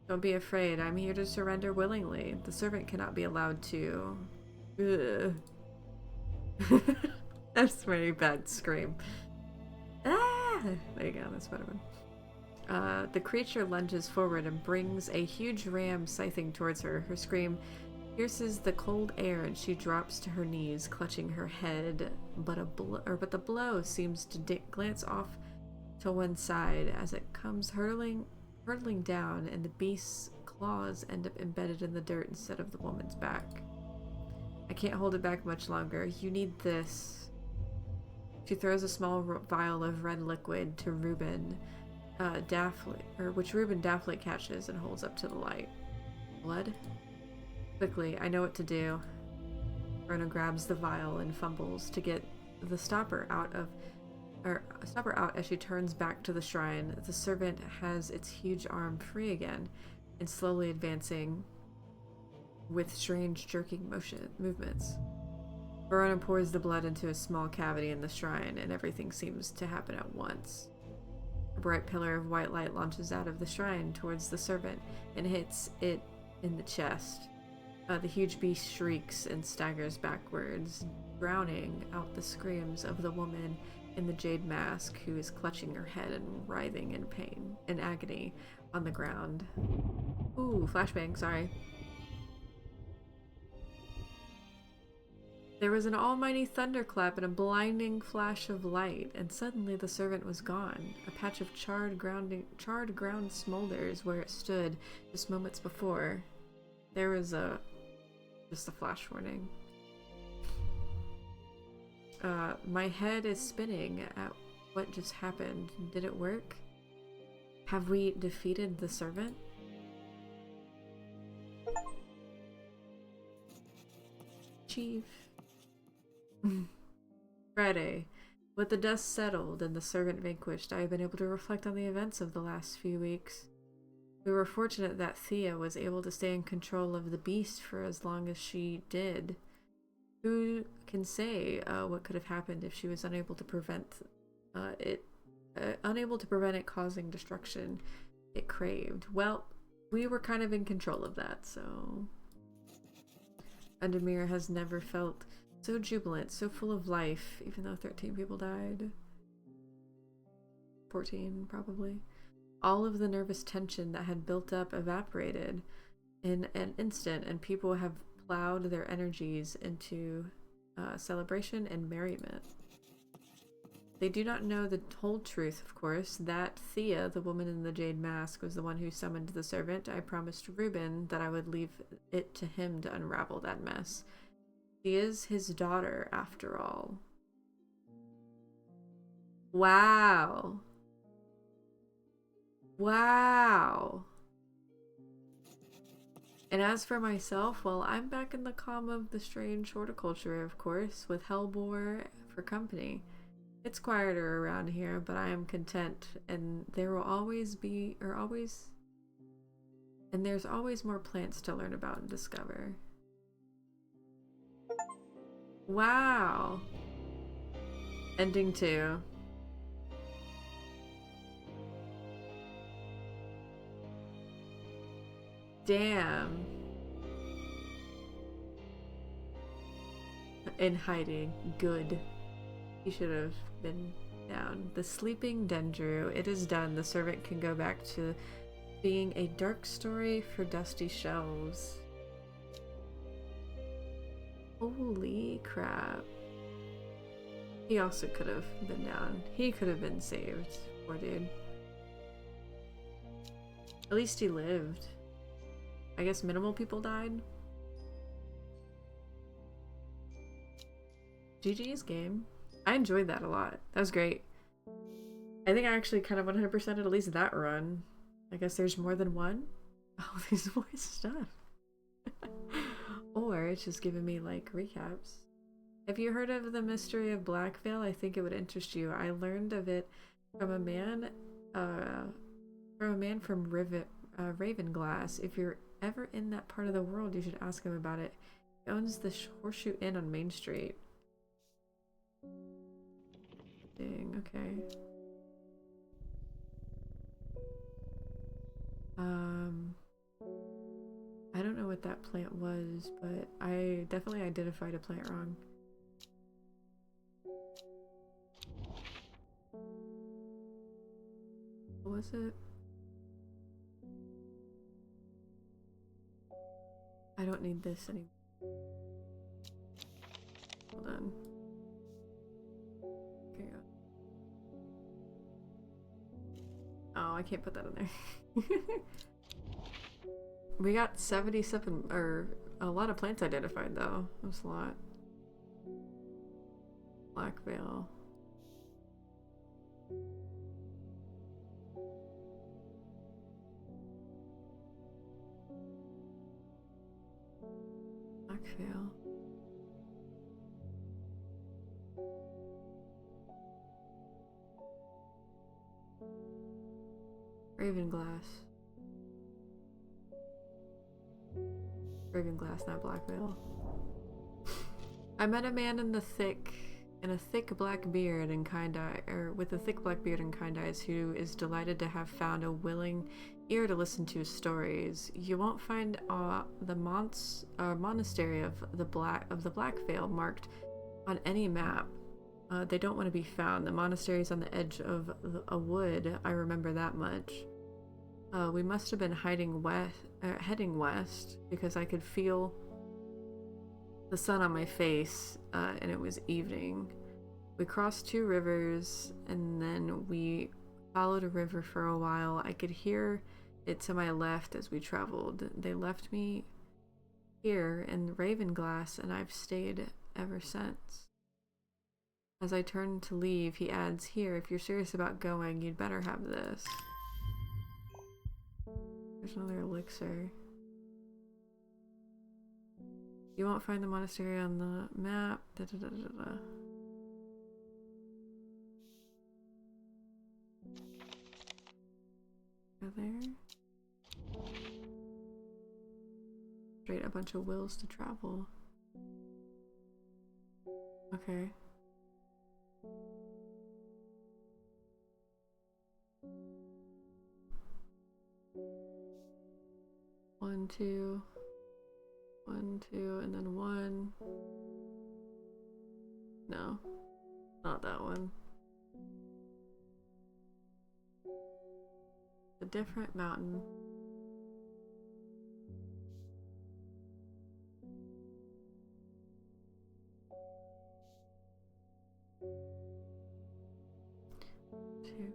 Don't be afraid. I'm here to surrender willingly. The servant cannot be allowed to... Ugh. That's a very bad scream. Ah! There you go, that's a better one. The creature lunges forward and brings a huge ram scything towards her. Her scream pierces the cold air and she drops to her knees, clutching her head. But the blow seems to glance off to one side as it comes hurtling down, and the beast's claws end up embedded in the dirt instead of the woman's back. I can't hold it back much longer. You need this. She throws a small vial of red liquid to Reuben, which Reuben daftly catches and holds up to the light. Blood? Quickly, I know what to do. Rona grabs the vial and fumbles to get the stopper out as she turns back to the shrine. The servant has its huge arm free again and slowly advancing with strange jerking movements. Verona pours the blood into a small cavity in the shrine, and everything seems to happen at once. A bright pillar of white light launches out of the shrine towards the servant and hits it in the chest. The huge beast shrieks and staggers backwards, drowning out the screams of the woman in the jade mask, who is clutching her head and writhing in pain and agony on the ground. Ooh, flashbang, sorry. There was an almighty thunderclap and a blinding flash of light, and suddenly the servant was gone. A patch of charred ground smolders where it stood just moments before. There was just a flash warning. My head is spinning at what just happened. Did it work? Have we defeated the servant? Chief. Friday. With the dust settled and the servant vanquished, I have been able to reflect on the events of the last few weeks. We were fortunate that Thea was able to stay in control of the beast for as long as she did. Who can say what could have happened if she was unable to prevent it causing destruction it craved? Well, we were kind of in control of that, so... Undermere has never felt so jubilant, so full of life, even though 13 people died. 14, probably. All of the nervous tension that had built up evaporated in an instant, and people have plowed their energies into celebration and merriment. They do not know the whole truth, of course, that Thea, the woman in the jade mask, was the one who summoned the servant. I promised Reuben that I would leave it to him to unravel that mess. She is his daughter, after all. Wow. Wow. And as for myself, well, I'm back in the calm of the strange horticulture, of course, with Hellbore for company. It's quieter around here, but I am content, and there will always be, and there's always more plants to learn about and discover. Wow. Ending 2. Damn. In hiding. Good. He should have been Down. The sleeping Dendru. It is done. The servant can go back to being a dark story for dusty shelves. Holy crap. He also could have been down. He could have been saved. Poor dude. At least he lived. I guess minimal people died. GG's game. I enjoyed that a lot. That was great. I think I actually kind of 100%ed at least that run. I guess there's more than one. Oh, there's more stuff. Or it's just giving me like recaps. Have you heard of the mystery of Blackvale? I think it would interest you. I learned of it from a man from Ravenglass. If you're ever in that part of the world, you should ask him about it. He owns the Horseshoe Inn on Main Street. Dang, okay. I don't know what that plant was, but I definitely identified a plant wrong. What was it? I don't need this anymore. Hold on. Okay. Oh, I can't put that in there. We got 77, or a lot of plants identified though. That's a lot. Blackvale. Blackvale. Ravenglass. Ravenglass, not Blackvale. I met a man in a thick black beard and with a thick black beard and kind eyes, who is delighted to have found a willing ear to listen to his stories. You won't find the monastery of the Blackvale marked on any map. They don't want to be found. The monastery is on the edge of a wood. I remember that much. We must have been heading west because I could feel the sun on my face, and it was evening. We crossed 2 rivers, and then we followed a river for a while. I could hear it to my left as we traveled. They left me here in Ravenglass, and I've stayed ever since. As I turn to leave, he adds, "Here, if you're serious about going, you'd better have this." There's another elixir. You won't find the monastery on the map. Da, da, da, da, da. Go there. Straight a bunch of wills to travel. Okay. One, two, and then 1. No, not that one. A different mountain. Two.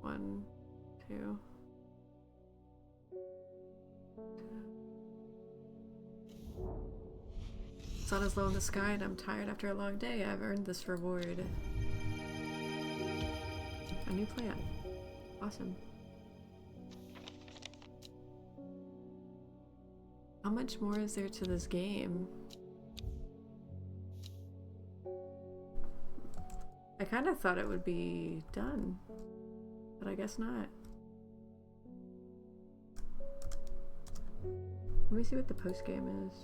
1, 2. Sun is low in the sky and I'm tired after a long day. I've earned this reward. A new plant. Awesome. How much more is there to this game? I kind of thought it would be done, but I guess not. Let me see what the post game is.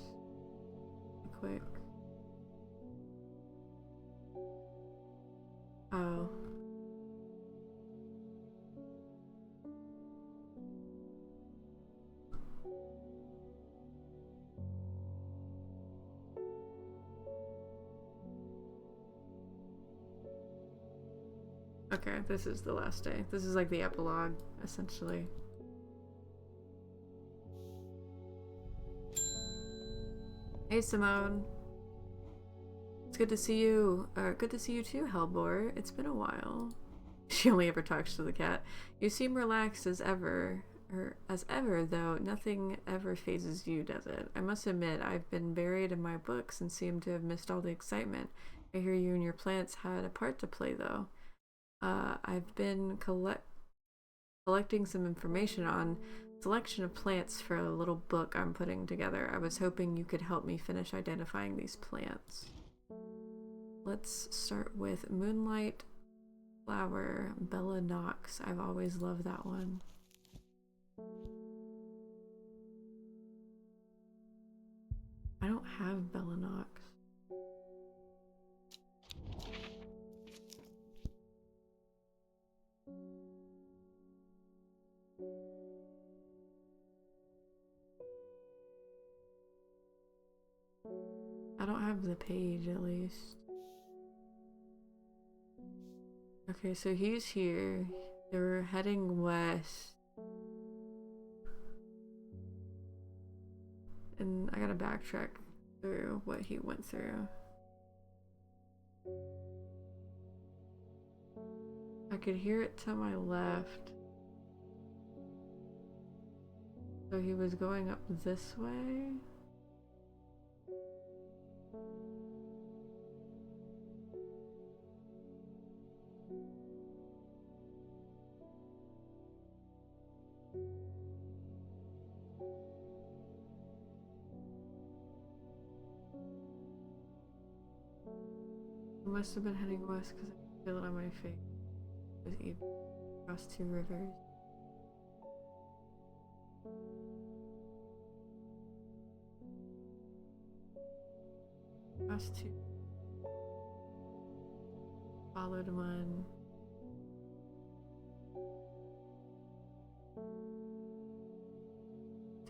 Quick. Oh. Okay, this is the last day. This is like the epilogue, essentially. Hey, Simone. It's good to see you. Good to see you too, Hellbore. It's been a while. She only ever talks to the cat. You seem relaxed as ever. As ever, though, nothing ever phases you, does it? I must admit, I've been buried in my books and seem to have missed all the excitement. I hear you and your plants had a part to play, though. I've been collecting some information on selection of plants for a little book I'm putting together. I was hoping you could help me finish identifying these plants. Let's start with Moonlight Flower, Bella Knox. I've always loved that one. I don't have Bella Knox. I don't have the page, at least. Okay, so he's here. They're heading west. And I gotta backtrack through what he went through. I could hear it to my left. So he was going up this way. I must have been heading west because I could feel it on my face. It was even across two rivers. Across two. Followed one.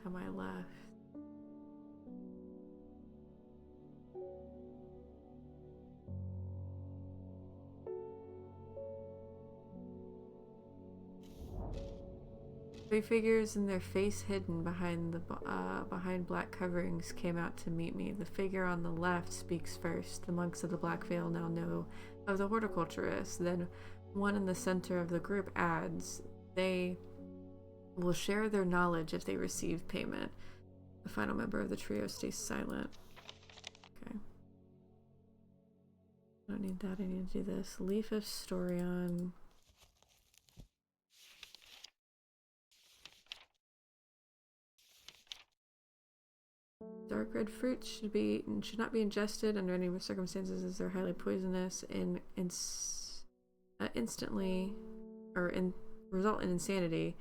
To my left. Three figures and their face hidden behind black coverings came out to meet me. The figure on the left speaks first. The monks of the Black Veil now know of the horticulturist. Then one in the center of the group adds, they will share their knowledge if they receive payment. The final member of the trio stays silent. Okay. I don't need that. I need to do this. Leaf of Storion. Dark red fruits should not be ingested under any circumstances, as they're highly poisonous and instantly result in insanity,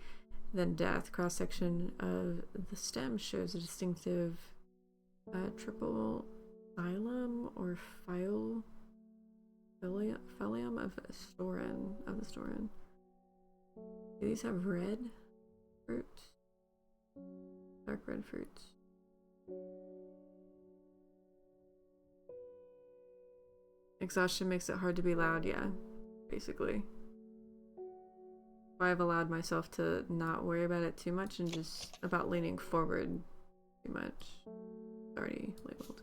then death. Cross section of the stem shows a distinctive triple phylum or phylum of the Storin. Do these have red fruits? Dark red fruits. Exhaustion makes it hard to be loud, yeah, basically. I've allowed myself to not worry about it too much and just about leaning forward too much. It's already labeled,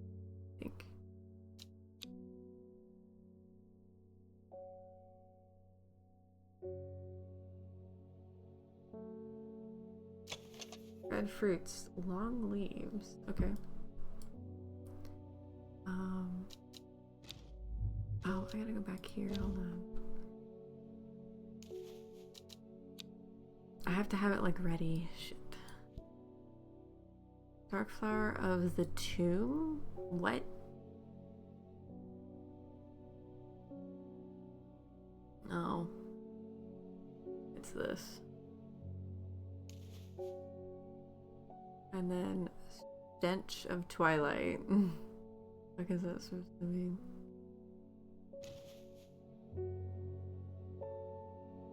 I think. Red fruits, long leaves. Okay. Oh, I gotta go back here. Hold on. I have to have it like ready. Shit. Dark flower of the tomb? What? Oh. It's this. And then stench of twilight. What is that supposed to mean?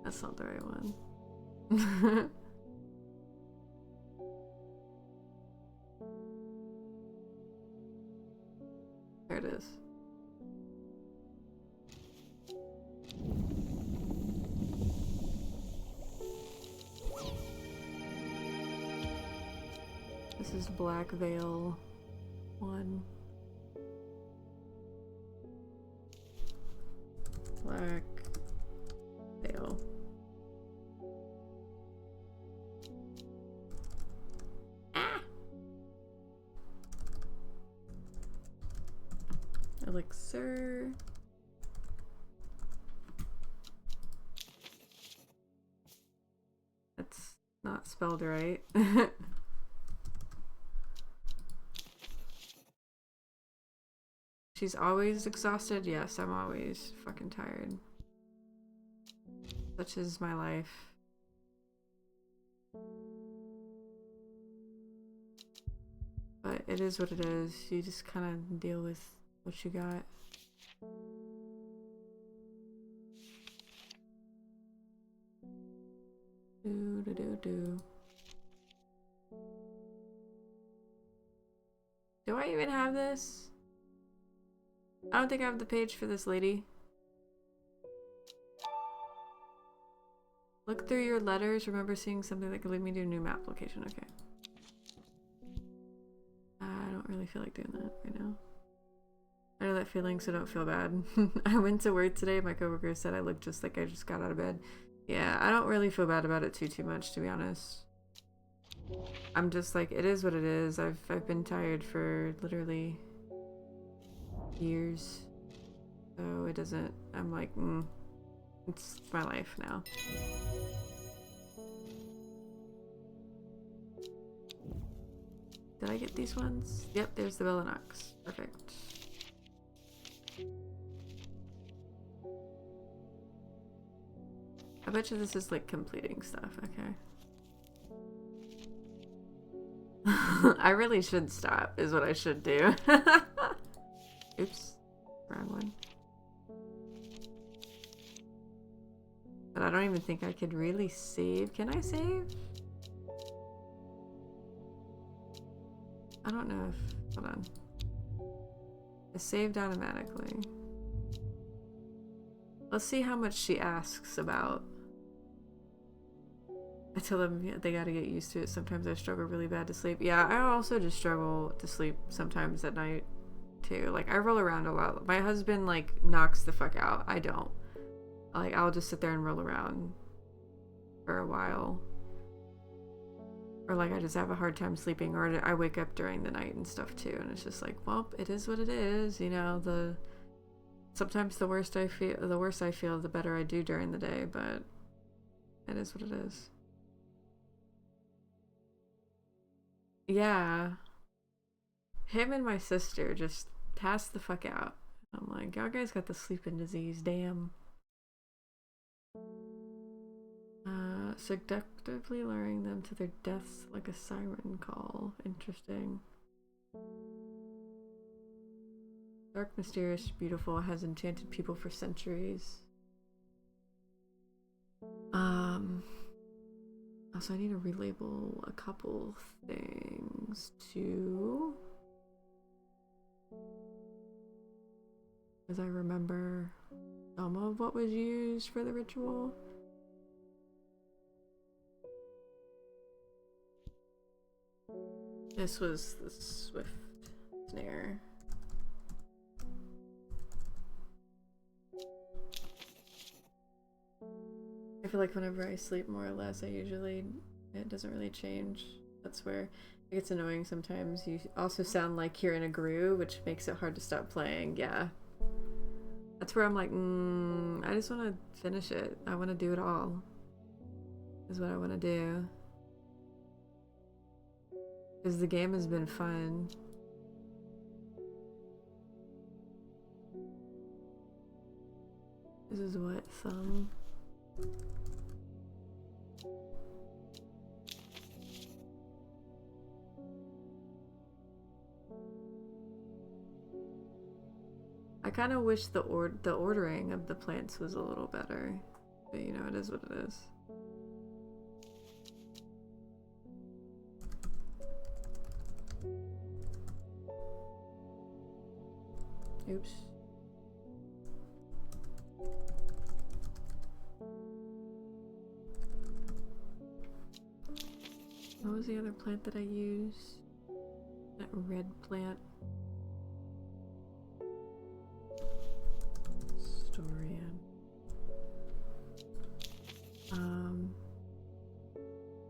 That's not the right one. There it is. This is Black Veil 1. Black Veil. Ah! Elixir. That's not spelled right. She's always exhausted? Yes, I'm always fucking tired. Such is my life. But it is what it is. You just kind of deal with what you got. Do I even have this? I don't think I have the page for this lady. Look through your letters. Remember seeing something that could lead me to a new map location. Okay. I don't really feel like doing that right now. I know that feeling, so don't feel bad. I went to work today. My coworker said I looked just like I just got out of bed. Yeah, I don't really feel bad about it too much, to be honest. I'm just like, it is what it is. I've been tired for literally years. So it doesn't, I'm like, it's my life now. Did I get these ones? Yep, there's the Bellinox. Perfect. I bet you this is like completing stuff. Okay. I really should stop, is what I should do. Oops. Wrong one. But I don't even think I could really save. Can I save? I don't know if... Hold on. It saved automatically. Let's see how much she asks about. I tell them they gotta get used to it. Sometimes I struggle really bad to sleep. Yeah, I also just struggle to sleep sometimes at night too. Like, I roll around a lot. My husband like knocks the fuck out. I don't. Like, I'll just sit there and roll around for a while. Or like I just have a hard time sleeping, or I wake up during the night and stuff too, and it's just like, well, it is what it is, you know. Sometimes the worse I feel, the better I do during the day, but it is what it is. Yeah. Him and my sister just passed the fuck out. I'm like, y'all guys got the sleeping disease, damn. Seductively luring them to their deaths like a siren call. Interesting. Dark, mysterious, beautiful, has enchanted people for centuries. Also, I need to relabel a couple things too, because I remember some of what was used for the ritual. This was the Swift Snare. I feel like whenever I sleep more or less, it doesn't really change. That's where it gets annoying sometimes. You also sound like you're in a groove, which makes it hard to stop playing. Yeah. That's where I'm like, I just want to finish it. I want to do it all. Is what I want to do. Because the game has been fun. This is what, thumb? I kind of wish the ordering of the plants was a little better. But you know, it is what it is. Oops. What was the other plant that I used? red plant. Storian.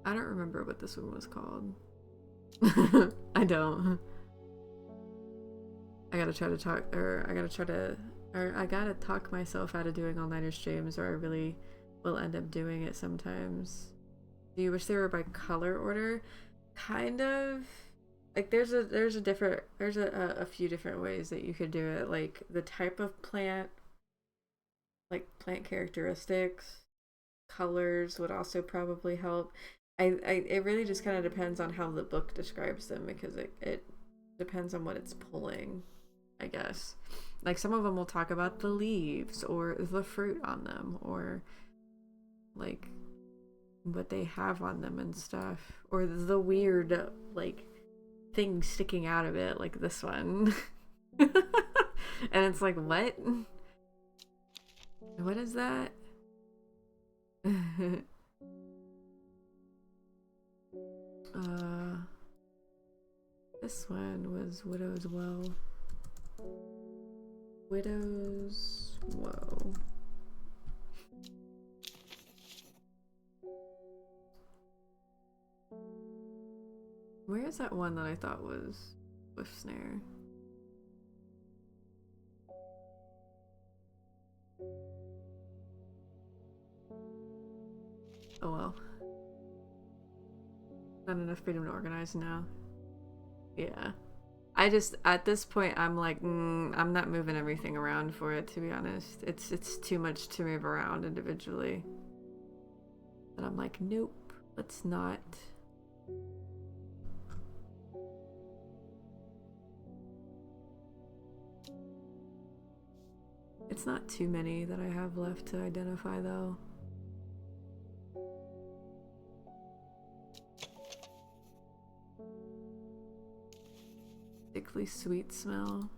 I don't remember what this one was called. I don't. I gotta try to talk, or I gotta talk myself out of doing all-nighter streams, or I really will end up doing it sometimes. Do you wish they were by color order? Kind of. Like there's a few different ways that you could do it. Like the type of plant, like plant characteristics, colors would also probably help. It really just kind of depends on how the book describes them, because it depends on what it's pulling, I guess. Like some of them will talk about the leaves or the fruit on them, or like what they have on them and stuff, or the weird like thing sticking out of it, like this one. And it's like, what is that? This one was Widow's Well. Widow's Woe. Where is that one that I thought was Swift Snare? Oh well. Not enough freedom to organize now. Yeah. I just, at this point, I'm like, I'm not moving everything around for it, to be honest. It's too much to move around individually. And I'm like, nope, let's not. It's not too many that I have left to identify, though. Sickly sweet smell.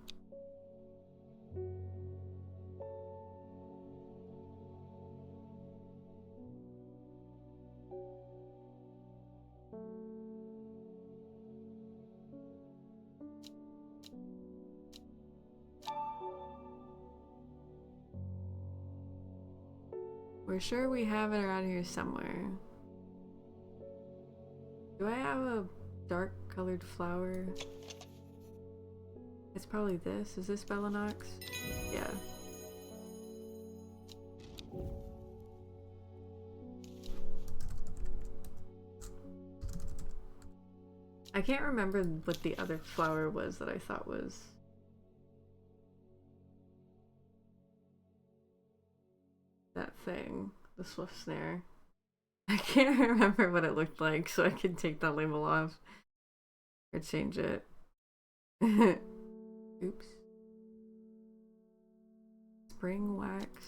We're sure we have it around here somewhere. Do I have a dark colored flower? It's probably this. Is this Bellinox? Yeah. I can't remember what the other flower was that I thought was. That thing. The Swift Snare. I can't remember what it looked like, so I can take that label off. Or change it. Oops. Spring wax.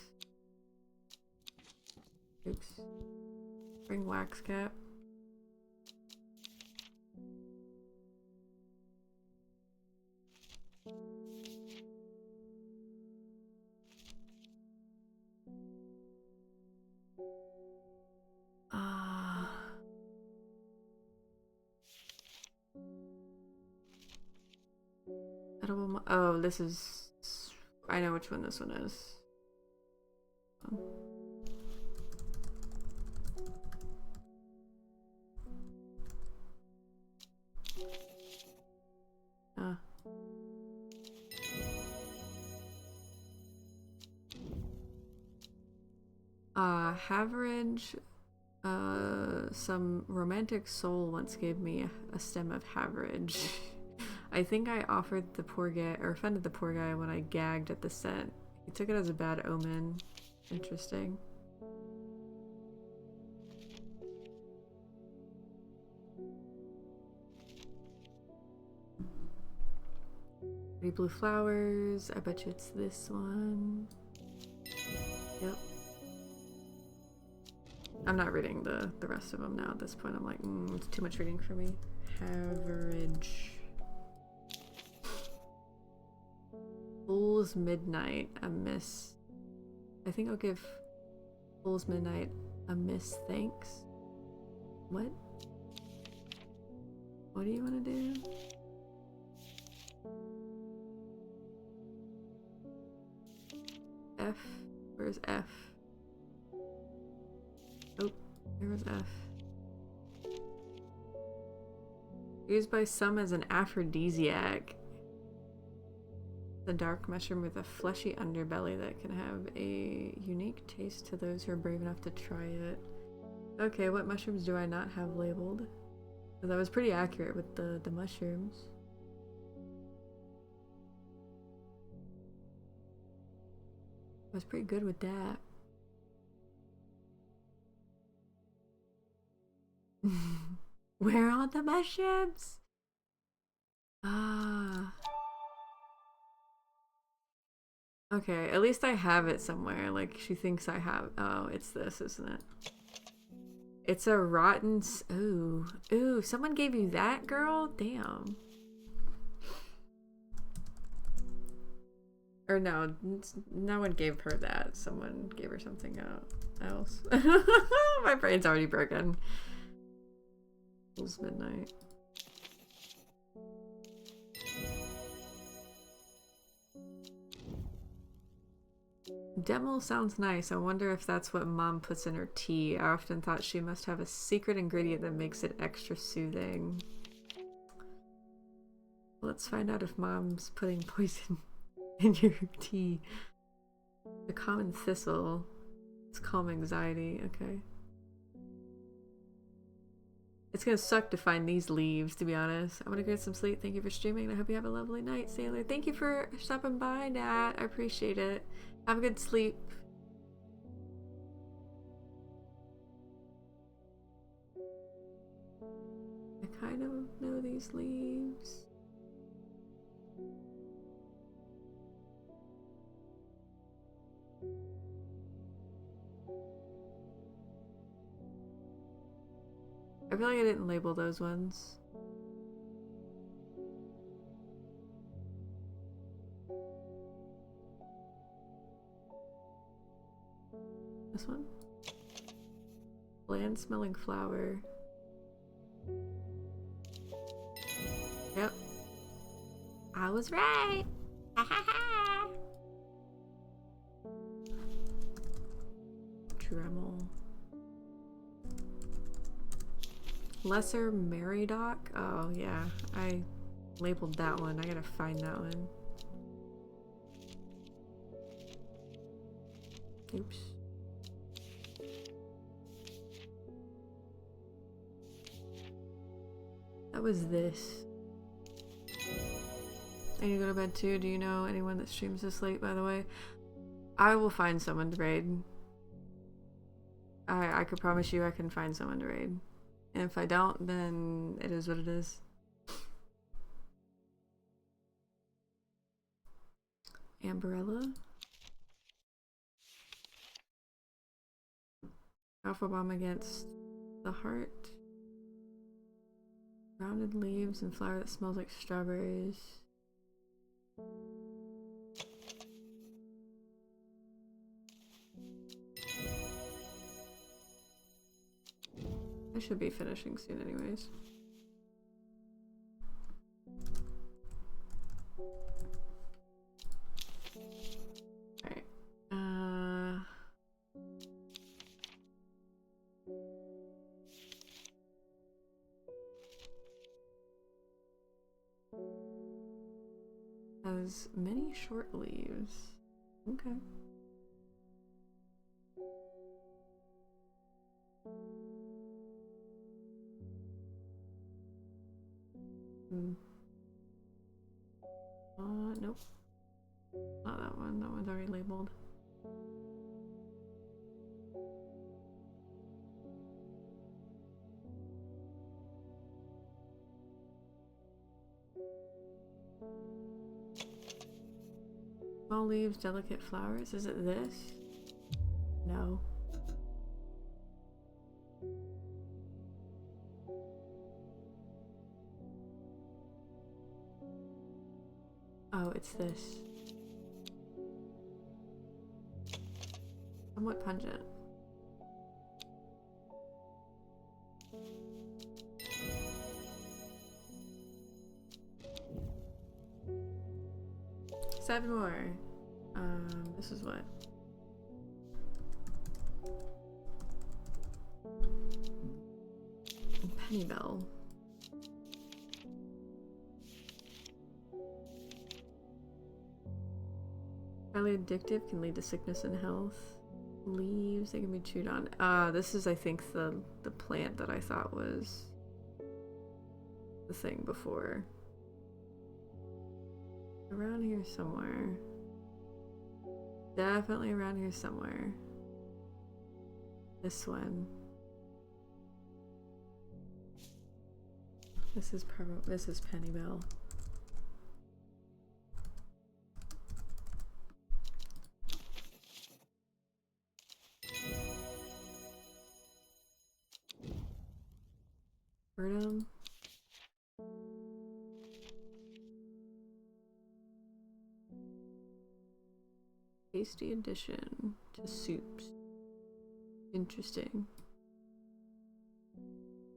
Oops. Spring wax cap. Edible. Oh, this is. I know which one this one is. Haverage. Some romantic soul once gave me a stem of Haverage. I think I offered the poor guy, or offended the poor guy when I gagged at the scent. He took it as a bad omen. Interesting. Pretty blue flowers. I bet you it's this one. Yep. I'm not reading the rest of them now at this point. I'm like, it's too much reading for me. Average. Fool's Midnight, a miss. I think I'll give Fool's Midnight a miss, thanks. What? What do you want to do? F? Where's F? Oh, there was F. Used by some as an aphrodisiac. The dark mushroom with a fleshy underbelly that can have a unique taste to those who are brave enough to try it. Okay, what mushrooms do I not have labeled? Because I was pretty accurate with the mushrooms. I was pretty good with that. Where are the mushrooms? Ah. Okay, at least I have it somewhere. Like, she thinks I have. Oh, it's this, isn't it? It's a rotten. Ooh. Ooh, someone gave you that, girl? Damn. Or no, no one gave her that. Someone gave her something else. My brain's already broken. It's midnight. Demel sounds nice. I wonder if that's what Mom puts in her tea. I often thought she must have a secret ingredient that makes it extra soothing. Let's find out if Mom's putting poison in your tea. The common thistle. It's calm anxiety. Okay. It's gonna suck to find these leaves, to be honest. I'm gonna get some sleep. Thank you for streaming. I hope you have a lovely night, Sailor. Thank you for stopping by, Nat. I appreciate it. Have a good sleep. I kind of know these leaves. I feel like I didn't label those ones. This one? Bland smelling flower. Yep. I was right! Ha ha ha! Dremel. Lesser Meridoc? Oh yeah, I labeled that one. I gotta find that one. Oops. That was this. I need to go to bed too. Do you know anyone that streams this late, by the way? I will find someone to raid. I could promise you I can find someone to raid. And if I don't, then it is what it is. Amberella. Alpha bomb against the heart. Rounded leaves and flower that smells like strawberries. I should be finishing soon anyways. Alright. Has many short leaves. Okay. Nope. Not that one. That one's already labeled. Small leaves, delicate flowers. Is it this? No. Oh, it's this. Somewhat pungent. Seven more. This is what? Penny Bell. Highly addictive, can lead to sickness and health. Leaves, they can be chewed on. This is, I think, the plant that I thought was the thing before. Around here somewhere. Definitely around here somewhere. This one. This is Penny Bell. Burnham. Tasty addition to soups. Interesting.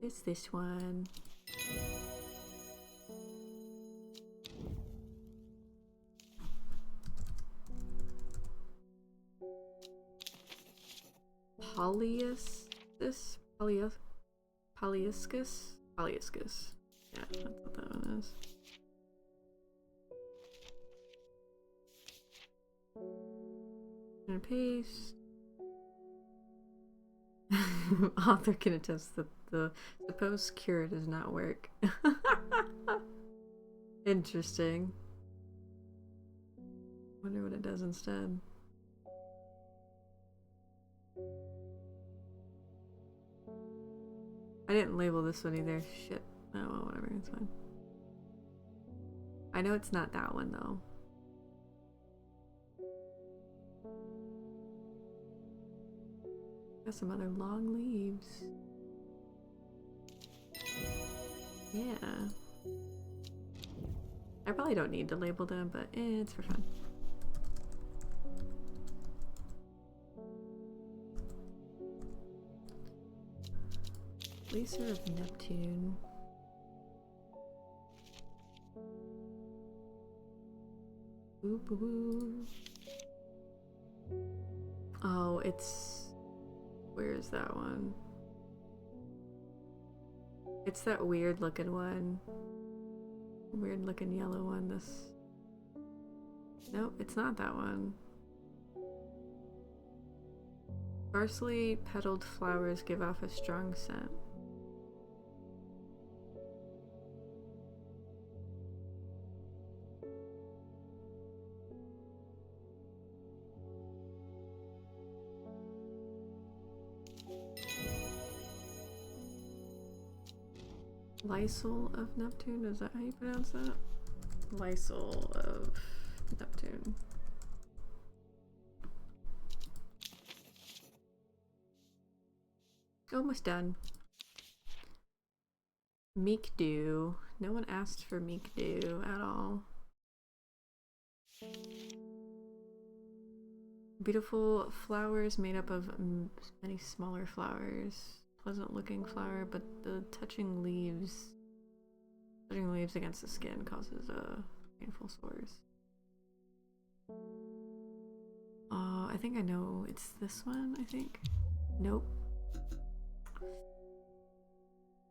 It's this one. Polyiscus? Yeah, that's what that one is. And paste. Author can attest that the supposed cure does not work. Interesting. Wonder what it does instead. I didn't label this one either. Shit. Oh, well, whatever. It's fine. I know it's not that one though. Got some other long leaves. Yeah. I probably don't need to label them, but it's for fun. Lacer of Neptune. Boo boo boo. Oh, it's... Where's that one? It's that weird looking one. Weird looking yellow one. This... Nope, it's not that one. Sparsely petaled flowers give off a strong scent. Lysol of Neptune? Is that how you pronounce that? Lysol of Neptune. Almost done. Meek Dew. No one asked for Meek Dew at all. Beautiful flowers made up of many smaller flowers. Pleasant looking flower, but the touching leaves against the skin causes painful sores. I think I know. It's this one, I think. Nope.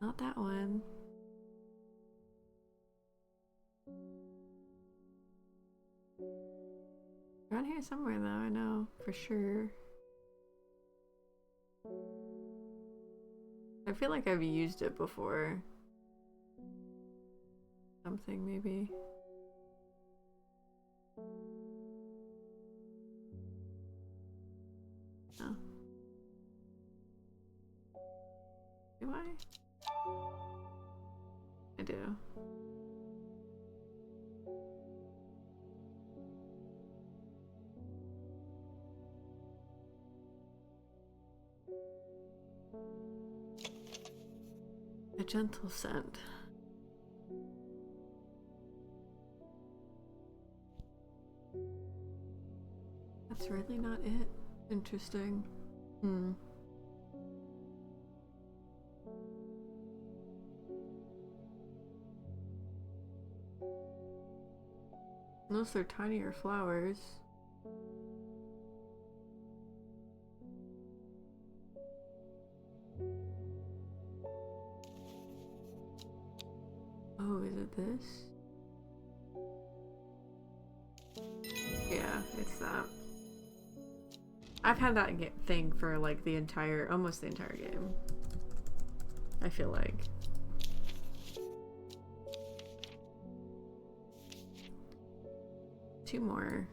Not that one. Around here somewhere though, I know for sure. I feel like I've used it before. Something maybe. Oh. Do I? I do. A gentle scent. That's really not it. Interesting. Unless they're tinier flowers. Oh, is it this? Yeah, it's that. I've had that thing for like the entire, almost the entire game. I feel like. Two more.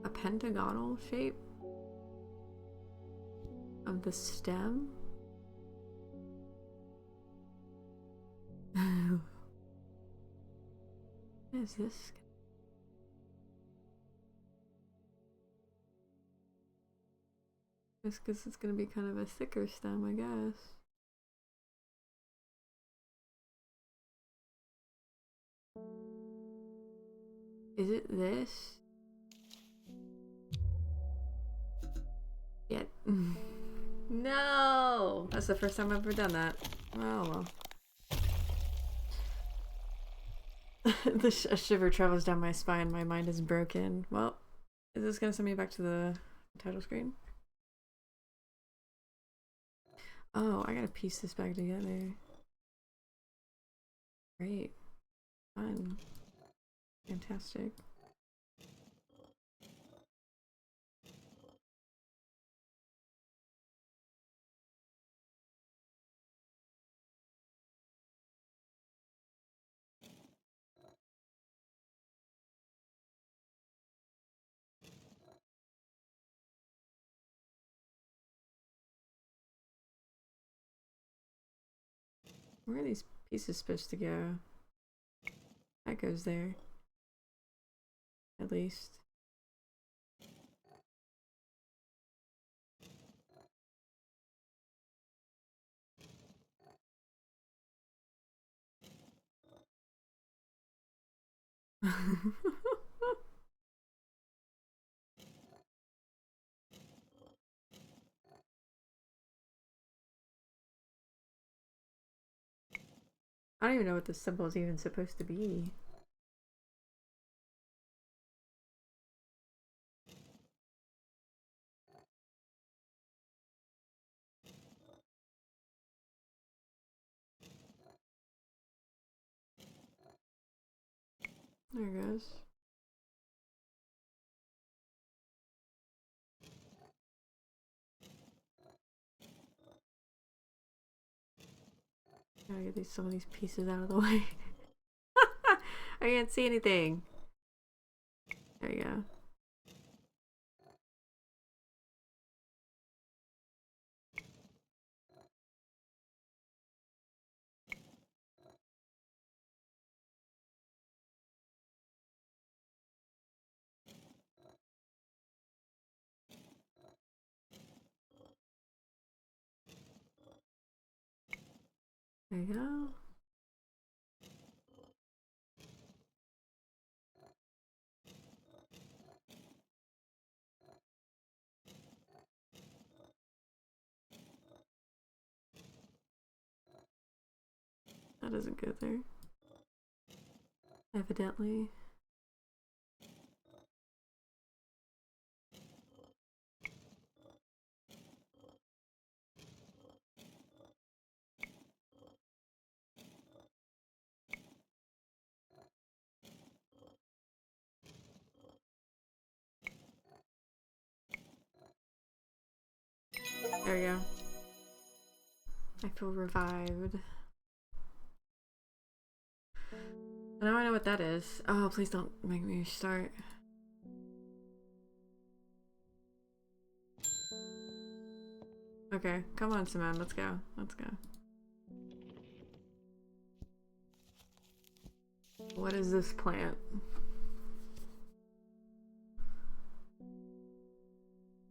A pentagonal shape of the stem. What is this? Just because it's going to be kind of a thicker stem, I guess. Is it this? Yet. No! That's the first time I've ever done that. Oh well. A shiver travels down my spine. My mind is broken. Well, is this going to send me back to the title screen? Oh, I gotta piece this back together. Great. Fun. Fantastic. Where are these pieces supposed to go? That goes there. At least. I don't even know what this symbol is even supposed to be. There it goes. Gotta get some of these pieces out of the way. I can't see anything. There you go. There you go. That doesn't go there. Evidently. There we go. I feel revived. Now I know what that is. Oh, please don't make me start. Okay, come on, Simone. Let's go. Let's go. What is this plant?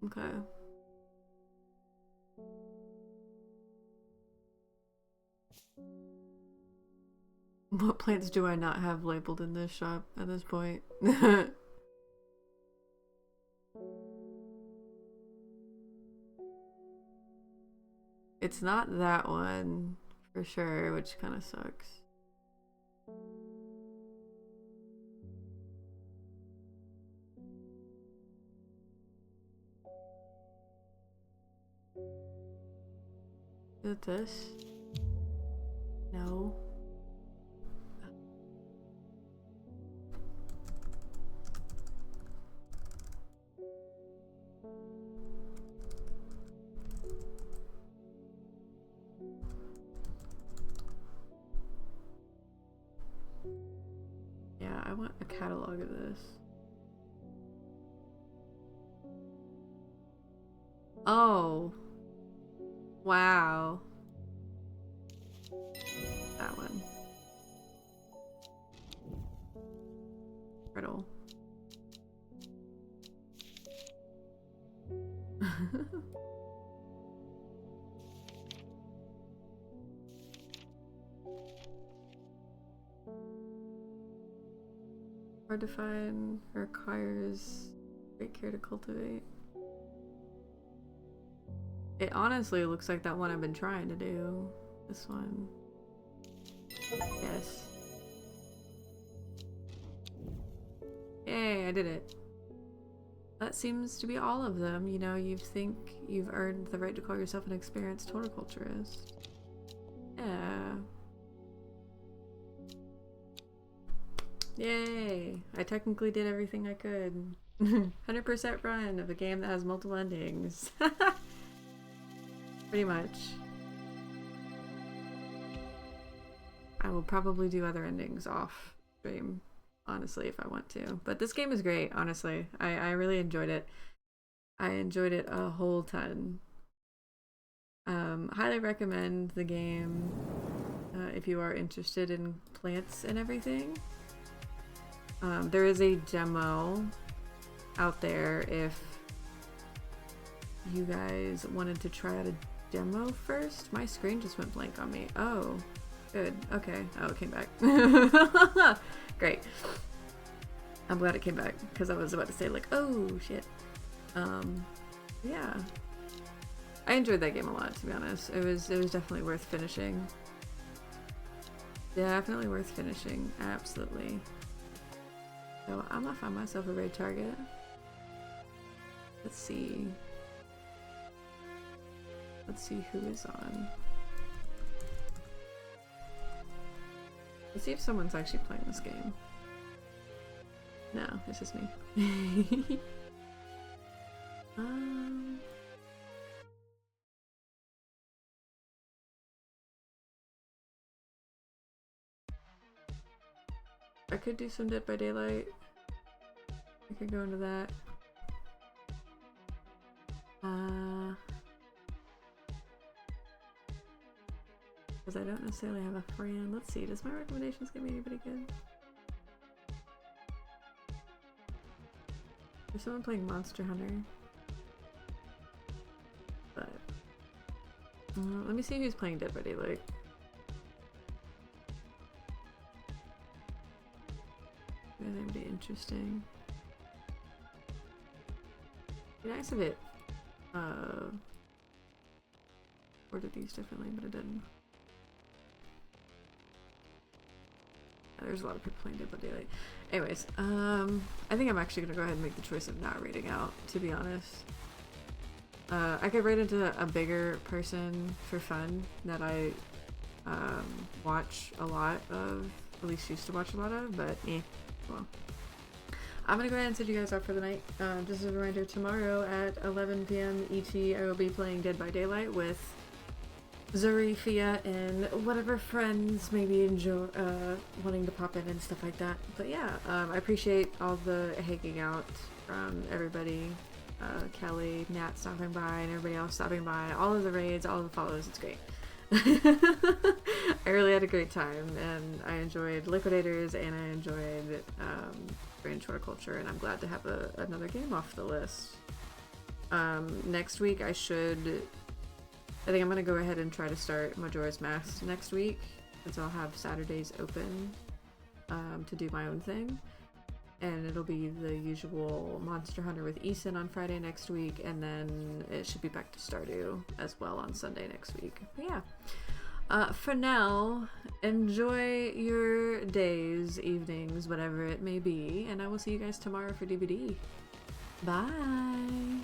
Okay. What plants do I not have labeled in this shop at this point? It's not that one for sure, which kind of sucks. Is it this? No. Yeah, I want a catalog of this. Oh. Wow. That one. Riddle. Hard to find, requires great care to cultivate. It honestly looks like that one I've been trying to do. This one. Yes. Yay, I did it. That seems to be all of them. You know, you think you've earned the right to call yourself an experienced horticulturist. Yeah. Yay! I technically did everything I could. 100% run of a game that has multiple endings. Pretty much. I will probably do other endings off stream, honestly, if I want to. But this game is great, honestly. I really enjoyed it. I enjoyed it a whole ton. Highly recommend the game if you are interested in plants and everything. There is a demo out there if you guys wanted to try out a demo first. My screen just went blank on me. Oh, good. Okay. Oh, it came back. Great. I'm glad it came back because I was about to say like, oh shit. Yeah. I enjoyed that game a lot, to be honest. It was definitely worth finishing. Definitely worth finishing. Absolutely. So I'm gonna find myself a raid target. Let's see. Let's see who is on. Let's see if someone's actually playing this game. No, it's just me. I could do some Dead by Daylight. I could go into that. Because I don't necessarily have a friend. Let's see, does my recommendations give me anybody good? There's someone playing Monster Hunter. But let me see who's playing Dead by Daylight. That'd be interesting. Be nice if it ordered these differently, but it didn't. Yeah, there's a lot of people playing Dead by Daylight. Anyways, I think I'm actually gonna go ahead and make the choice of not raiding out, to be honest. I could raid into a bigger person for fun that I watch a lot of, at least used to watch a lot of, but well. I'm gonna go ahead and send you guys off for the night. Just as a reminder, tomorrow at 11 p.m. ET, I will be playing Dead by Daylight with Zuri, Fia, and whatever friends maybe enjoy wanting to pop in and stuff like that. But yeah, I appreciate all the hanging out from everybody. Kelly, Nat stopping by, and everybody else stopping by. All of the raids, all of the follows. It's great. I really had a great time, and I enjoyed Liquidators, and I enjoyed Strange Horticulture, and I'm glad to have another game off the list. Next week I think I'm going to go ahead and try to start Majora's Mask next week, since I'll have Saturdays open to do my own thing. And it'll be the usual Monster Hunter with Eason on Friday next week, and then it should be back to Stardew as well on Sunday next week. But yeah, for now, enjoy your days, evenings, whatever it may be, and I will see you guys tomorrow for DVD. Bye!